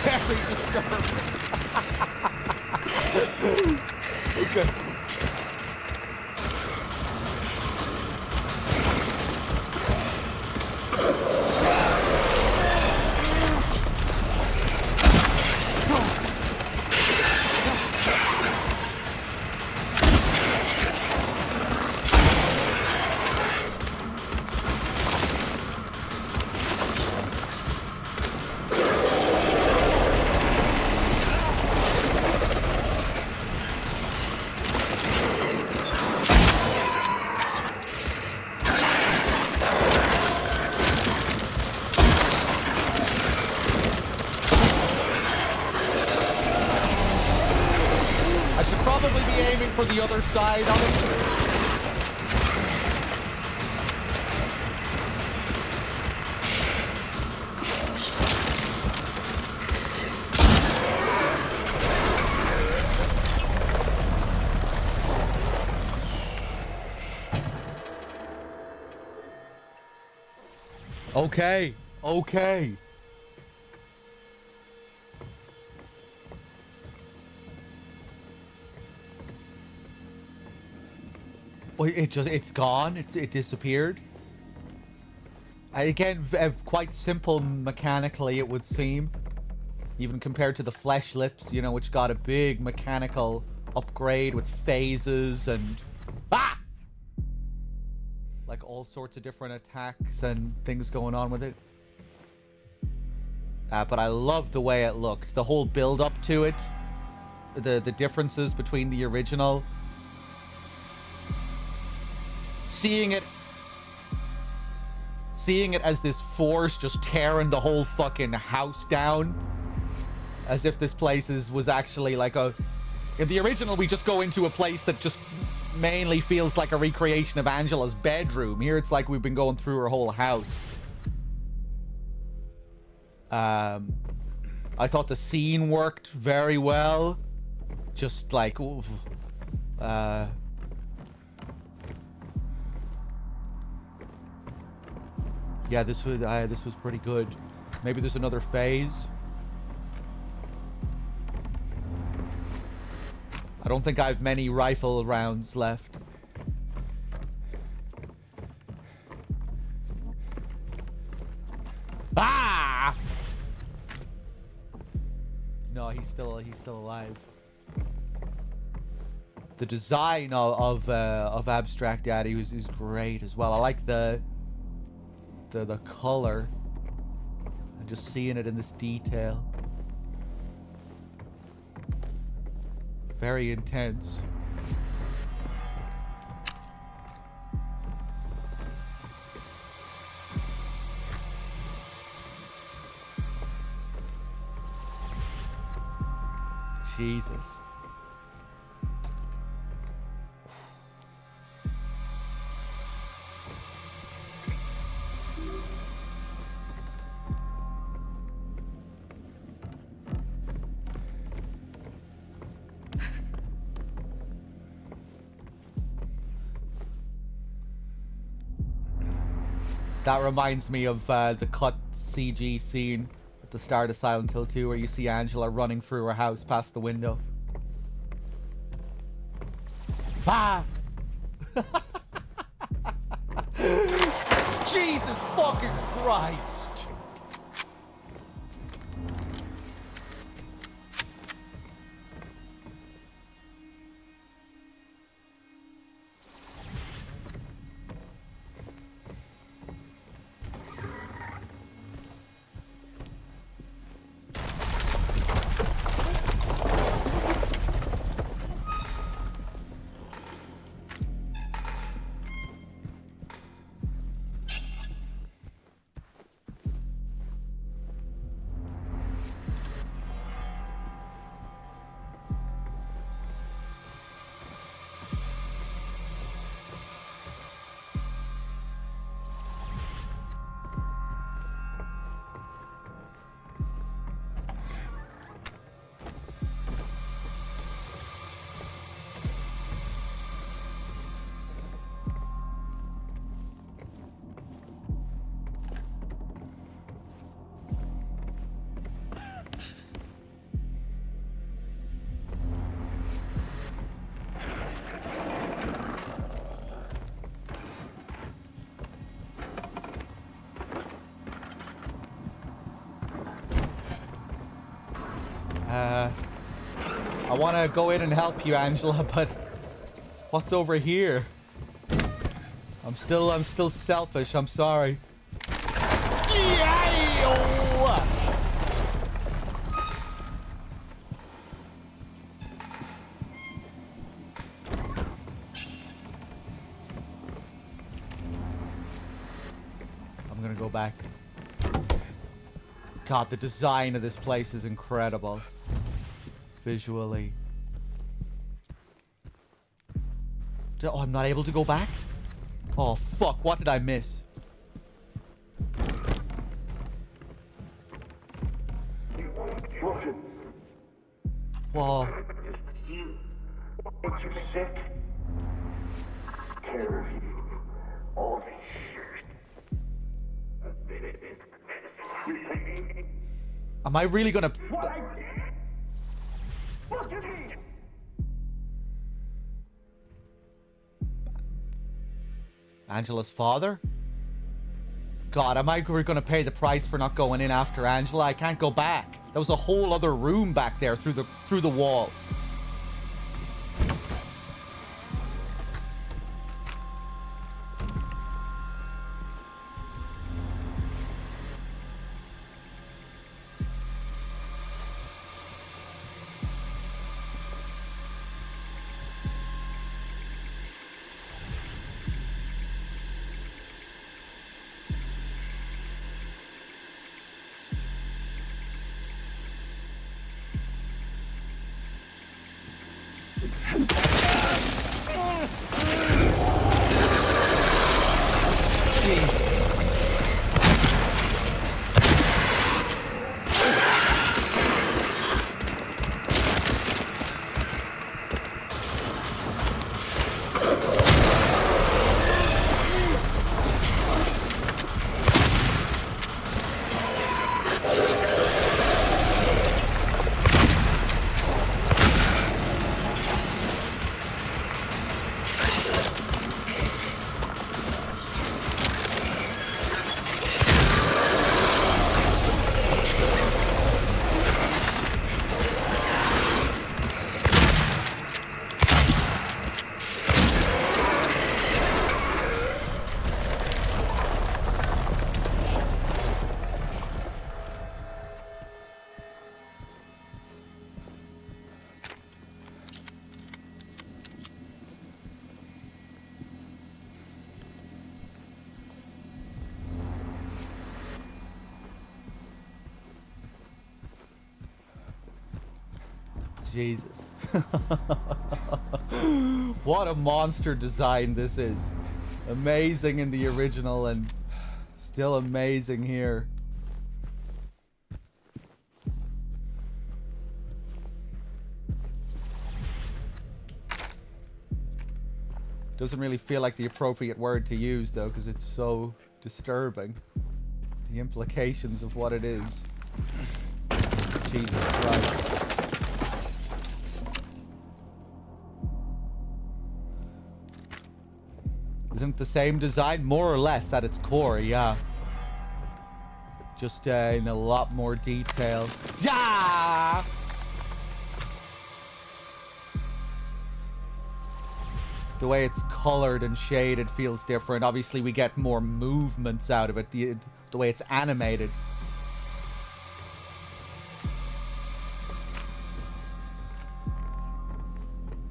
Very disturbing. Okay. For the other side of it. Okay, okay. Well, it's gone. It disappeared. Again, quite simple mechanically, it would seem. Even compared to the flesh lips, you know, which got a big mechanical upgrade with phases and... Ah! Like all sorts of different attacks and things going on with it. But I love the way it looked. The whole build up to it. The differences between the original. seeing it as this force just tearing the whole fucking house down, as if this place was actually like a... In the original, we just go into a place that just mainly feels like a recreation of Angela's bedroom. Here, it's like we've been going through her whole house. I thought the scene worked very well. Just like... Oof. Yeah, this was pretty good. Maybe there's another phase. I don't think I have many rifle rounds left. Ah! No, he's still alive. The design of Abstract Daddy is great as well. I like the color and just seeing it in this detail. Very intense. Jesus. That reminds me of the cut CG scene at the start of Silent Hill 2 where you see Angela running through her house past the window. Ah! Jesus fucking Christ! I want to go in and help you, Angela, but what's over here? I'm still selfish. I'm sorry. I'm gonna go back. God, the design of this place is incredible. Visually. Oh, I'm not able to go back? Oh, fuck. What did I miss? Whoa. What you sick? Care of you. All this shit. Am I really gonna... What I did? What you mean? Angela's father? God, am I gonna pay the price for not going in after Angela? I can't go back. There was a whole other room back there through the wall. Jesus. Jesus. What a monster design this is. Amazing in the original and still amazing here. Doesn't really feel like the appropriate word to use though, because it's so disturbing. The implications of what it is. Jesus Christ. Isn't the same design? More or less at its core, yeah. Just in a lot more detail. Yeah! The way it's colored and shaded feels different. Obviously, we get more movements out of it. The way it's animated.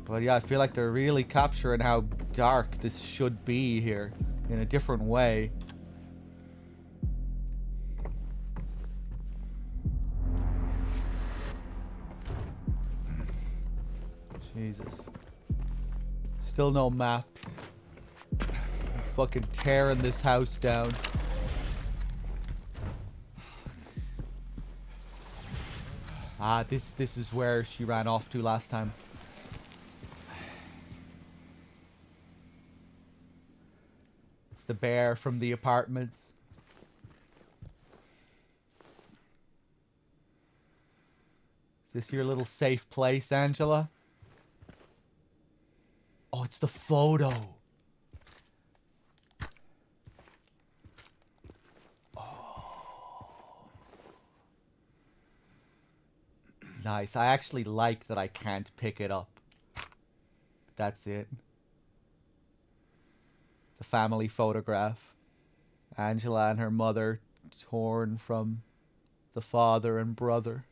But yeah, I feel like they're really capturing how dark this should be here in a different way. Jesus. Still no map. I'm fucking tearing this house down. Ah, this is where she ran off to last time. The bear from the apartments. Is this your little safe place, Angela? Oh, it's the photo. Oh. Nice. I actually like that I can't pick it up. That's it. The family photograph. Angela and her mother torn from the father and brother.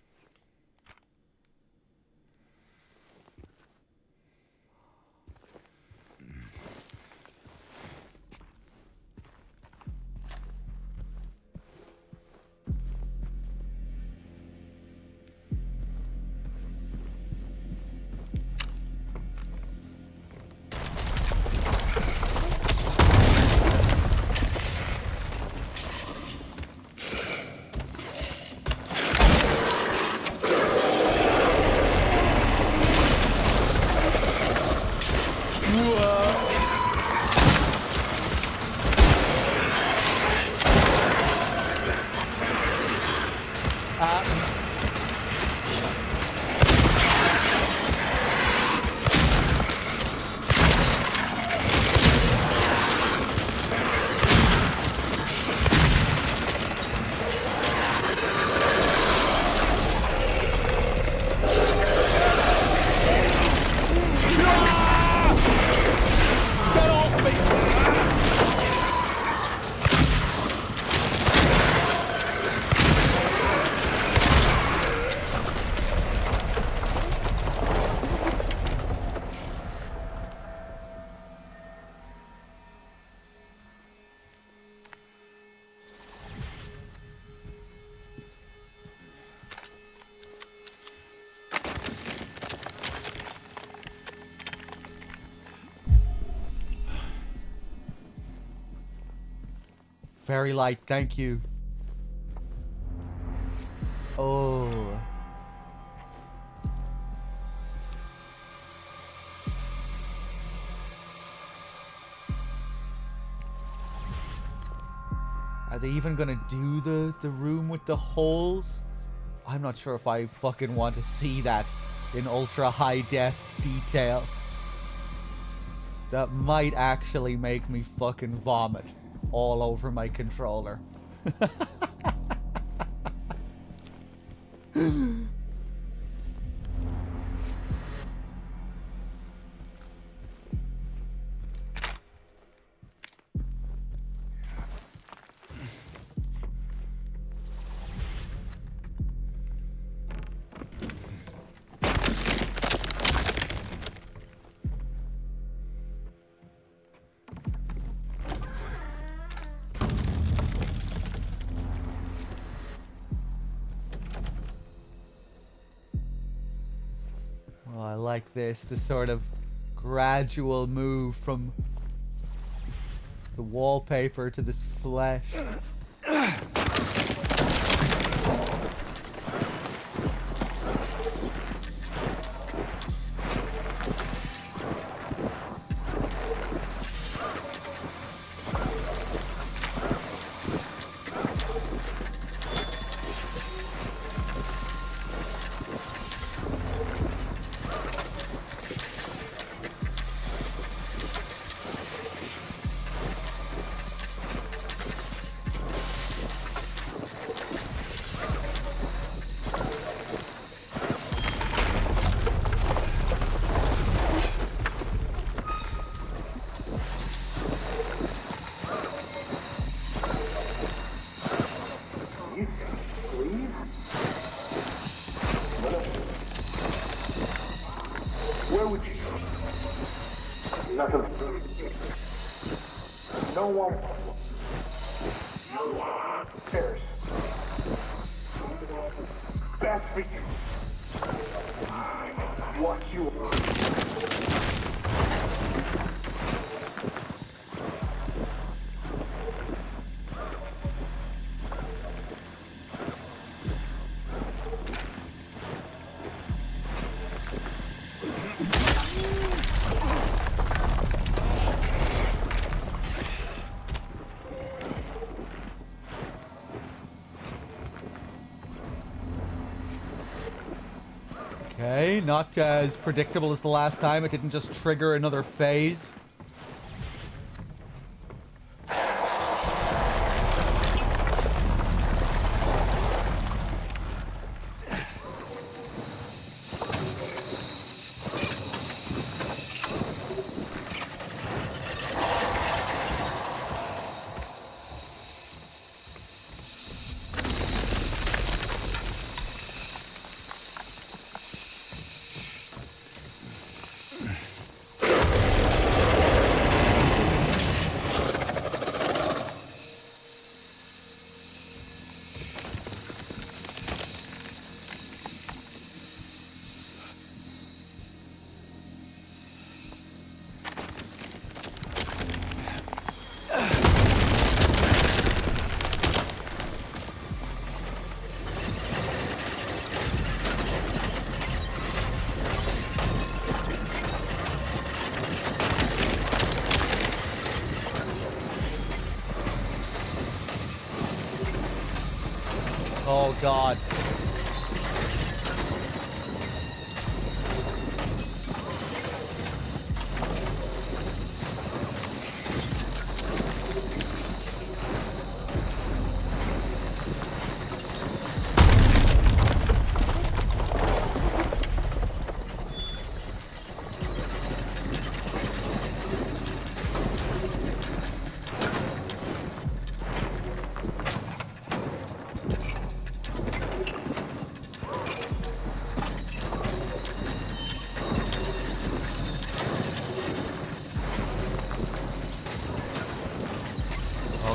very light. Thank you. Oh. Are they even gonna do the room with the holes? I'm not sure if I fucking want to see that in ultra high def detail. That might actually make me fucking vomit all over my controller. Oh, I like this sort of gradual move from the wallpaper to this flesh. Where would you? Nothing. No one. Stairs. Best for you. What you want. Okay, not as predictable as the last time. It didn't just trigger another phase. Oh God.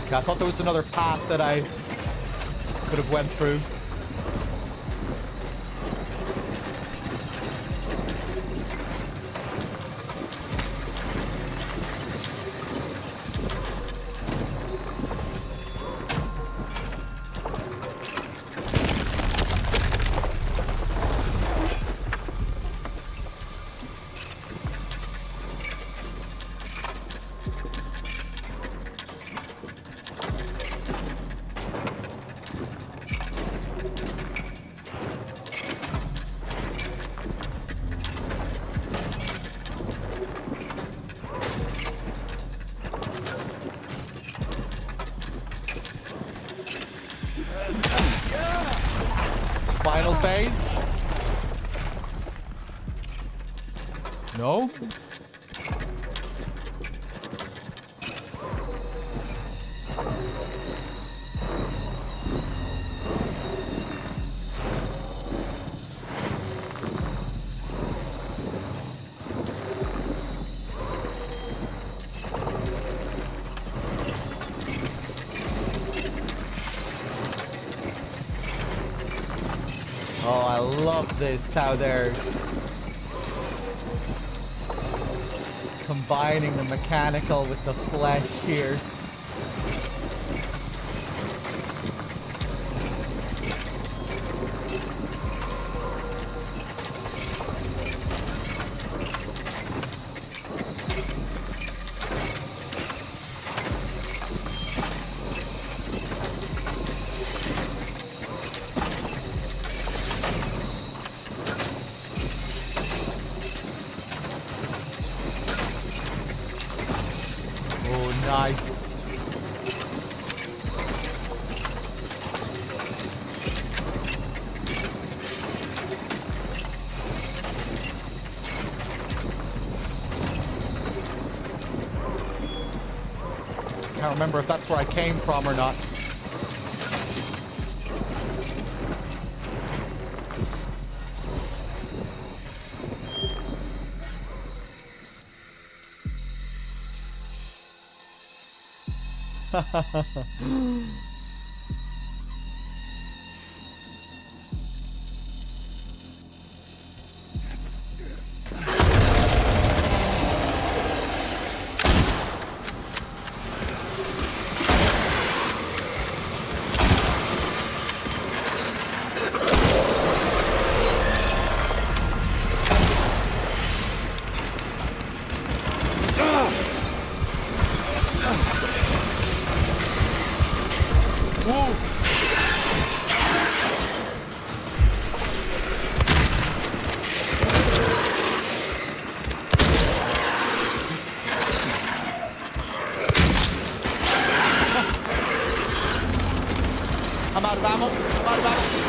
Okay, I thought there was another path that I could have went through. final phase? No? Oh, I love this, how they're combining the mechanical with the flesh here. Oh, nice. Can't remember if that's where I came from or not. I'm out of ammo. I'm out of ammo.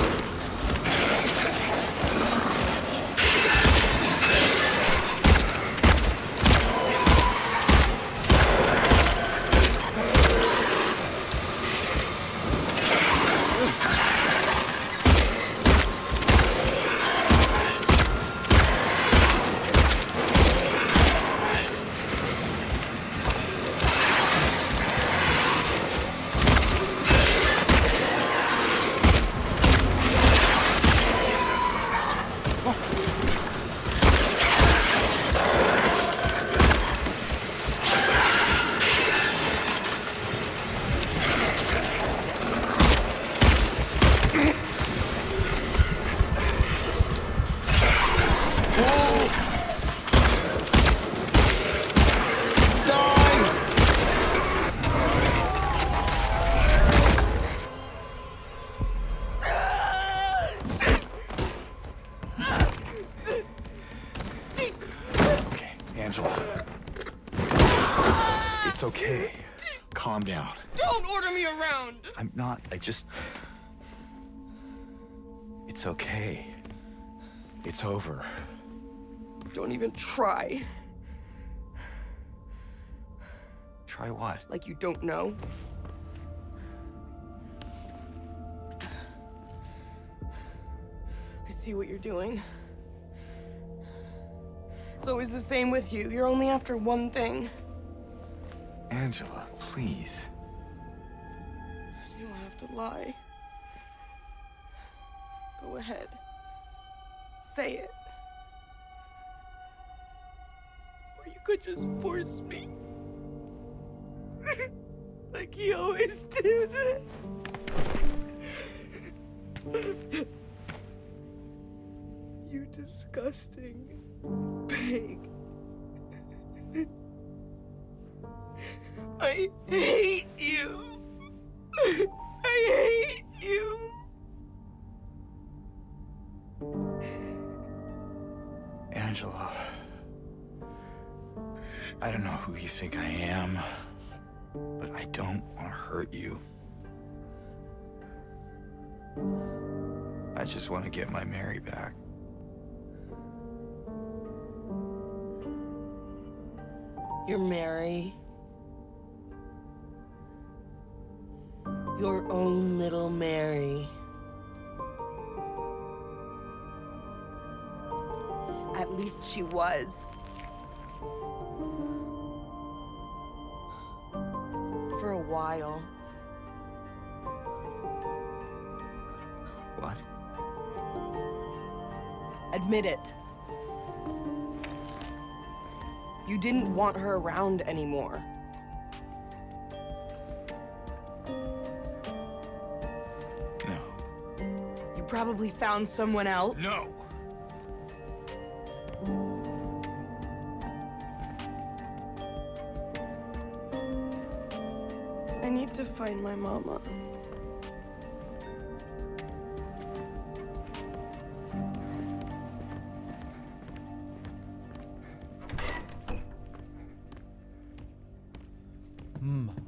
Angela. It's okay. Calm down. Don't order me around! I'm not. It's okay. It's over. Don't even try. Try what? Like you don't know. I see what you're doing. It's always the same with you. You're only after one thing. Angela, please. You don't have to lie. Go ahead. Say it. Or you could just force me. Like he always did. You disgusting pig. I hate you. I hate you. Angela. I don't know who you think I am, but I don't want to hurt you. I just want to get my Mary back. You're Mary. Your own little Mary. At least she was. For a while. What? Admit it. You didn't want her around anymore. No. You probably found someone else. No! I need to find my mama.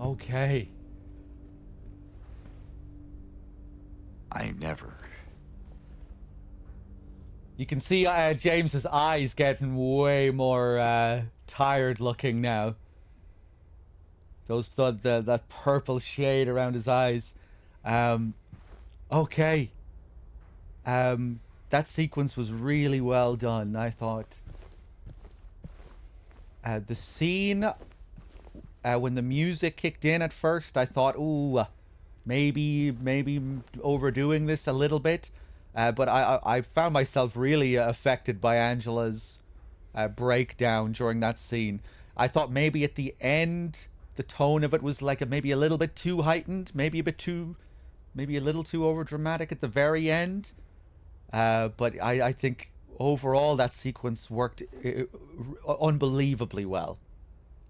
Okay. I never. You can see James's eyes getting way more tired looking now. That purple shade around his eyes. Okay. That sequence was really well done, I thought. The scene when the music kicked in at first, I thought, ooh, maybe overdoing this a little bit. But I found myself really affected by Angela's breakdown during that scene. I thought maybe at the end, the tone of it was like maybe a little bit too heightened, maybe a little too overdramatic at the very end. But I think overall that sequence worked unbelievably well.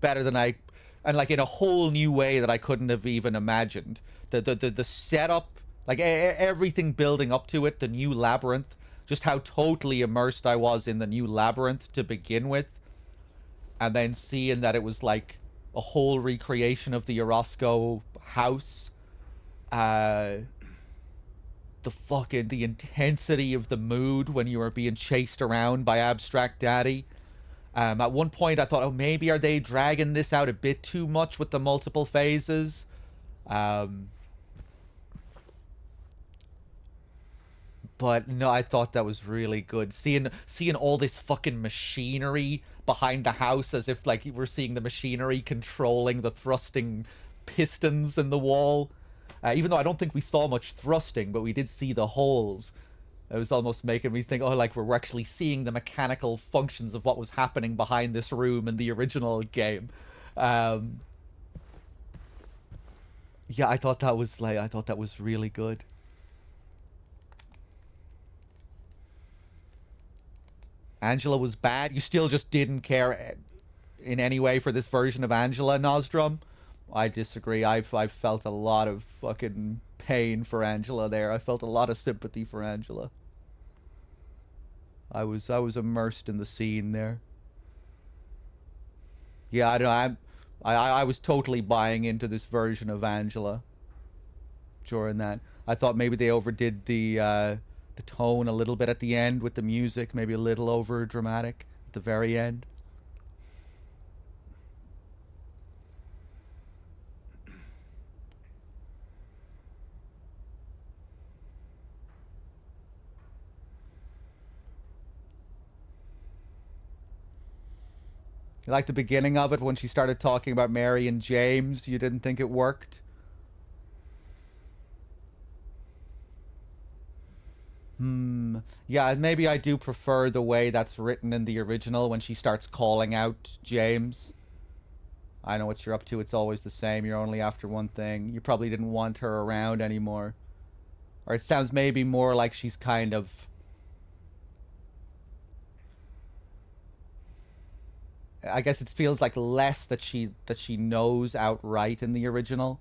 Better than and like in a whole new way that I couldn't have even imagined. The setup, like everything building up to it, the new labyrinth, just how totally immersed I was in the new labyrinth to begin with. And then seeing that it was like a whole recreation of the Orozco house. The intensity of the mood when you were being chased around by Abstract Daddy. At one point I thought, oh, maybe are they dragging this out a bit too much with the multiple phases? But no, I thought that was really good. Seeing all this fucking machinery behind the house, as if like we're seeing the machinery controlling the thrusting pistons in the wall. Even though I don't think we saw much thrusting, but we did see the holes. It was almost making me think, oh, like we're actually seeing the mechanical functions of what was happening behind this room in the original game. Yeah, I thought that was really good. Angela was bad. You still just didn't care in any way for this version of Angela, Nostrum? I disagree. I've felt a lot of fucking pain for Angela there. I felt a lot of sympathy for Angela. I was immersed in the scene there. Yeah, I don't know. I was totally buying into this version of Angela during that. I thought maybe they overdid the tone a little bit at the end with the music, maybe a little over dramatic at the very end. You like the beginning of it when she started talking about Mary and James? You didn't think it worked? Yeah, maybe I do prefer the way that's written in the original when she starts calling out James. I know what you're up to. It's always the same. You're only after one thing. You probably didn't want her around anymore. Or it sounds maybe more like she's kind of... I guess it feels like less that she knows outright in the original.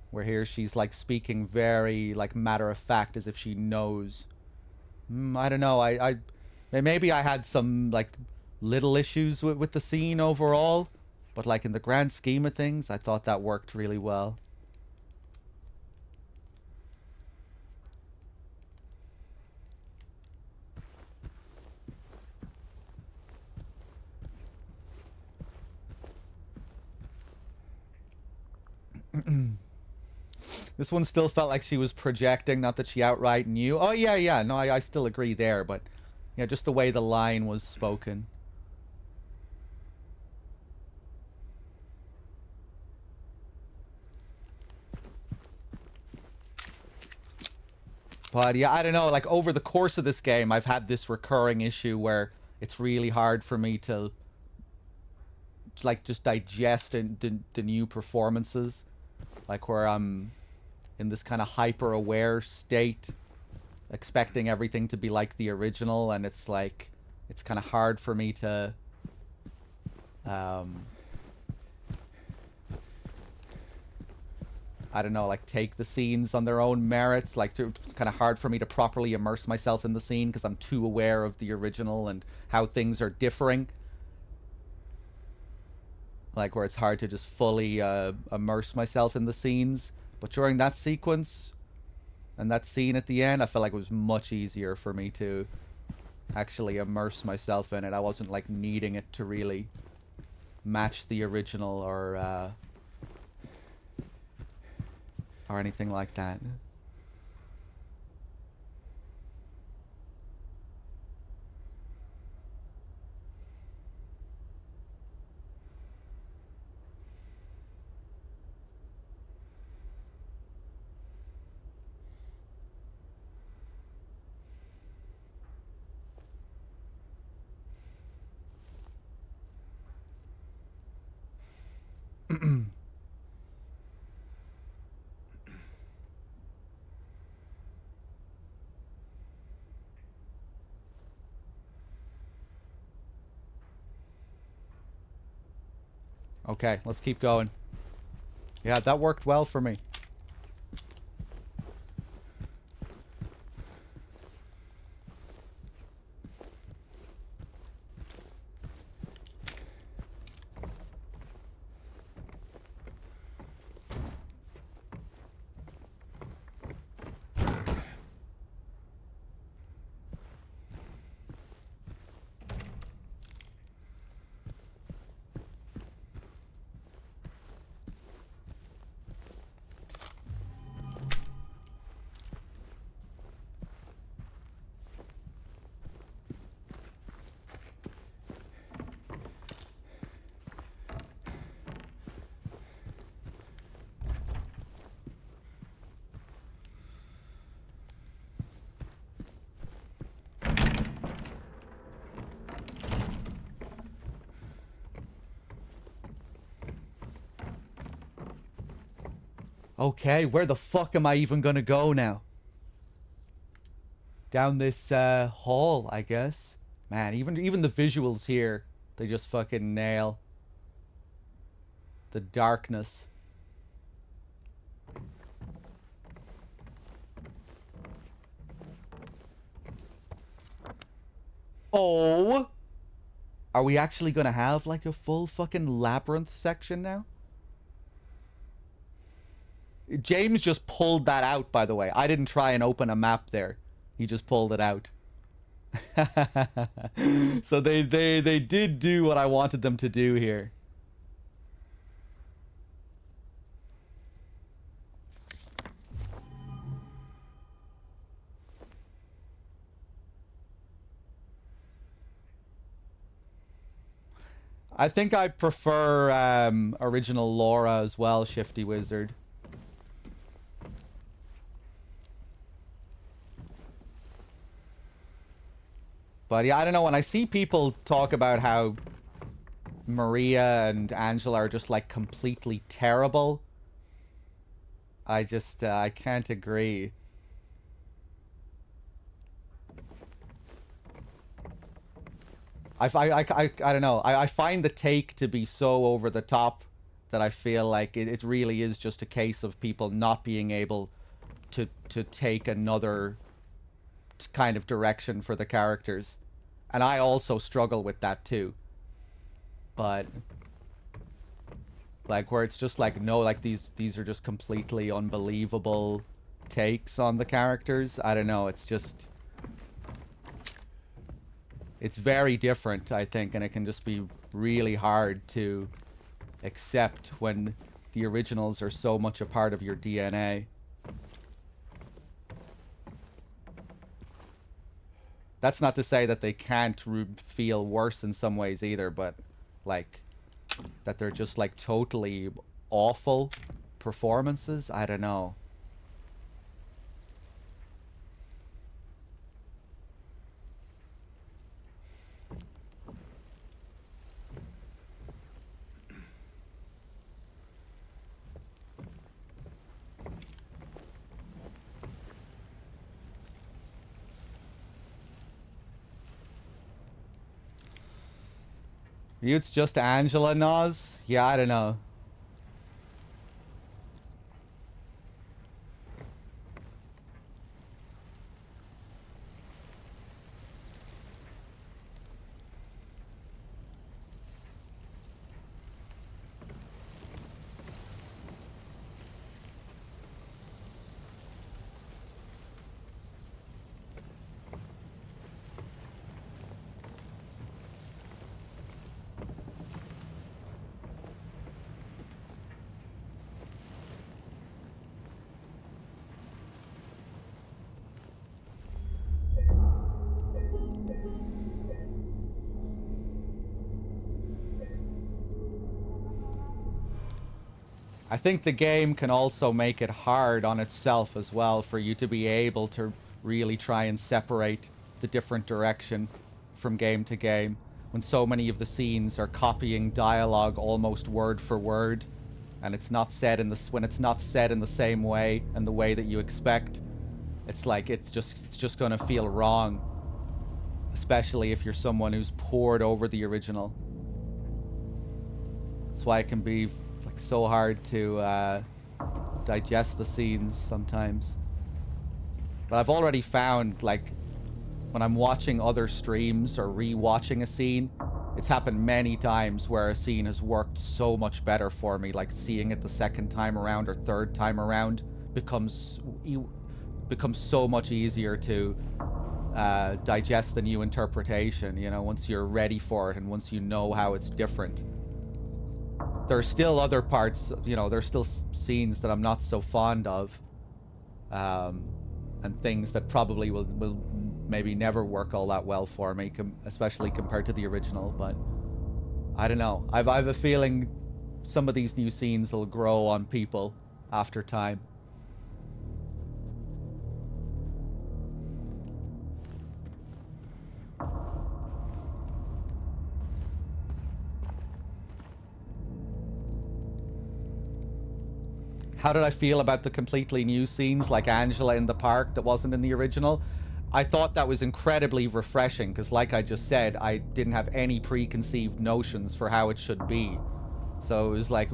Where here she's like speaking very like matter of fact as if she knows. I don't know. I maybe I had some like little issues with the scene overall, but like in the grand scheme of things, I thought that worked really well. This one still felt like she was projecting, not that she outright knew. Oh, yeah, yeah. No, I still agree there, but yeah, just the way the line was spoken. But yeah, I don't know, like over the course of this game, I've had this recurring issue where it's really hard for me to like just digest the new performances. Like where I'm in this kind of hyper aware state, expecting everything to be like the original, and it's like it's kind of hard for me to I don't know, like take the scenes on their own merits. Like it's kind of hard for me to properly immerse myself in the scene because I'm too aware of the original and how things are differing. Like where it's hard to just fully immerse myself in the scenes. But during that sequence and that scene at the end, I felt like it was much easier for me to actually immerse myself in it. I wasn't like needing it to really match the original or anything like that. Okay, let's keep going. Yeah, that worked well for me. Okay, where the fuck am I even gonna go now? Down this hall, I guess. Man, even the visuals here, they just fucking nail the darkness. Oh! Are we actually gonna have like a full fucking labyrinth section now? James just pulled that out, by the way. I didn't try and open a map there. He just pulled it out. So they did do what I wanted them to do here. I think I prefer original Laura as well, Shifty Wizard. But yeah, I don't know, when I see people talk about how Maria and Angela are just like completely terrible, I just, I can't agree. I don't know. I find the take to be so over the top that I feel like it really is just a case of people not being able to take another kind of direction for the characters. And I also struggle with that too. But like where it's just like, no, like these are just completely unbelievable takes on the characters. I don't know, it's just, it's very different, I think, and it can just be really hard to accept when the originals are so much a part of your DNA. That's not to say that they can't feel worse in some ways either, but like that they're just like totally awful performances. I don't know. It's just Angela Nas? Yeah, I don't know. I think the game can also make it hard on itself as well for you to be able to really try and separate the different direction from game to game when so many of the scenes are copying dialogue almost word for word, and it's not said in when it's not said in the same way and the way that you expect. It's like it's just gonna feel wrong, especially if you're someone who's pored over the original. That's why it can be like so hard to digest the scenes sometimes. But I've already found, like, when I'm watching other streams or re-watching a scene, it's happened many times where a scene has worked so much better for me. Like seeing it the second time around or third time around becomes so much easier to digest the new interpretation, you know, once you're ready for it and once you know how it's different. There are still other parts, you know, there's still scenes that I'm not so fond of, and things that probably will maybe never work all that well for me, especially compared to the original. But I don't know. I've a feeling some of these new scenes will grow on people after time. How did I feel about the completely new scenes like Angela in the park that wasn't in the original? I thought that was incredibly refreshing because, like I just said, I didn't have any preconceived notions for how it should be. So it was like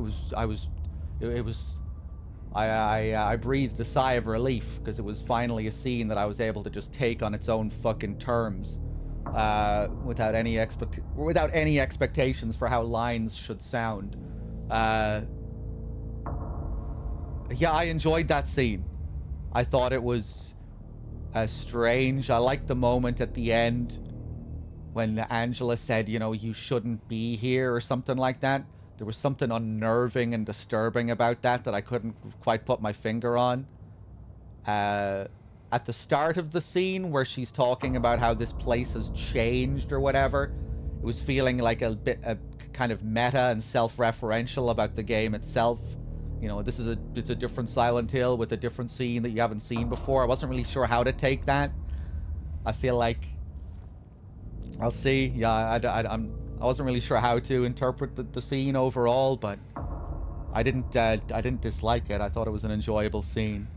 I breathed a sigh of relief because it was finally a scene that I was able to just take on its own fucking terms, without any expectations for how lines should sound. Yeah, I enjoyed that scene. I thought it was strange. I liked the moment at the end when Angela said, you know, you shouldn't be here or something like that. There was something unnerving and disturbing about that I couldn't quite put my finger on. At the start of the scene where she's talking about how this place has changed or whatever, it was feeling like a kind of meta and self-referential about the game itself. You know, it's a different Silent Hill with a different scene that you haven't seen before. I wasn't really sure how to take that. I feel like I'll see. Yeah, I wasn't really sure how to interpret the scene overall, but I didn't dislike it. I thought it was an enjoyable scene.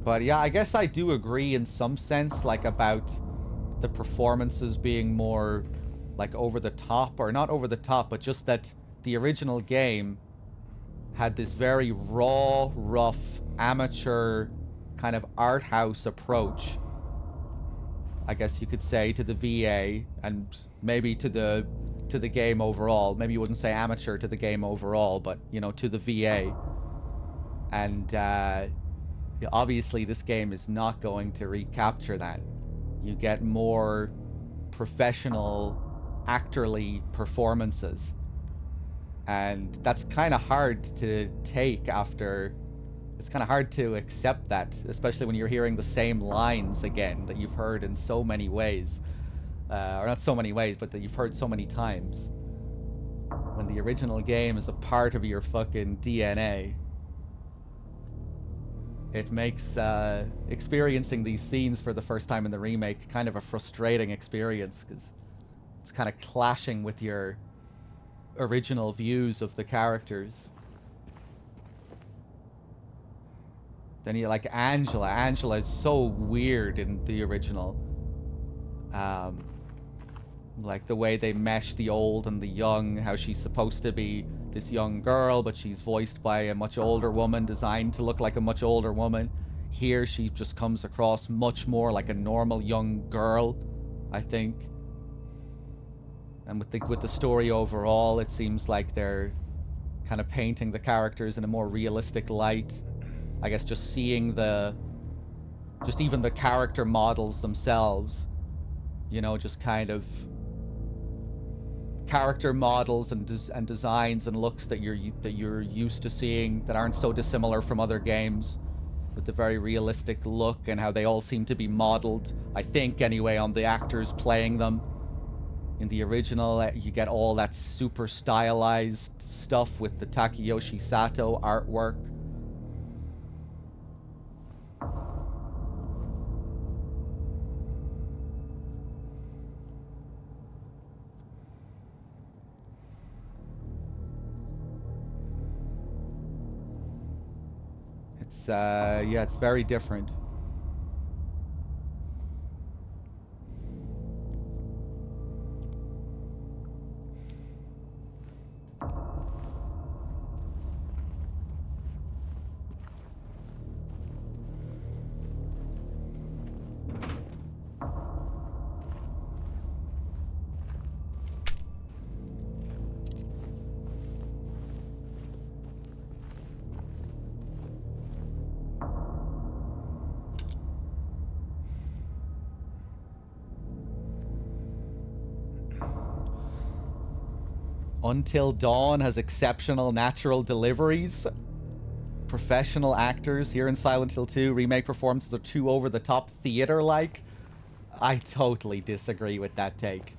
But yeah, I guess I do agree in some sense, like, about the performances being more, like, over the top, or not over the top, but just that the original game had this very raw, rough, amateur kind of art house approach, I guess you could say, to the VA, and maybe to the game overall. Maybe you wouldn't say amateur to the game overall, but you know, to the VA. And obviously this game is not going to recapture that. You get more professional actorly performances, and that's kind of hard to take after. It's kind of hard to accept that, especially when you're hearing the same lines again that you've heard in so many ways, or not so many ways, but that you've heard so many times. When the original game is a part of your fucking DNA, it makes experiencing these scenes for the first time in the remake kind of a frustrating experience, because it's kind of clashing with your original views of the characters. Then you like Angela. Angela is so weird in the original. Like the way they mesh the old and the young, how she's supposed to be this young girl, but she's voiced by a much older woman, designed to look like a much older woman. Here she just comes across much more like a normal young girl, I think. And with the story overall, it seems like they're kind of painting the characters in a more realistic light. I guess just seeing just even the character models themselves, you know, just kind of character models and designs and looks that you're used to seeing, that aren't so dissimilar from other games, with the very realistic look and how they all seem to be modeled, I think anyway, on the actors playing them. In the original, you get all that super stylized stuff with the Takayoshi Sato artwork. It's yeah, it's very different. Until Dawn has exceptional natural deliveries. Professional actors here in Silent Hill 2. Remake performances are too over-the-top theater-like. I totally disagree with that take.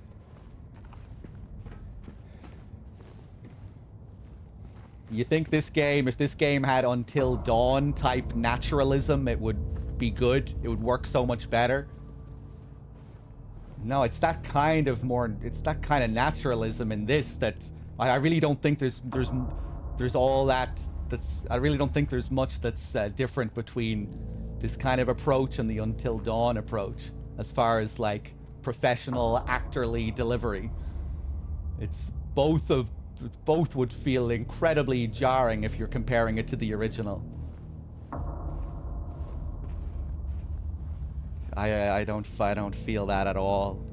You think this game, if this game had Until Dawn type naturalism, it would be good? It would work so much better? No, it's that kind of naturalism in this that I really don't think there's all that. I really don't think there's much that's different between this kind of approach and the Until Dawn approach, as far as like professional actorly delivery. It's both would feel incredibly jarring if you're comparing it to the original. I don't feel that at all.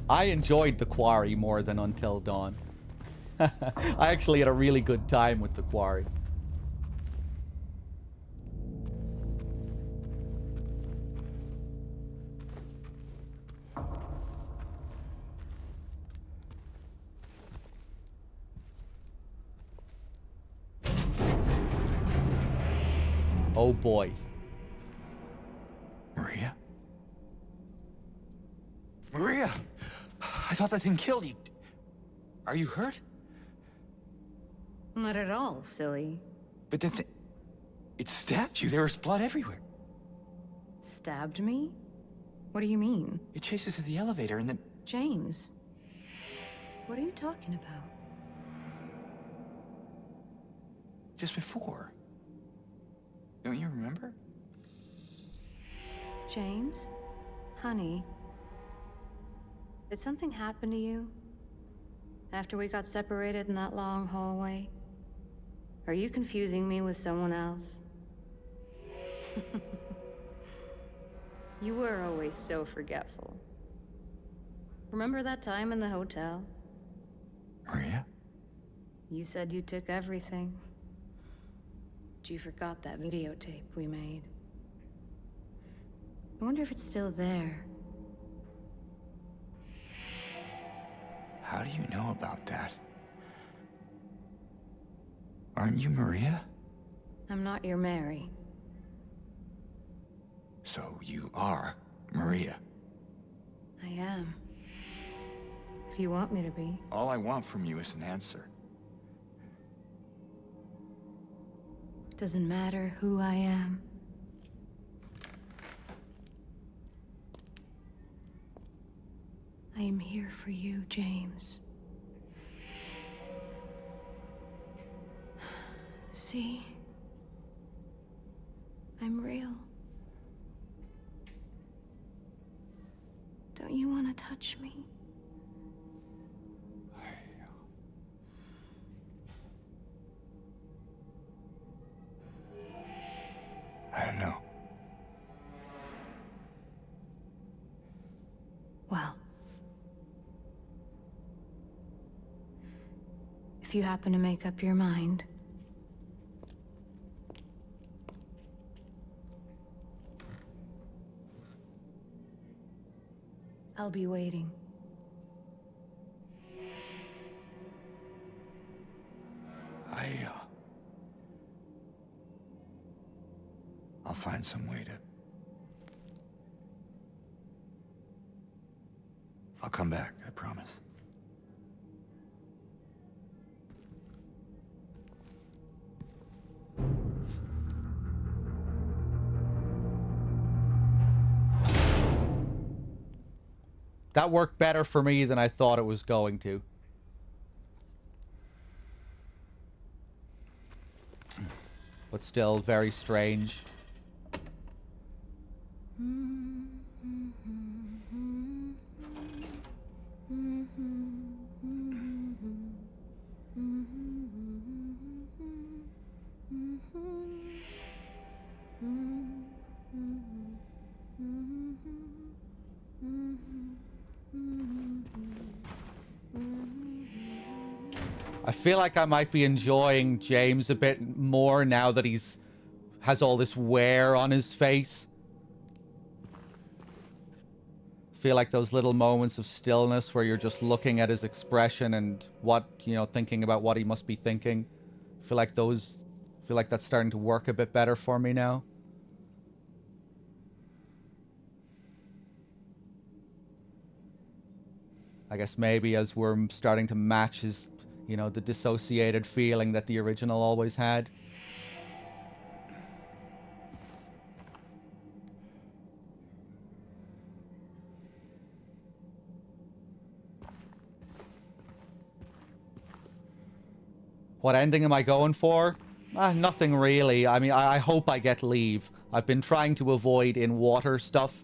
I enjoyed the Quarry more than Until Dawn. I actually had a really good time with the Quarry. Oh boy. Maria? Maria! I thought that thing killed you. Are you hurt? Not at all, silly. But the thing... It stabbed you. There was blood everywhere. Stabbed me? What do you mean? It chased us to the elevator and then... James. What are you talking about? Just before. Don't you remember? James? Honey? Did something happen to you? After we got separated in that long hallway? Are you confusing me with someone else? You were always so forgetful. Remember that time in the hotel? Maria? You said you took everything. But you forgot that videotape we made. I wonder if it's still there. How do you know about that? Aren't you Maria? I'm not your Mary. So you are Maria. I am. If you want me to be. All I want from you is an answer. Doesn't matter who I am. I am here for you, James. See? I'm real. Don't you want to touch me? I don't know. Well. If you happen to make up your mind. I'll be waiting. I'll find some way to... I'll come back, I promise. That worked better for me than I thought it was going to. But still very strange. I feel like I might be enjoying James a bit more now that has all this wear on his face. I feel like those little moments of stillness where you're just looking at his expression and thinking about what he must be thinking. I feel like that's starting to work a bit better for me now. I guess maybe as we're starting to match his, the dissociated feeling that the original always had. What ending am I going for? Nothing really. I mean, I hope I get leave. I've been trying to avoid in water stuff.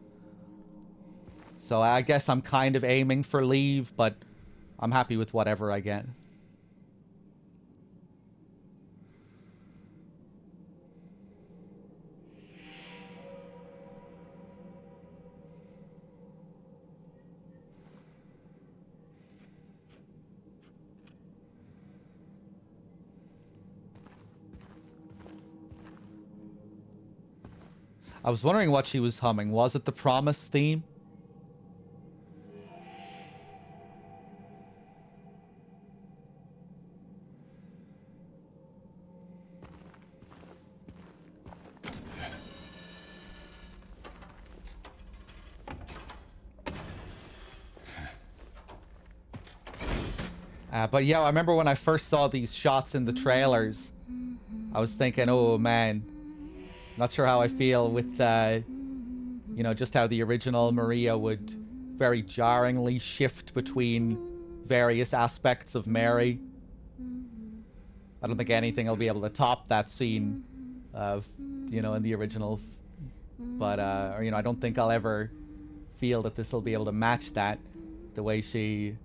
So I guess I'm kind of aiming for leave, but I'm happy with whatever I get. I was wondering what she was humming. Was it the Promise theme? But yeah, I remember when I first saw these shots in the trailers, I was thinking, oh man, not sure how I feel with, you know, just how the original Maria would very jarringly shift between various aspects of Mary. I don't think anything will be able to top that scene of, you know, in the original. But, or, you know, I don't think I'll ever feel that this will be able to match that. The way she,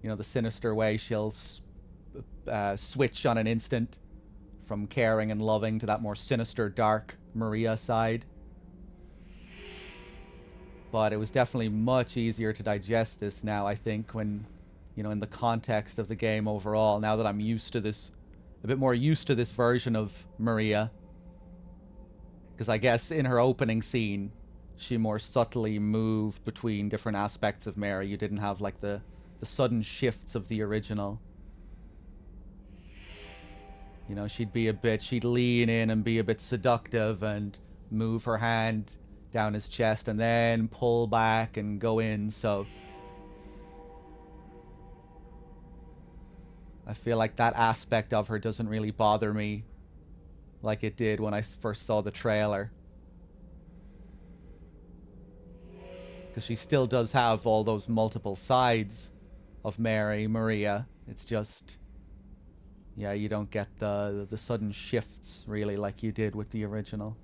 you know, the sinister way she'll switch on an instant from caring and loving to that more sinister, dark Maria side. But it was definitely much easier to digest this now, I think, when, you know, in the context of the game overall, now that I'm used to this, a bit more used to this version of Maria. Because I guess in her opening scene, she more subtly moved between different aspects of Mary. You didn't have, like, the sudden shifts of the original. You know, she'd lean in and be a bit seductive and move her hand down his chest and then pull back and go in, so I feel like that aspect of her doesn't really bother me like it did when I first saw the trailer. Because she still does have all those multiple sides of Maria. It's just, yeah, you don't get the sudden shifts really like you did with the original.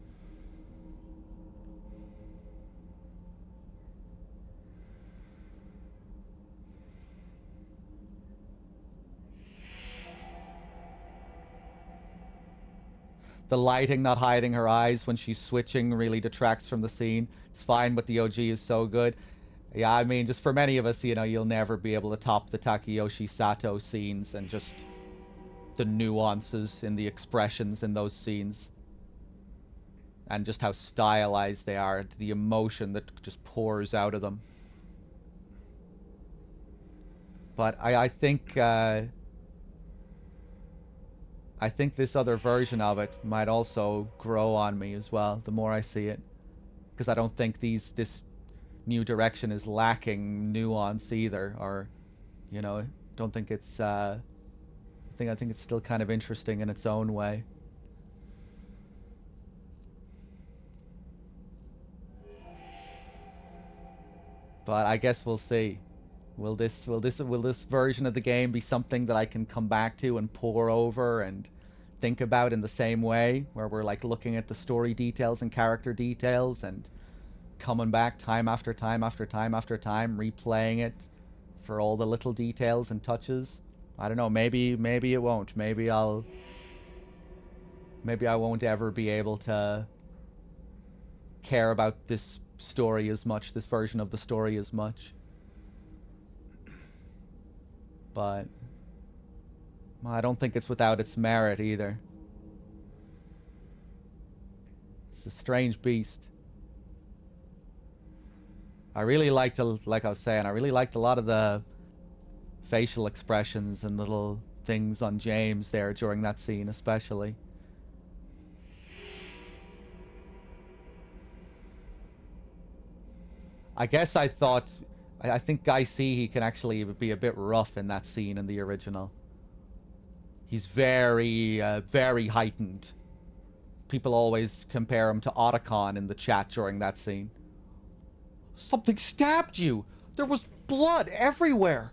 The lighting not hiding her eyes when she's switching really detracts from the scene. It's fine, but the OG is so good. Yeah, I mean, just for many of us, you know, you'll never be able to top the Takayoshi Sato scenes and just the nuances in the expressions in those scenes. And just how stylized they are, the emotion that just pours out of them. But I think this other version of it might also grow on me as well, the more I see it. Because I don't think this new direction is lacking nuance either, or, you know, don't think it's, I think it's still kind of interesting in its own way. But I guess we'll see. Will this version of the game be something that I can come back to and pore over and think about in the same way, where we're like looking at the story details and character details and coming back time after time after time after time, replaying it for all the little details and touches? I don't know, maybe it won't. Maybe I won't ever be able to care about this story as much, this version of the story as much. But I don't think it's without its merit either. It's a strange beast. I really liked, like I was saying, I really liked a lot of the facial expressions and little things on James there during that scene especially. I guess I think Guy C, can actually be a bit rough in that scene in the original. He's very, very heightened. People always compare him to Otacon in the chat during that scene. Something stabbed you! There was blood everywhere!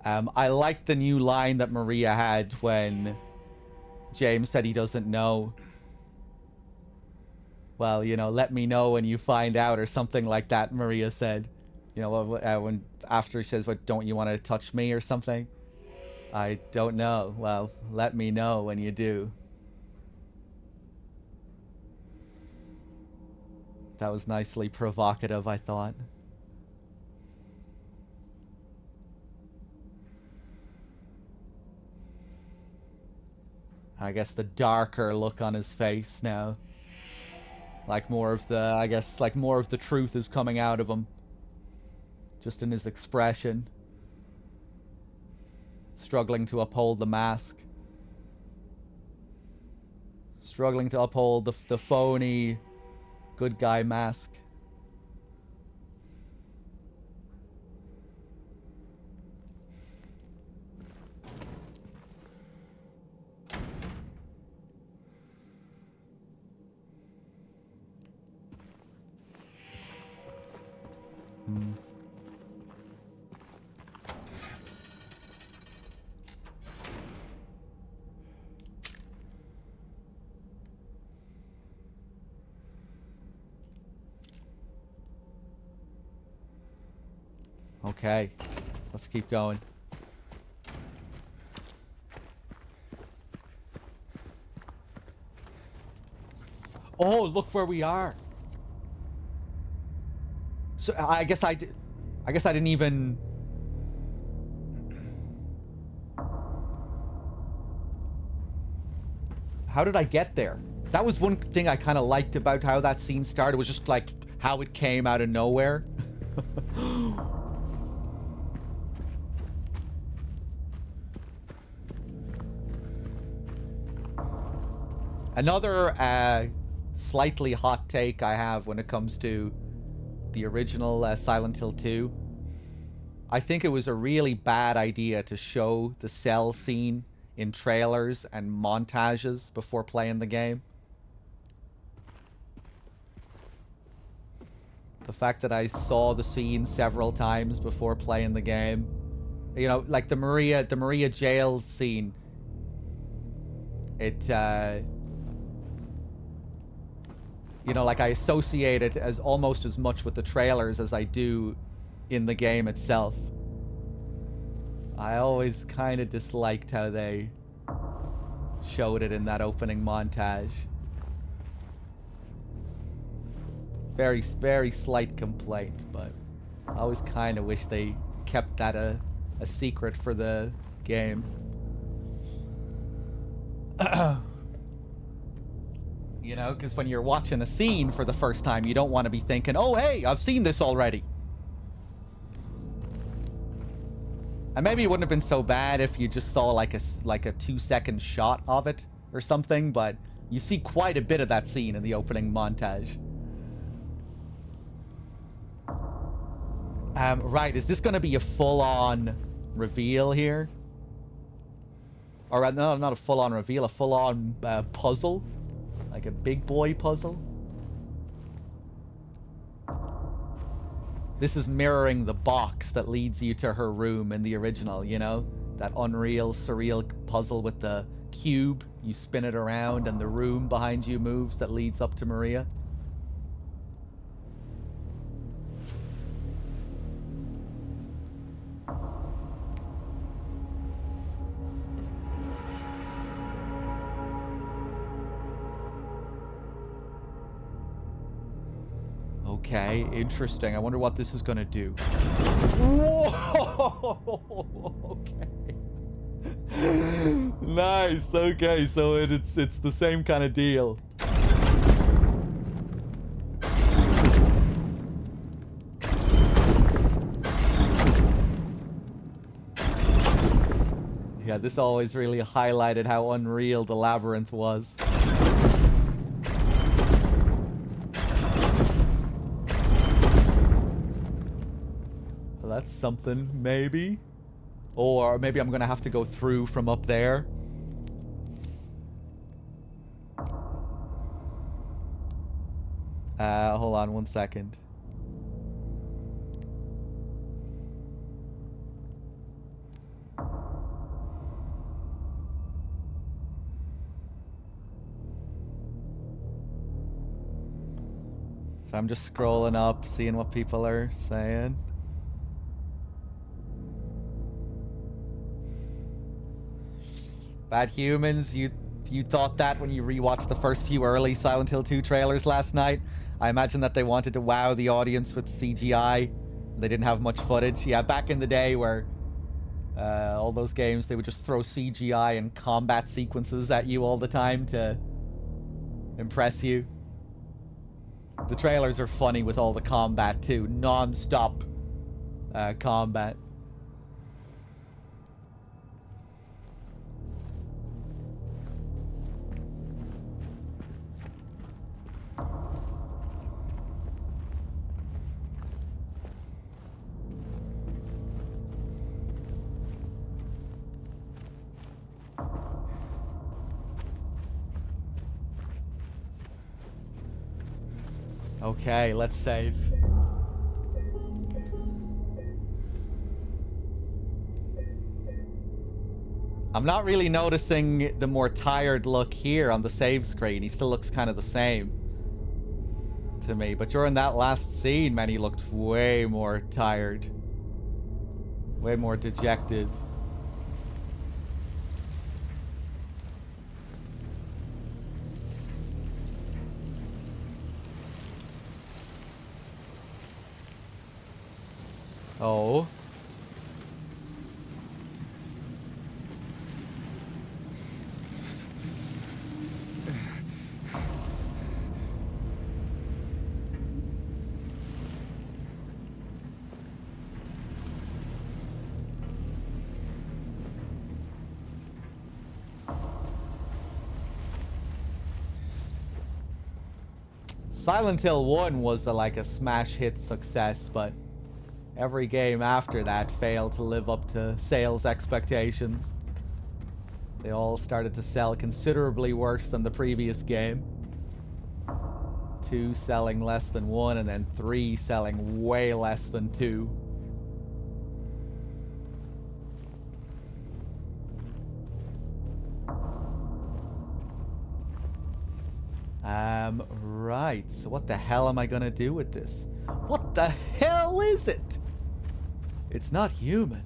I like the new line that Maria had when James said he doesn't know. Well, you know, let me know when you find out, or something like that, Maria said. You know, when after he says, "What, don't you want to touch me?" or something. I don't know. Well, let me know when you do. That was nicely provocative, I thought. I guess the darker look on his face now. Like more of the, I guess, like more of the truth is coming out of him. Just in his expression. Struggling to uphold the mask. Struggling to uphold the phony good guy mask. Okay. Let's keep going. Oh, look where we are. So I guess I didn't even... How did I get there? That was one thing I kind of liked about how that scene started, was just like how it came out of nowhere. Another slightly hot take I have when it comes to the original Silent Hill 2. I think it was a really bad idea to show the cell scene in trailers and montages before playing the game. The fact that I saw the scene several times before playing the game. You know, like the Maria jail scene. It, you know, like I associate it as almost as much with the trailers as I do in the game itself. I always kind of disliked how they showed it in that opening montage. Very, very slight complaint, but I always kind of wish they kept that a secret for the game. You know, because when you're watching a scene for the first time, you don't want to be thinking, oh, hey, I've seen this already. And maybe it wouldn't have been so bad if you just saw like a 2-second shot of it or something, but you see quite a bit of that scene in the opening montage. Right, is this going to be a full-on reveal here? Or no, not a full-on reveal, a full-on puzzle? Like a big boy puzzle? This is mirroring the box that leads you to her room in the original, you know? That unreal, surreal puzzle with the cube. You spin it around and the room behind you moves that leads up to Maria. Okay, interesting. I wonder what this is gonna do. Whoa! Okay. Nice. Okay, so it's the same kind of deal. Yeah, this always really highlighted how unreal the labyrinth was. That's something, maybe. Or maybe I'm gonna have to go through from up there. Hold on 1 second. So I'm just scrolling up, seeing what people are saying. Bad Humans, you thought that when you rewatched the first few early Silent Hill 2 trailers last night? I imagine that they wanted to wow the audience with CGI. They didn't have much footage. Yeah, back in the day where all those games, they would just throw CGI and combat sequences at you all the time to impress you. The trailers are funny with all the combat too. Non-stop combat. Okay, let's save. I'm not really noticing the more tired look here on the save screen. He still looks kind of the same to me. But during that last scene, man, he looked way more tired. Way more dejected. Oh. Silent Hill 1 was like a smash hit success, but every game after that failed to live up to sales expectations. They all started to sell considerably worse than the previous game. 2 selling less than 1, and then 3 selling way less than 2. Right. So what the hell am I gonna do with this? What the hell is it? It's not human.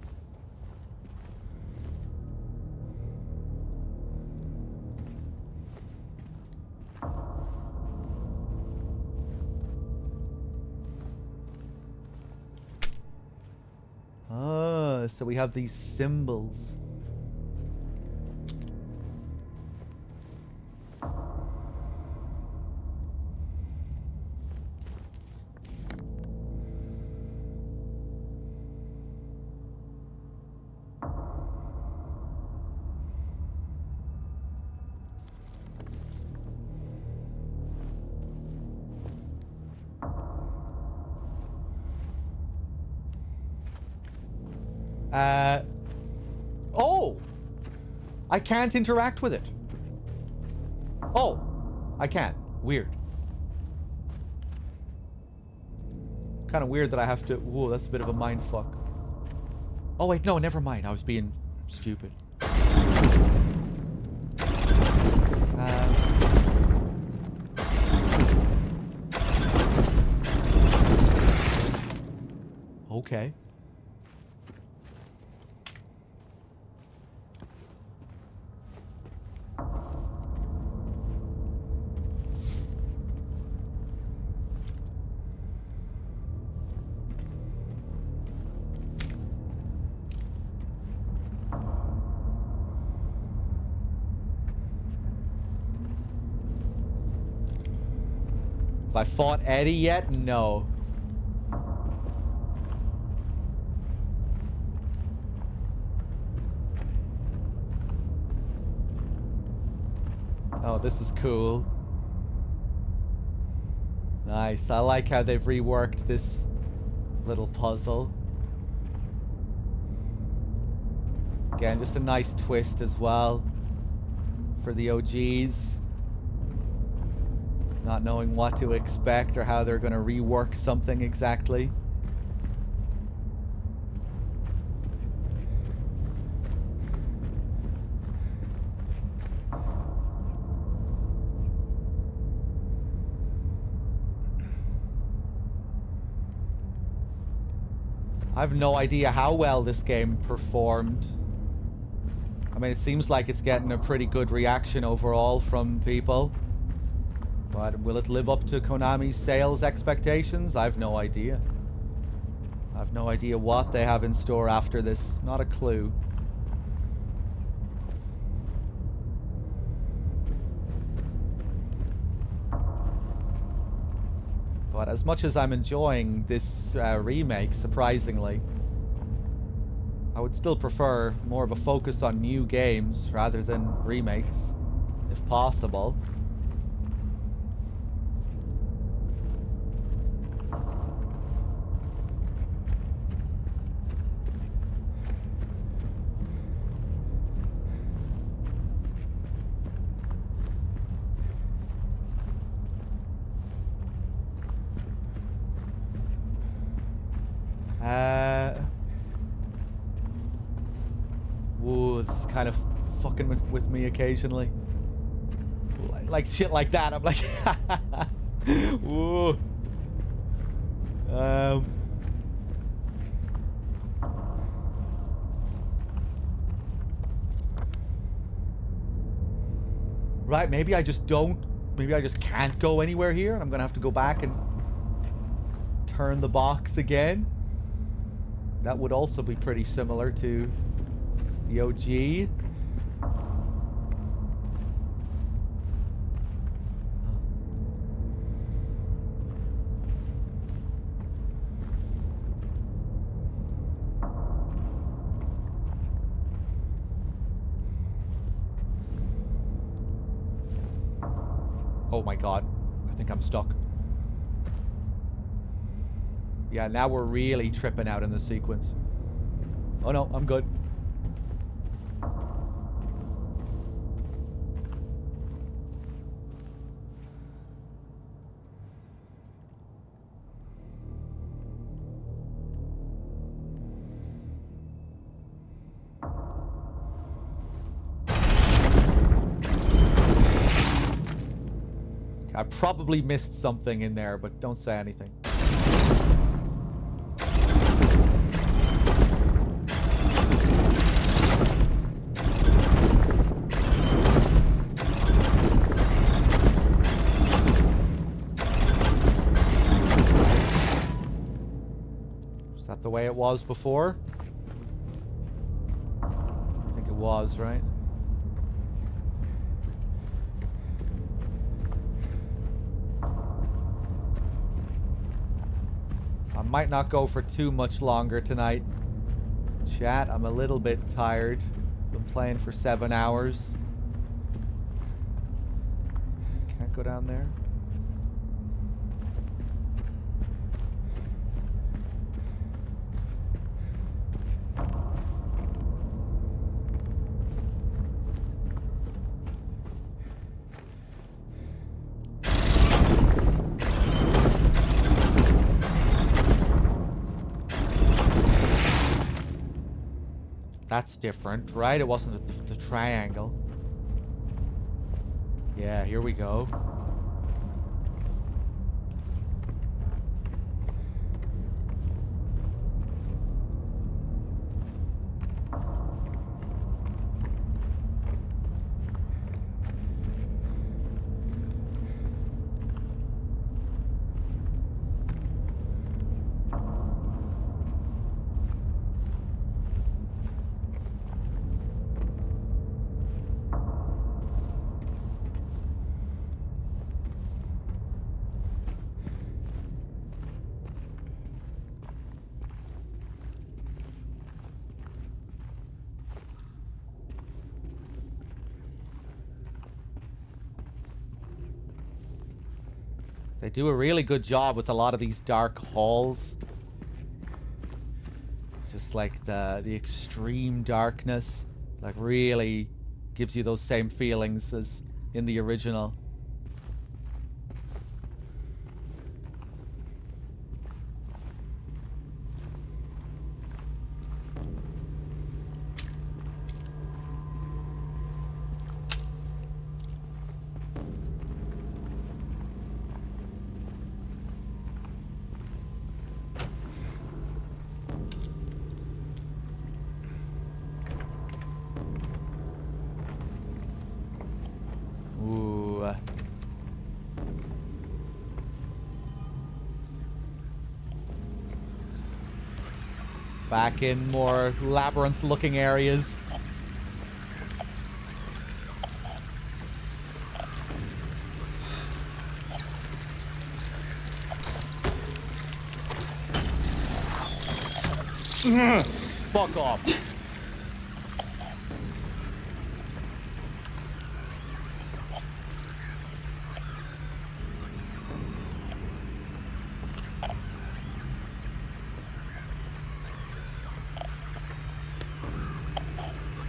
Oh, so we have these symbols. Oh! I can't interact with it. Oh! I can. Weird. Kind of weird that I have to... Whoa, that's a bit of a mind fuck. Oh, wait, no, never mind. I was being stupid. Okay. Have I fought Eddie yet? No. Oh, this is cool. Nice. I like how they've reworked this little puzzle. Again, just a nice twist as well for the OGs. Not knowing what to expect or how they're going to rework something exactly. I have no idea how well this game performed. I mean, it seems like it's getting a pretty good reaction overall from people. But will it live up to Konami's sales expectations? I have no idea. I have no idea what they have in store after this. Not a clue. But as much as I'm enjoying this remake, surprisingly, I would still prefer more of a focus on new games rather than remakes, if possible. Whoa, this is kind of fucking with me occasionally. Like shit like that, I'm like, whoa. Right, maybe I just don't... Maybe I just can't go anywhere here, and I'm gonna have to go back and turn the box again. That would also be pretty similar to the OG. Oh my god. I think I'm stuck. Yeah, now we're really tripping out in the sequence. Oh no, I'm good. I probably missed something in there, but don't say anything. Is that the way it was before? I think it was, right? I might not go for too much longer tonight. Chat, I'm a little bit tired. Been playing for 7 hours. Can't go down there. That's different, right? It wasn't the triangle. Yeah, here we go. They do a really good job with a lot of these dark halls. Just like the extreme darkness, like really gives you those same feelings as in the original. Ooh. Back in more labyrinth-looking areas. Fuck off.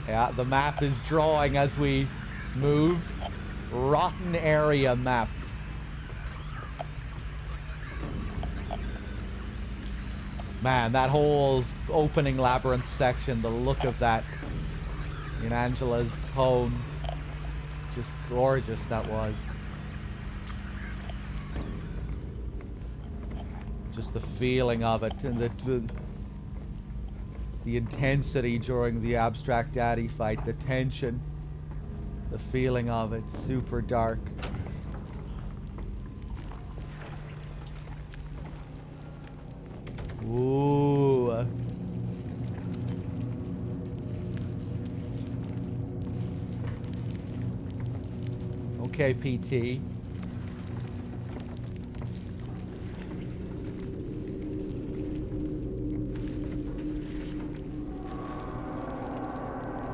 Yeah, the map is drawing as we move. Rotten area map. Man, that whole opening labyrinth section, the look of that in Angela's home. Just gorgeous that was. Just the feeling of it and the intensity during the abstract daddy fight, the tension. The feeling of it, super dark. Ooh. Okay, PT.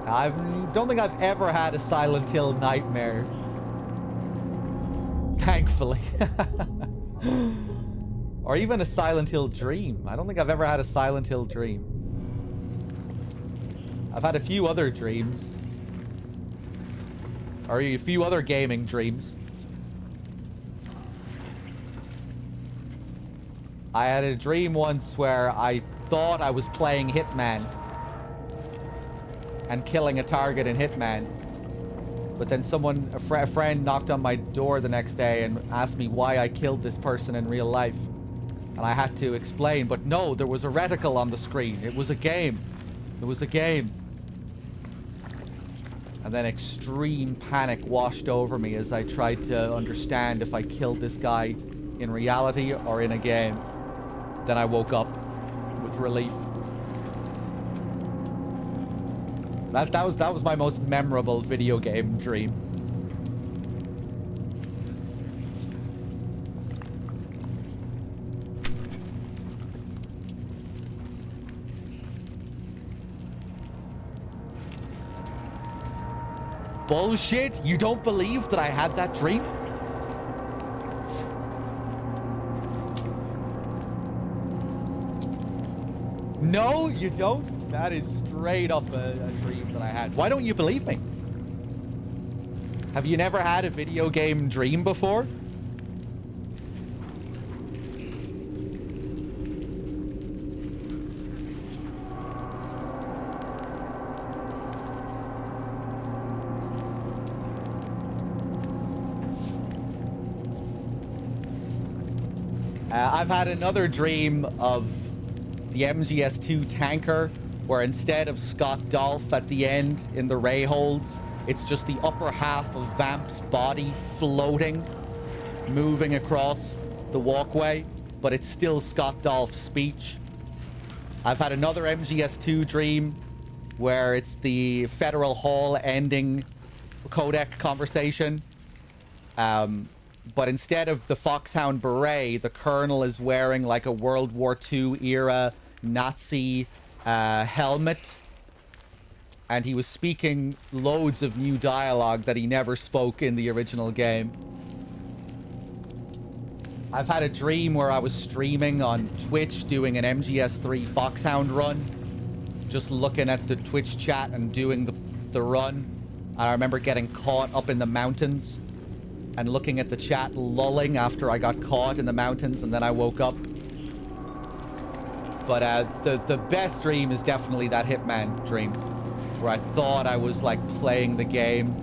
I don't think I've ever had a Silent Hill nightmare. Thankfully. Or even a Silent Hill dream. I don't think I've ever had a Silent Hill dream. I've had a few other dreams. Or a few other gaming dreams. I had a dream once where I thought I was playing Hitman and killing a target in Hitman. But then someone, a friend knocked on my door the next day and asked me why I killed this person in real life. And I had to explain, but no, there was a reticle on the screen. It was a game. It was a game. And then extreme panic washed over me as I tried to understand if I killed this guy in reality or in a game. Then I woke up with relief. That was my most memorable video game dream. Bullshit! You don't believe that I had that dream? No, you don't? That is straight up a dream that I had. Why don't you believe me? Have you never had a video game dream before? I've had another dream of the MGS2 tanker, where instead of Scott Dolph at the end in the ray holds, it's just the upper half of Vamp's body floating, moving across the walkway, but it's still Scott Dolph's speech. I've had another MGS2 dream where it's the Federal Hall ending codec conversation. But instead of the Foxhound beret, the Colonel is wearing like a World War II era Nazi helmet. And he was speaking loads of new dialogue that he never spoke in the original game. I've had a dream where I was streaming on Twitch doing an MGS3 Foxhound run. Just looking at the Twitch chat and doing the run. I remember getting caught up in the mountains and looking at the chat lulling after I got caught in the mountains, and then I woke up. But the best dream is definitely that Hitman dream, where I thought I was like playing the game.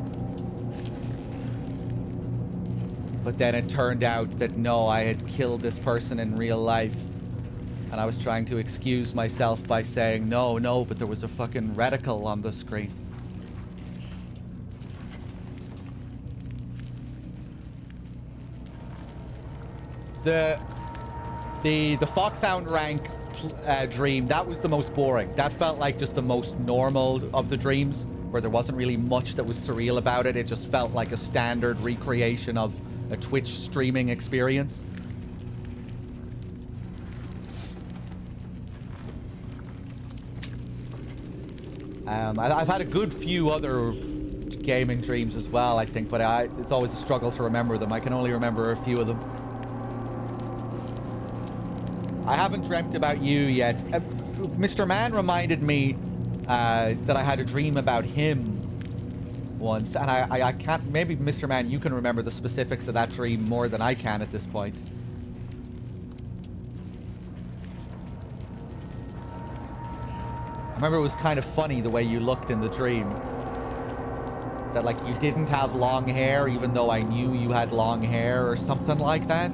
But then it turned out that no, I had killed this person in real life. And I was trying to excuse myself by saying, no, but there was a fucking reticle on the screen. The Foxhound rank dream, that was the most boring. That felt like just the most normal of the dreams, where there wasn't really much that was surreal about it. It just felt like a standard recreation of a Twitch streaming experience. I've had a good few other gaming dreams as well, I think, but it's always a struggle to remember them. I can only remember a few of them. I haven't dreamt about you yet. Mr. Man reminded me that I had a dream about him once, and I can't... Maybe, Mr. Man, you can remember the specifics of that dream more than I can at this point. I remember it was kind of funny the way you looked in the dream. That, like, you didn't have long hair, even though I knew you had long hair or something like that.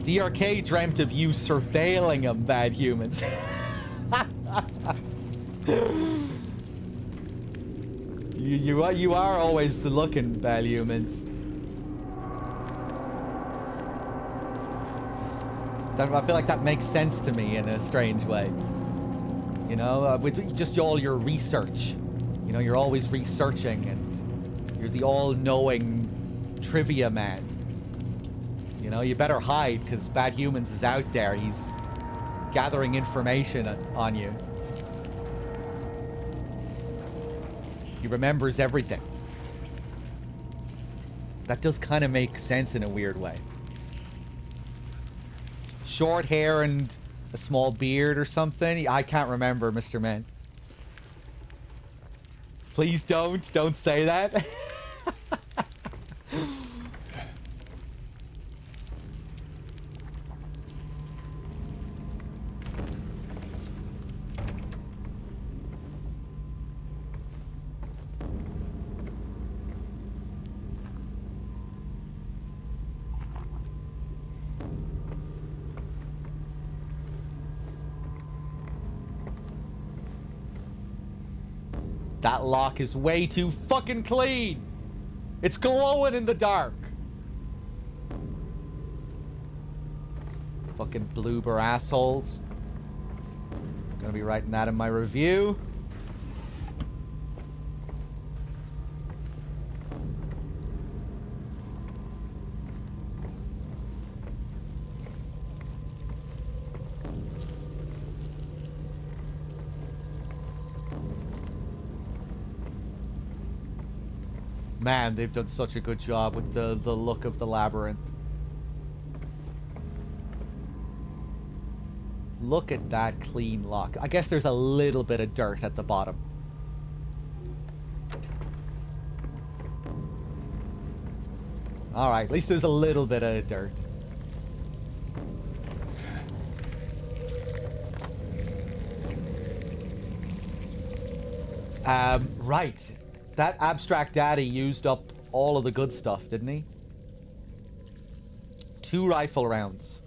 DRK dreamt of you surveilling him, bad humans. You are always looking, Bell humans. I feel like that makes sense to me in a strange way. You know, with just all your research. You know, you're always researching and you're the all-knowing trivia man. You know, you better hide because Bad Humans is out there. He's gathering information on you. He remembers everything. That does kind of make sense in a weird way. Short hair and a small beard or something. I can't remember, Mr. Man. Please don't say that. That lock is way too fucking clean. It's glowing in the dark. Fucking bloober assholes. Gonna be writing that in my review. Man, they've done such a good job with the look of the labyrinth. Look at that clean lock. I guess there's a little bit of dirt at the bottom. Alright, at least there's a little bit of dirt. Right. That abstract daddy used up all of the good stuff, didn't he? 2 rifle rounds.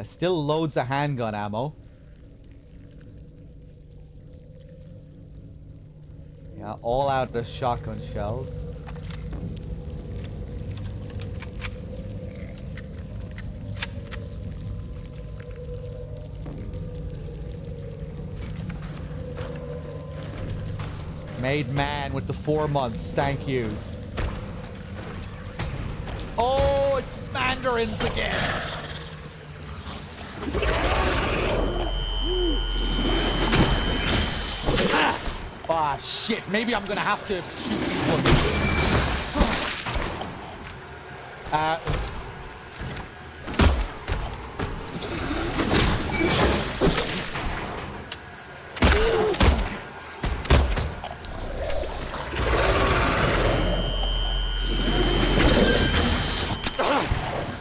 Still loads of handgun ammo. Yeah, all out the shotgun shells. Made man with the 4 months, thank you. Oh, it's mandarins again! Ah, shit. Maybe I'm gonna have to shoot these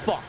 Fuck.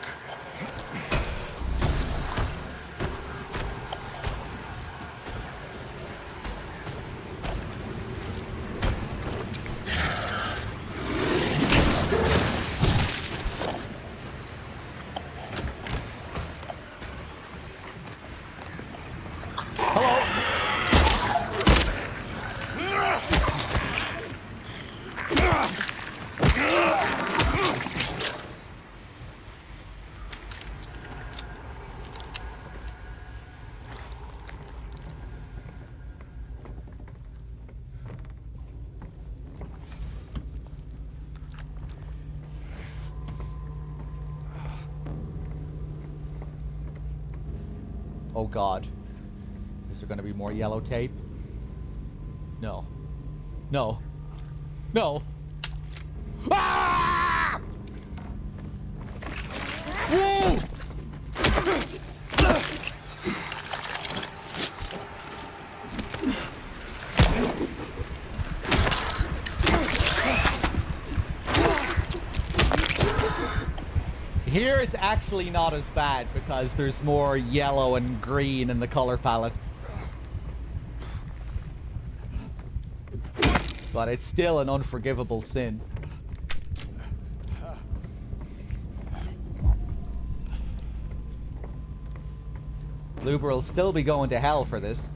Oh god. Is there gonna be more yellow tape? No. No. No. Ah! Whoa! Here here it's actually not as bad because there's more yellow and green in the color palette. But it's still an unforgivable sin. Luber will still be going to hell for this.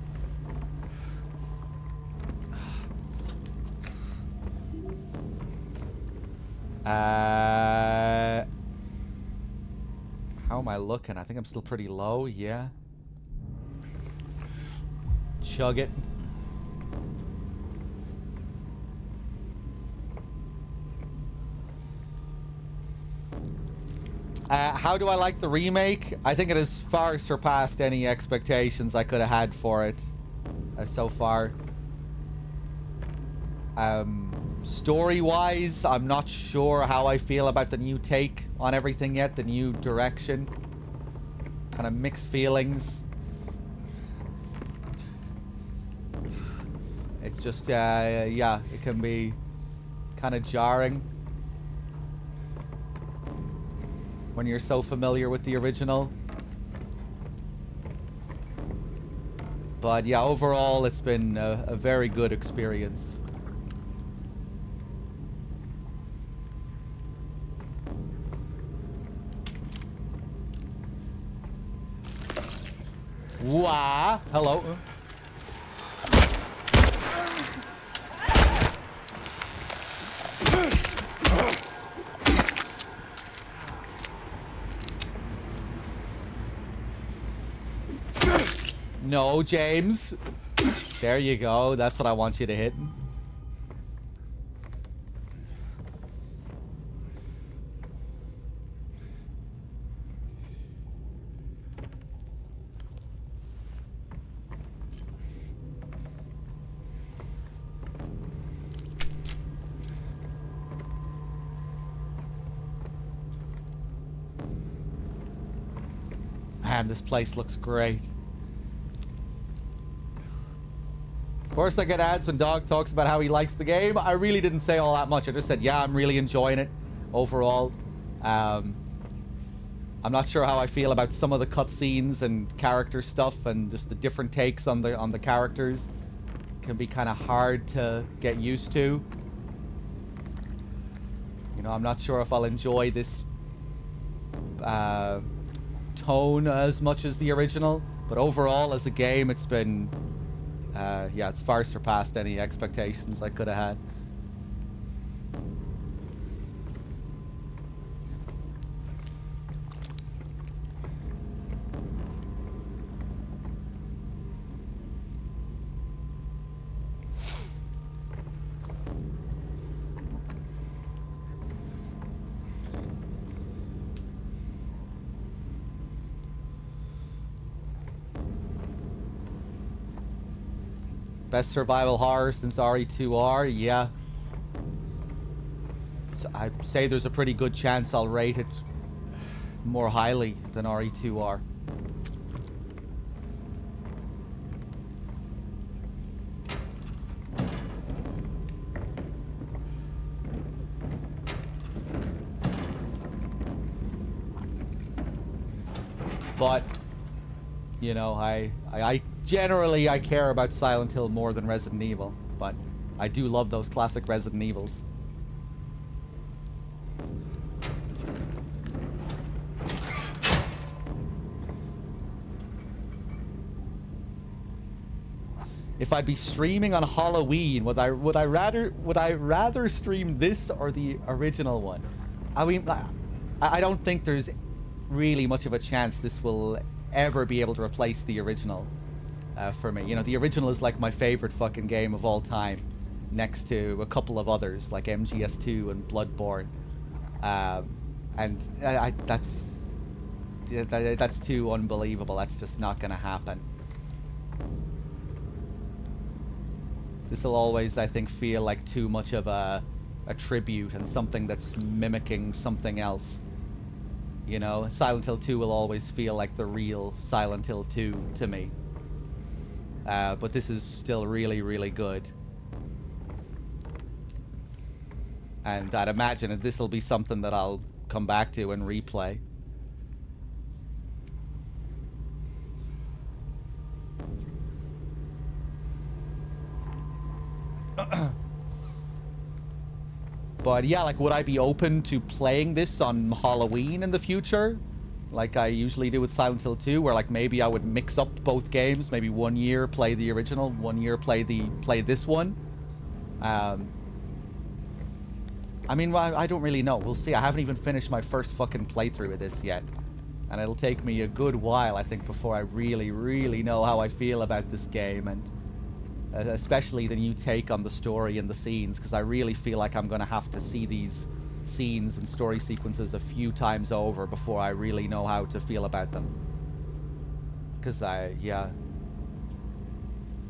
How am I looking? I think I'm still pretty low, yeah. Chug it. How do I like the remake? I think it has far surpassed any expectations I could have had for it so far. Story-wise, I'm not sure how I feel about the new take on everything yet, the new direction. Kind of mixed feelings. It's just, yeah, it can be kind of jarring when you're so familiar with the original. But yeah, overall, it's been a very good experience. Wah! Hello. No, James. There you go. That's what I want you to hit. Man, this place looks great. Of course, I get ads when Dog talks about how he likes the game. I really didn't say all that much. I just said, yeah, I'm really enjoying it overall. I'm not sure how I feel about some of the cutscenes and character stuff and just the different takes on the characters. Can be kind of hard to get used to. You know, I'm not sure if I'll enjoy this tone as much as the original, but overall as a game, it's been yeah, it's far surpassed any expectations I could have had. Best survival horror since RE2R, yeah. So I'd say there's a pretty good chance I'll rate it more highly than RE2R. But, you know, I generally, I care about Silent Hill more than Resident Evil, but I do love those classic Resident Evils. If I'd be streaming on Halloween, would I rather stream this or the original one? I mean, I don't think there's really much of a chance this will ever be able to replace the original. For me, you know, the original is like my favorite fucking game of all time, next to a couple of others like MGS2 and Bloodborne, and that's too unbelievable. That's just not gonna happen. This will always, I think, feel like too much of a tribute and something that's mimicking something else. You know, Silent Hill 2 will always feel like the real Silent Hill 2 to me. But this is still really, really good. And I'd imagine that this will be something that I'll come back to and replay But yeah, like, would I be open to playing this on Halloween in the future? Like I usually do with Silent Hill 2, where like maybe I would mix up both games. Maybe 1 year play the original, 1 year play this one. I mean, well, I don't really know. We'll see. I haven't even finished my first fucking playthrough of this yet. And it'll take me a good while, I think, before I really, really know how I feel about this game. And especially the new take on the story and the scenes, because I really feel like I'm going to have to see these scenes and story sequences a few times over before I really know how to feel about them. Because yeah,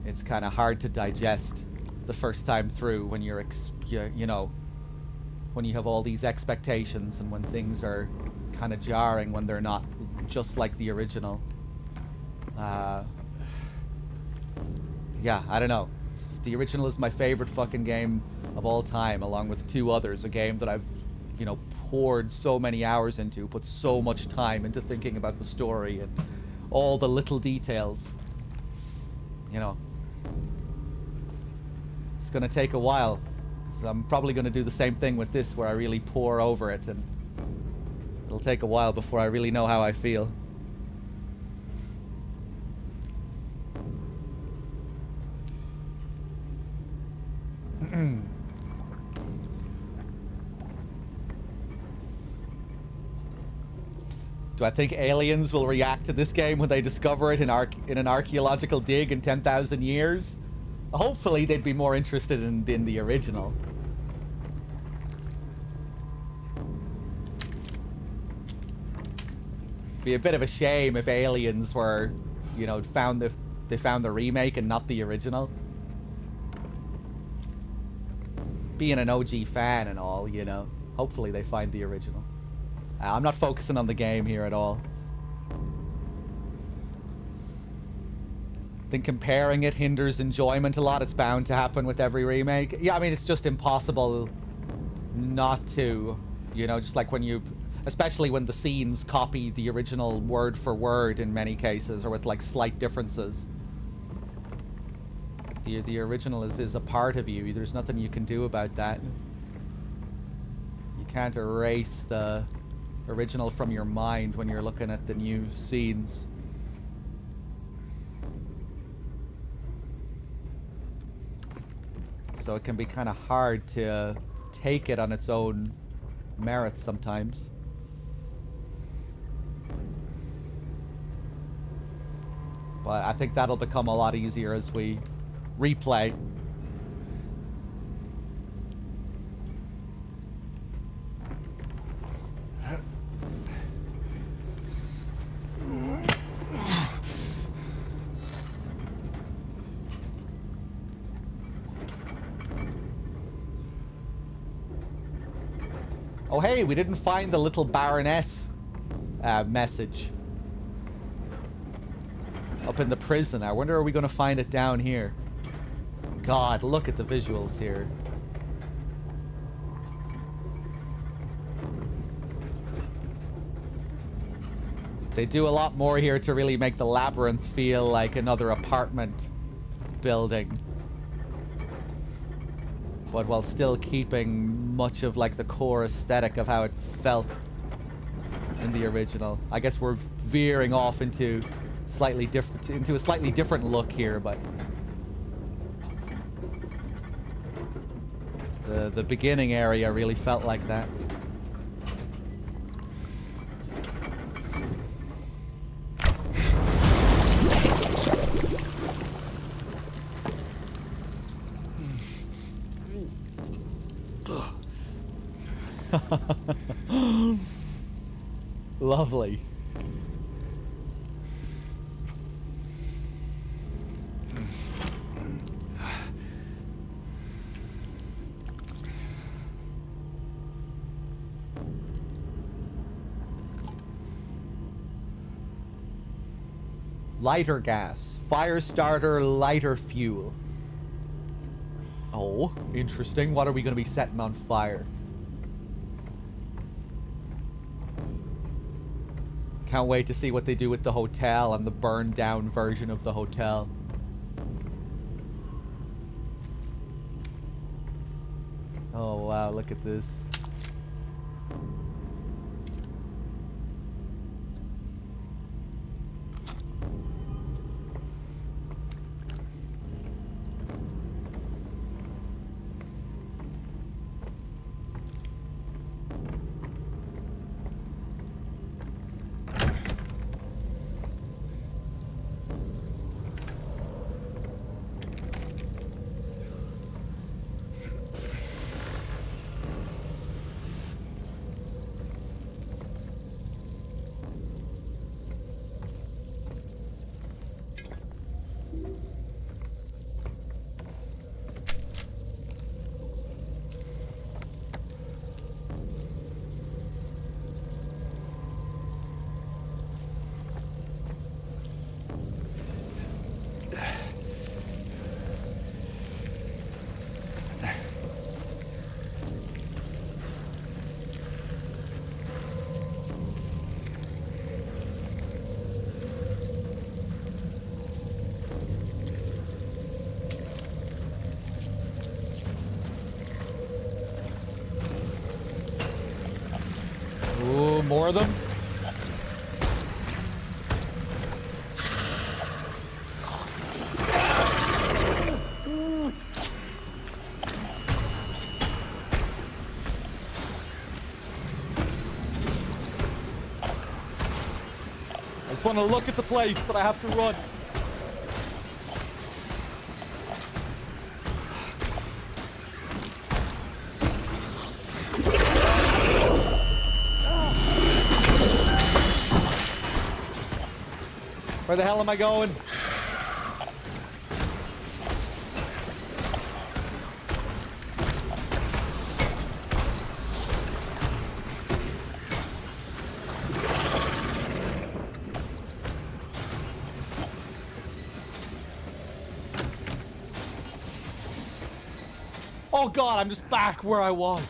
it's kind of hard to digest the first time through when you're, you know, when you have all these expectations and when things are kind of jarring when they're not just like the original. Yeah, I don't know. The original is my favorite fucking game of all time, along with 2 others. A game that I've, you know, poured so many hours into, put so much time into thinking about the story and all the little details. You know, it's gonna take a while. So I'm probably gonna do the same thing with this, where I really pour over it, and it'll take a while before I really know how I feel. Do I think aliens will react to this game when they discover it in an archaeological dig in 10,000 years? Hopefully they'd be more interested in the original. Be a bit of a shame if aliens were, you know, they found the remake and not the original. Being an OG fan and all, you know, hopefully they find the original. I'm not focusing on the game here at all. I think comparing it hinders enjoyment a lot. It's bound to happen with every remake. Yeah, I mean, it's just impossible not to, you know, just like when you, especially when the scenes copy the original word for word in many cases, or with like slight differences. The original is a part of you. There's nothing you can do about that. You can't erase the original from your mind when you're looking at the new scenes. So it can be kind of hard to take it on its own merit sometimes. But I think that'll become a lot easier as we replay. Oh hey, we didn't find the little Baroness message up in the prison. I wonder, are we going to find it down here? God, look at the visuals here. They do a lot more here to really make the labyrinth feel like another apartment building, but while still keeping much of like the core aesthetic of how it felt in the original. I guess we're veering off into a slightly different look here, but the beginning area really felt like that. Lovely. Lighter gas. Fire starter, lighter fuel. Oh, interesting. What are we going to be setting on fire? Can't wait to see what they do with the hotel and the burned down version of the hotel. Oh Oh wow, look at this. Ooh, more of them? I just want to look at the place, but I have to run. Where the hell am I going? Oh god, I'm just back where I was.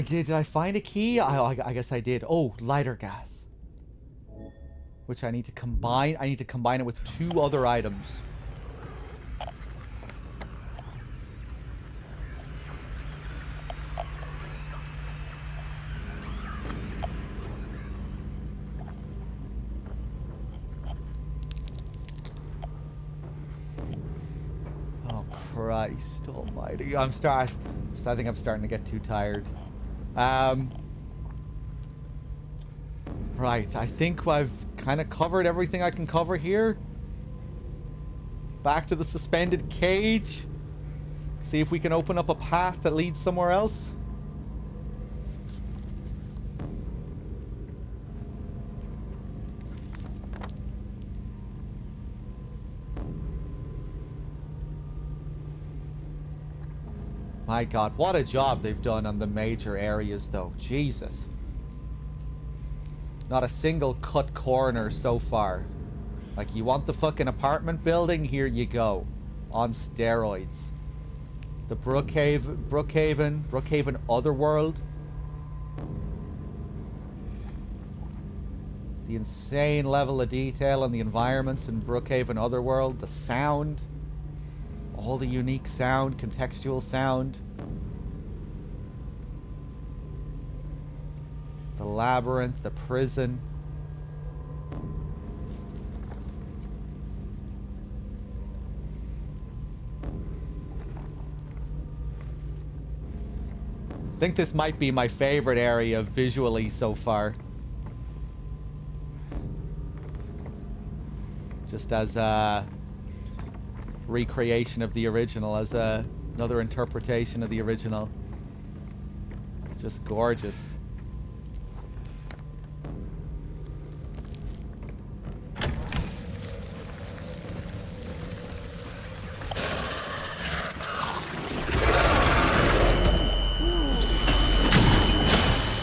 Did I find a key? I guess I did. Oh, lighter gas. Which I need to combine. I need to combine it with 2 other items. Oh Christ almighty. I think I'm starting to get too tired. Right, I think I've kind of covered everything I can cover here. Back to the suspended cage. See if we can open up a path that leads somewhere else. My god, what a job they've done on the major areas though. Jesus. Not a single cut corner so far. Like, you want the fucking apartment building? Here you go. On steroids. The Brookhaven Otherworld. The insane level of detail on the environments in Brookhaven Otherworld. The sound. All the unique sound, contextual sound. The labyrinth, the prison. I think this might be my favorite area visually so far. Just as a recreation of the original, as another interpretation of the original. Just gorgeous.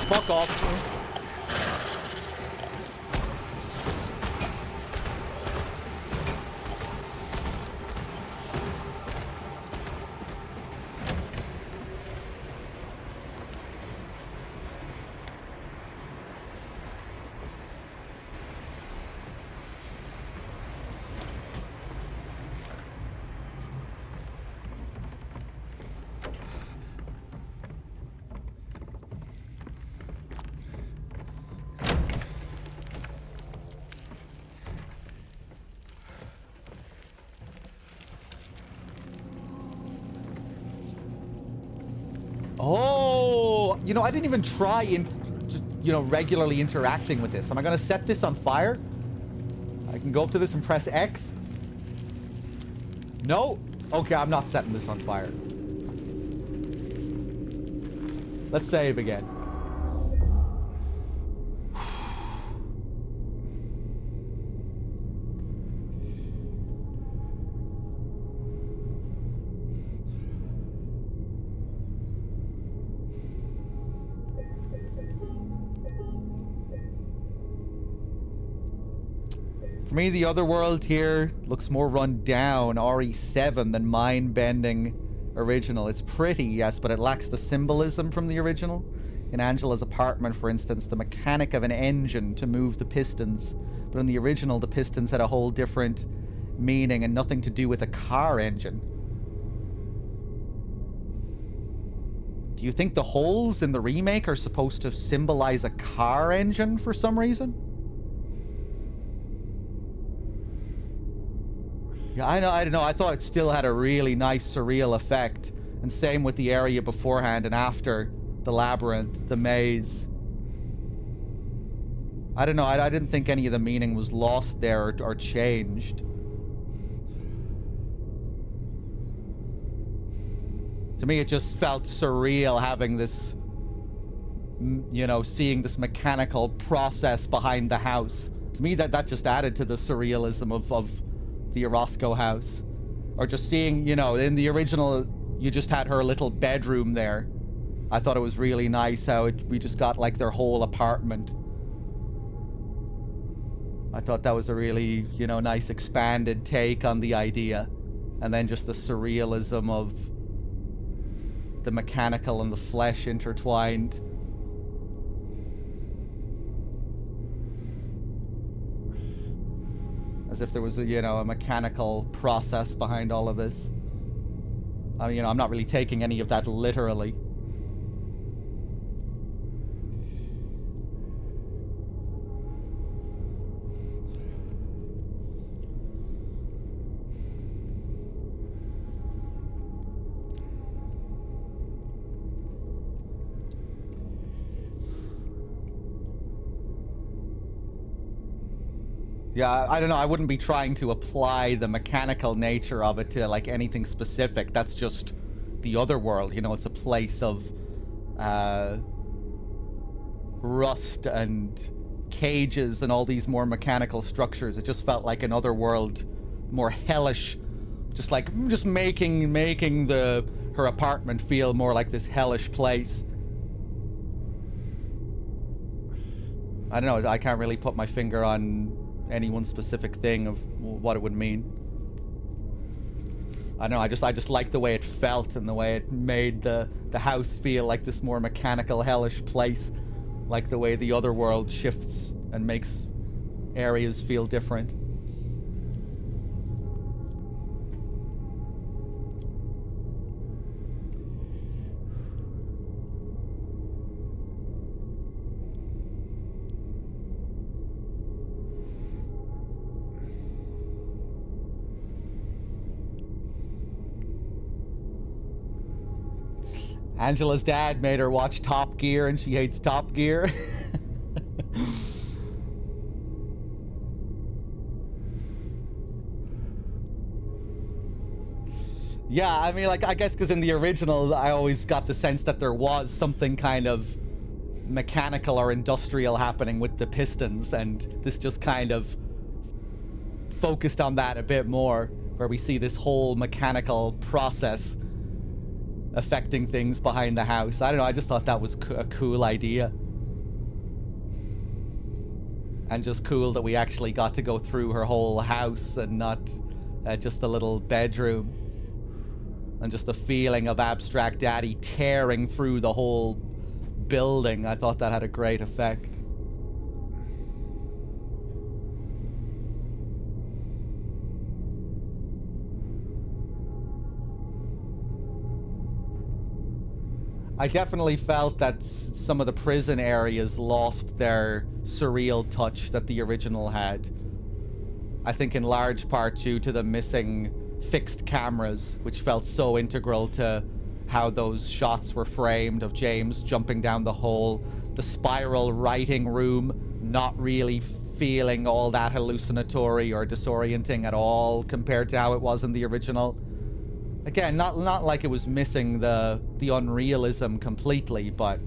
Fuck off. you know, I didn't even try just, you know, regularly interacting with this. Am I gonna set this on fire? I can go up to this and press X. No? Okay, I'm not setting this on fire. Let's save again. For me, the other world here looks more run down, RE7, than mind-bending original. It's pretty, yes, but it lacks the symbolism from the original. In Angela's apartment, for instance, the mechanic of an engine to move the pistons. But in the original, the pistons had a whole different meaning and nothing to do with a car engine. Do you think the holes in the remake are supposed to symbolize a car engine for some reason? Yeah, I don't know. I thought it still had a really nice surreal effect. And same with the area beforehand and after the labyrinth, the maze. I don't know. I didn't think any of the meaning was lost there or changed. To me, it just felt surreal having this, you know, seeing this mechanical process behind the house. To me, that just added to the surrealism of the Orozco house. Or just seeing, you know, in the original, you just had her little bedroom there. I thought it was really nice how we just got like their whole apartment. I thought that was a really, you know, nice expanded take on the idea. And then just the surrealism of the mechanical and the flesh intertwined. As if there was a, you know, a mechanical process behind all of this. I mean, you know, I'm not really taking any of that literally. Yeah, I don't know. I wouldn't be trying to apply the mechanical nature of it to, like, anything specific. That's just the other world. You know, it's a place of rust and cages and all these more mechanical structures. It just felt like another world, more hellish. Just making her apartment feel more like this hellish place. I don't know. I can't really put my finger on any one specific thing of what it would mean. I don't know, I just liked the way it felt and the way it made the house feel like this more mechanical, hellish place. Like the way the other world shifts and makes areas feel different. Angela's dad made her watch Top Gear and she hates Top Gear. Yeah, I mean, like, I guess because in the original, I always got the sense that there was something kind of mechanical or industrial happening with the pistons, and this just kind of focused on that a bit more, where we see this whole mechanical process affecting things behind the house. I don't know, I just thought that was a cool idea. And just cool that we actually got to go through her whole house and not just a little bedroom. And just the feeling of Abstract Daddy tearing through the whole building. I thought that had a great effect. I definitely felt that some of the prison areas lost their surreal touch that the original had. I think in large part due to the missing fixed cameras, which felt so integral to how those shots were framed of James jumping down the hole, the spiral writing room not really feeling all that hallucinatory or disorienting at all compared to how it was in the original. Again, not like it was missing the unrealism completely, but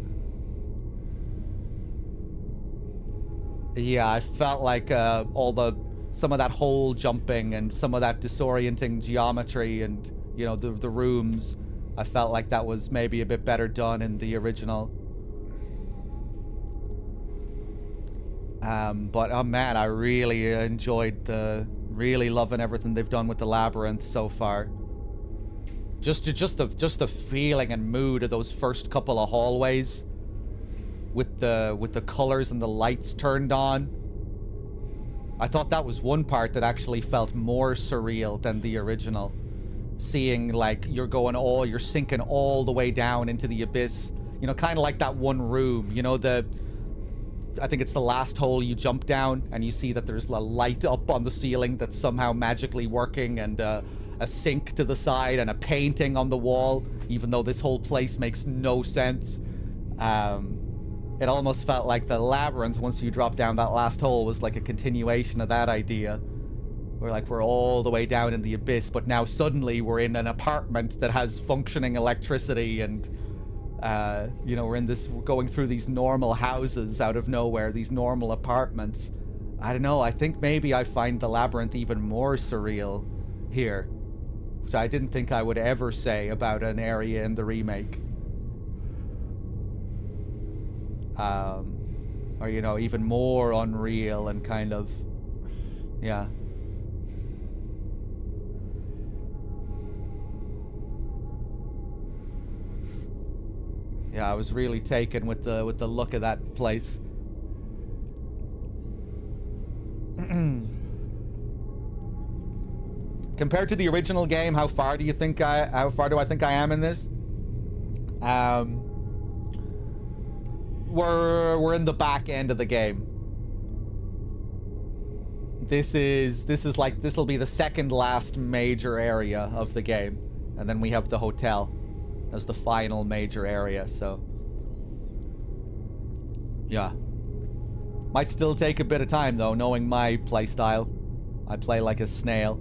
yeah, I felt like some of that hole jumping and some of that disorienting geometry and, you know, the rooms, I felt like that was maybe a bit better done in the original. But oh man, I really enjoyed really loving everything they've done with the labyrinth so far. Just the feeling and mood of those first couple of hallways with the colors and the lights turned on. I thought that was one part that actually felt more surreal than the original. Seeing like you're sinking all the way down into the abyss. You know, kind of like that one room, you know, I think it's the last hole you jump down and you see that there's a light up on the ceiling that's somehow magically working, and a sink to the side and a painting on the wall, even though this whole place makes no sense. It almost felt like the labyrinth, once you drop down that last hole, was like a continuation of that idea. We're all the way down in the abyss, but now suddenly we're in an apartment that has functioning electricity, and you know, we're going through these normal houses out of nowhere, these normal apartments. I don't know, I think maybe I find the labyrinth even more surreal here, which I didn't think I would ever say about an area in the remake. Or, you know, even more unreal and kind of, yeah. Yeah, I was really taken with the look of that place. Compared to the original game, how far do I think I am in this? We're in the back end of the game. This will be the second last major area of the game, and then we have the hotel as the final major area, so yeah. Might still take a bit of time though, knowing my playstyle. I play like a snail.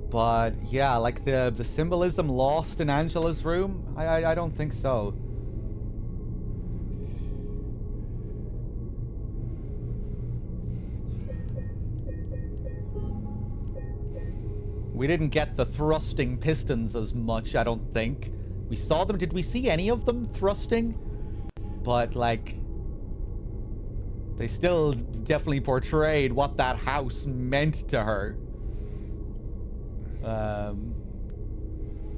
But yeah, like the symbolism lost in Angela's room, I don't think so. We didn't get the thrusting pistons as much, I don't think. We saw them. Did we see any of them thrusting? But, like, they still definitely portrayed what that house meant to her.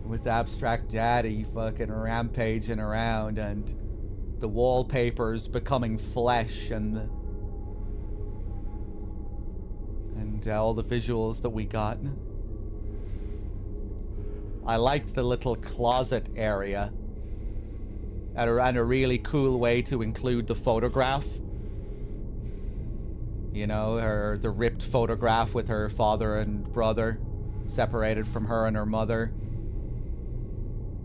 With Abstract Daddy fucking rampaging around and the wallpapers becoming flesh and all the visuals that we got. I liked the little closet area and a really cool way to include the photograph. You know, the ripped photograph with her father and brother separated from her and her mother.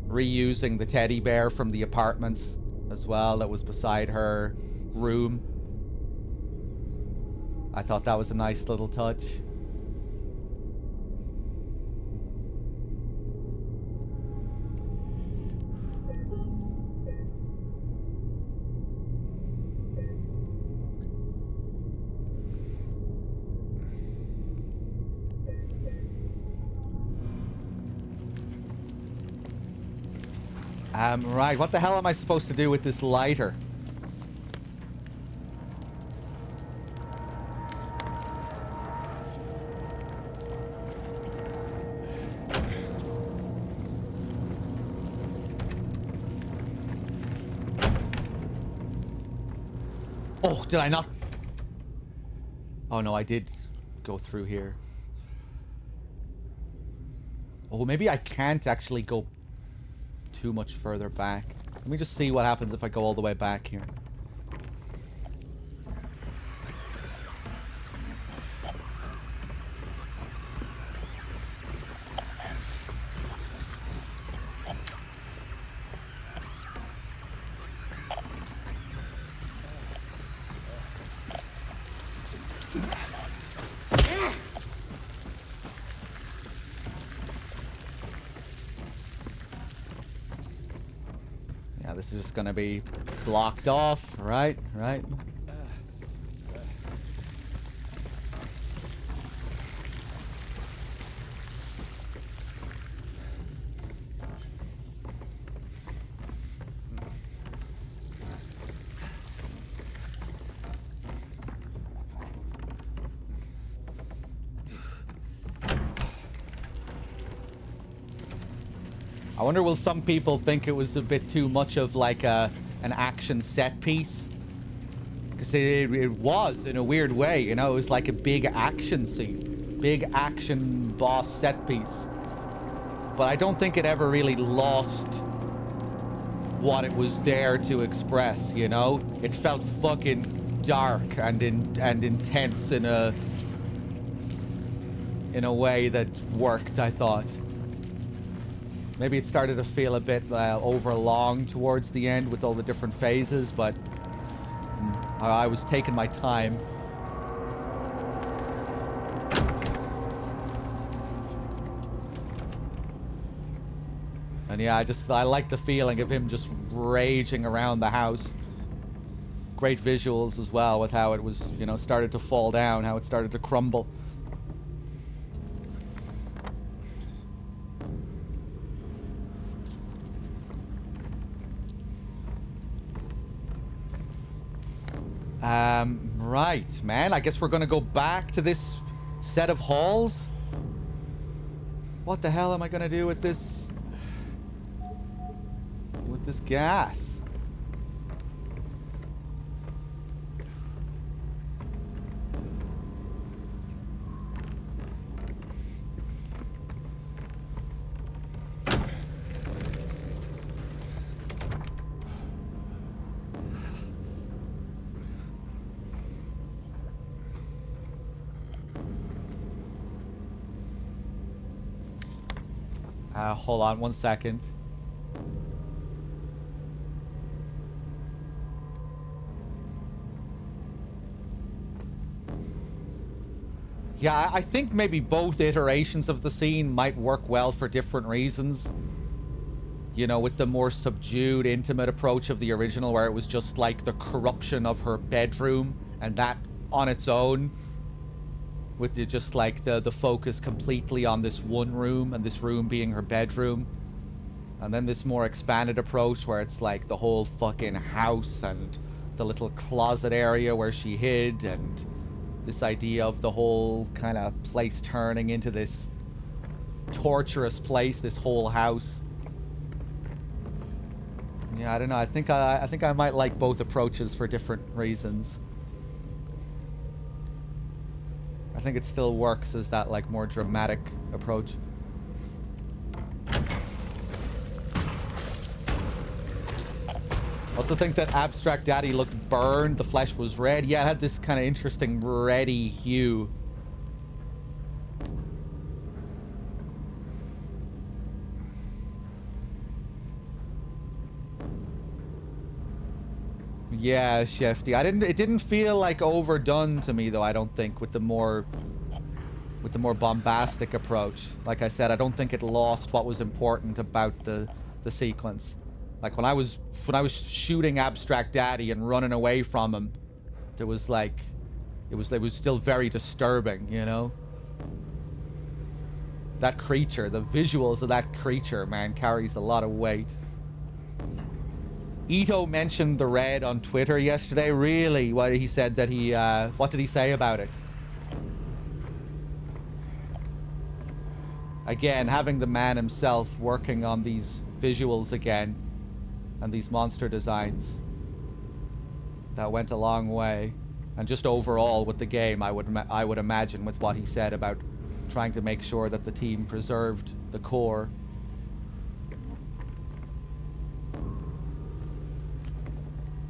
Reusing the teddy bear from the apartments as well that was beside her room. I thought that was a nice little touch. Right, what the hell am I supposed to do with this lighter? Oh, did I not? Oh no, I did go through here. Oh, maybe I can't actually go too much further back. Let me just see what happens if I go all the way back here. Yeah, this is just gonna be blocked off, right? Right. I wonder, will some people think it was a bit too much of like an action set piece? Because it was, in a weird way, you know, it was like a big action scene. Big action boss set piece. But I don't think it ever really lost what it was there to express, you know? It felt fucking dark and intense in a way that worked, I thought. Maybe it started to feel a bit overlong towards the end with all the different phases, but I was taking my time. And yeah, I like the feeling of him just raging around the house. Great visuals as well with how it was, you know, started to fall down, how it started to crumble. Right, man. I guess we're gonna go back to this set of halls. What the hell am I gonna do with this? With this gas? Hold on 1 second. Yeah, I think maybe both iterations of the scene might work well for different reasons. You know, with the more subdued, intimate approach of the original, where it was just like the corruption of her bedroom, and that on its own, with just like the focus completely on this one room, and this room being her bedroom. And then this more expanded approach where it's like the whole fucking house and the little closet area where she hid, and this idea of the whole kind of place turning into this torturous place, this whole house. Yeah, I don't know. I think I might like both approaches for different reasons. I think it still works as that like more dramatic approach. Also think that Abstract Daddy looked burned. The flesh was red. Yeah, it had this kind of interesting reddy hue. Yeah, Shifty. It didn't feel like overdone to me though, I don't think, with the more bombastic approach. Like I said, I don't think it lost what was important about the sequence. Like when I was shooting Abstract Daddy and running away from him, there was like it was still very disturbing, you know? That creature, the visuals of that creature, man, carries a lot of weight. Ito mentioned the red on Twitter yesterday. Really? What he said that he what did he say about it? Again, having the man himself working on these visuals again and these monster designs, that went a long way. And just overall with the game, I would imagine, with what he said about trying to make sure that the team preserved the core.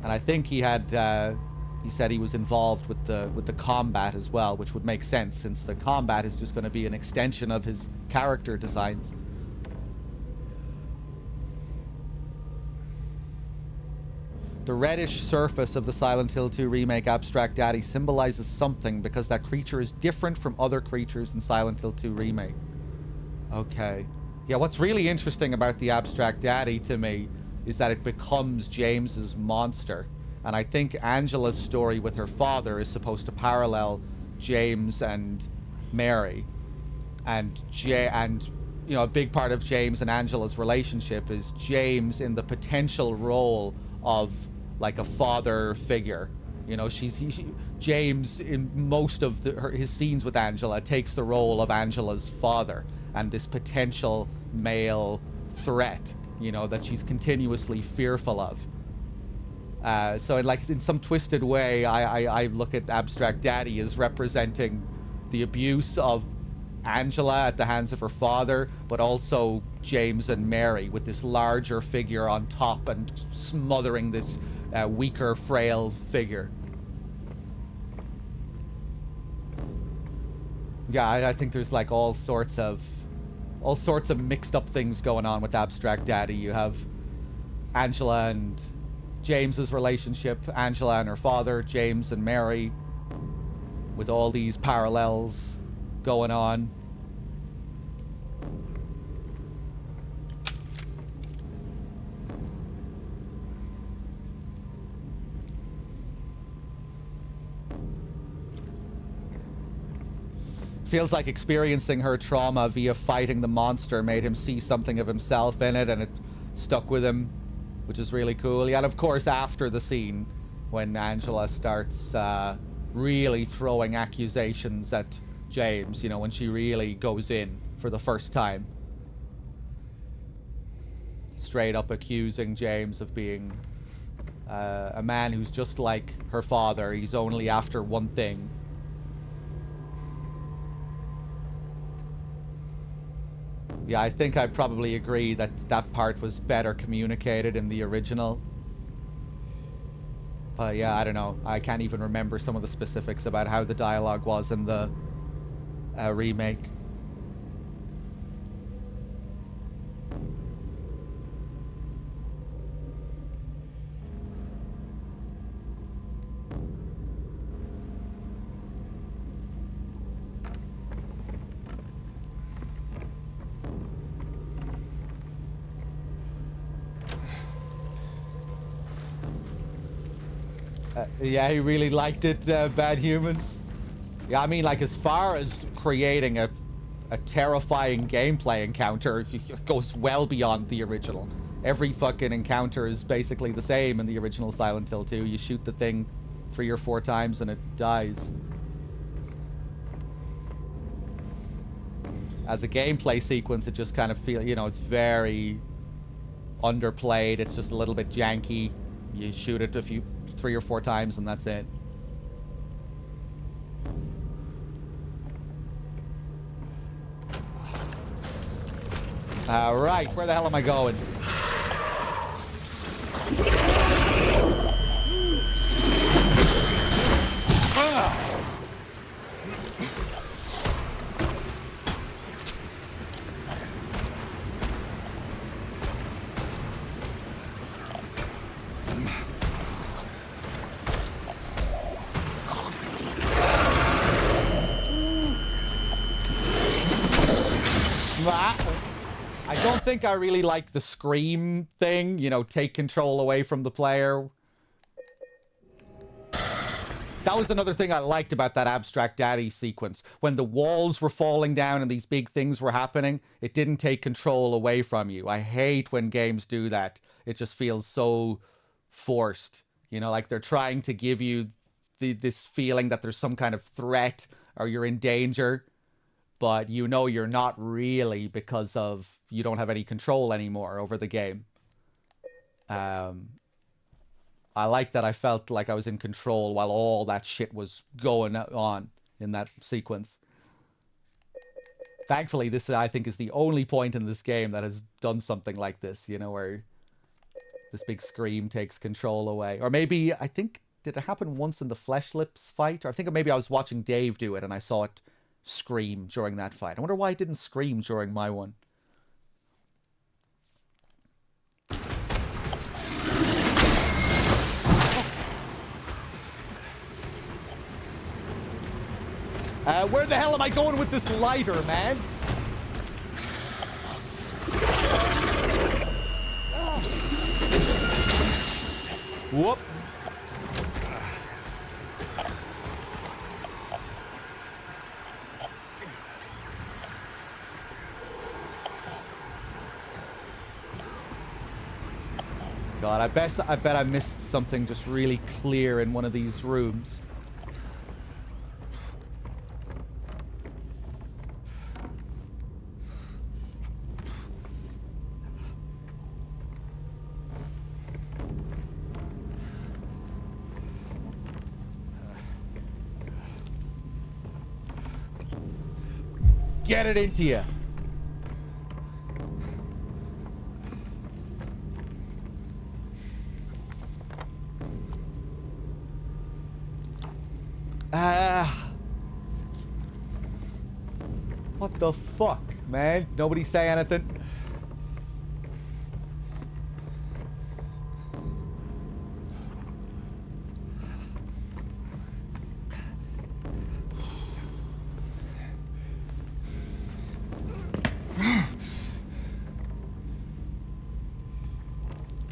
And I think he had, he said he was involved with the combat as well, which would make sense since the combat is just going to be an extension of his character designs. The reddish surface of the Silent Hill 2 remake Abstract Daddy symbolizes something because that creature is different from other creatures in Silent Hill 2 remake. Okay. Yeah, what's really interesting about the Abstract Daddy to me is that it becomes James's monster. And I think Angela's story with her father is supposed to parallel James and Mary. And you know, a big part of James and Angela's relationship is James in the potential role of like a father figure. You know, James in most of his scenes with Angela takes the role of Angela's father and this potential male threat, you know, that she's continuously fearful of. So in some twisted way, I look at Abstract Daddy as representing the abuse of Angela at the hands of her father, but also James and Mary with this larger figure on top and smothering this weaker, frail figure. Yeah, I think there's like all sorts of mixed up things going on with Abstract Daddy. You have Angela and James's relationship, Angela and her father, James and Mary, with all these parallels going on. Feels like experiencing her trauma via fighting the monster made him see something of himself in it, and it stuck with him, which is really cool. Yeah, and of course after the scene when Angela starts really throwing accusations at James, you know, when she really goes in for the first time, straight up accusing James of being a man who's just like her father. He's only after one thing. Yeah, I think I'd probably agree that that part was better communicated in the original. But yeah, I don't know. I can't even remember some of the specifics about how the dialogue was in the remake. Yeah, he really liked it, Bad Humans. Yeah, I mean, like, as far as creating a terrifying gameplay encounter, it goes well beyond the original. Every fucking encounter is basically the same in the original Silent Hill 2. You shoot the thing 3 or 4 times and it dies. As a gameplay sequence, it just kind of feels, you know, it's very underplayed. It's just a little bit janky. You shoot it 3 or 4 times and that's it. Alright, where the hell am I going? I don't think I really like the scream thing, you know, take control away from the player. That was another thing I liked about that Abstract Daddy sequence. When the walls were falling down and these big things were happening, it didn't take control away from you. I hate when games do that. It just feels so forced. You know, like they're trying to give you this feeling that there's some kind of threat or you're in danger, but you know you're not really because of you don't have any control anymore over the game. I like that I felt like I was in control while all that shit was going on in that sequence. Thankfully, this, I think, is the only point in this game that has done something like this, you know, where This big scream takes control away. Or maybe, I think, did it happen once in the Flesh Lips fight? Or I think maybe I was watching Dave do it and I saw it scream during that fight. I wonder why it didn't scream during my one. Where the hell am I going with this lighter, man? Whoop. God, I bet I missed something just really clear in one of these rooms. Get it into you. What the fuck, man? Nobody say anything.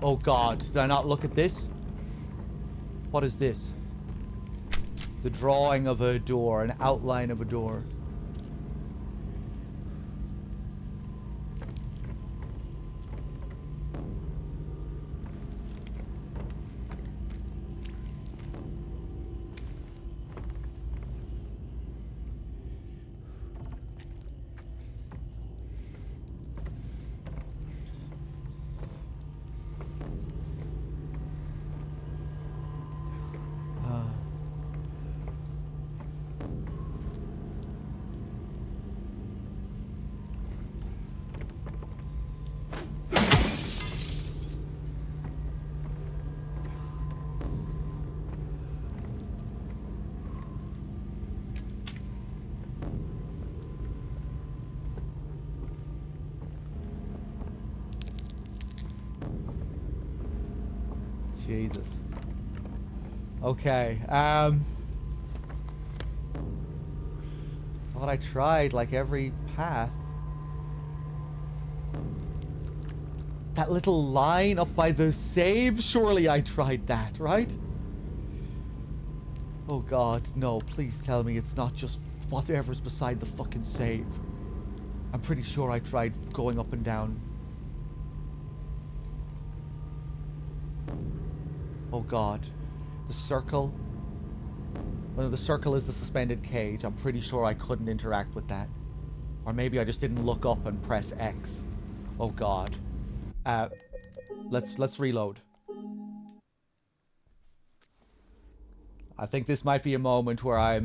Oh God, did I not look at this? What is this? The drawing of a door, an outline of a door. Jesus. Okay, thought I tried like every path. That little line up by the save, surely I tried that, right? Oh God, no, please tell me it's not just whatever's beside the fucking save. I'm pretty sure I tried going up and down. Oh God, the circle. Well, the circle is the suspended cage. I'm pretty sure I couldn't interact with that. Or maybe I just didn't look up and press X. Oh God. Let's reload. I think this might be a moment where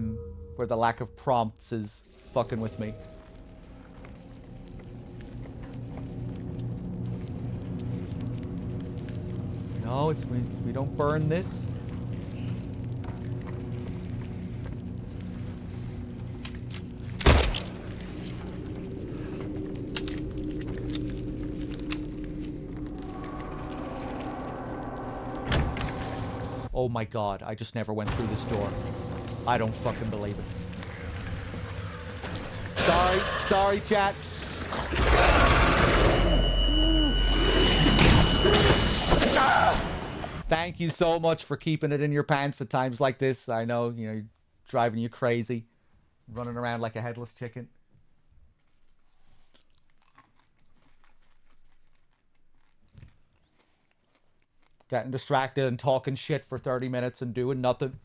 where the lack of prompts is fucking with me. No, we don't burn this. Oh my God, I just never went through this door. I don't fucking believe it. Sorry, chat. Thank you so much for keeping it in your pants at times like this. I know, driving you crazy. Running around like a headless chicken. Getting distracted and talking shit for 30 minutes and doing nothing.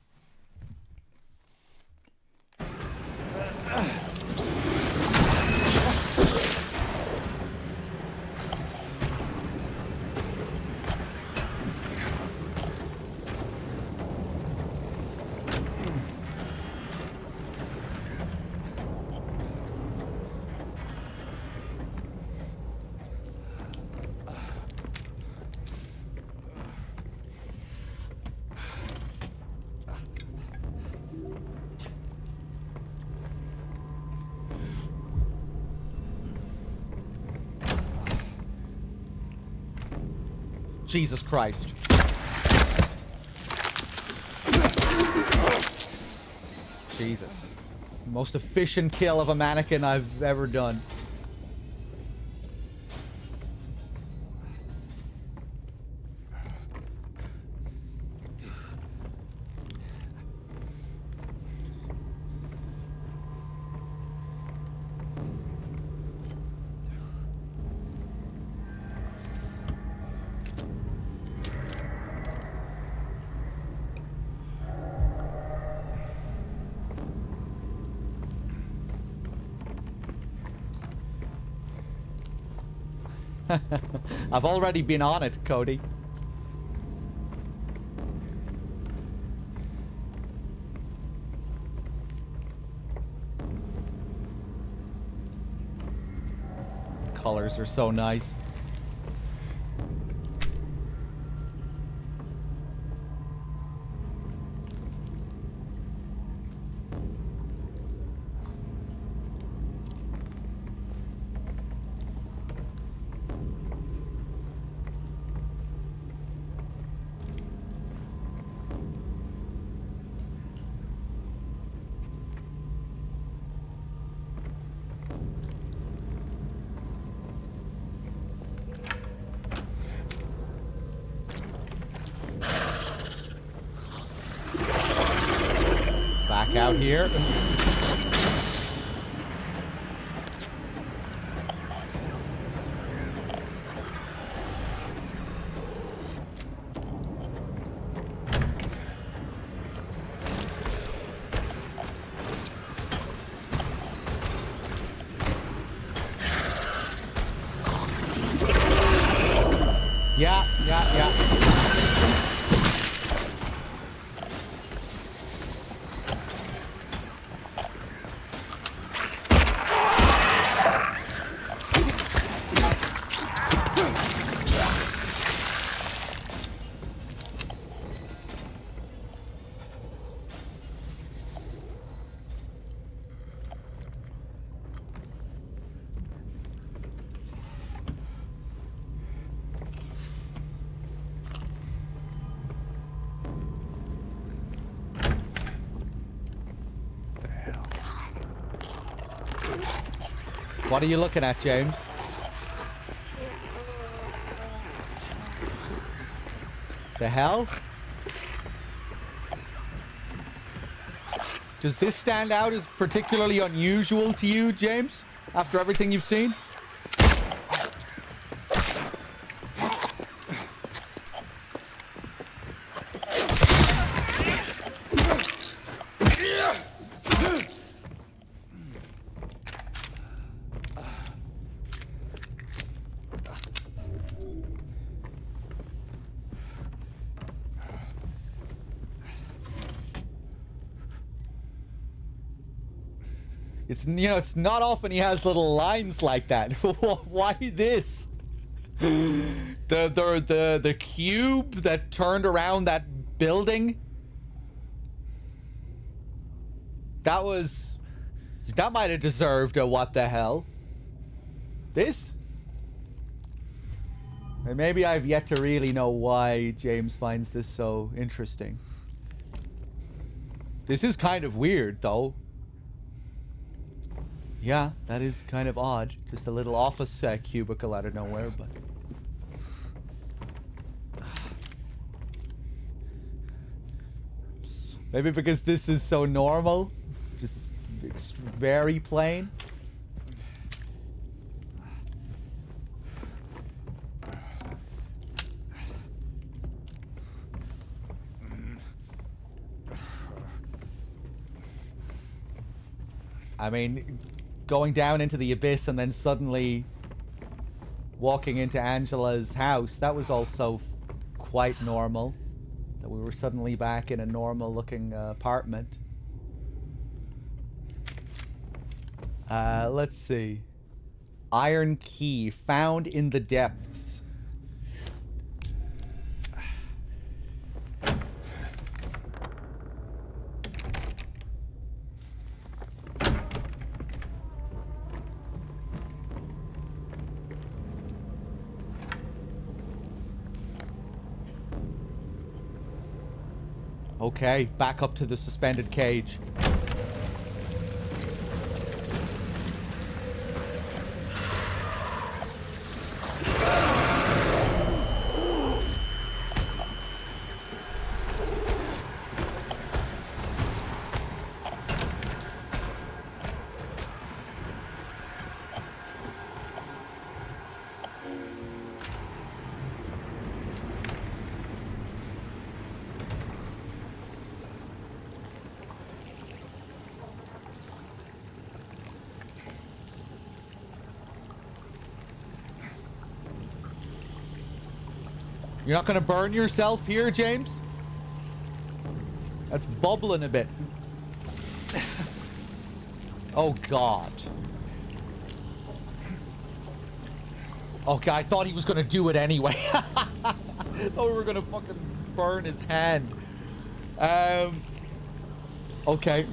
Jesus Christ. Jesus. Most efficient kill of a mannequin I've ever done. I've already been on it, Cody. Colors are so nice. Back out here. Yeah. What are you looking at, James? The hell? Does this stand out as particularly unusual to you, James? After everything you've seen? It's, you know, it's not often he has little lines like that. Why this? The cube that turned around that building? That might have deserved a what the hell. This? And maybe I've yet to really know why James finds this so interesting. This is kind of weird, though. Yeah, that is kind of odd. Just a little office cubicle out of nowhere, but... Maybe because this is so normal. It's just very plain. I mean... Going down into the abyss and then suddenly walking into Angela's house, that was also quite normal. That we were suddenly back in a normal looking apartment. Let's see. Iron key found in the depths. Okay, back up to the suspended cage. You're not gonna burn yourself here, James? That's bubbling a bit. Oh, God. Okay, I thought he was gonna do it anyway. I thought we were gonna fucking burn his hand. Okay.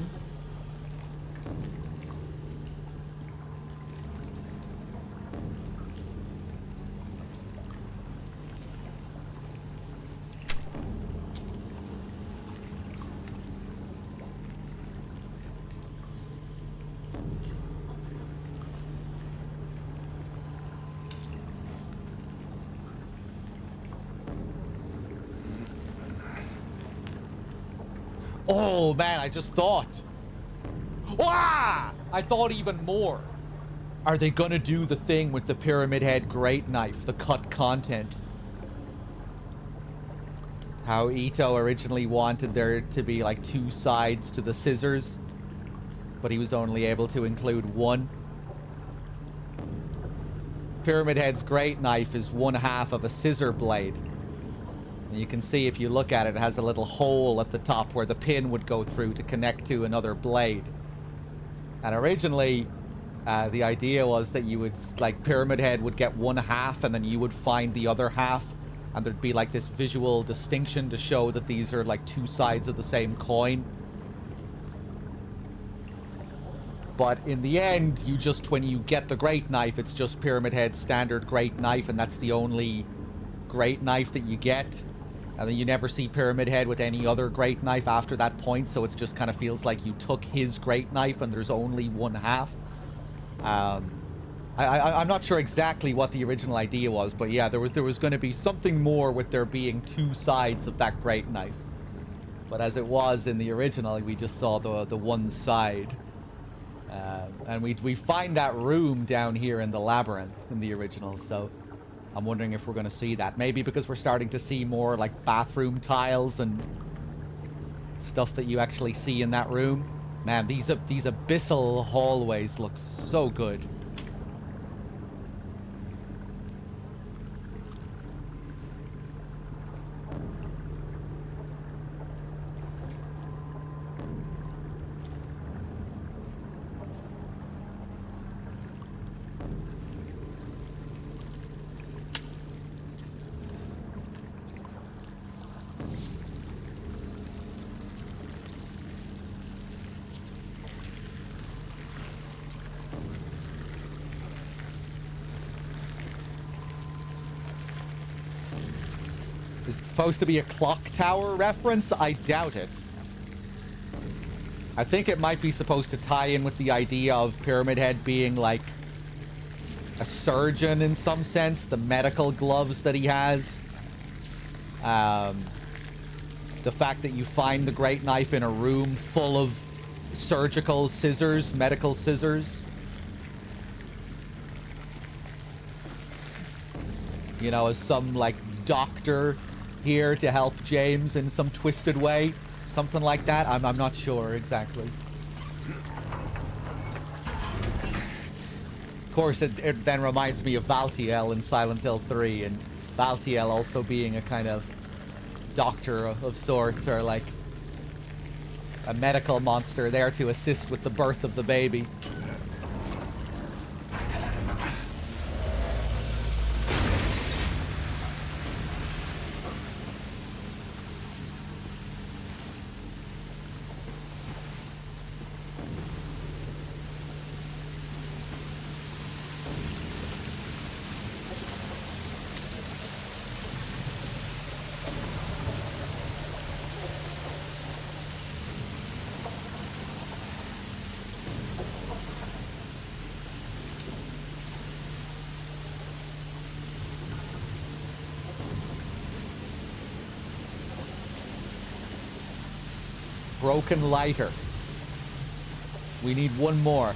Oh, man, I just thought. Wah! I thought even more. Are they gonna do the thing with the Pyramid Head Great Knife, the cut content? How Ito originally wanted there to be like 2 sides to the scissors, but he was only able to include one. Pyramid Head's Great Knife is 1/2 of a scissor blade. And you can see if you look at it, it has a little hole at the top where the pin would go through to connect to another blade. And originally, the idea was that you would, like, Pyramid Head would get 1/2 and then you would find the other half. And there'd be like this visual distinction to show that these are like 2 sides of the same coin. But in the end, you just, when you get the Great Knife, it's just Pyramid Head's standard Great Knife, and that's the only Great Knife that you get. And then you never see Pyramid Head with any other Great Knife after that point, so it just kind of feels like you took his Great Knife and there's only 1/2. I'm not sure exactly what the original idea was, but yeah, there was going to be something more with there being 2 sides of that Great Knife. But as it was in the original, we just saw the one side. And we find that room down here in the labyrinth in the original, so I'm wondering if we're going to see that. Maybe because we're starting to see more like bathroom tiles and stuff that you actually see in that room. Man, these abyssal hallways look so good. Is it supposed to be a clock tower reference? I doubt it. I think it might be supposed to tie in with the idea of Pyramid Head being like a surgeon in some sense, the medical gloves that he has. The fact that you find the Great Knife in a room full of surgical scissors, medical scissors. You know, as some like doctor here to help James in some twisted way. Something like that. I'm not sure exactly. Of course, it then reminds me of Valtiel in Silent Hill 3, and Valtiel also being a kind of doctor of sorts, or like a medical monster there to assist with the birth of the baby. broken lighter. We need one more.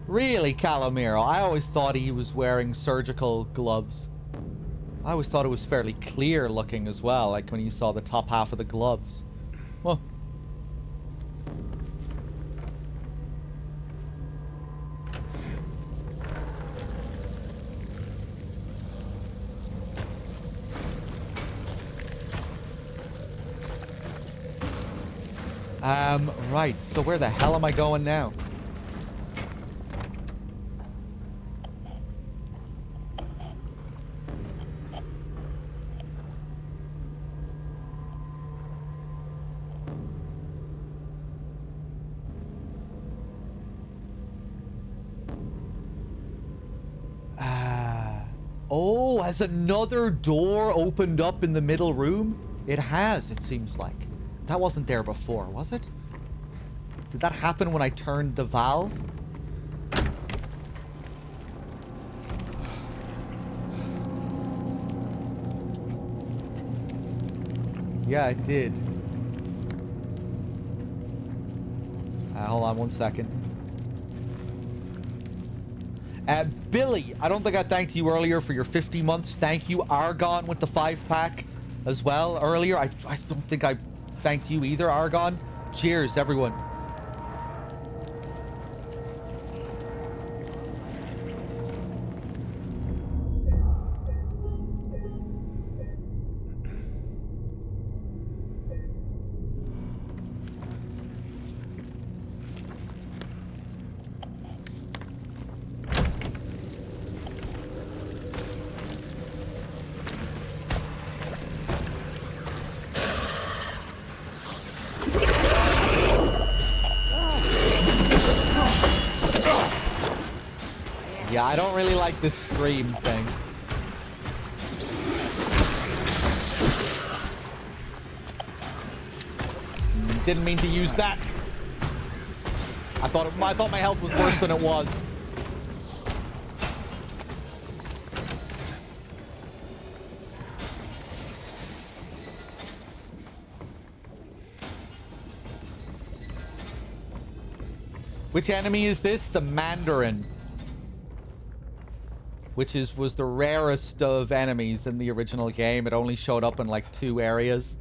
Really, Calamiro? I always thought he was wearing surgical gloves. I always thought it was fairly clear looking as well, like when you saw the top half of the gloves. Well. Right, so where the hell am I going now? Oh, has another door opened up in the middle room? It has, it seems like. That wasn't there before, was it? Did that happen when I turned the valve? Yeah, it did. Hold on one second. Billy, I don't think I thanked you earlier for your 50 months. Thank you, Argon, with the 5-pack as well earlier. I don't think I thanked you either, Argon. Cheers, everyone. Yeah, I don't really like this scream thing. Didn't mean to use that. I thought my health was worse than it was. Which enemy is this? The Mandarin. Which was the rarest of enemies in the original game. It only showed up in like 2 areas.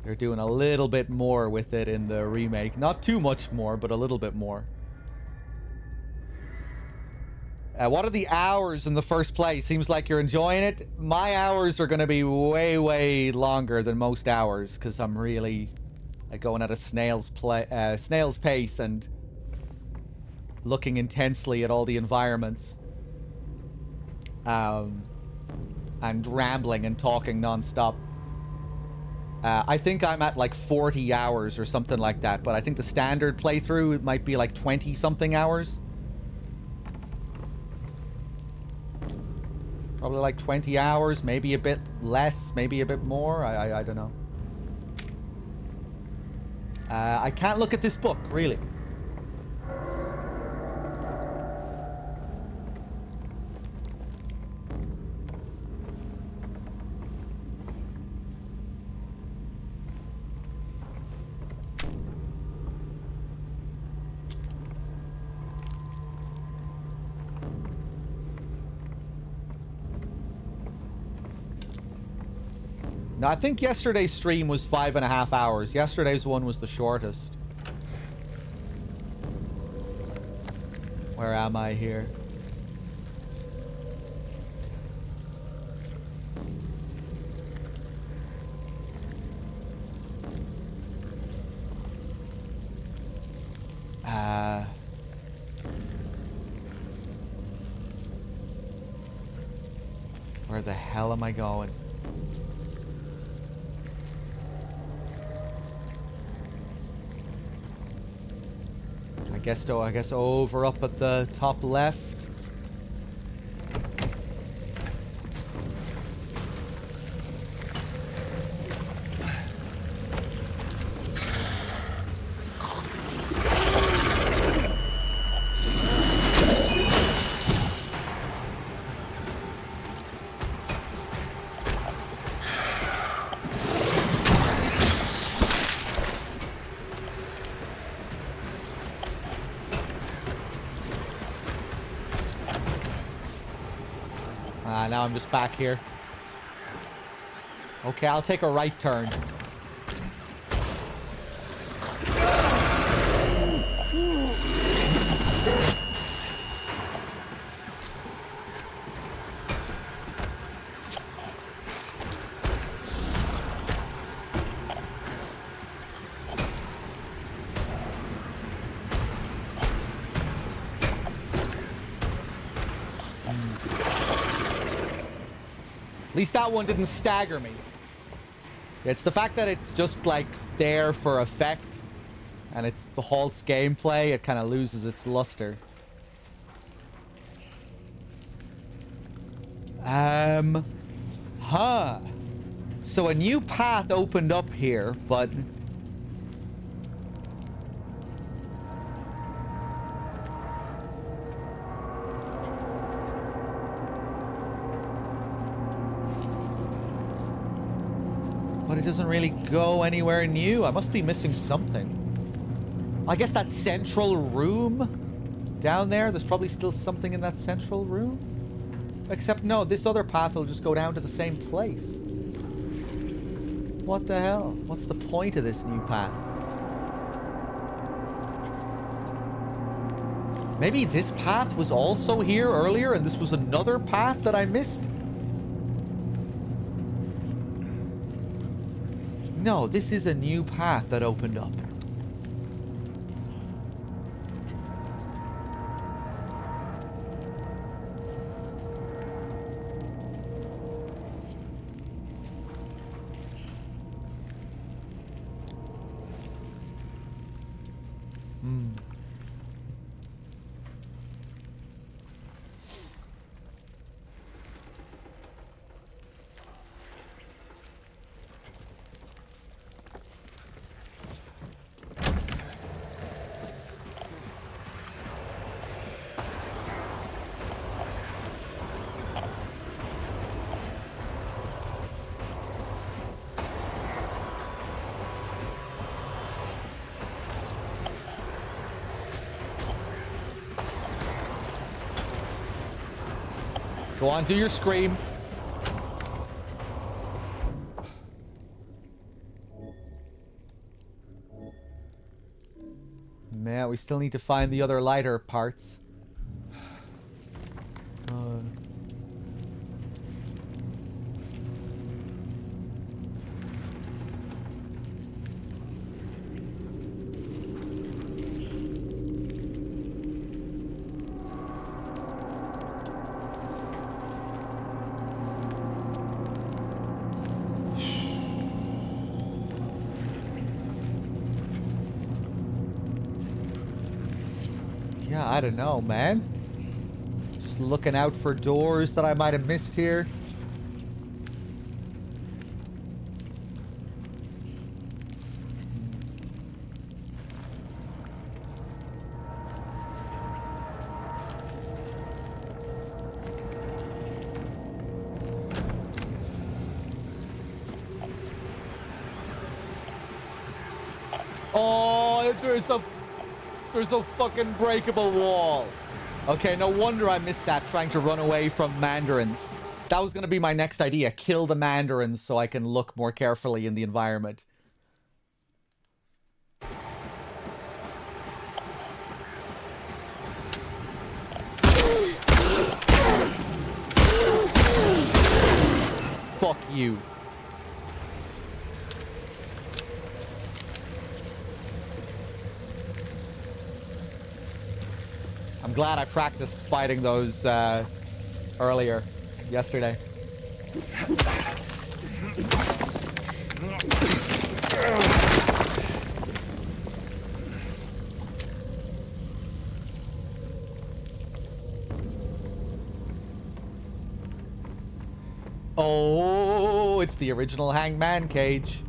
They're doing a little bit more with it in the remake. Not too much more, but a little bit more. What are the hours in the first place? Seems like you're enjoying it. My hours are going to be way, way longer than most hours because I'm really going at a snail's pace and looking intensely at all the environments. And rambling and talking non-stop. I think I'm at like 40 hours or something like that, but I think the standard playthrough it might be like 20-something hours. Probably like 20 hours, maybe a bit less, maybe a bit more. I don't know. I can't look at this book, really. No, I think yesterday's stream was 5.5 hours. Yesterday's one was the shortest. Where am I here? Where the hell am I going? I guess over up at the top left. Now I'm just back here. Okay, I'll take a right turn. At least that one didn't stagger me. It's the fact that it's just like there for effect and it's the halts gameplay, it kind of loses its luster. Huh. So a new path opened up here, but it doesn't really go anywhere new. I must be missing something. I guess that central room down there's probably still something in that central room. Except no, this other path will just go down to the same place. What the hell? What's the point of this new path? Maybe this path was also here earlier and this was another path that I missed? No, this is a new path that opened up. Go on, do your scream. Man, we still need to find the other lighter parts. Yeah, I don't know, man. Just looking out for doors that I might have missed here. Oh, there's a fucking breakable wall. Okay, no wonder I missed that, trying to run away from mandarins. That was going to be my next idea. Kill the mandarins so I can look more carefully in the environment. Fuck you. I'm glad I practiced fighting those earlier, yesterday. Oh, it's the original Hangman cage.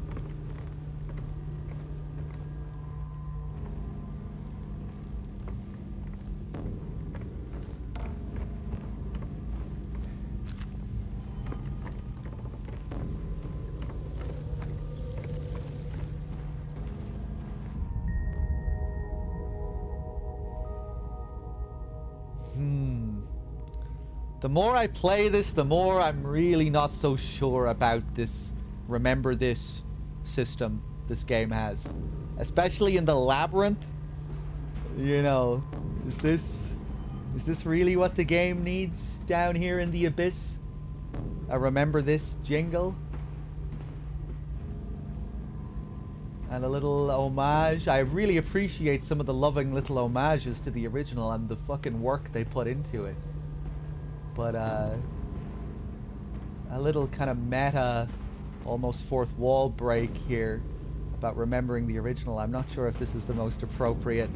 The more I play this, the more I'm really not so sure about this remember this system this game has. Especially in the labyrinth. You know, is this really what the game needs down here in the abyss? I remember this jingle. And a little homage. I really appreciate some of the loving little homages to the original and the fucking work they put into it. But a little kind of meta, almost fourth wall break here about remembering the original. I'm not sure if this is the most appropriate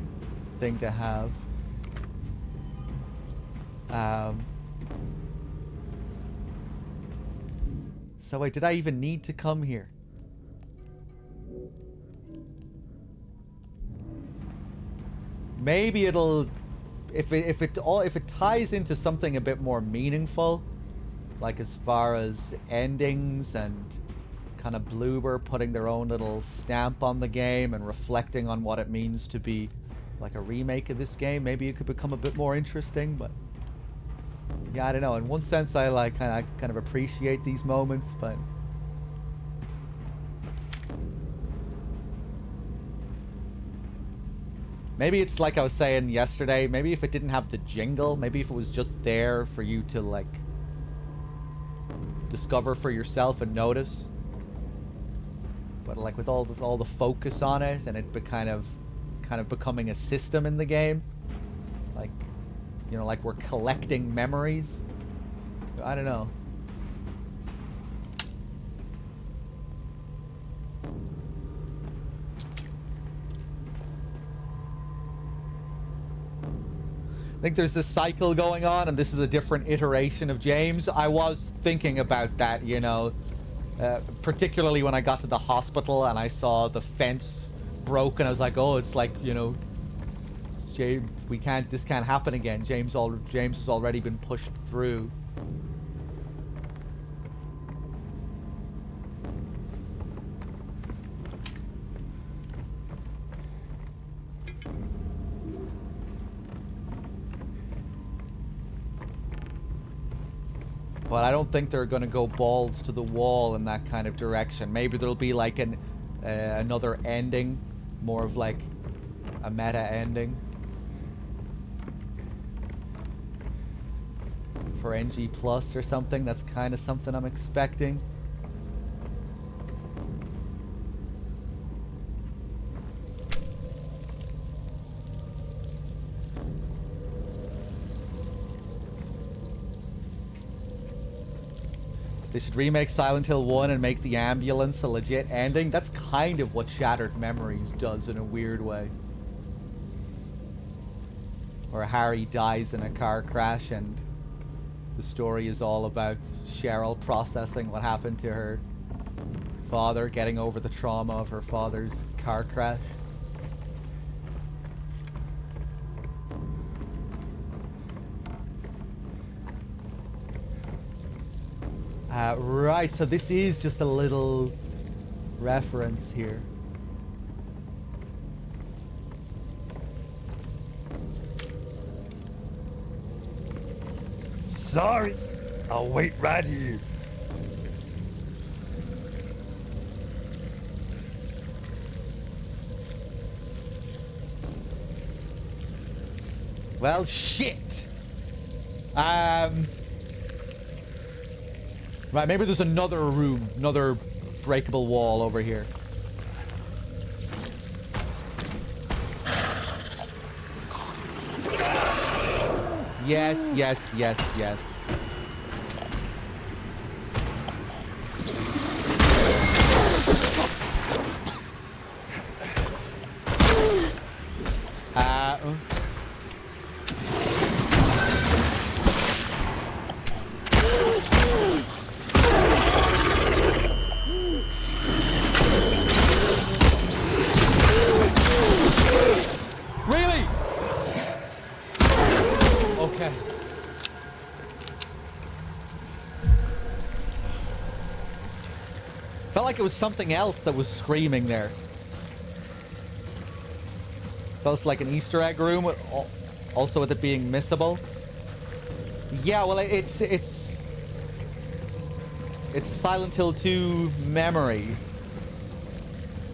thing to have. So wait, did I even need to come here? Maybe it'll, if it ties into something a bit more meaningful, like as far as endings and kind of Bloober putting their own little stamp on the game and reflecting on what it means to be like a remake of this game, maybe it could become a bit more interesting. But yeah, I don't know. In one sense, I like kind of appreciate these moments, but maybe it's like I was saying yesterday, maybe if it didn't have the jingle, maybe if it was just there for you to like discover for yourself and notice. But like with all the focus on it and it kind of becoming a system in the game, like, you know, like we're collecting memories. I don't know. I think there's this cycle going on, and this is a different iteration of James. I was thinking about that, you know, particularly when I got to the hospital and I saw the fence broken. I was like, oh, it's like, you know, James, this can't happen again. James has already been pushed through. But I don't think they're going to go balls to the wall in that kind of direction. Maybe there'll be like another ending, more of like a meta ending for NG Plus or something. That's kind of something I'm expecting. They should remake Silent Hill 1 and make the ambulance a legit ending. That's kind of what Shattered Memories does in a weird way. Where Harry dies in a car crash and the story is all about Cheryl processing what happened to her father, getting over the trauma of her father's car crash. Right, so this is just a little reference here. Sorry, I'll wait right here. Well, shit. Right, maybe there's another room, another breakable wall over here. Yes, yes, yes, yes. Felt like it was something else that was screaming there. Felt like an Easter egg room, also with it being missable. Yeah, well, it's a Silent Hill 2 memory.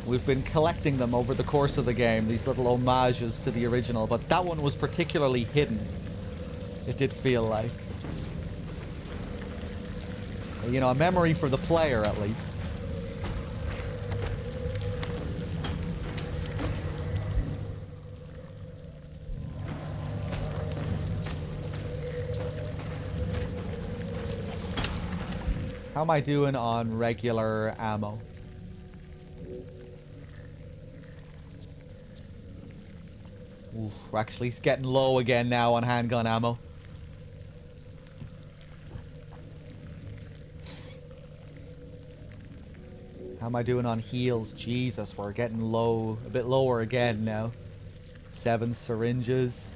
We've been collecting them over the course of the game, these little homages to the original, but that one was particularly hidden. It did feel like. You know, a memory for the player, at least. How am I doing on regular ammo? Oof, we're actually getting low again now on handgun ammo. How am I doing on heals? Jesus, we're getting low. A bit lower again now. 7 syringes.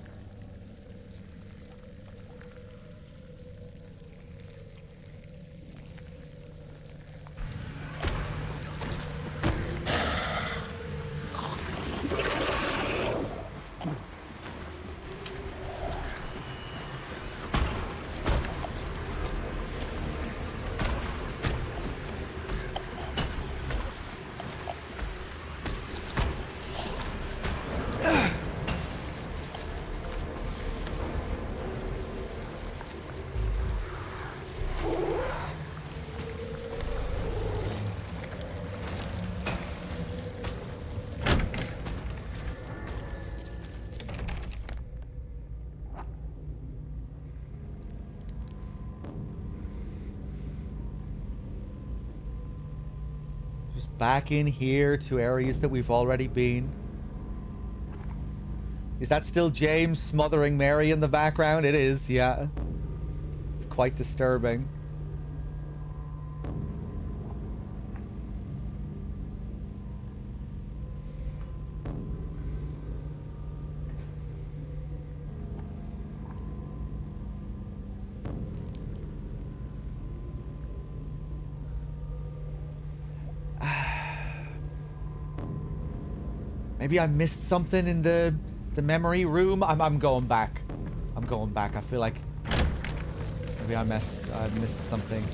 Back in here to areas that we've already been. Is that still James smothering Mary in the background? It is, yeah. It's quite disturbing. Maybe I missed something in the memory room. I'm going back. I'm going back. I feel like maybe I missed something.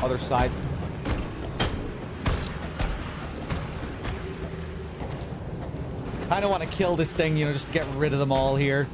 Other side. I don't want to kill this thing, you know, just to get rid of them all here.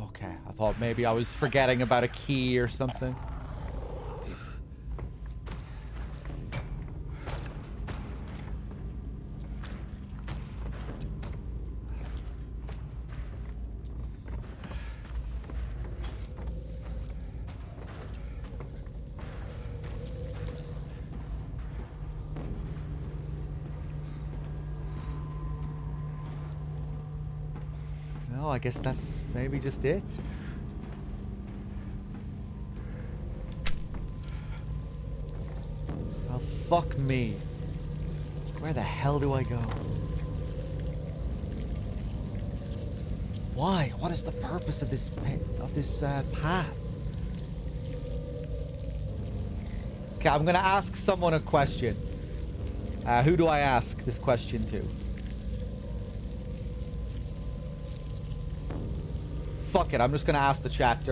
Okay, I thought maybe I was forgetting about a key or something. I guess that's maybe just it. Well, fuck me. Where the hell do I go? Why? What is the purpose of this path? Okay, I'm gonna ask someone a question. Who do I ask this question to? Fuck it, I'm just gonna ask the chat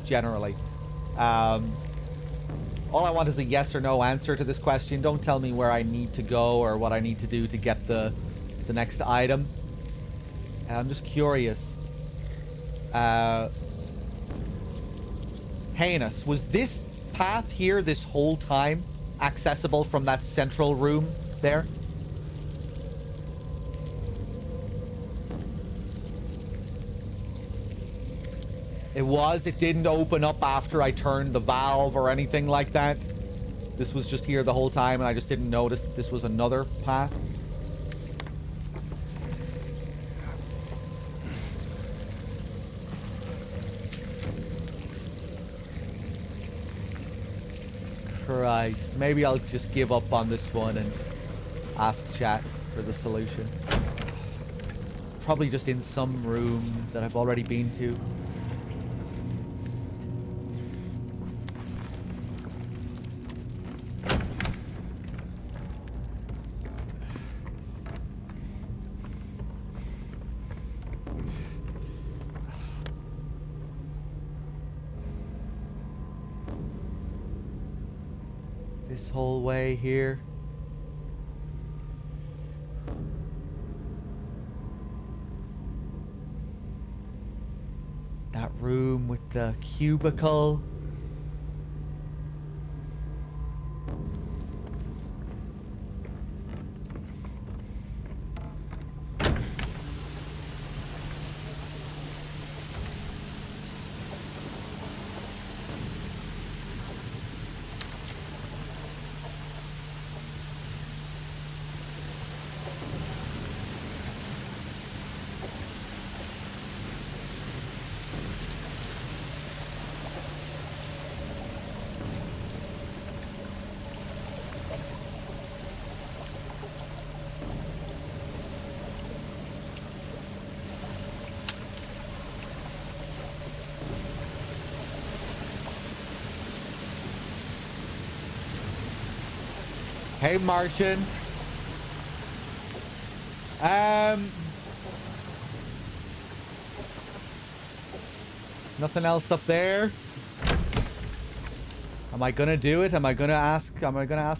generally. All I want is a yes or no answer to this question. Don't tell me where I need to go or what I need to do to get the next item. I'm just curious. Heinous, was this path here this whole time accessible from that central room there? It was. It didn't open up after I turned the valve or anything like that. This was just here the whole time, and I just didn't notice that this was another path. Christ. Maybe I'll just give up on this one and ask chat for the solution. Probably just in some room that I've already been to. This whole way here. That room with the cubicle. Hey, Martian. Nothing else up there. Am I gonna do it? Am I gonna ask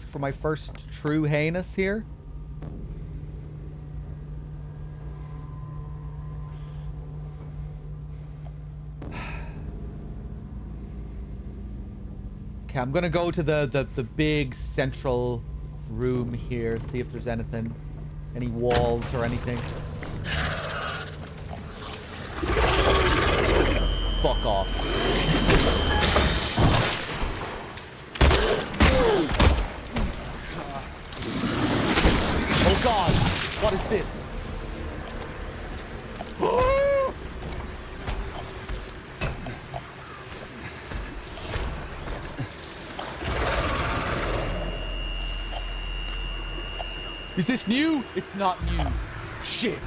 for my first true heinous here? Okay, I'm gonna go to the big central room here, see if there's anything, any walls or anything. Fuck off. Oh God, what is this? Is this new? It's not new. Shit.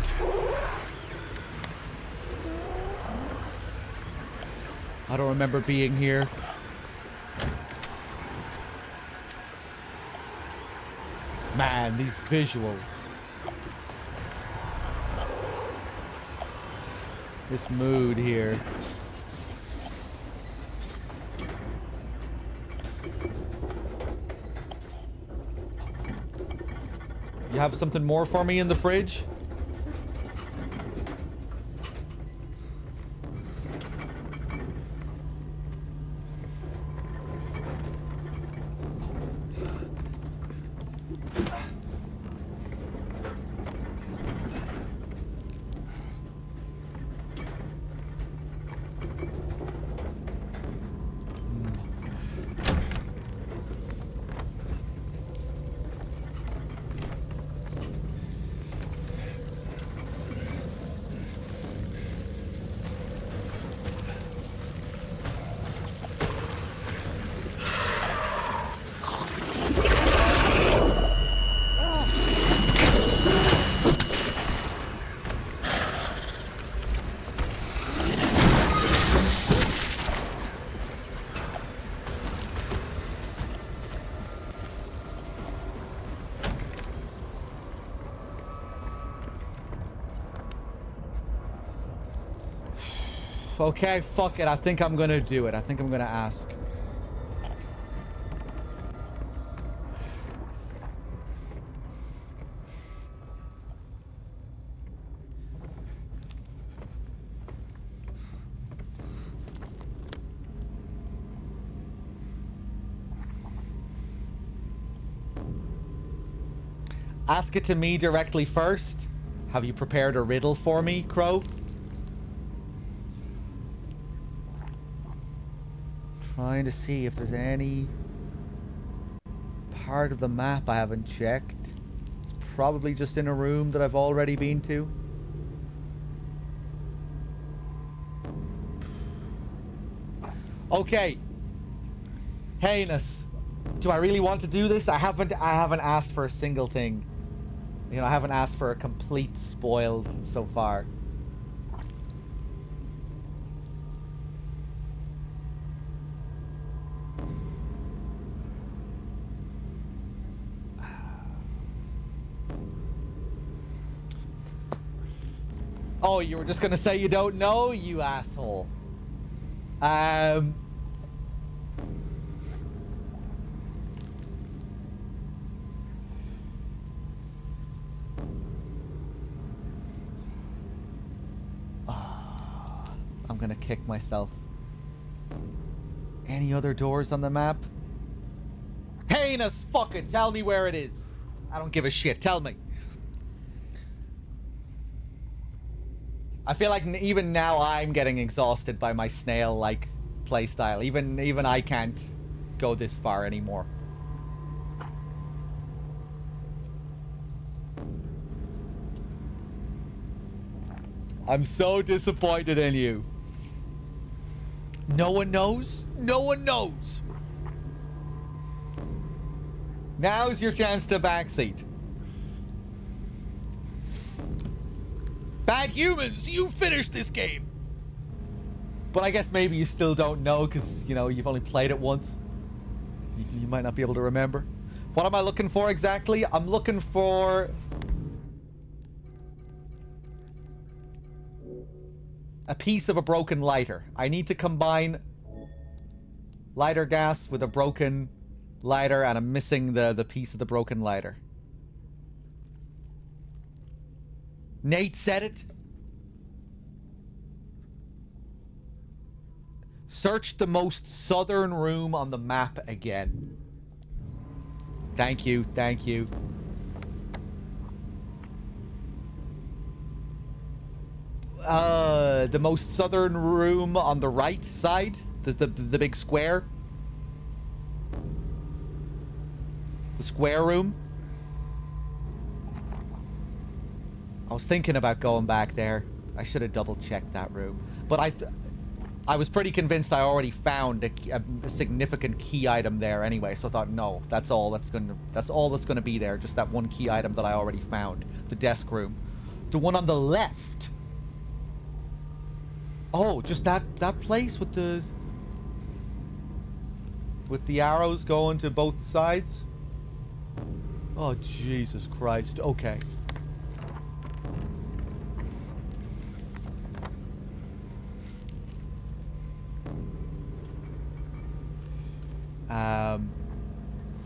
I don't remember being here. Man, these visuals. This mood here. You have something more for me in the fridge? Okay, fuck it. I think I'm gonna do it. I think I'm gonna ask. Ask it to me directly first. Have you prepared a riddle for me, Crow? Trying to see if there's any part of the map I haven't checked. It's probably just in a room that I've already been to. Okay. Heinous. Do I really want to do this? I haven't asked for a single thing. You know, I haven't asked for a complete spoil so far. Oh, you were just gonna say you don't know, you asshole. I'm gonna kick myself. Any other doors on the map? Heinous, fucking tell me where it is. I don't give a shit. Tell me. I feel like even now I'm getting exhausted by my snail-like playstyle. Even I can't go this far anymore. I'm so disappointed in you. No one knows? No one knows! Now's your chance to backseat. Bad humans, you finished this game! But I guess maybe you still don't know because, you know, you've only played it once. You might not be able to remember. What am I looking for exactly? I'm looking for a piece of a broken lighter. I need to combine lighter gas with a broken lighter, and I'm missing the piece of the broken lighter. Nate said it. Search the most southern room on the map again. Thank you, thank you. The most southern room on the right side? The big square? The square room? I was thinking about going back there. I should have double-checked that room. But I was pretty convinced I already found a significant key item there anyway, so I thought, no, that's all that's gonna be there, just that one key item that I already found. The desk room. The one on the left. Oh, just that place with the arrows going to both sides? Oh, Jesus Christ. Okay.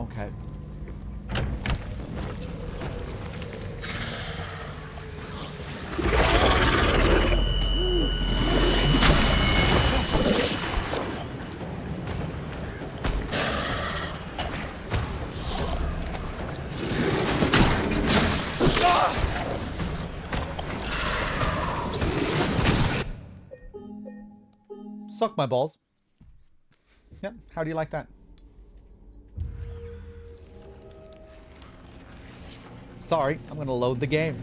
Okay. Suck my balls. Yep, how do you like that? Sorry, I'm gonna load the game.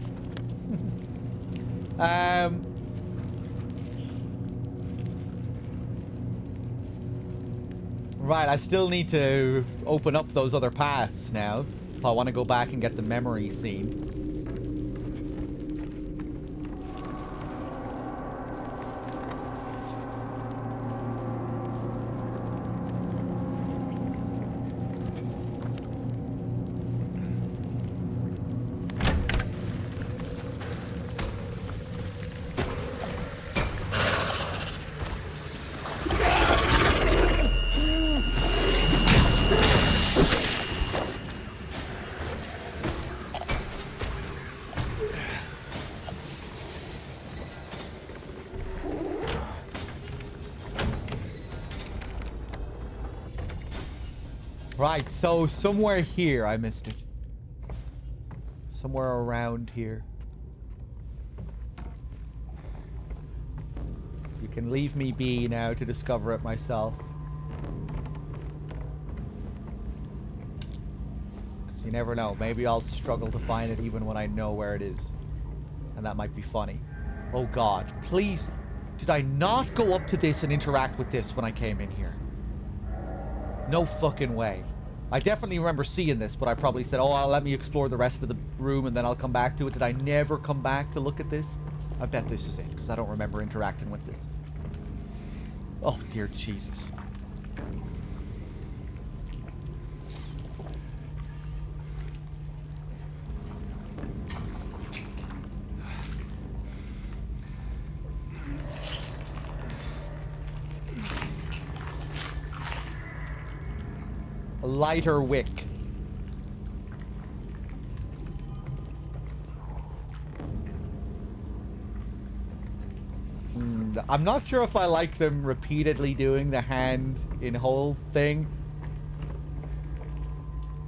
Right, I still need to open up those other paths now if I want to go back and get the memory scene. Right, so somewhere here I missed it. Somewhere around here. You can leave me be now to discover it myself. You never know. Maybe I'll struggle to find it even when I know where it is. And that might be funny. Oh god, please. Did I not go up to this and interact with this when I came in here? No fucking way. I definitely remember seeing this, but I probably said, oh, let me explore the rest of the room and then I'll come back to it. Did I never come back to look at this? I bet this is it, because I don't remember interacting with this. Oh, dear Jesus. A lighter wick. I'm not sure if I like them repeatedly doing the hand in hole thing.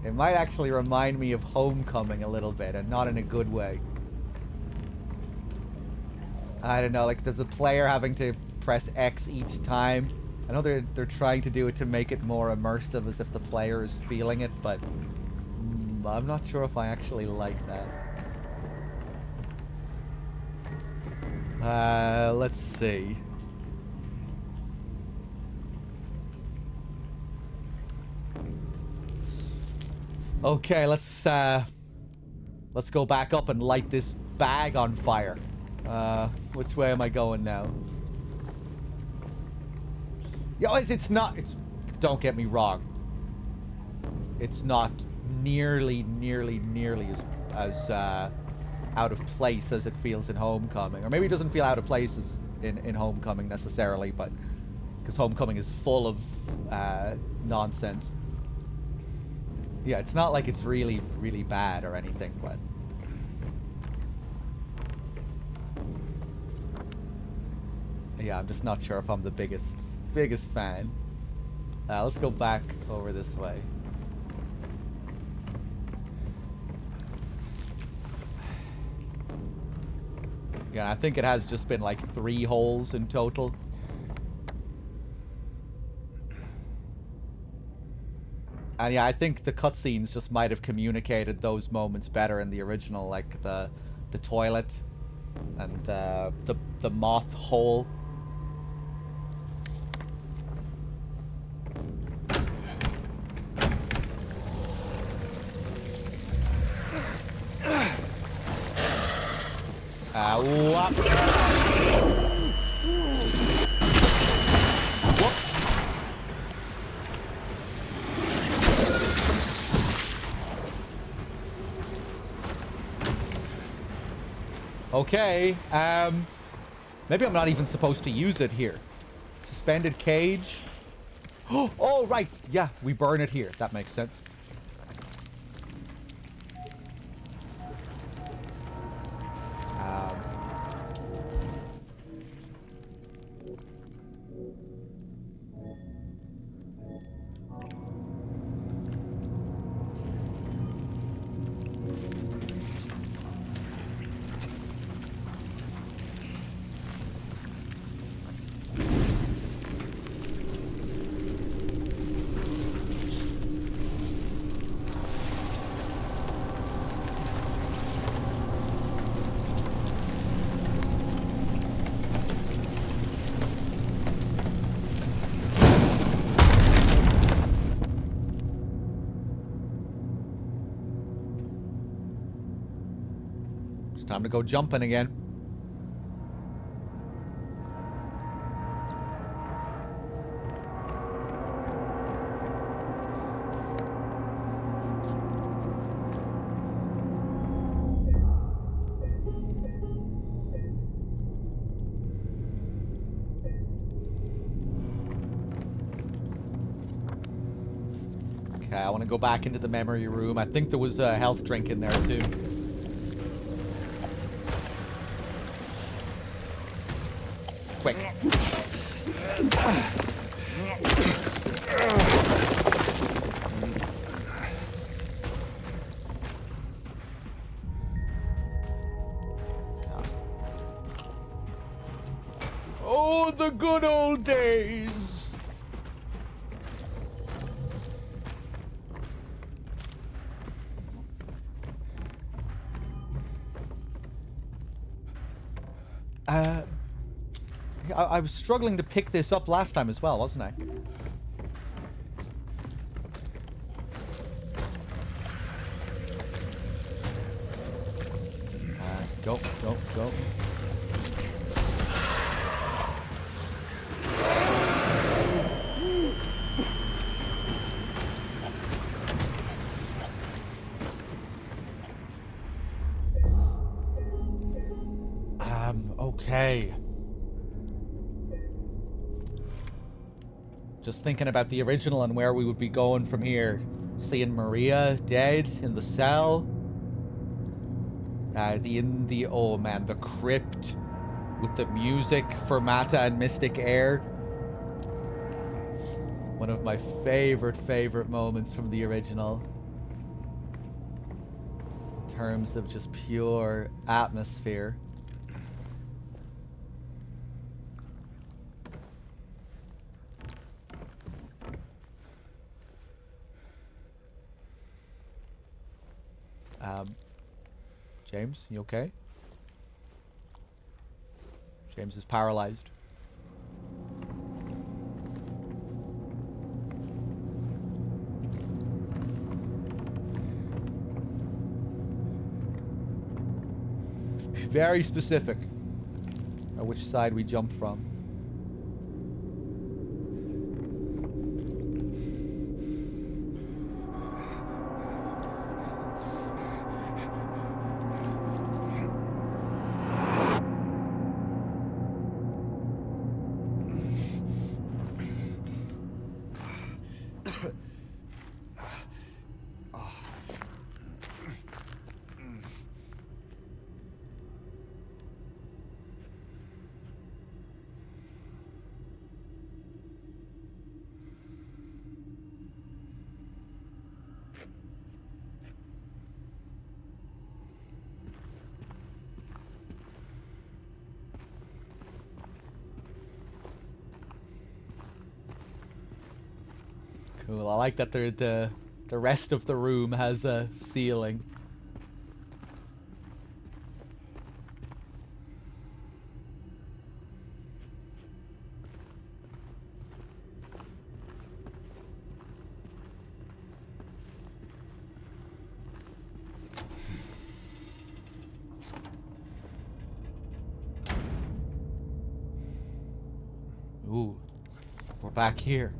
It might actually remind me of Homecoming a little bit, and not in a good way. I don't know, like the player having to press X each time. I know they're trying to do it to make it more immersive, as if the player is feeling it, but I'm not sure if I actually like that. Let's see. Okay, let's go back up and light this bag on fire. Which way am I going now? Yeah, it's not, don't get me wrong. It's not nearly as out of place as it feels in Homecoming. Or maybe it doesn't feel out of place as in Homecoming necessarily, but because Homecoming is full of nonsense. Yeah, it's not like it's really bad or anything, but yeah, I'm just not sure if I'm the biggest fan. Let's go back over this way. Yeah, I think it has just been like 3 holes in total. And yeah, I think the cutscenes just might have communicated those moments better in the original, like the toilet and the moth hole. Whoop. Okay, maybe I'm not even supposed to use it here. Suspended cage. Oh, right. Yeah, we burn it here. That makes sense. Time to go jumping again. Okay, I want to go back into the memory room. I think there was a health drink in there too. Quick. Oh, the good old days. I was struggling to pick this up last time as well, wasn't I? Go, go, go. Okay. Just thinking about the original and where we would be going from here. Seeing Maria dead in the cell. Oh man, the crypt with the music for Mata and Mystic Air. One of my favorite moments from the original. In terms of just pure atmosphere. James, you okay? James is paralyzed. Very specific on which side we jump from. Cool. I like that the rest of the room has a ceiling. Ooh, we're back here.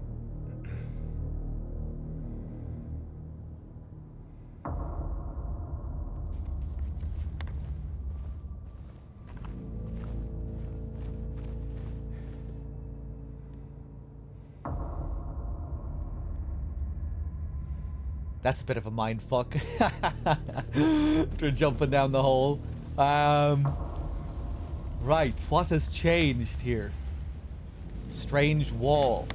That's a bit of a mind fuck. After jumping down the hole. Right, what has changed here? Strange wall.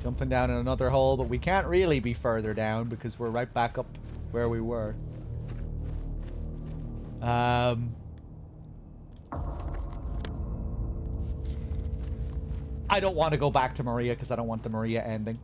Jumping down in another hole, but we can't really be further down because we're right back up where we were. I don't want to go back to Maria because I don't want the Maria ending.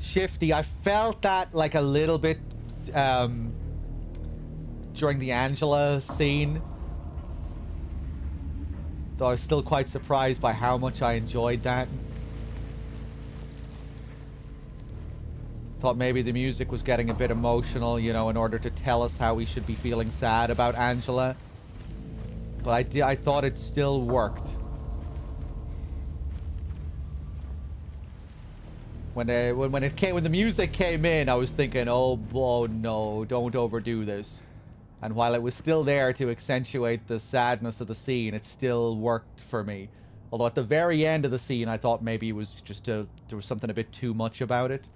Shifty. I felt that like a little bit during the Angela scene. Though I was still quite surprised by how much I enjoyed that. Thought maybe the music was getting a bit emotional, you know, in order to tell us how we should be feeling sad about Angela. But I thought it still worked. When the music came in, I was thinking, oh no, don't overdo this. And while it was still there to accentuate the sadness of the scene, it still worked for me. Although at the very end of the scene, I thought maybe it was just there was something a bit too much about it.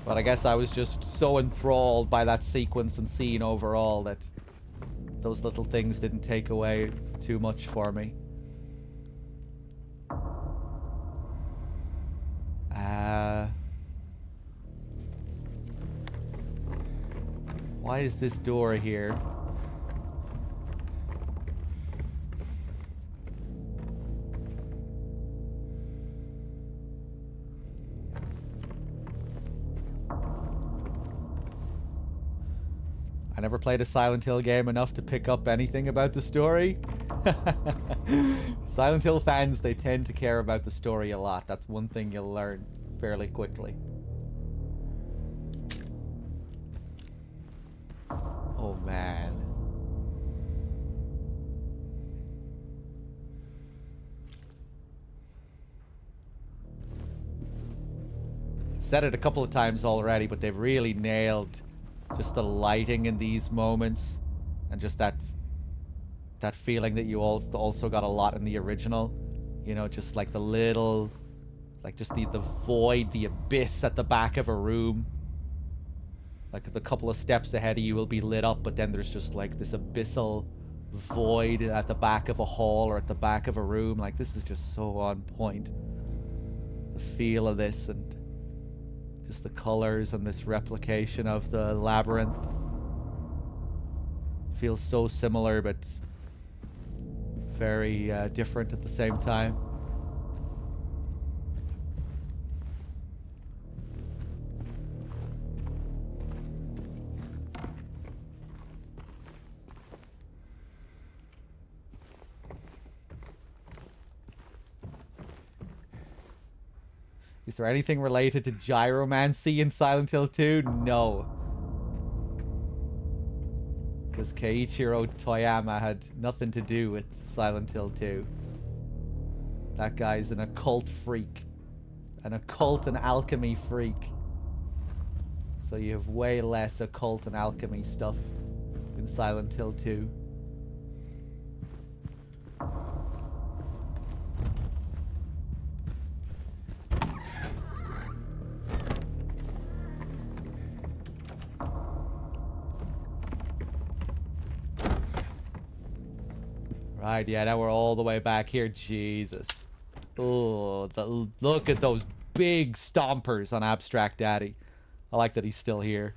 But I guess I was just so enthralled by that sequence and scene overall that those little things didn't take away too much for me. Why is this door here? I never played a Silent Hill game enough to pick up anything about the story. Silent Hill fans, they tend to care about the story a lot. That's one thing you'll learn fairly quickly. Oh man. Said it a couple of times already, but they've really nailed just the lighting in these moments, and just that feeling that you also got a lot in the original. You know, just like the little, like just the void, the abyss at the back of a room. Like the couple of steps ahead of you will be lit up, but then there's just like this abyssal void at the back of a hall or at the back of a room. Like, this is just so on point. The feel of this and just the colors and this replication of the labyrinth feels so similar but very different at the same time. Is there anything related to gyromancy in Silent Hill 2? No. Because Keiichiro Toyama had nothing to do with Silent Hill 2. That guy's an occult freak. An occult and alchemy freak. So you have way less occult and alchemy stuff in Silent Hill 2. Right, yeah, now we're all the way back here. Jesus. Oh, look at those big stompers on Abstract Daddy. I like that he's still here.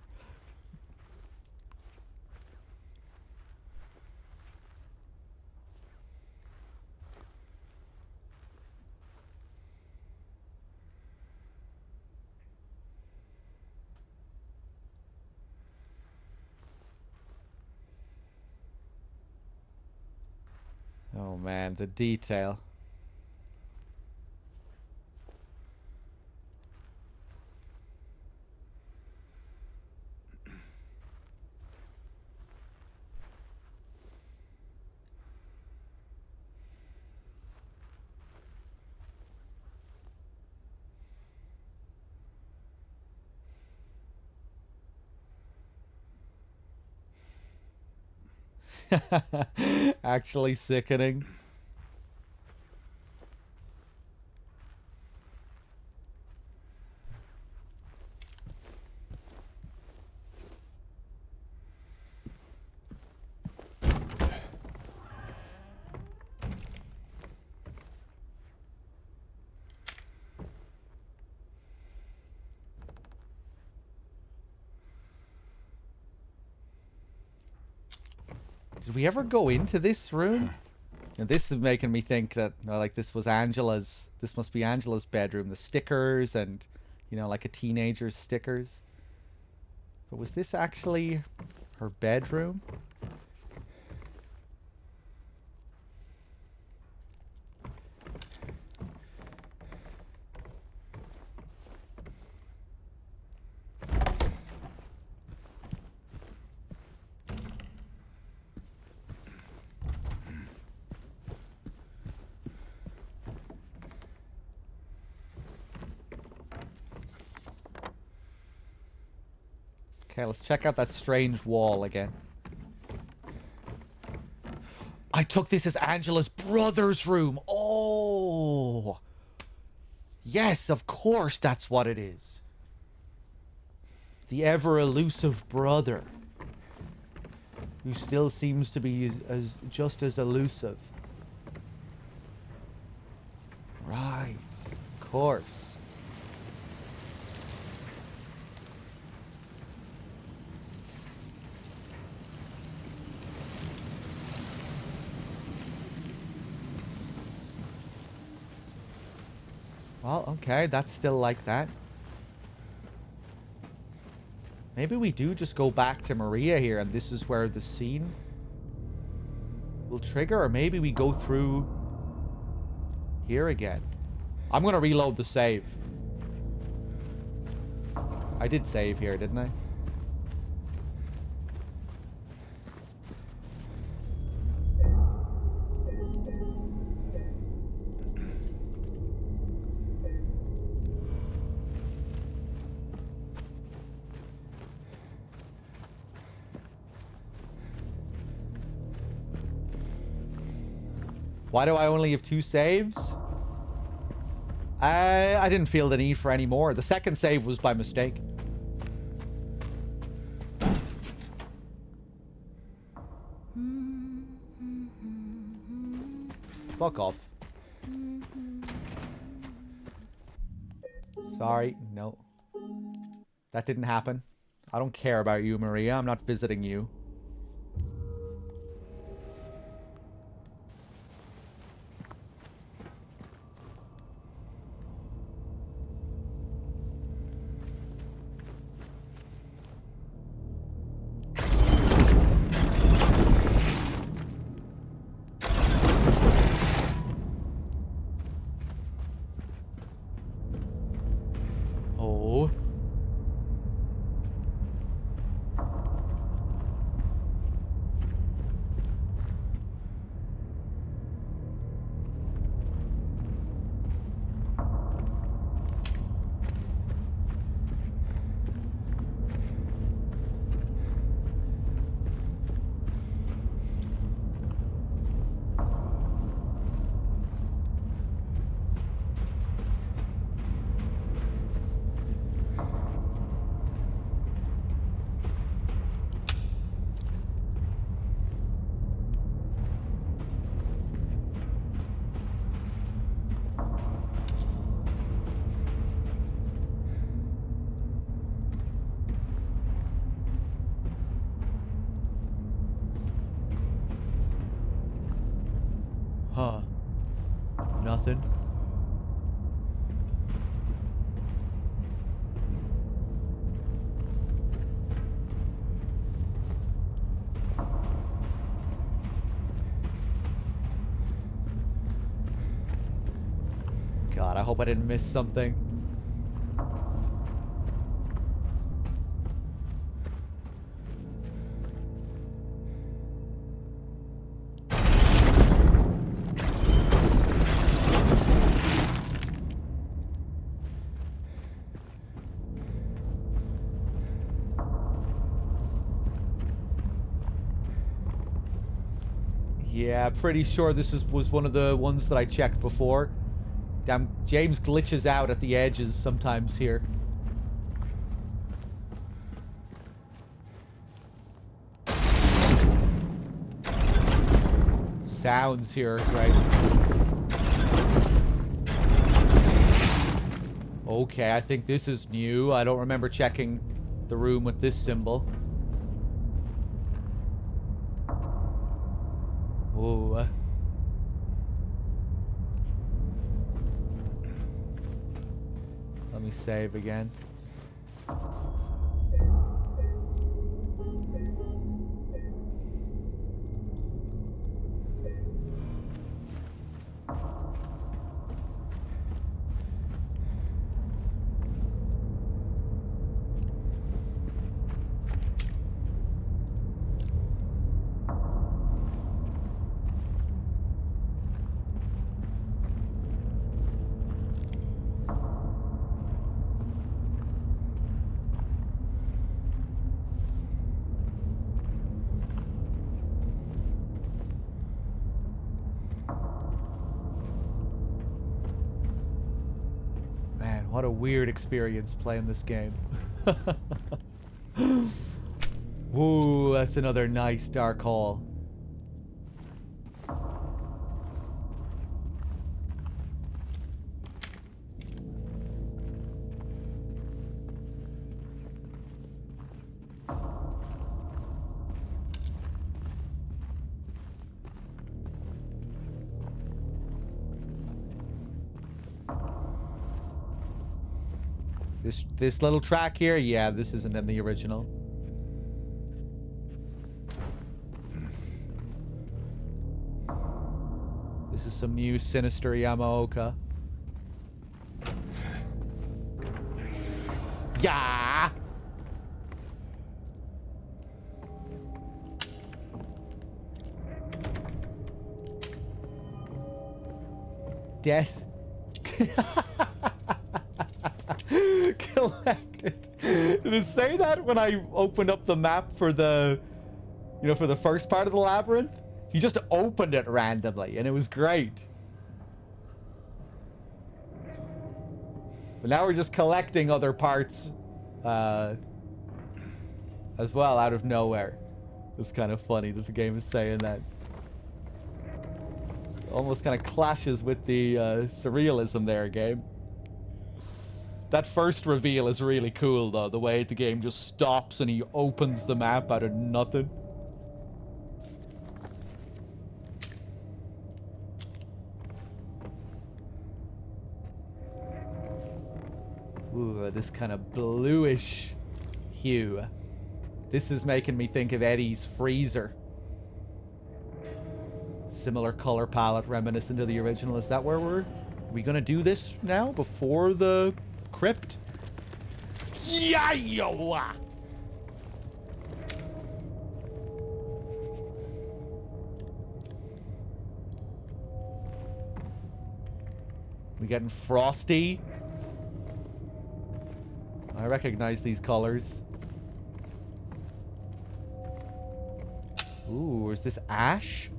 Oh man, the detail. Actually sickening. Did we ever go into this room? And this is making me think that, like, this was Angela's. This must be Angela's bedroom. The stickers and, you know, like a teenager's stickers. But was this actually her bedroom? Okay, let's check out that strange wall again. I took this as Angela's brother's room. Oh! Yes, of course that's what it is. The ever-elusive brother. Who still seems to be just as elusive. Right. Of course. Well, okay, that's still like that. Maybe we do just go back to Maria here, and this is where the scene will trigger, or maybe we go through here again. I'm gonna reload the save. I did save here, didn't I? Why do I only have 2 saves? I didn't feel the need for any more. The second save was by mistake. Fuck off. Sorry, no. That didn't happen. I don't care about you, Maria. I'm not visiting you. Oh. Huh. Nothing. God, I hope I didn't miss something. Yeah, pretty sure this was one of the ones that I checked before. Damn, James glitches out at the edges sometimes here. Sounds here, right? Okay, I think this is new. I don't remember checking the room with this symbol. Oh. Let me save again. What a weird experience playing this game. Ooh, that's another nice dark hall. This little track here, yeah, this isn't in the original. This is some new Sinister Yamaoka. Yeah. Death. Collected. Did it say that when I opened up the map for the, you know, for the first part of the labyrinth? He just opened it randomly, and it was great. But now we're just collecting other parts as well out of nowhere. It's kind of funny that the game is saying that. Almost kind of clashes with the surrealism there, game. That first reveal is really cool, though. The way the game just stops and he opens the map out of nothing. Ooh, this kind of bluish hue. This is making me think of Eddie's freezer. Similar color palette, reminiscent of the original. Is that where are we gonna do this now before the crypt? Yeah, yo. We getting frosty. I recognize these colors. Ooh, is this ash?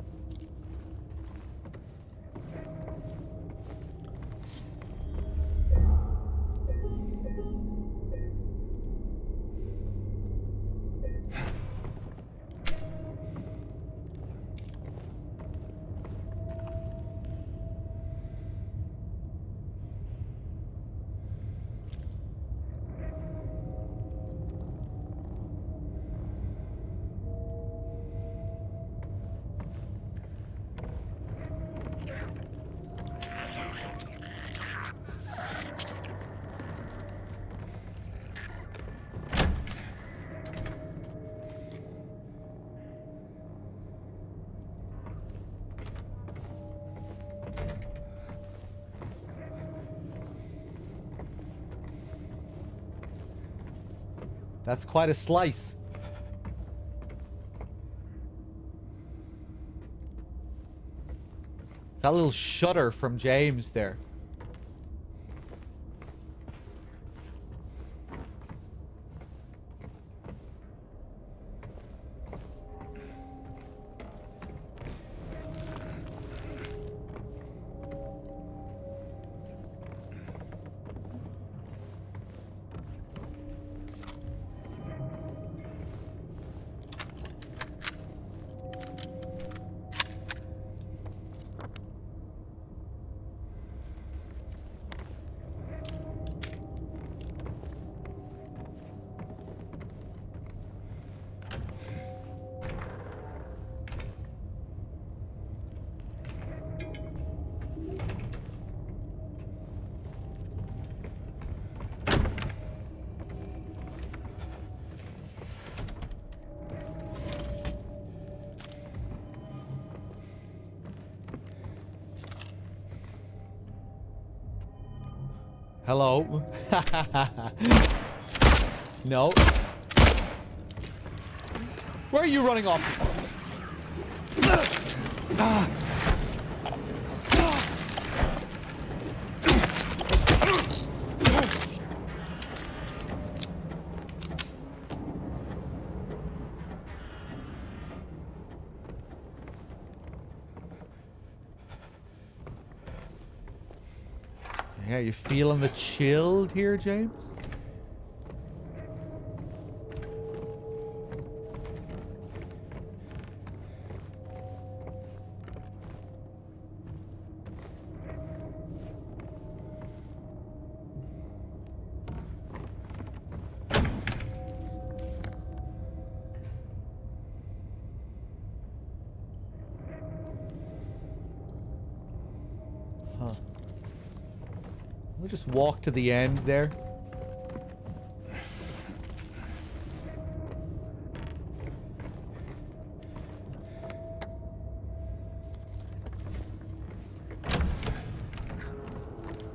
That's quite a slice. That little shudder from James there. Hello. No. Where are you running off? Yeah, you feeling the chilled here, James? Huh. We'll just walk to the end there.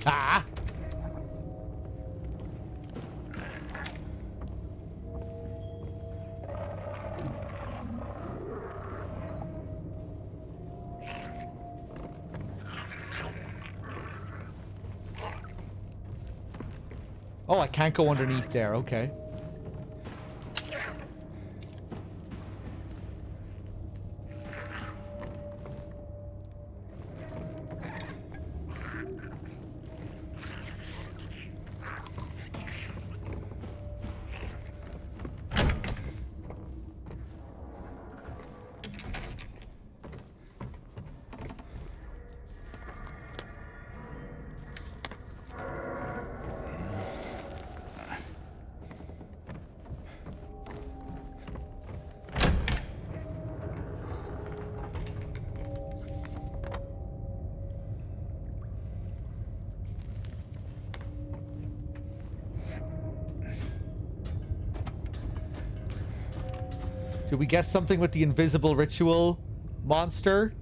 Ah! Oh, I can't go underneath there. Okay. Did we get something with the invisible ritual monster?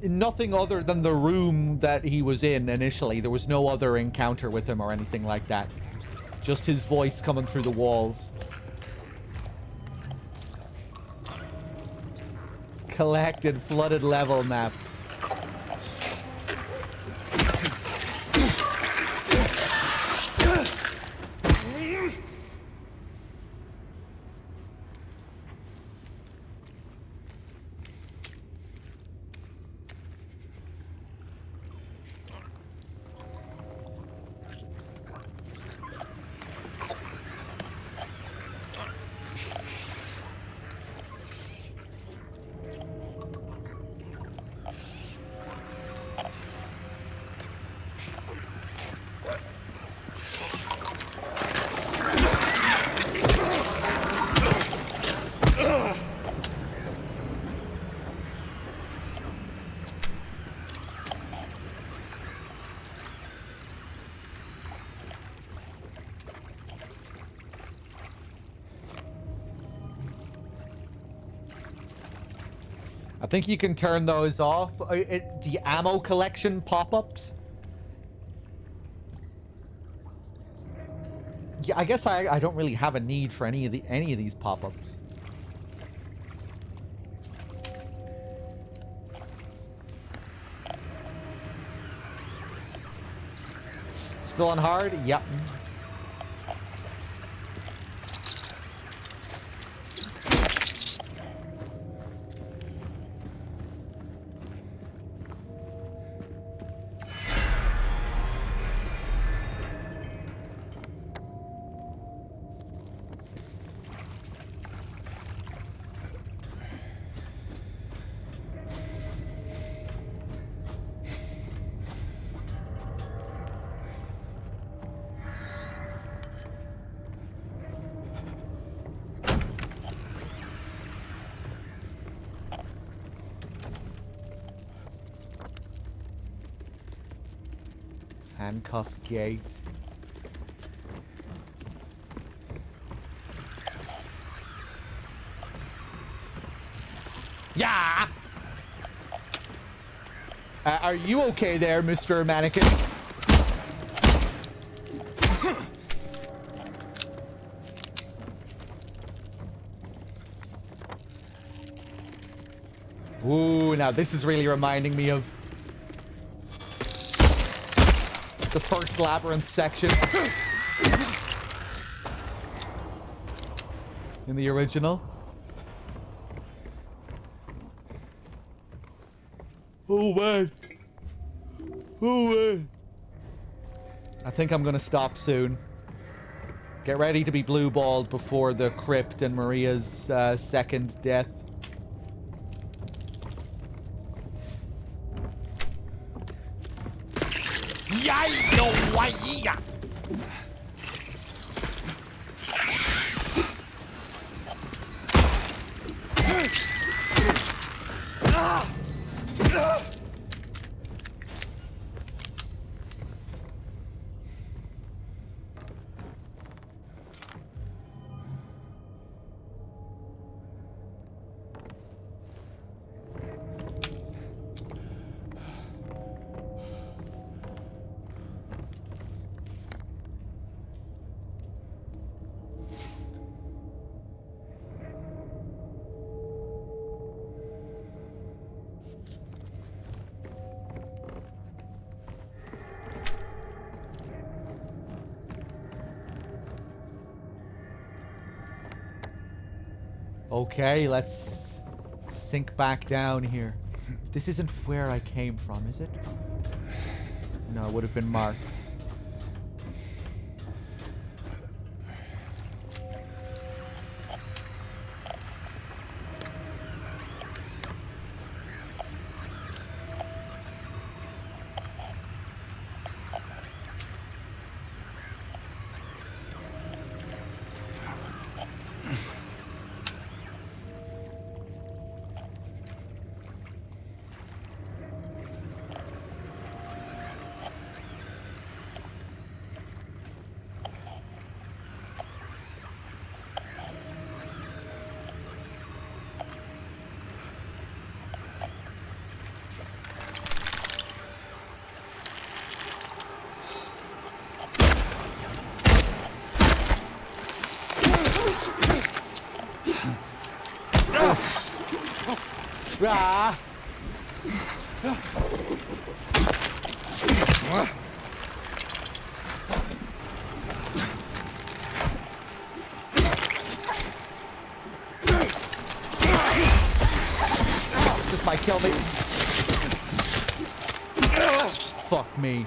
Nothing other than the room that he was in initially. There was no other encounter with him or anything like that. Just his voice coming through the walls. Collected flooded level map. I think you can turn those off. The ammo collection pop-ups. Yeah, I guess I don't really have a need for any of these pop-ups. Still on hard? Yep. Handcuffed gate. Yeah! Are you okay there, Mr. Mannequin? Ooh, now this is really reminding me of the first labyrinth section in the original. Oh man. Oh man. I think I'm gonna stop soon. Get ready to be blue-balled before the crypt and Maria's second death. Okay, let's sink back down here. This isn't where I came from, is it? No, it would have been marked. Ah. This might kill me. Fuck me.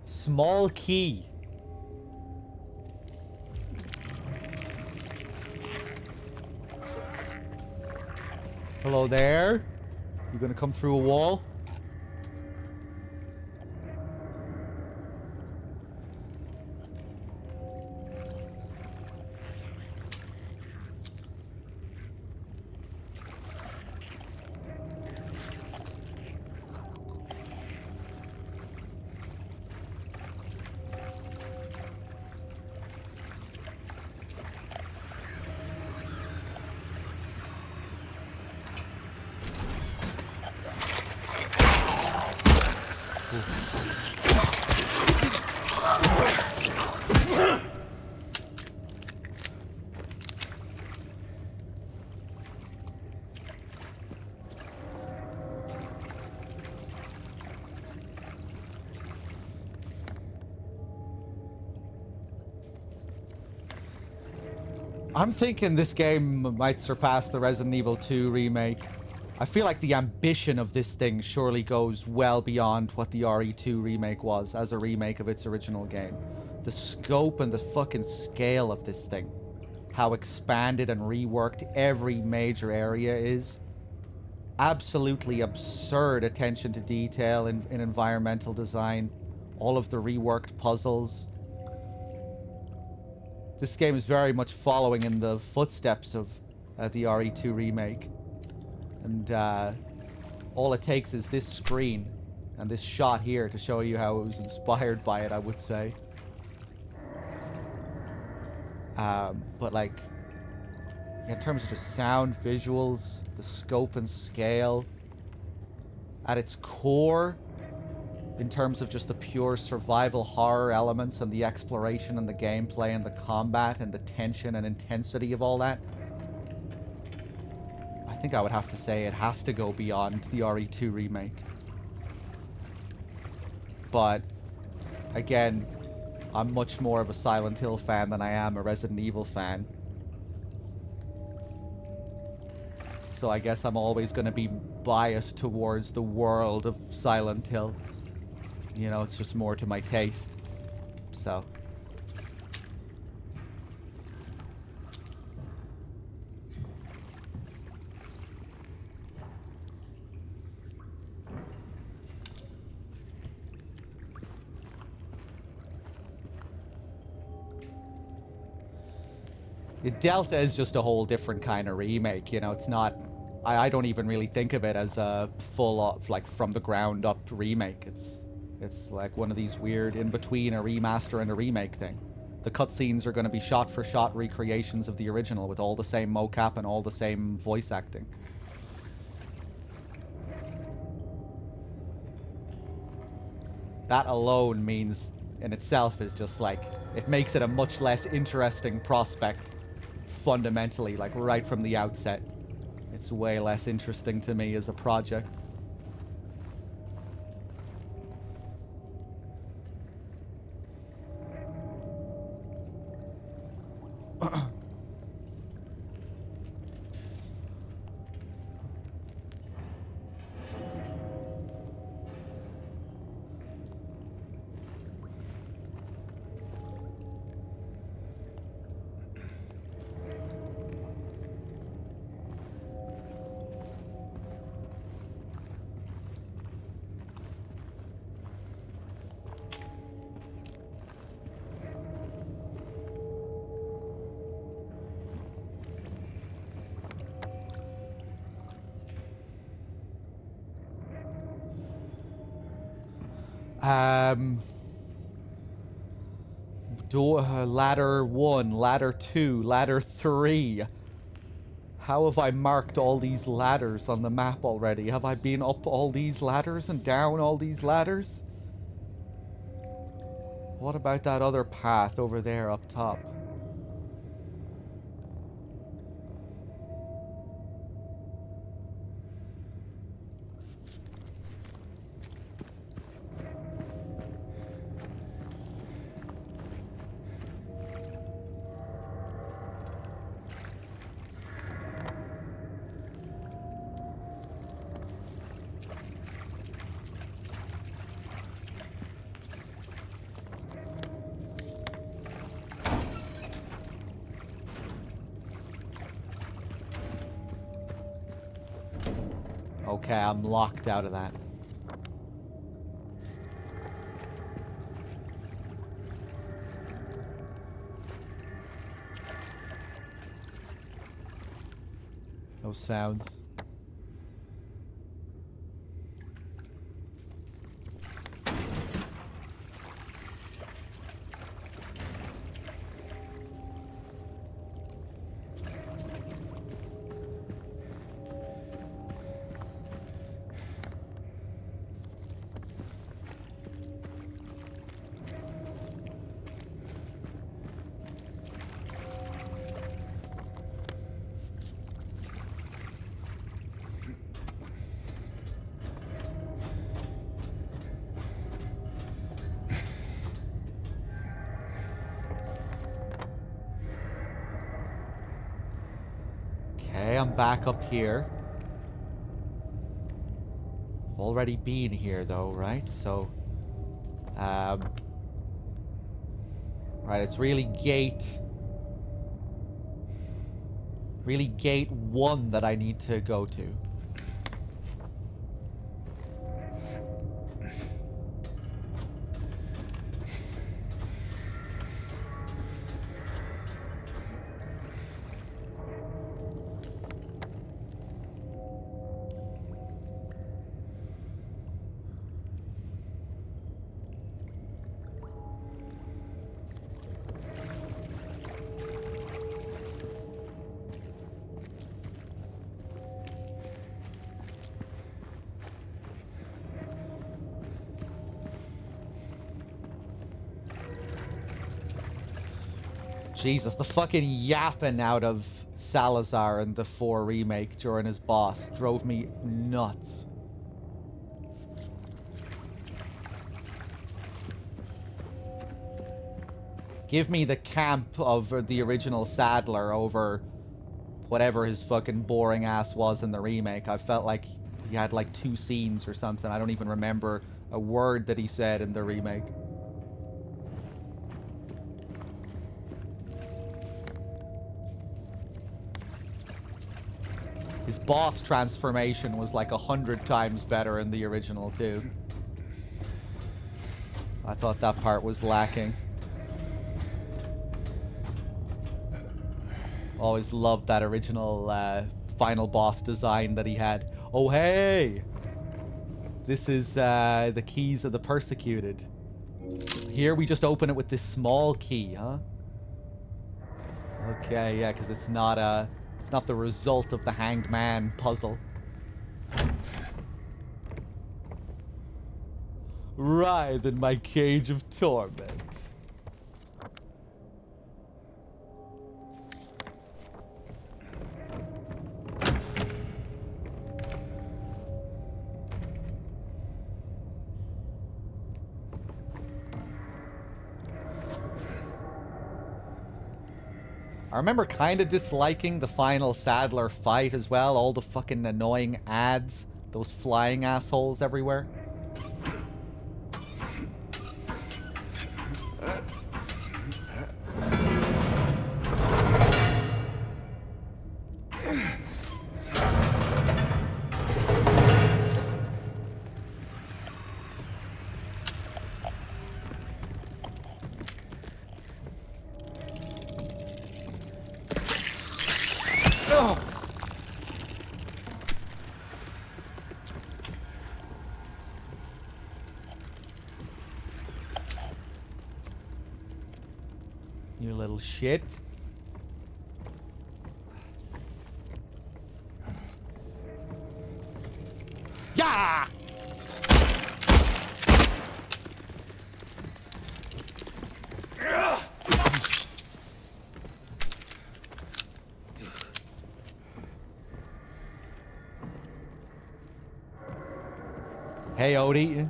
Small key. Hello there. You gonna come through a wall? I'm thinking this game might surpass the Resident Evil 2 remake. I feel like the ambition of this thing surely goes well beyond what the RE2 remake was as a remake of its original game. The scope and the fucking scale of this thing. How expanded and reworked every major area is. Absolutely absurd attention to detail in environmental design. All of the reworked puzzles. This game is very much following in the footsteps of the RE2 remake. And all it takes is this screen and this shot here to show you how it was inspired by it, I would say. But like, in terms of the sound, visuals, the scope and scale, at its core, in terms of just the pure survival horror elements and the exploration and the gameplay and the combat and the tension and intensity of all that, I think I would have to say it has to go beyond the RE2 remake. But again, I'm much more of a Silent Hill fan than I am a Resident Evil fan. So I guess I'm always going to be biased towards the world of Silent Hill. You know, it's just more to my taste. So. Delta is just a whole different kind of remake, you know, it's not... I don't even really think of it as a full, like, from the ground up remake. It's like one of these weird in-between a remaster and a remake thing. The cutscenes are going to be shot-for-shot recreations of the original with all the same mocap and all the same voice acting. That alone means, in itself, is just like, it makes it a much less interesting prospect, fundamentally, like right from the outset. It's way less interesting to me as a project. Ladder 1, ladder 2, ladder 3. How have I marked all these ladders on the map already? Have I been up all these ladders and down all these ladders? What about that other path over there up top? Okay, I'm locked out of that. No sounds. Okay, I'm back up here. I've already been here though, right? So, right, it's really gate 1 that I need to go to. Jesus, the fucking yapping out of Salazar in the 4 remake during his boss drove me nuts. Give me the camp of the original Sadler over whatever his fucking boring ass was in the remake. I felt like he had like 2 scenes or something. I don't even remember a word that he said in the remake. His boss transformation was like 100 times better in the original too. I thought that part was lacking. Always loved that original final boss design that he had. Oh hey! This is the keys of the persecuted. Here we just open it with this small key, huh? Okay, yeah, because it's not the result of the Hanged Man puzzle. Writhe in my cage of torment. I remember kind of disliking the final Sadler fight as well. All the fucking annoying ads. Those flying assholes everywhere. You little shit. Yeah! Hey, Odie.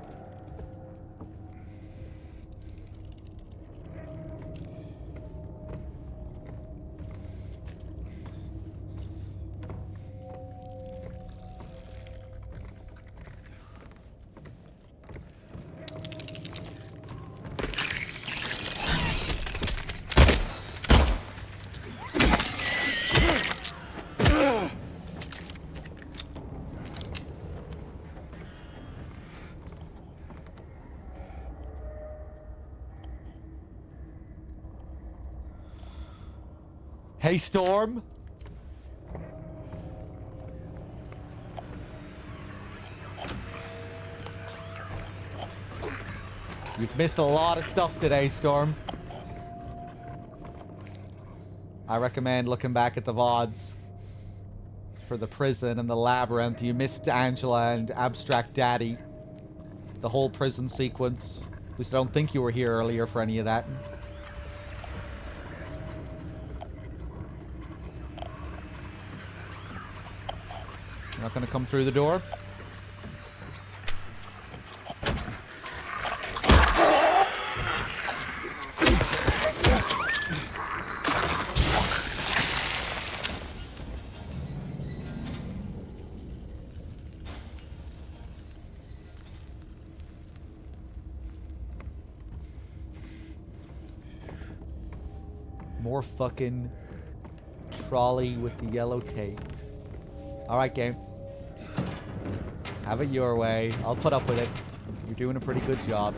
Hey, Storm. You've missed a lot of stuff today, Storm. I recommend looking back at the VODs for the prison and the labyrinth. You missed Angela and Abstract Daddy. The whole prison sequence. At least I don't think you were here earlier for any of that. You're not gonna come through the door? More fucking trolley with the yellow tape. Alright, game. Have it your way. I'll put up with it. You're doing a pretty good job.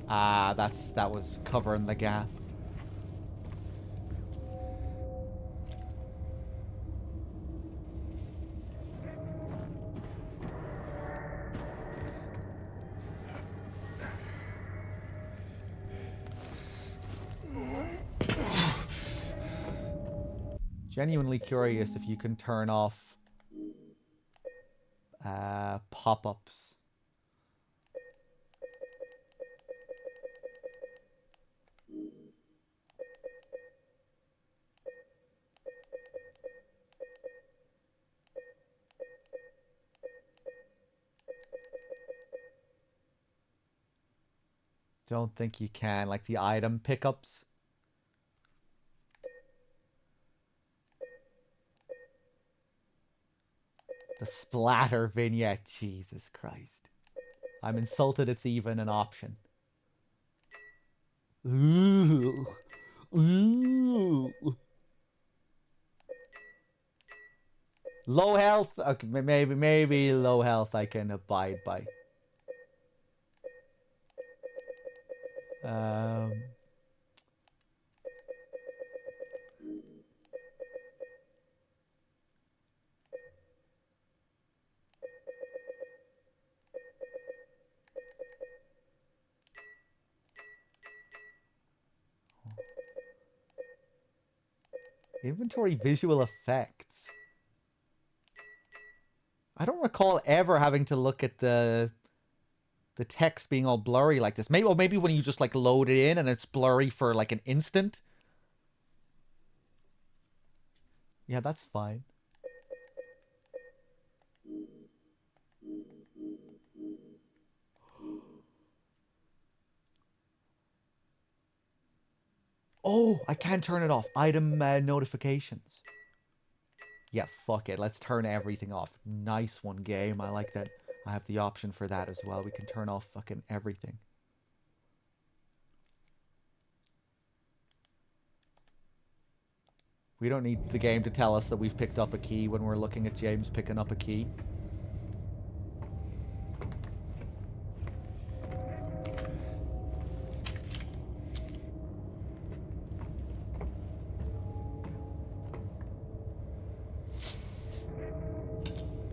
Ah, that was covering the gap. Genuinely curious if you can turn off pop-ups. Don't think you can, like the item pickups. The splatter vignette, Jesus Christ. I'm insulted it's even an option. Ooh. Ooh. Low health? Okay, maybe low health I can abide by. Inventory visual effects. I don't recall ever having to look at the text being all blurry like this. Maybe, or maybe when you just like load it in and it's blurry for like an instant. Yeah, that's fine. Oh, I can turn it off. Item notifications. Yeah, fuck it. Let's turn everything off. Nice one, game. I like that. I have the option for that as well. We can turn off fucking everything. We don't need the game to tell us that we've picked up a key when we're looking at James picking up a key.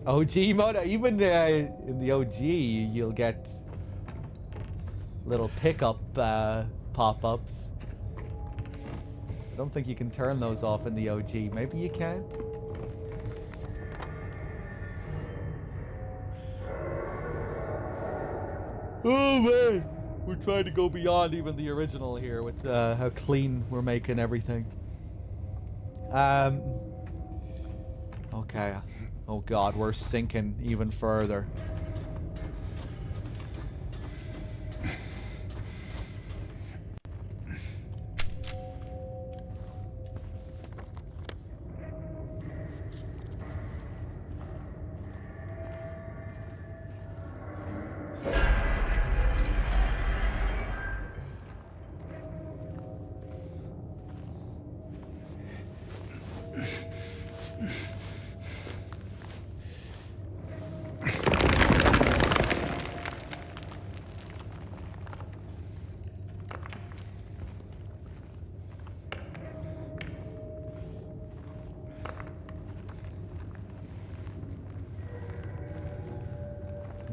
OG mode, even in the OG, you'll get little pickup pop-ups. I don't think you can turn those off in the OG. Maybe you can. Oh man, we're trying to go beyond even the original here with how clean we're making everything. Okay. Oh god, we're sinking even further.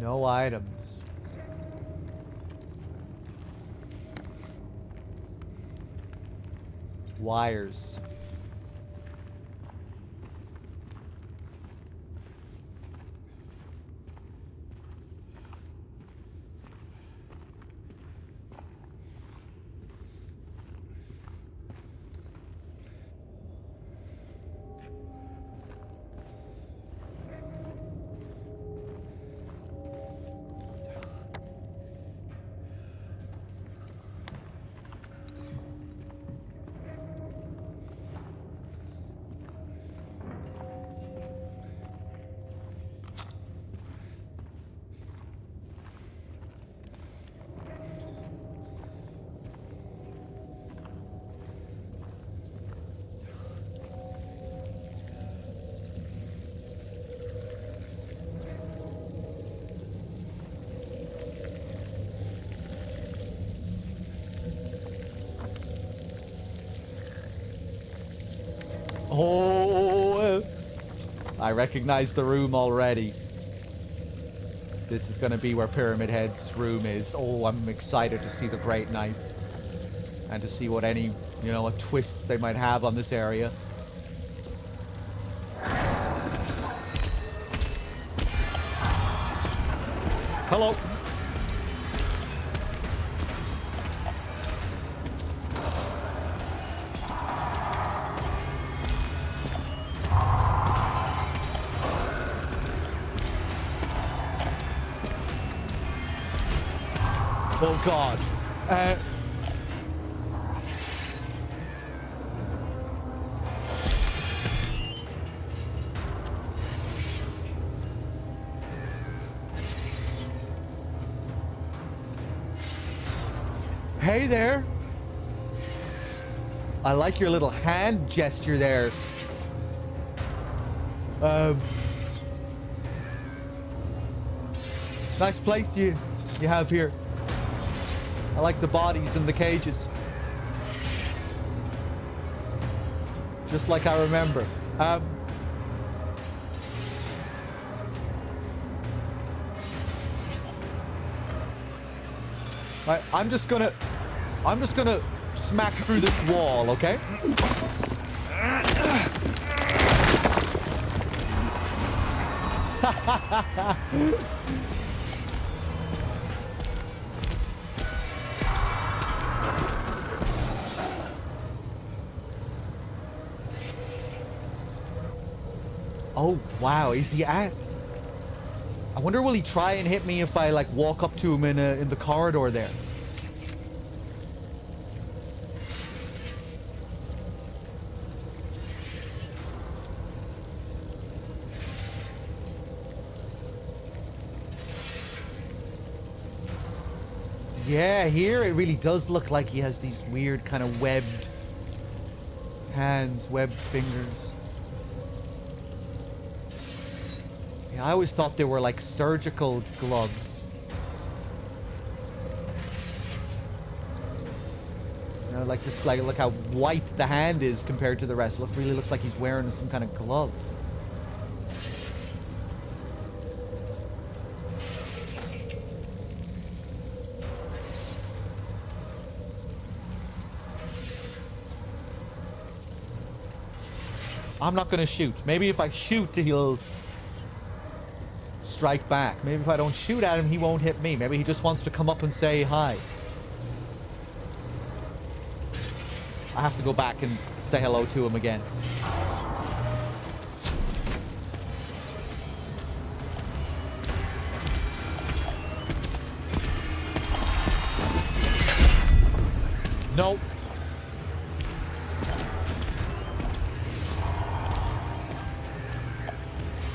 No items. Wires. Oh, I recognize the room already. This is going to be where Pyramid Head's room is. Oh, I'm excited to see the Great Knight. And to see what any, you know, what twists they might have on this area. Hello. Oh god. Hey there. I like your little hand gesture there. Nice place you have here. I like the bodies in the cages. Just like I remember. Right, I'm just gonna smack through this wall, okay? Oh, wow. Is he at... I wonder will he try and hit me if I, like, walk up to him in the corridor there? Yeah, here it really does look like he has these weird kind of webbed hands, webbed fingers. Yeah, I always thought they were like surgical gloves. You know, like just like look how white the hand is compared to the rest. Really looks like he's wearing some kind of glove. I'm not gonna shoot. Maybe if I shoot, he'll strike back. Maybe if I don't shoot at him, he won't hit me. Maybe he just wants to come up and say hi. I have to go back and say hello to him again. Nope.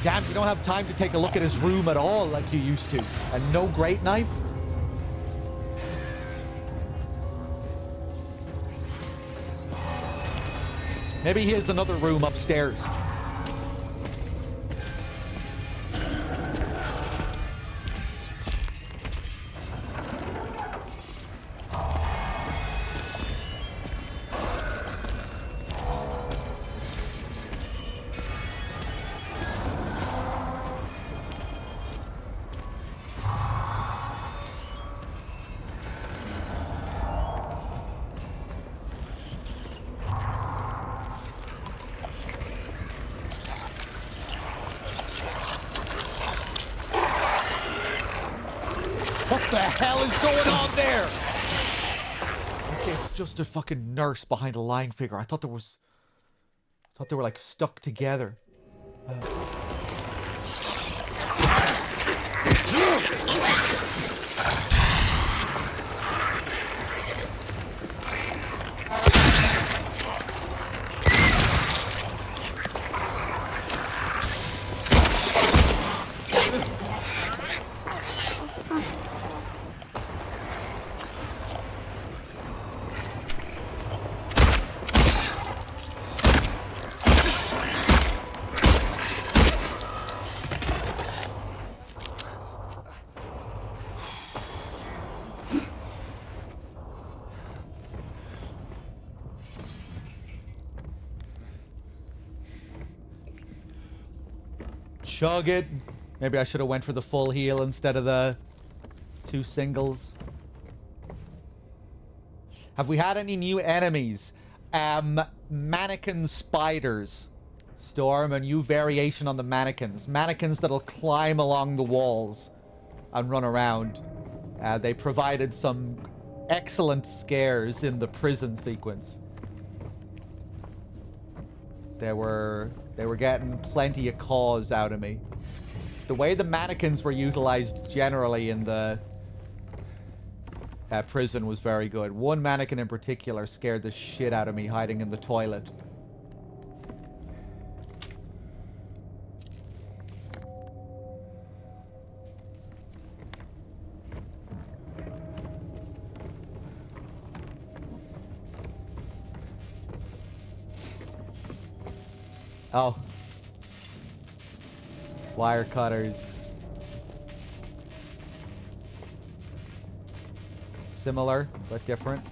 Damn, you don't have time to take a look at his room at all like you used to. And no great knife? Maybe he has another room upstairs. What the hell is going on there? Okay, it's just a fucking nurse behind a lying figure. I thought they were like stuck together. Chug it. Maybe I should have went for the full heal instead of the 2 singles. Have we had any new enemies? Mannequin spiders. Storm, a new variation on the mannequins. Mannequins that'll climb along the walls and run around. They provided some excellent scares in the prison sequence. They were getting plenty of cause out of me. The way the mannequins were utilized generally in the prison was very good. One mannequin in particular scared the shit out of me hiding in the toilet. Oh. Wire cutters. Similar, but different.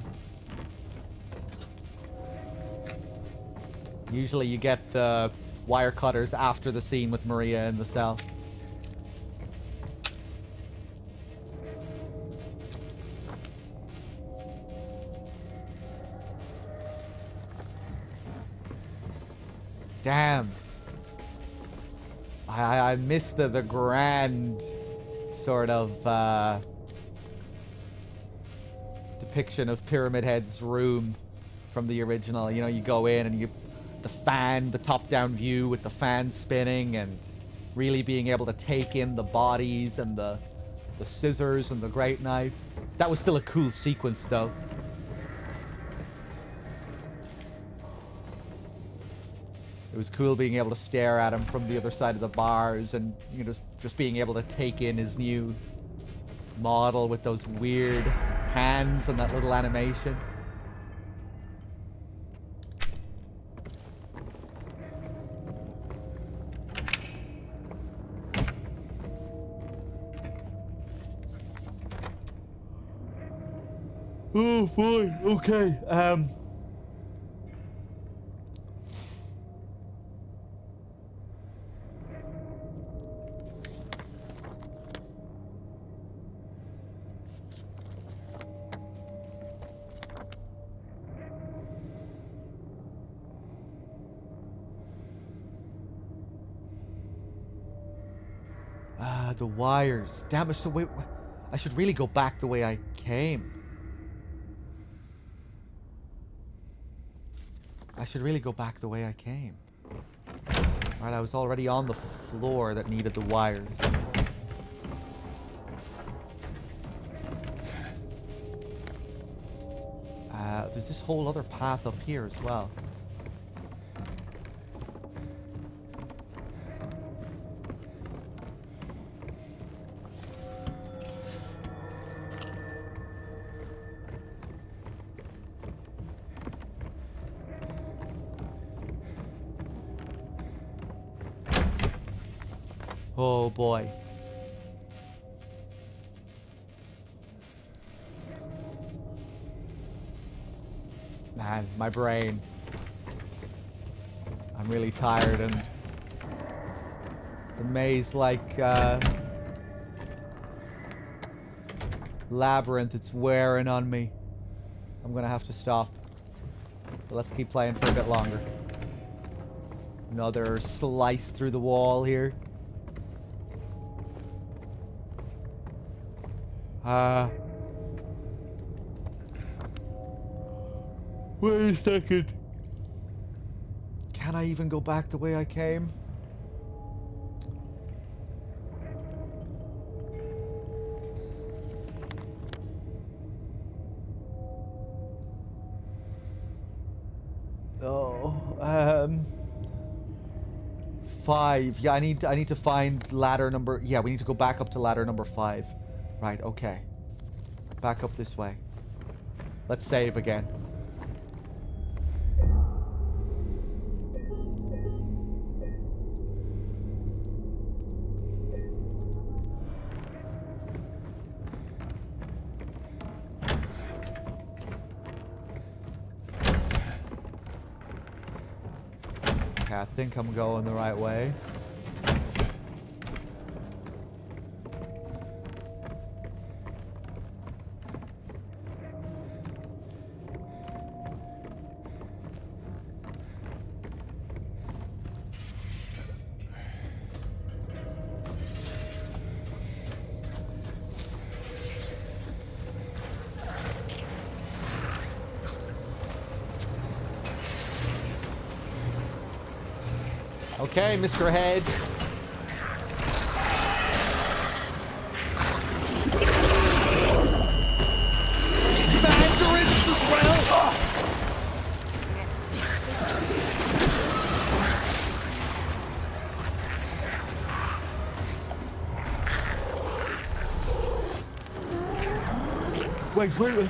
Usually you get the wire cutters after the scene with Maria in the cell. Damn. I missed the grand sort of depiction of Pyramid Head's room from the original. You know, you go in and the top-down view with the fan spinning and really being able to take in the bodies and the scissors and the great knife. That was still a cool sequence, though. It was cool being able to stare at him from the other side of the bars and, you know, just being able to take in his new model with those weird hands and that little animation. Oh boy, okay. The wires. Damn it, so wait, I should really go back the way I came. I should really go back the way I came. Right, I was already on the floor that needed the wires. There's this whole other path up here as well. Oh boy. Man, my brain. I'm really tired and the maze like labyrinth, it's wearing on me. I'm gonna have to stop. But let's keep playing for a bit longer. Another slice through the wall here. Wait a second. Can I even go back the way I came? Oh, 5. Yeah, I need to find ladder number. Yeah, we need to go back up to ladder number 5. Right, okay. Back up this way. Let's save again. Okay, I think I'm going the right way. Okay, Mr. Head. Mandarins as well. Wait, where?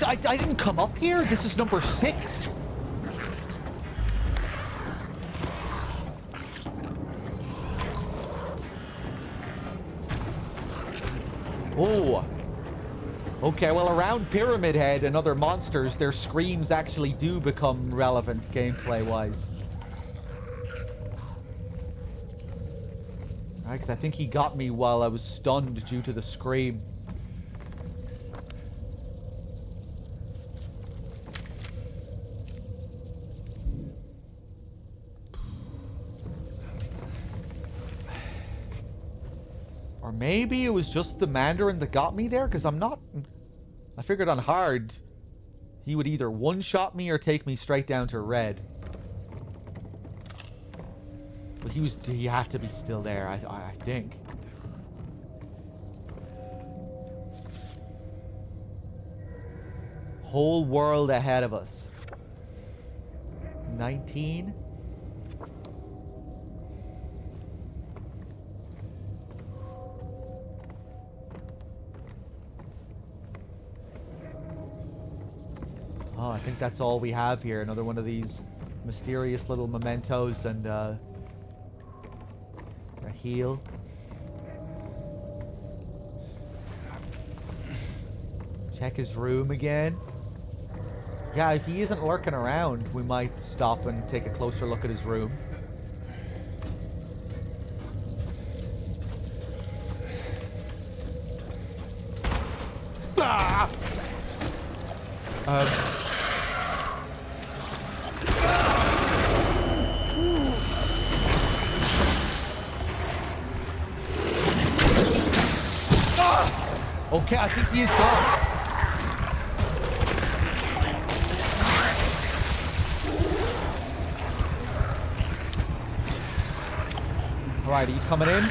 I didn't come up here. This is number 6. Oh. Okay, well, around Pyramid Head and other monsters, their screams actually do become relevant gameplay-wise. Right, because I think he got me while I was stunned due to the scream. Or maybe it was just the Mandarin that got me there, because I'm not... I figured on hard, he would either one-shot me or take me straight down to red. But he had to be still there, I think. Whole world ahead of us. 19. Oh, I think that's all we have here. Another one of these mysterious little mementos and a heal. Check his room again. Yeah, if he isn't lurking around, we might stop and take a closer look at his room. Ah! Okay, I think he is gone. Alright, he's coming in.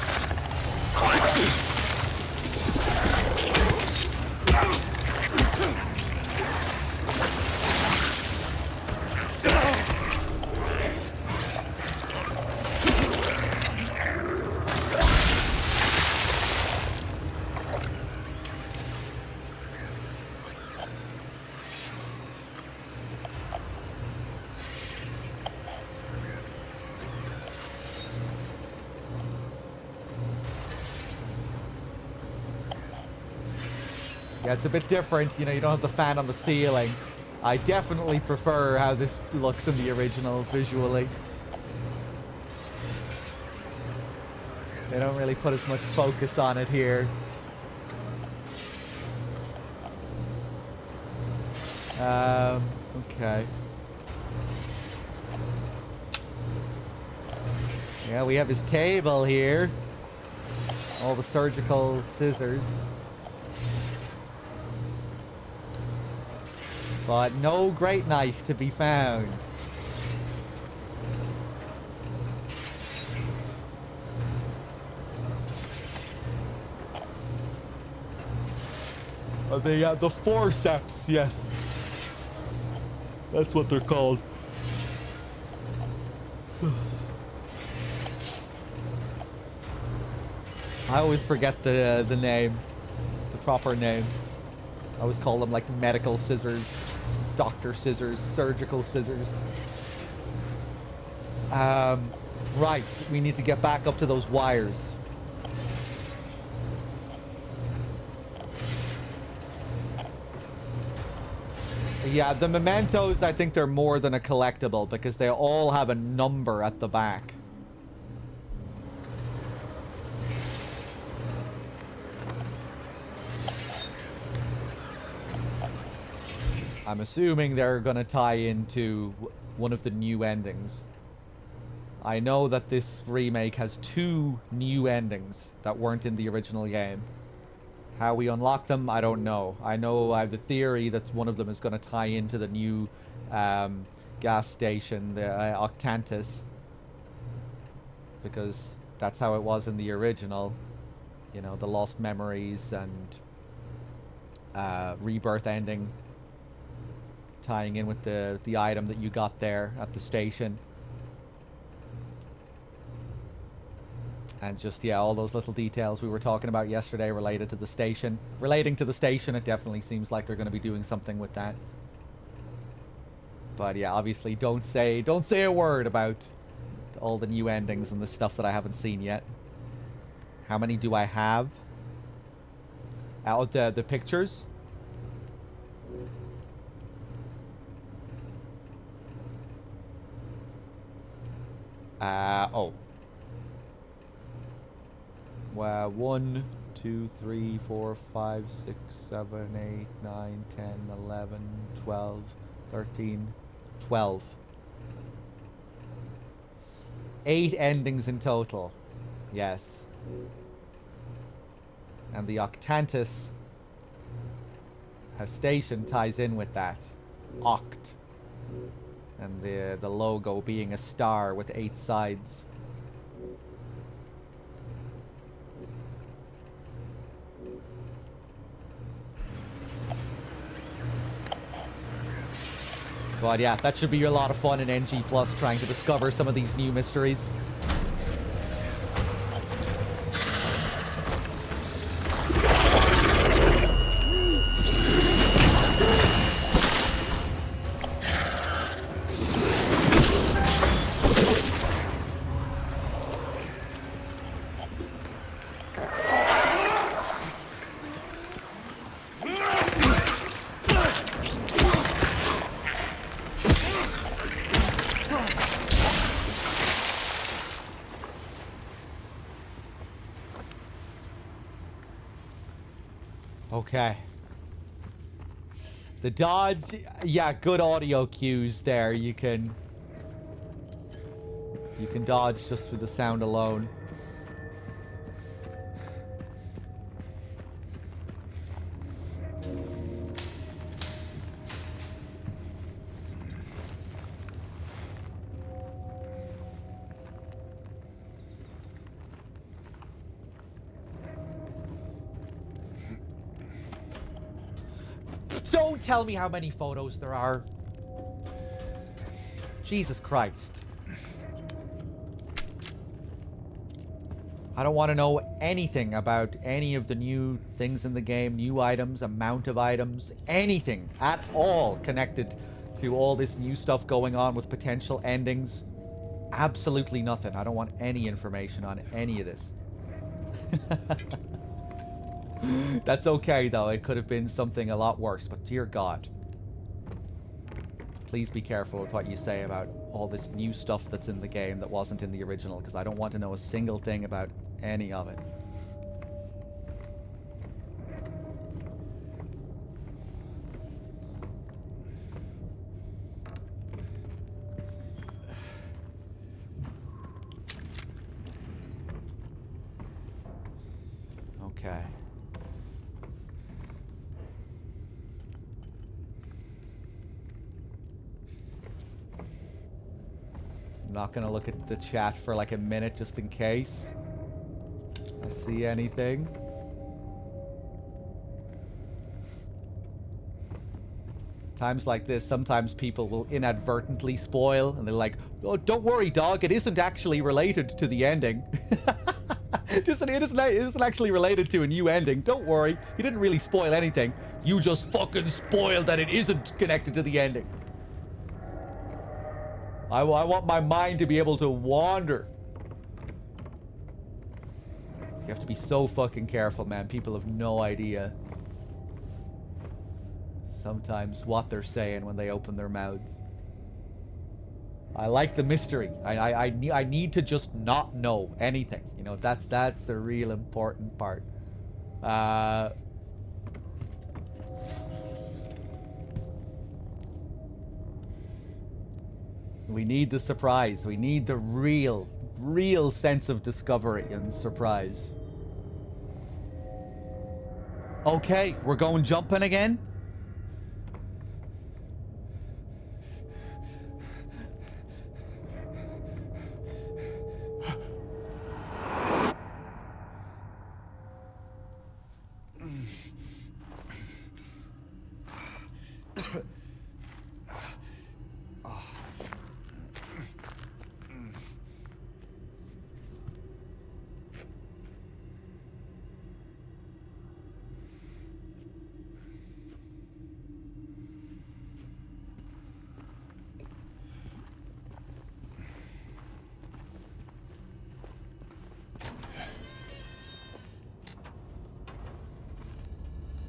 Yeah, it's a bit different. You know, you don't have the fan on the ceiling. I definitely prefer how this looks in the original visually. They don't really put as much focus on it here. Okay. Yeah, we have his table here. All the surgical scissors. But no great knife to be found. The forceps, yes. That's what they're called. I always forget the name, the proper name. I always call them like medical scissors, doctor scissors, surgical scissors. Right, we need to get back up to those wires. Yeah, the mementos, I think they're more than a collectible because they all have a number at the back. I'm assuming they're gonna tie into one of the new endings. I know that this remake has 2 new endings that weren't in the original game. How we unlock them, I don't know. I know I have the theory that one of them is gonna tie into the new gas station, the Octantis. Because that's how it was in the original. You know, the lost memories and rebirth ending. Tying in with the item that you got there at the station. And just, yeah, all those little details we were talking about yesterday related to the station. Relating to the station, it definitely seems like they're going to be doing something with that. But yeah, obviously don't say a word about all the new endings and the stuff that I haven't seen yet. How many do I have? Out the pictures? Oh. Well, 1, 2, 3, 4, 5, 6, 7, 8, 9, 10, 11, 12, 13, 12. 8 endings in total. Yes. And the Octantis station ties in with that. Oct. And the logo being a star with 8 sides. But yeah, that should be a lot of fun in NG Plus, trying to discover some of these new mysteries. Okay. The dodge, yeah, good audio cues there. You can dodge just with the sound alone. Don't tell me how many photos there are. Jesus Christ. I don't want to know anything about any of the new things in the game, new items, amount of items, anything at all connected to all this new stuff going on with potential endings. Absolutely nothing. I don't want any information on any of this. That's okay, though. It could have been something a lot worse, but dear God. Please be careful with what you say about all this new stuff that's in the game that wasn't in the original, because I don't want to know a single thing about any of it. Okay. I'm not gonna look at the chat for like a minute just in case I see anything. Times like this, sometimes people will inadvertently spoil, and they're like, "Oh, don't worry, dog. It isn't actually related to the ending. It isn't actually related to a new ending. Don't worry. You didn't really spoil anything. You just fucking spoiled that it isn't connected to the ending." I want my mind to be able to wander. You have to be so fucking careful, man. People have no idea sometimes what they're saying when they open their mouths. I like the mystery. I need to just not know anything. You know, that's the real important part. We need the surprise. We need the real sense of discovery and surprise. Okay, we're going jumping again?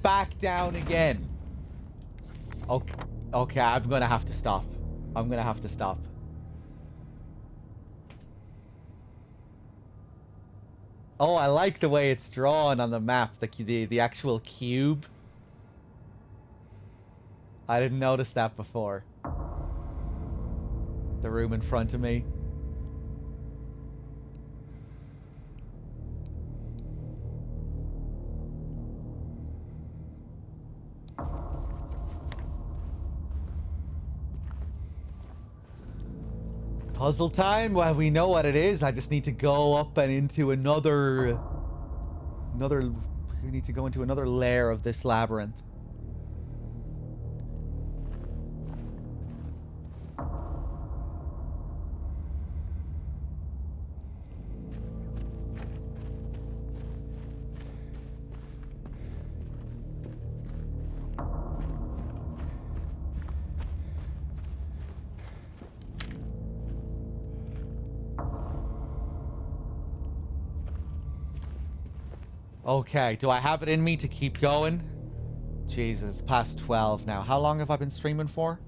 Back down again. Okay, I'm gonna have to stop. I'm gonna have to stop. Oh, I like the way it's drawn on the map, the actual cube. I didn't notice that before. The room in front of me. Puzzle time? Well, we know what it is. I just need to go up and into another... We need to go into another layer of this labyrinth. Okay, do I have it in me to keep going? Jesus, it's past 12 now. How long have I been streaming for?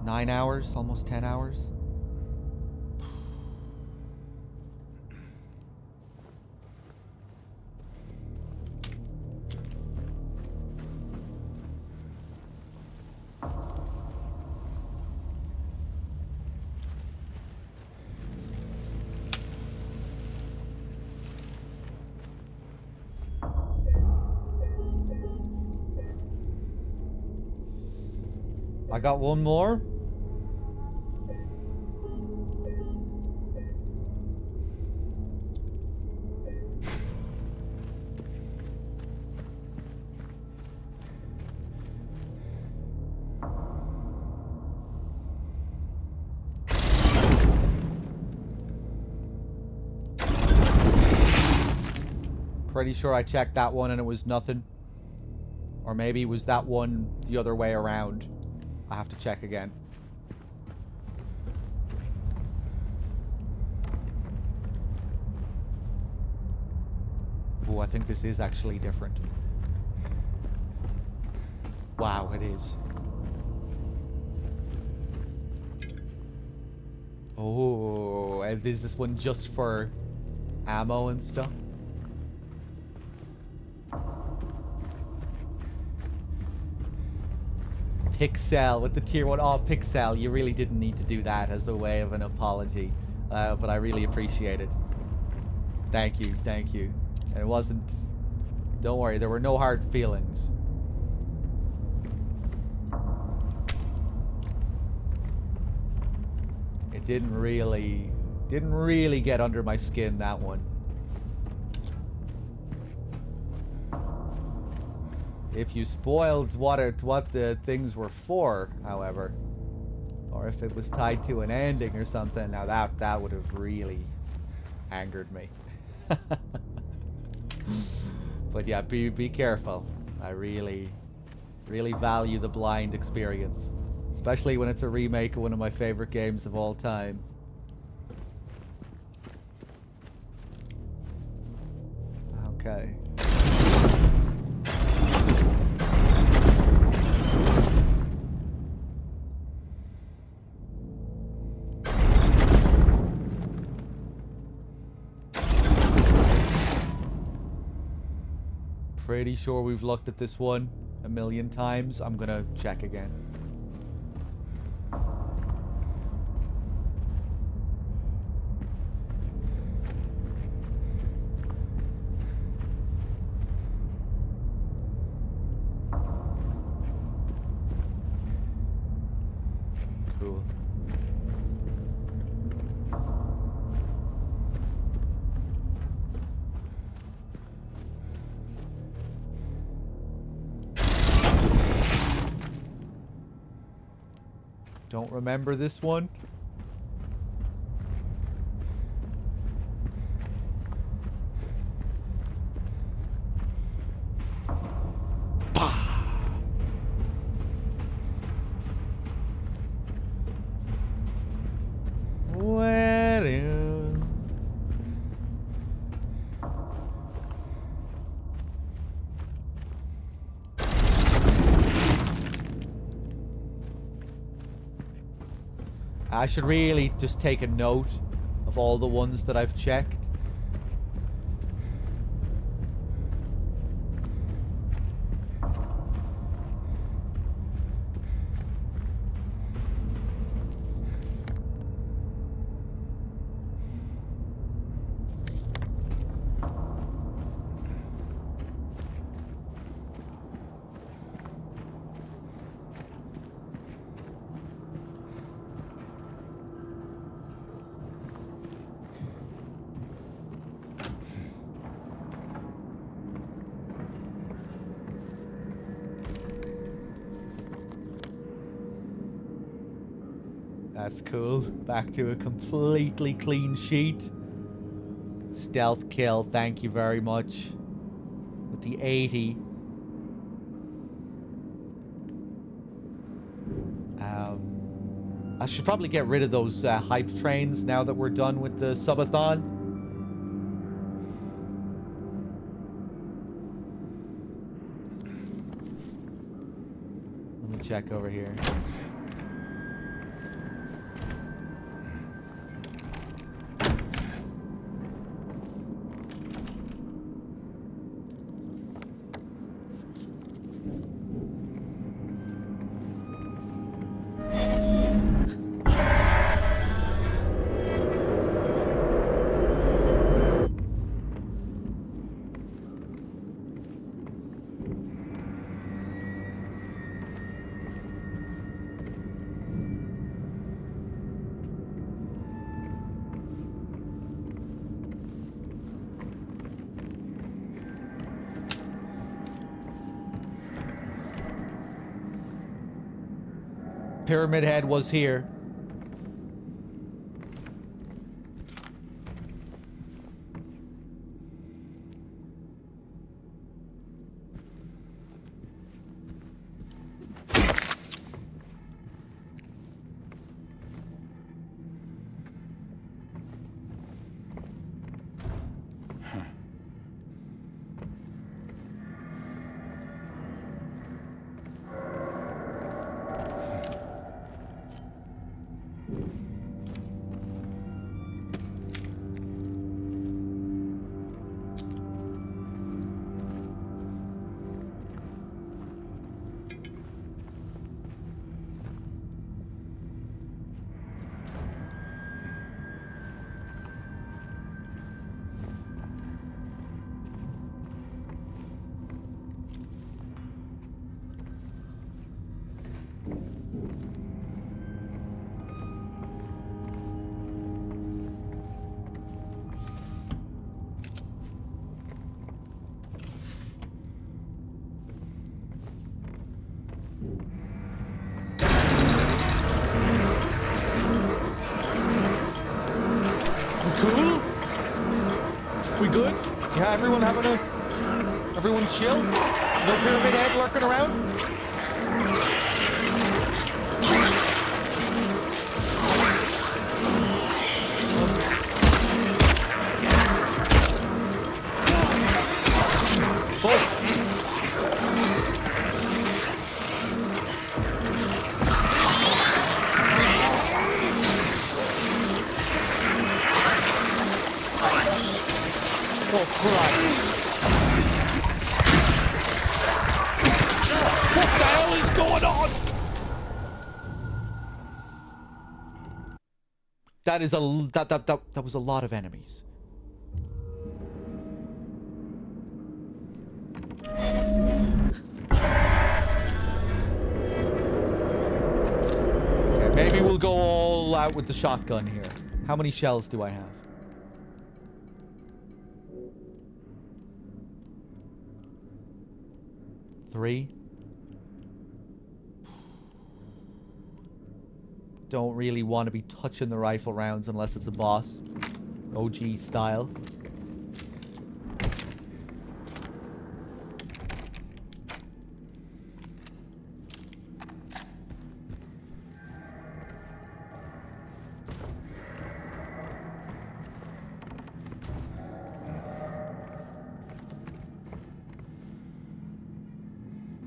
9 hours? Almost 10 hours? I got one more. Pretty sure I checked that one and it was nothing. Or maybe was that one the other way around? I have to check again. Oh, I think this is actually different. Wow, it is. Oh, and is this one just for ammo and stuff? Pixel with the tier 1. Oh, Pixel, you really didn't need to do that as a way of an apology. But I really appreciate it. Thank you, thank you. And it wasn't... Don't worry, there were no hard feelings. It didn't really get under my skin, that one. If you spoiled what the things were for, however, or if it was tied to an ending or something, now that would have really angered me. But yeah, be careful. I really value the blind experience, especially when it's a remake of one of my favorite games of all time. Okay. Pretty sure we've looked at this one a million times. I'm gonna check again. Cool. Don't remember this one. I should really just take a note of all the ones that I've checked. That's cool. Back to a completely clean sheet. Stealth kill, thank you very much. With the 80. I should probably get rid of those hype trains now that we're done with the subathon. Let me check over here. Pyramid Head was here. Yeah, everyone chill? No Pyramid Head lurking around? That was a lot of enemies. Okay, maybe we'll go all out with the shotgun here. How many shells do I have? 3. Don't really want to be touching the rifle rounds unless it's a boss. OG style.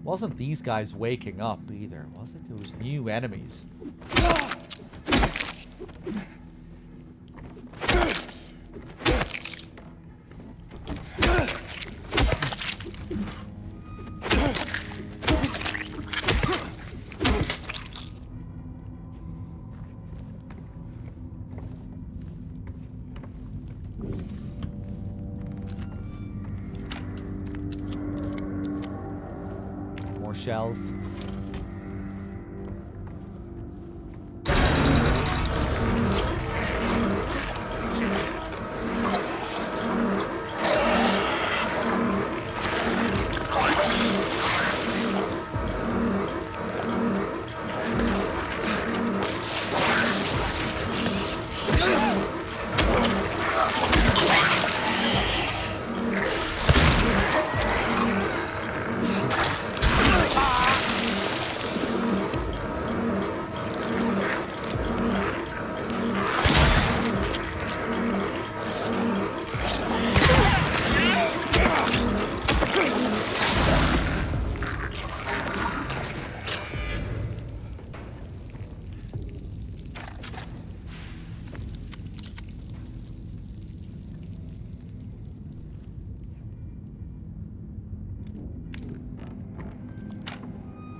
Wasn't these guys waking up either, was it? It was new enemies. Shells.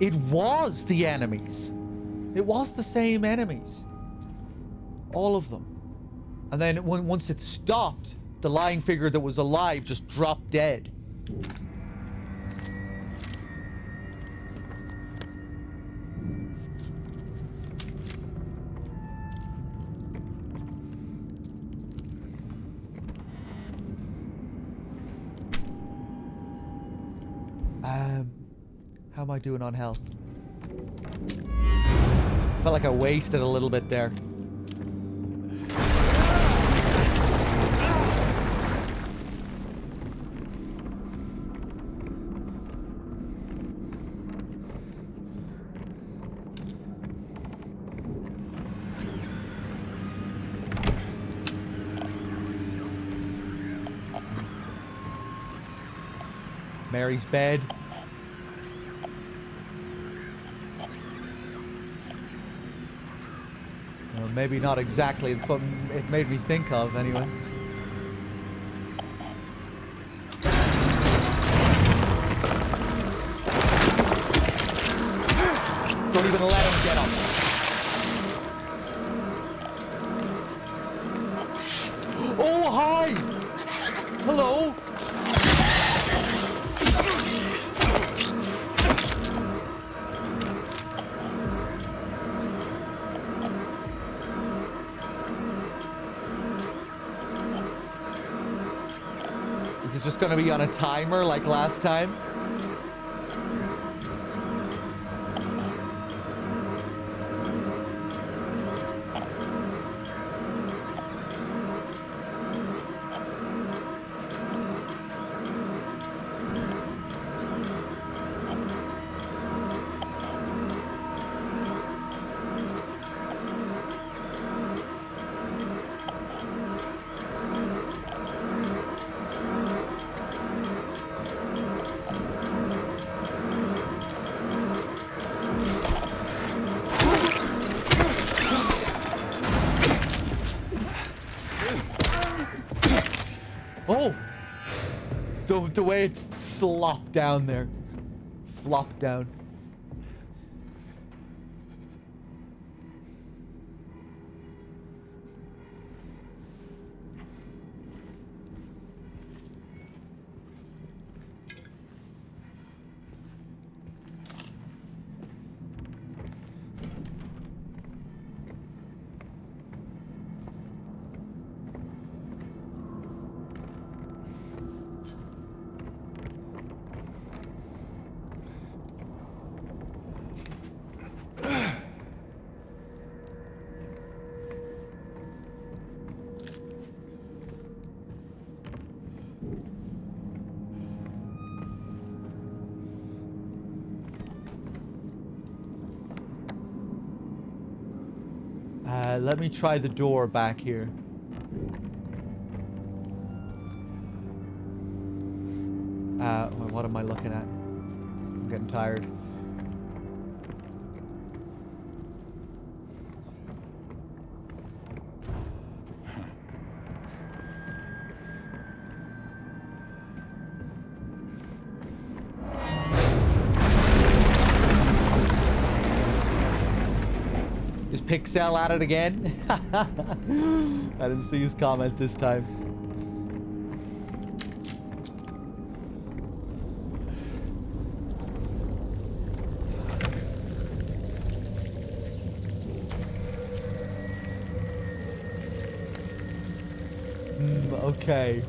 it was the enemies. It was the same enemies. All of them. And then once it stopped, the lying figure that was alive just dropped dead. How am I doing on health? Felt like I wasted a little bit there. Mary's bed. Well, maybe not exactly. It's what it made me think of, anyway. Don't even let him get up. Oh, hi! Hello! Is it just gonna be on a timer like last time? Oh! The way it slopped down there. Flopped down. Let me try the door back here. What am I looking at? I'm getting tired. Is Pixel at it again? I didn't see his comment this time. Okay.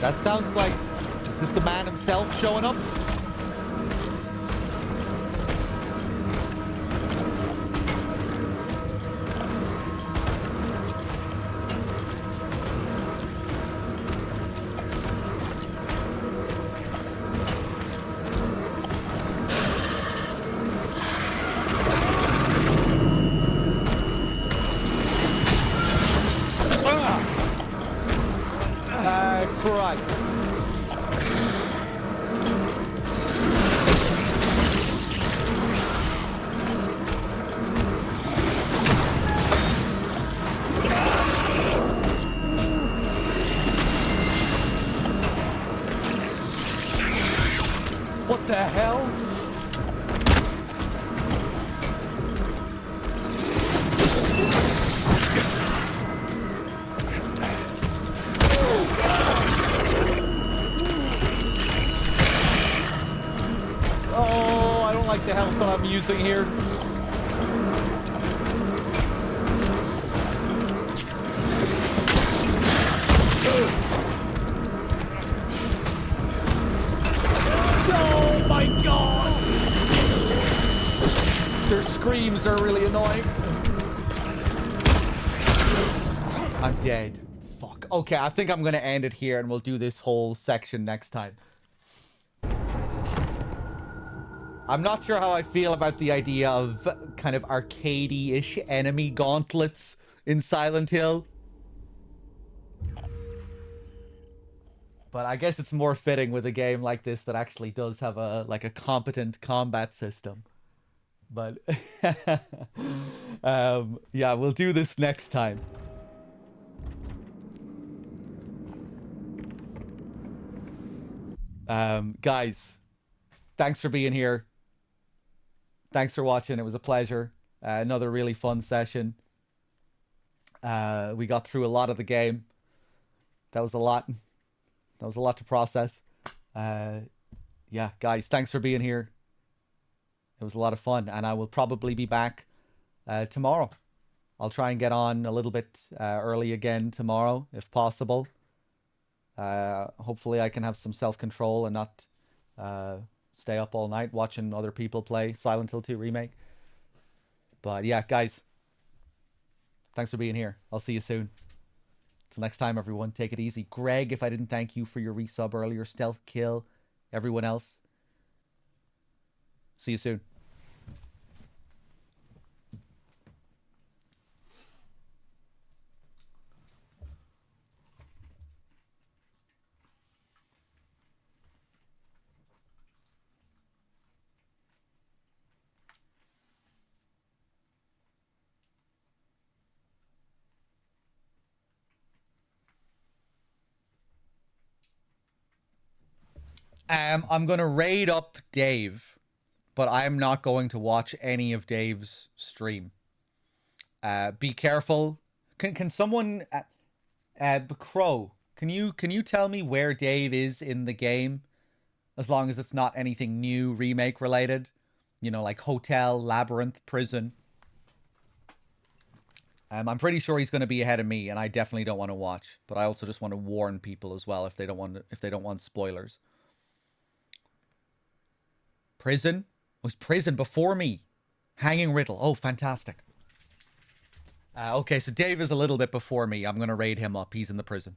That sounds like... Is this the man himself showing up? Christ. What the hell? Oh, I don't like the health that I'm using here. Oh my god! Their screams are really annoying. I'm dead. Fuck. Okay, I think I'm gonna end it here and we'll do this whole section next time. I'm not sure how I feel about the idea of kind of arcadey-ish enemy gauntlets in Silent Hill. But I guess it's more fitting with a game like this that actually does have a like a competent combat system. But yeah, we'll do this next time. Guys, thanks for being here. Thanks for watching. It was a pleasure. Another really fun session. We got through a lot of the game. That was a lot. That was a lot to process. Yeah, guys, thanks for being here. It was a lot of fun, and I will probably be back tomorrow. I'll try and get on a little bit early again tomorrow, if possible. Hopefully I can have some self-control and not stay up all night watching other people play Silent Hill 2 Remake. But yeah, guys, thanks for being here. I'll see you soon. Till next time, everyone, take it easy. Greg, if I didn't thank you for your resub earlier, Stealth Kill, everyone else. See you soon. I'm going to raid up Dave, but I'm not going to watch any of Dave's stream. Be careful. Can someone... Crow, can you tell me where Dave is in the game? As long as it's not anything new remake related. You know, like hotel, labyrinth, prison. I'm pretty sure he's going to be ahead of me, and I definitely don't want to watch. But I also just want to warn people as well if they don't want spoilers. Prison? Was prison before me? Hanging Riddle. Oh, fantastic. Okay, so Dave is a little bit before me. I'm going to raid him up. He's in the prison.